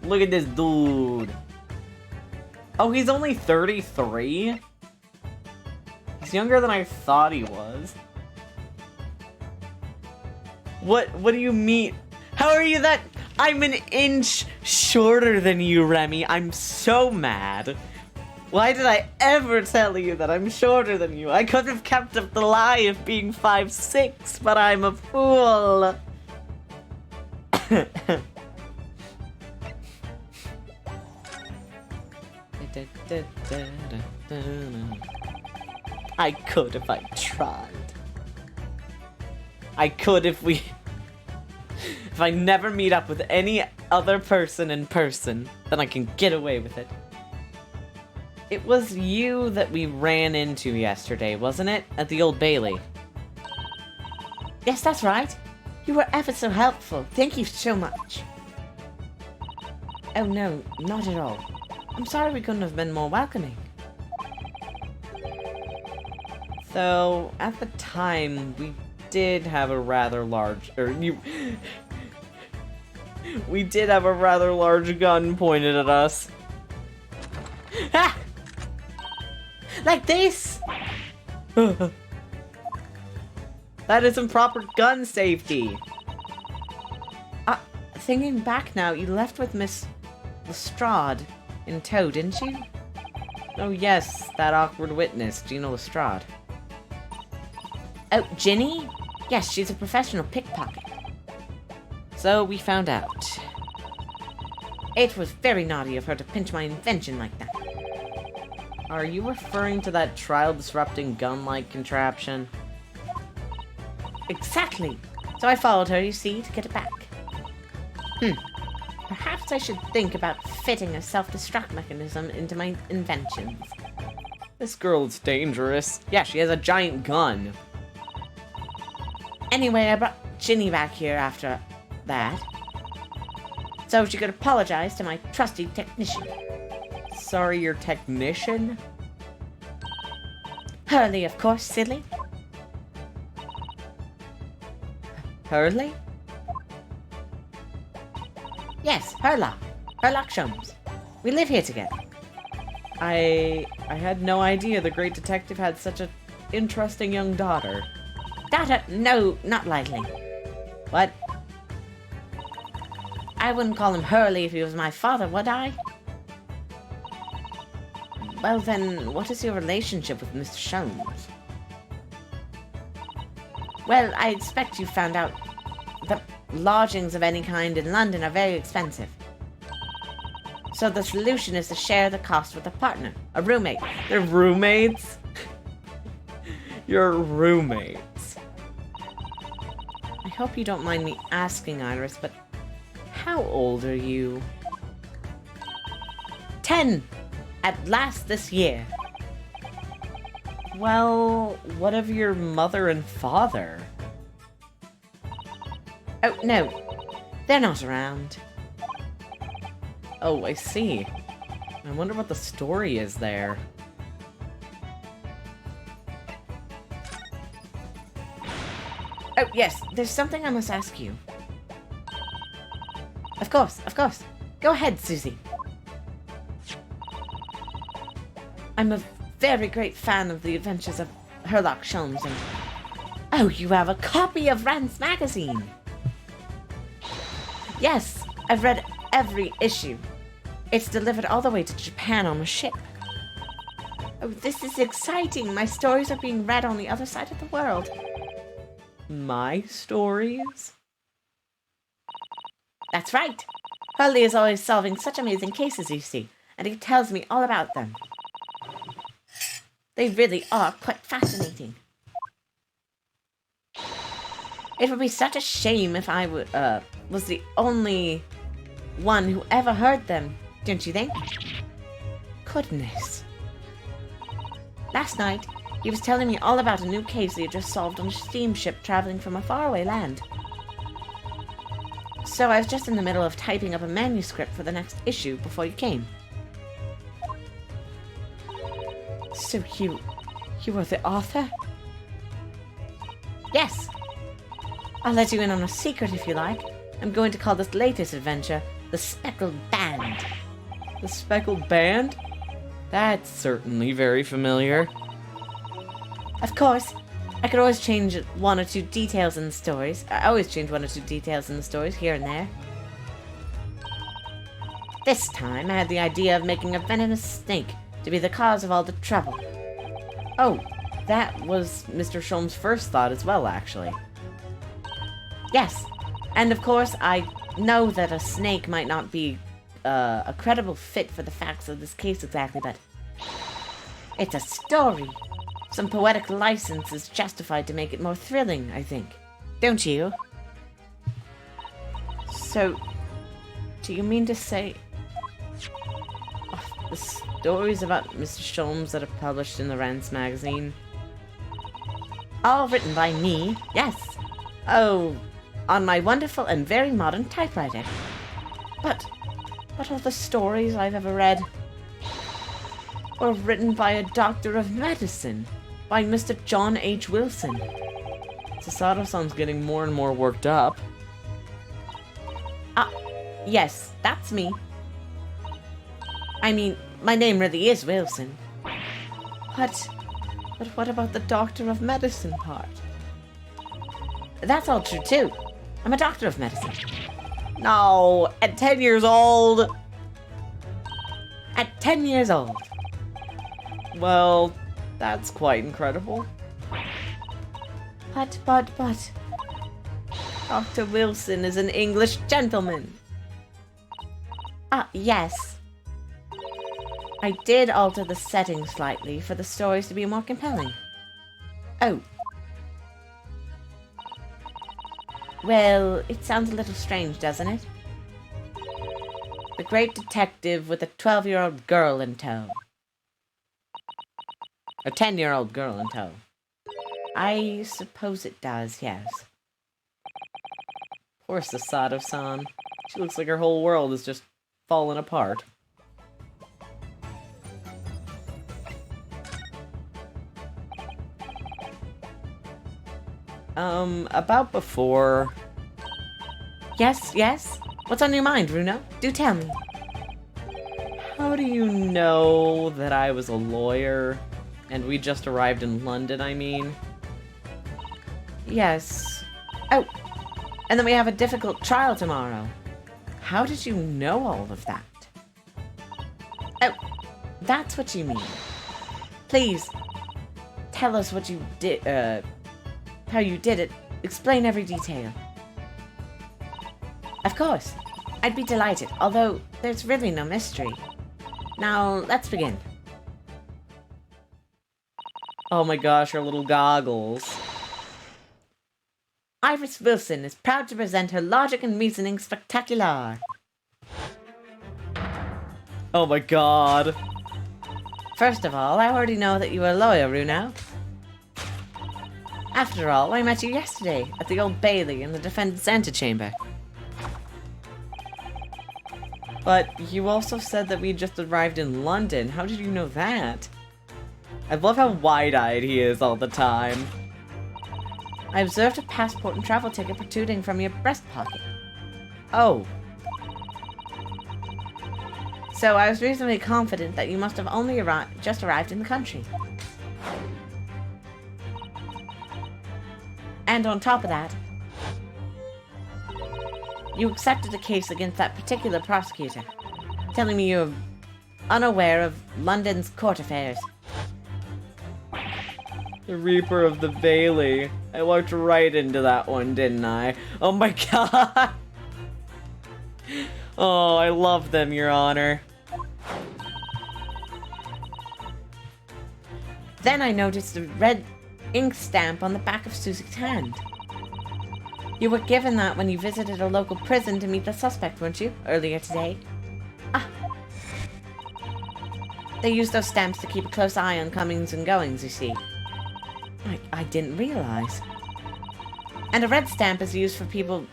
Look at this dude. Oh, he's only 33? He's younger than I thought he was. What do you mean? How are you that... I'm an inch shorter than you, Remy. I'm so mad. Why did I ever tell you that I'm shorter than you? I could have kept up the lie of being 5'6", but I'm a fool. I could if I tried. I could if I never meet up with any other person in person, then I can get away with it. It was you that we ran into yesterday, wasn't it? At the Old Bailey. Yes, that's right. You were ever so helpful. Thank you so much. Oh no, not at all. I'm sorry we couldn't have been more welcoming. So, at the time, we did have a rather large... we did have a rather large gun pointed at us. Ah! Like this? That is improper gun safety. Thinking back now, you left with Miss Lestrade in tow, didn't you? Oh yes, that awkward witness, Gina Lestrade. Oh, Ginny? Yes, she's a professional pickpocket. So we found out. It was very naughty of her to pinch my invention like that. Are you referring to that trial-disrupting gun-like contraption? Exactly. So I followed her, you see, to get it back. Perhaps I should think about fitting a self-destruct mechanism into my inventions. This girl is dangerous. Yeah, she has a giant gun. Anyway, I brought Ginny back here after that, so she could apologize to my trusty technician. Sorry, your technician? Hurley, of course, silly. Hurley? Yes, Herlock. Herlock Sholmes. We live here together. I had no idea the great detective had such an interesting young daughter. Daughter? No, not likely. What? I wouldn't call him Hurley if he was my father, would I? Well then, what is your relationship with Mr. Sholmes? Well, I expect you found out that lodgings of any kind in London are very expensive. So the solution is to share the cost with a partner, a roommate. They're roommates? You're roommates. I hope you don't mind me asking, Iris, but how old are you? 10! At last this year. Well, what of your mother and father? Oh, no. They're not around. Oh, I see. I wonder what the story is there. Oh, yes, there's something I must ask you. Of course, of course. Go ahead, Susie. I'm a very great fan of the adventures of Herlock Sholmes and... Oh, you have a copy of Rand's magazine! Yes, I've read every issue. It's delivered all the way to Japan on a ship. Oh, this is exciting. My stories are being read on the other side of the world. My stories? That's right. Hurley is always solving such amazing cases, you see, and he tells me all about them. They really are quite fascinating. It would be such a shame if I was the only one who ever heard them, don't you think? Goodness. Last night, he was telling me all about a new case he had just solved on a steamship traveling from a faraway land. So I was just in the middle of typing up a manuscript for the next issue before you came. So you were the author? Yes. I'll let you in on a secret if you like. I'm going to call this latest adventure The Speckled Band. The Speckled Band? That's certainly very familiar. Of course, I could always change one or two details in the stories. I always change one or two details in the stories here and there. This time, I had the idea of making a venomous snake to be the cause of all the trouble. Oh, that was Mr. Sholm's first thought as well, actually. Yes, and of course, I know that a snake might not be a credible fit for the facts of this case exactly, but it's a story. Some poetic license is justified to make it more thrilling, I think. Don't you? So, do you mean to say... the stories about Mr. Sholmes that are published in the Rance magazine? All written by me, yes. Oh, on my wonderful and very modern typewriter. But all the stories I've ever read were written by a doctor of medicine, by Mr. John H. Wilson. Sasato-san's getting more and more worked up. Yes, that's me. I mean, my name really is Wilson. But what about the doctor of medicine part? That's all true too. I'm a doctor of medicine. No, at 10 years old. At 10 years old. Well, that's quite incredible. But... Dr. Wilson is an English gentleman. Yes. I did alter the setting slightly for the stories to be more compelling. Oh. Well, it sounds a little strange, doesn't it? The great detective with a 12-year-old girl in tow. A 10-year-old girl in tow. I suppose it does, yes. Poor Sasato-san. She looks like her whole world is just falling apart. About before... Yes? What's on your mind, Runo? Do tell me. How do you know that I was a lawyer? And we just arrived in London, I mean? Yes. Oh, and then we have a difficult trial tomorrow. How did you know all of that? Oh, that's what you mean. Please, tell us what you did, how you did it. Explain every detail. Of course. I'd be delighted, although there's really no mystery. Now, let's begin. Oh my gosh, her little goggles. Iris Wilson is proud to present her Logic and Reasoning Spectacular. Oh my god. First of all, I already know that you are a lawyer, Runo. After all, I met you yesterday at the Old Bailey in the defendant's antechamber. But you also said that we just arrived in London. How did you know that? I love how wide-eyed he is all the time. I observed a passport and travel ticket protruding from your breast pocket. Oh. So I was reasonably confident that you must have only just arrived in the country. And on top of that, You accepted a case against that particular prosecutor, telling me you're unaware of London's court affairs. The Reaper of the Bailey. I walked right into that one, didn't I? Oh my god! Oh, I love them, Your Honor. Then I noticed a red ink stamp on the back of Susie's hand. You were given that when you visited a local prison to meet the suspect, weren't you? Earlier today. Ah. They use those stamps to keep a close eye on comings and goings, you see. I didn't realize. And a red stamp is used for people,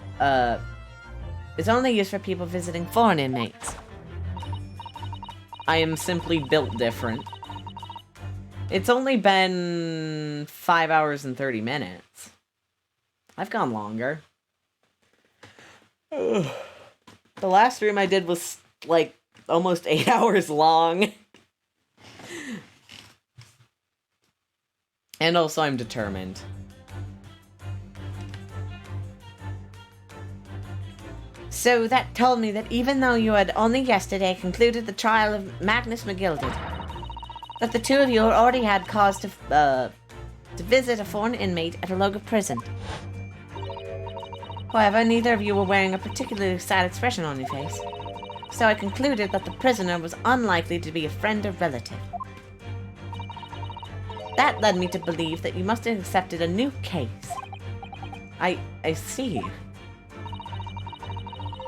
is only used for people visiting foreign inmates. I am simply built different. It's only been 5 hours and 30 minutes. I've gone longer. Ugh. The last stream I did was, like, almost 8 hours long. And also I'm determined. So that told me that even though you had only yesterday concluded the trial of Magnus McGilded, that the two of you already had cause to visit a foreign inmate at a local prison. However, neither of you were wearing a particularly sad expression on your face, so I concluded that the prisoner was unlikely to be a friend or relative. That led me to believe that you must have accepted a new case. I see.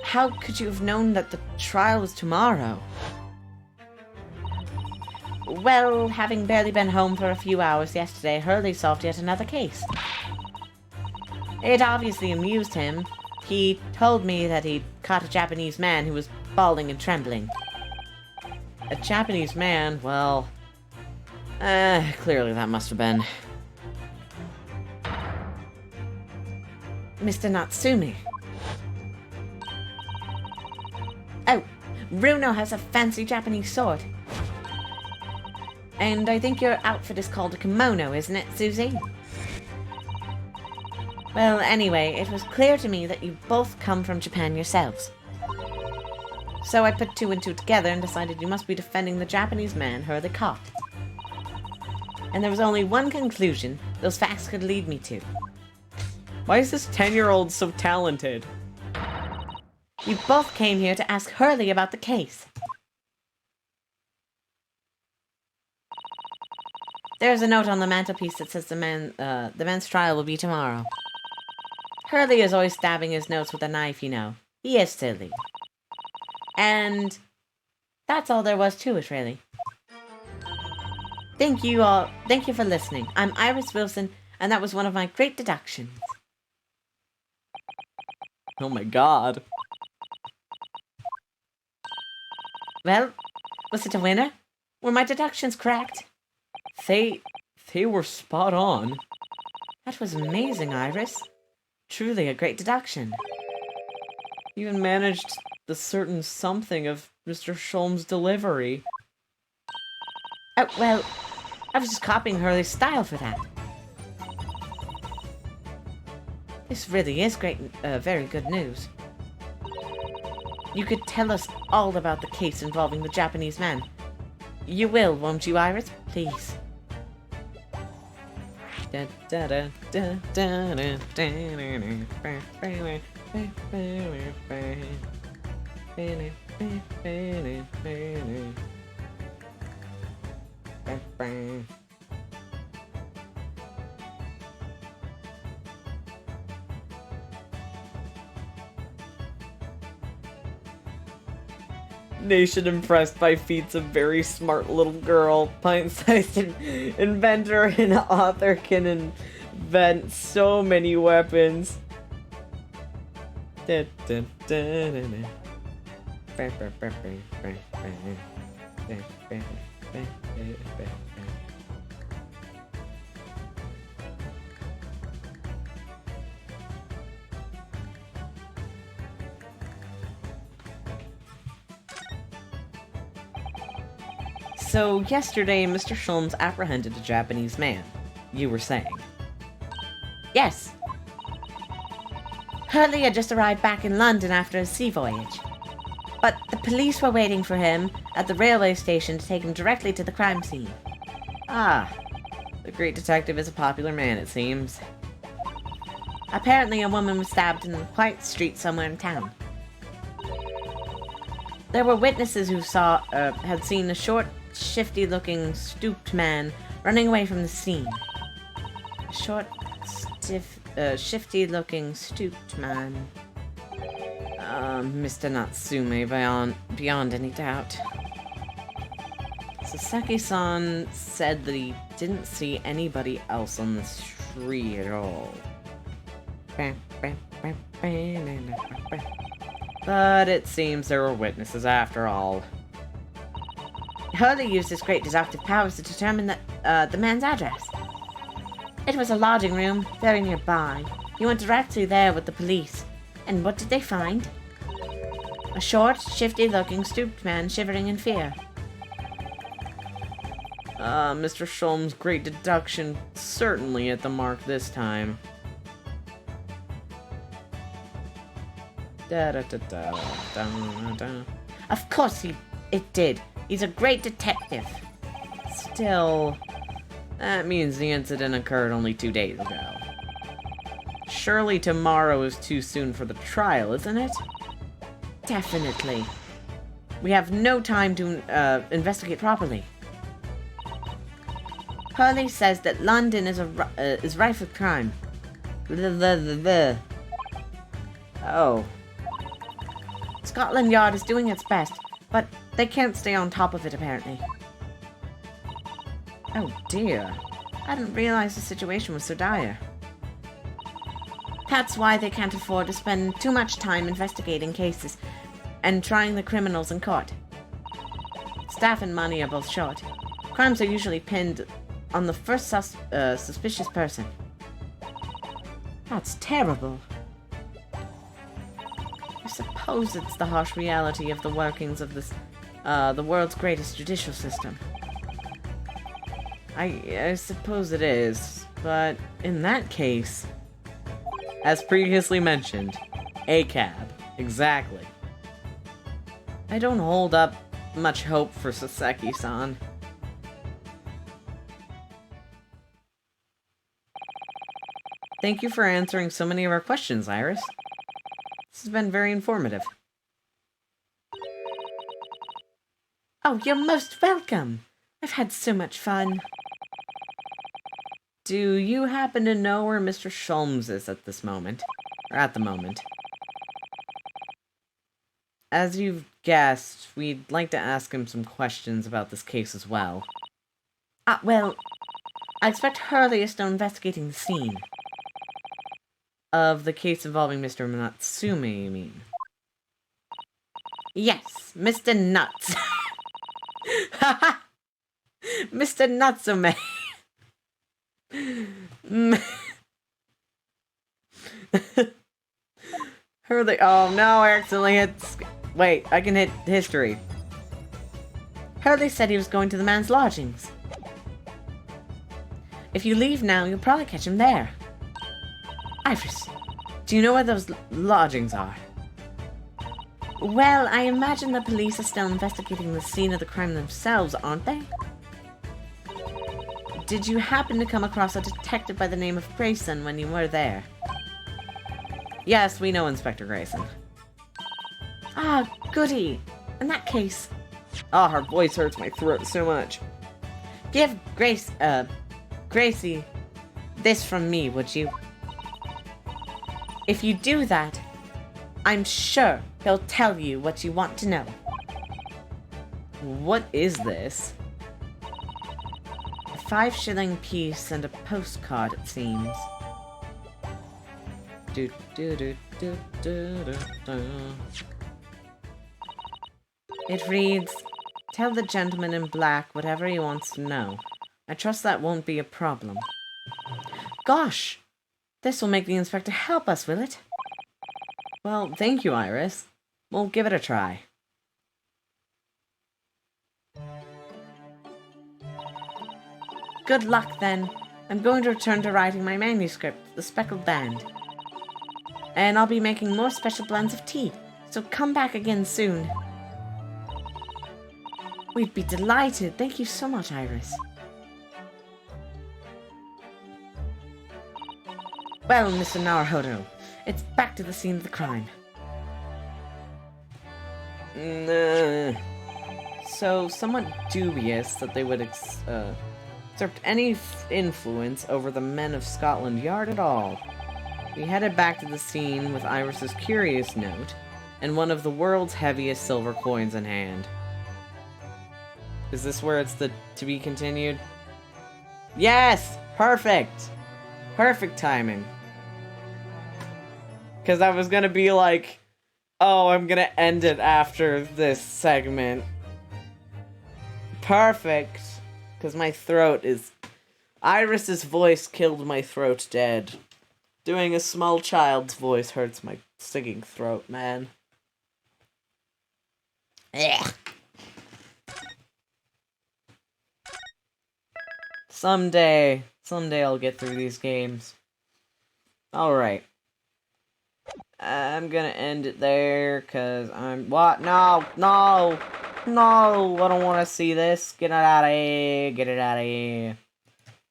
How could you have known that the trial was tomorrow? Well, having barely been home for a few hours yesterday, Hurley solved yet another case. It obviously amused him. He told me that he'd caught a Japanese man who was bawling and trembling. A Japanese man? Well... clearly that must have been... Mr. Natsumi. Oh, Runo has a fancy Japanese sword. And I think your outfit is called a kimono, isn't it, Susie? Well, anyway, it was clear to me that you both come from Japan yourselves. So I put two and two together and decided you must be defending the Japanese man Hurley caught. And there was only one conclusion those facts could lead me to. Why is this 10-year-old so talented? You both came here to ask Hurley about the case. There's a note on the mantelpiece that says the man's trial will be tomorrow. Hurley is always stabbing his notes with a knife, you know. He is silly. And that's all there was to it, really. Thank you for listening. I'm Iris Wilson, and that was one of my great deductions. Oh my god. Well, was it a winner? Were my deductions correct? They were spot on. That was amazing, Iris. Truly a great deduction. You even managed the certain something of Mr. Sholm's delivery. Oh, well, I was just copying Hurley's style for that. This really is great, very good news. You could tell us all about the case involving the Japanese man. You will, won't you, Iris? Please. Nation impressed by feats of very smart little girl. Pint-sized inventor and author can invent so many weapons. So, yesterday, Mr. Sholmes apprehended a Japanese man. You were saying. Yes. Hurley had just arrived back in London after a sea voyage. But the police were waiting for him at the railway station to take him directly to the crime scene. Ah, the great detective is a popular man, it seems. Apparently a woman was stabbed in a quiet street somewhere in town. There were witnesses who had seen a short, shifty-looking, stooped man running away from the scene. A short, shifty-looking, stooped man. Mr. Natsume, beyond any doubt. Sasaki-san said that he didn't see anybody else on the street at all. But it seems there were witnesses after all. Hurley used his great deductive powers to determine the man's address. It was a lodging room, very nearby. He went directly there with the police. And what did they find? A short, shifty-looking, stooped man shivering in fear. Mr. Sholm's great deduction certainly hit the mark this time. Of course it did. He's a great detective. Still, that means the incident occurred only 2 days ago. Surely tomorrow is too soon for the trial, isn't it? Definitely. We have no time to investigate properly. Hurley says that London is rife with crime. Oh. Scotland Yard is doing its best, but they can't stay on top of it apparently. Oh dear. I didn't realize the situation was so dire. That's why they can't afford to spend too much time investigating cases and trying the criminals in court. Staff and money are both short. Crimes are usually pinned on the first suspicious person. That's terrible. I suppose it's the harsh reality of the workings of this, the world's greatest judicial system. I suppose it is, but in that case, as previously mentioned, ACAB, exactly. I don't hold up much hope for Sasaki-san. Thank you for answering so many of our questions, Iris. This has been very informative. Oh, you're most welcome. I've had so much fun. Do you happen to know where Mr. Sholmes is at this moment? Or at the moment? As you've guessed, we'd like to ask him some questions about this case as well. Well, I expect Hurley is still investigating the scene. Of the case involving Mr. Natsume, you mean? Yes, Mr. Nuts. Haha! Mr. Natsume. Hurley. Oh no, I accidentally hit. Wait, I can hit history. Hurley said he was going to the man's lodgings. If you leave now, you'll probably catch him there. Iris, do you know where those lodgings are? Well, I imagine the police are still investigating the scene of the crime themselves, aren't they? Did you happen to come across a detective by the name of Grayson when you were there? Yes, we know Inspector Grayson. Ah, goody. In that case... Oh, her voice hurts my throat so much. Give Gracie this from me, would you? If you do that, I'm sure he'll tell you what you want to know. What is this? A 5-shilling piece and a postcard, it seems. It reads, "Tell the gentleman in black whatever he wants to know. I trust that won't be a problem." Gosh! This will make the inspector help us, will it? Well, thank you, Iris. We'll give it a try. Good luck, then. I'm going to return to writing my manuscript, The Speckled Band. And I'll be making more special blends of tea, so come back again soon. We'd be delighted. Thank you so much, Iris. Well, Mr. Naruhodo, it's back to the scene of the crime. So, somewhat dubious that they would exert any influence over the men of Scotland Yard at all. We headed back to the scene with Iris's curious note, and one of the world's heaviest silver coins in hand. Is this where it's the to be continued? Yes! Perfect! Perfect timing. Because I was gonna be like, oh, I'm gonna end it after this segment. Perfect. Because my throat is... Iris's voice killed my throat dead. Doing a small child's voice hurts my singing throat, man. Ugh. Someday I'll get through these games. Alright. I'm gonna end it there, cause I'm... What? No! No! No! I don't want to see this. Get it out of here. Get it out of here.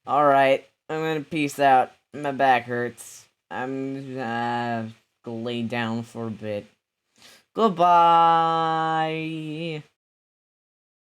Alright. I'm gonna peace out. My back hurts. I'm gonna lay down for a bit. Goodbye!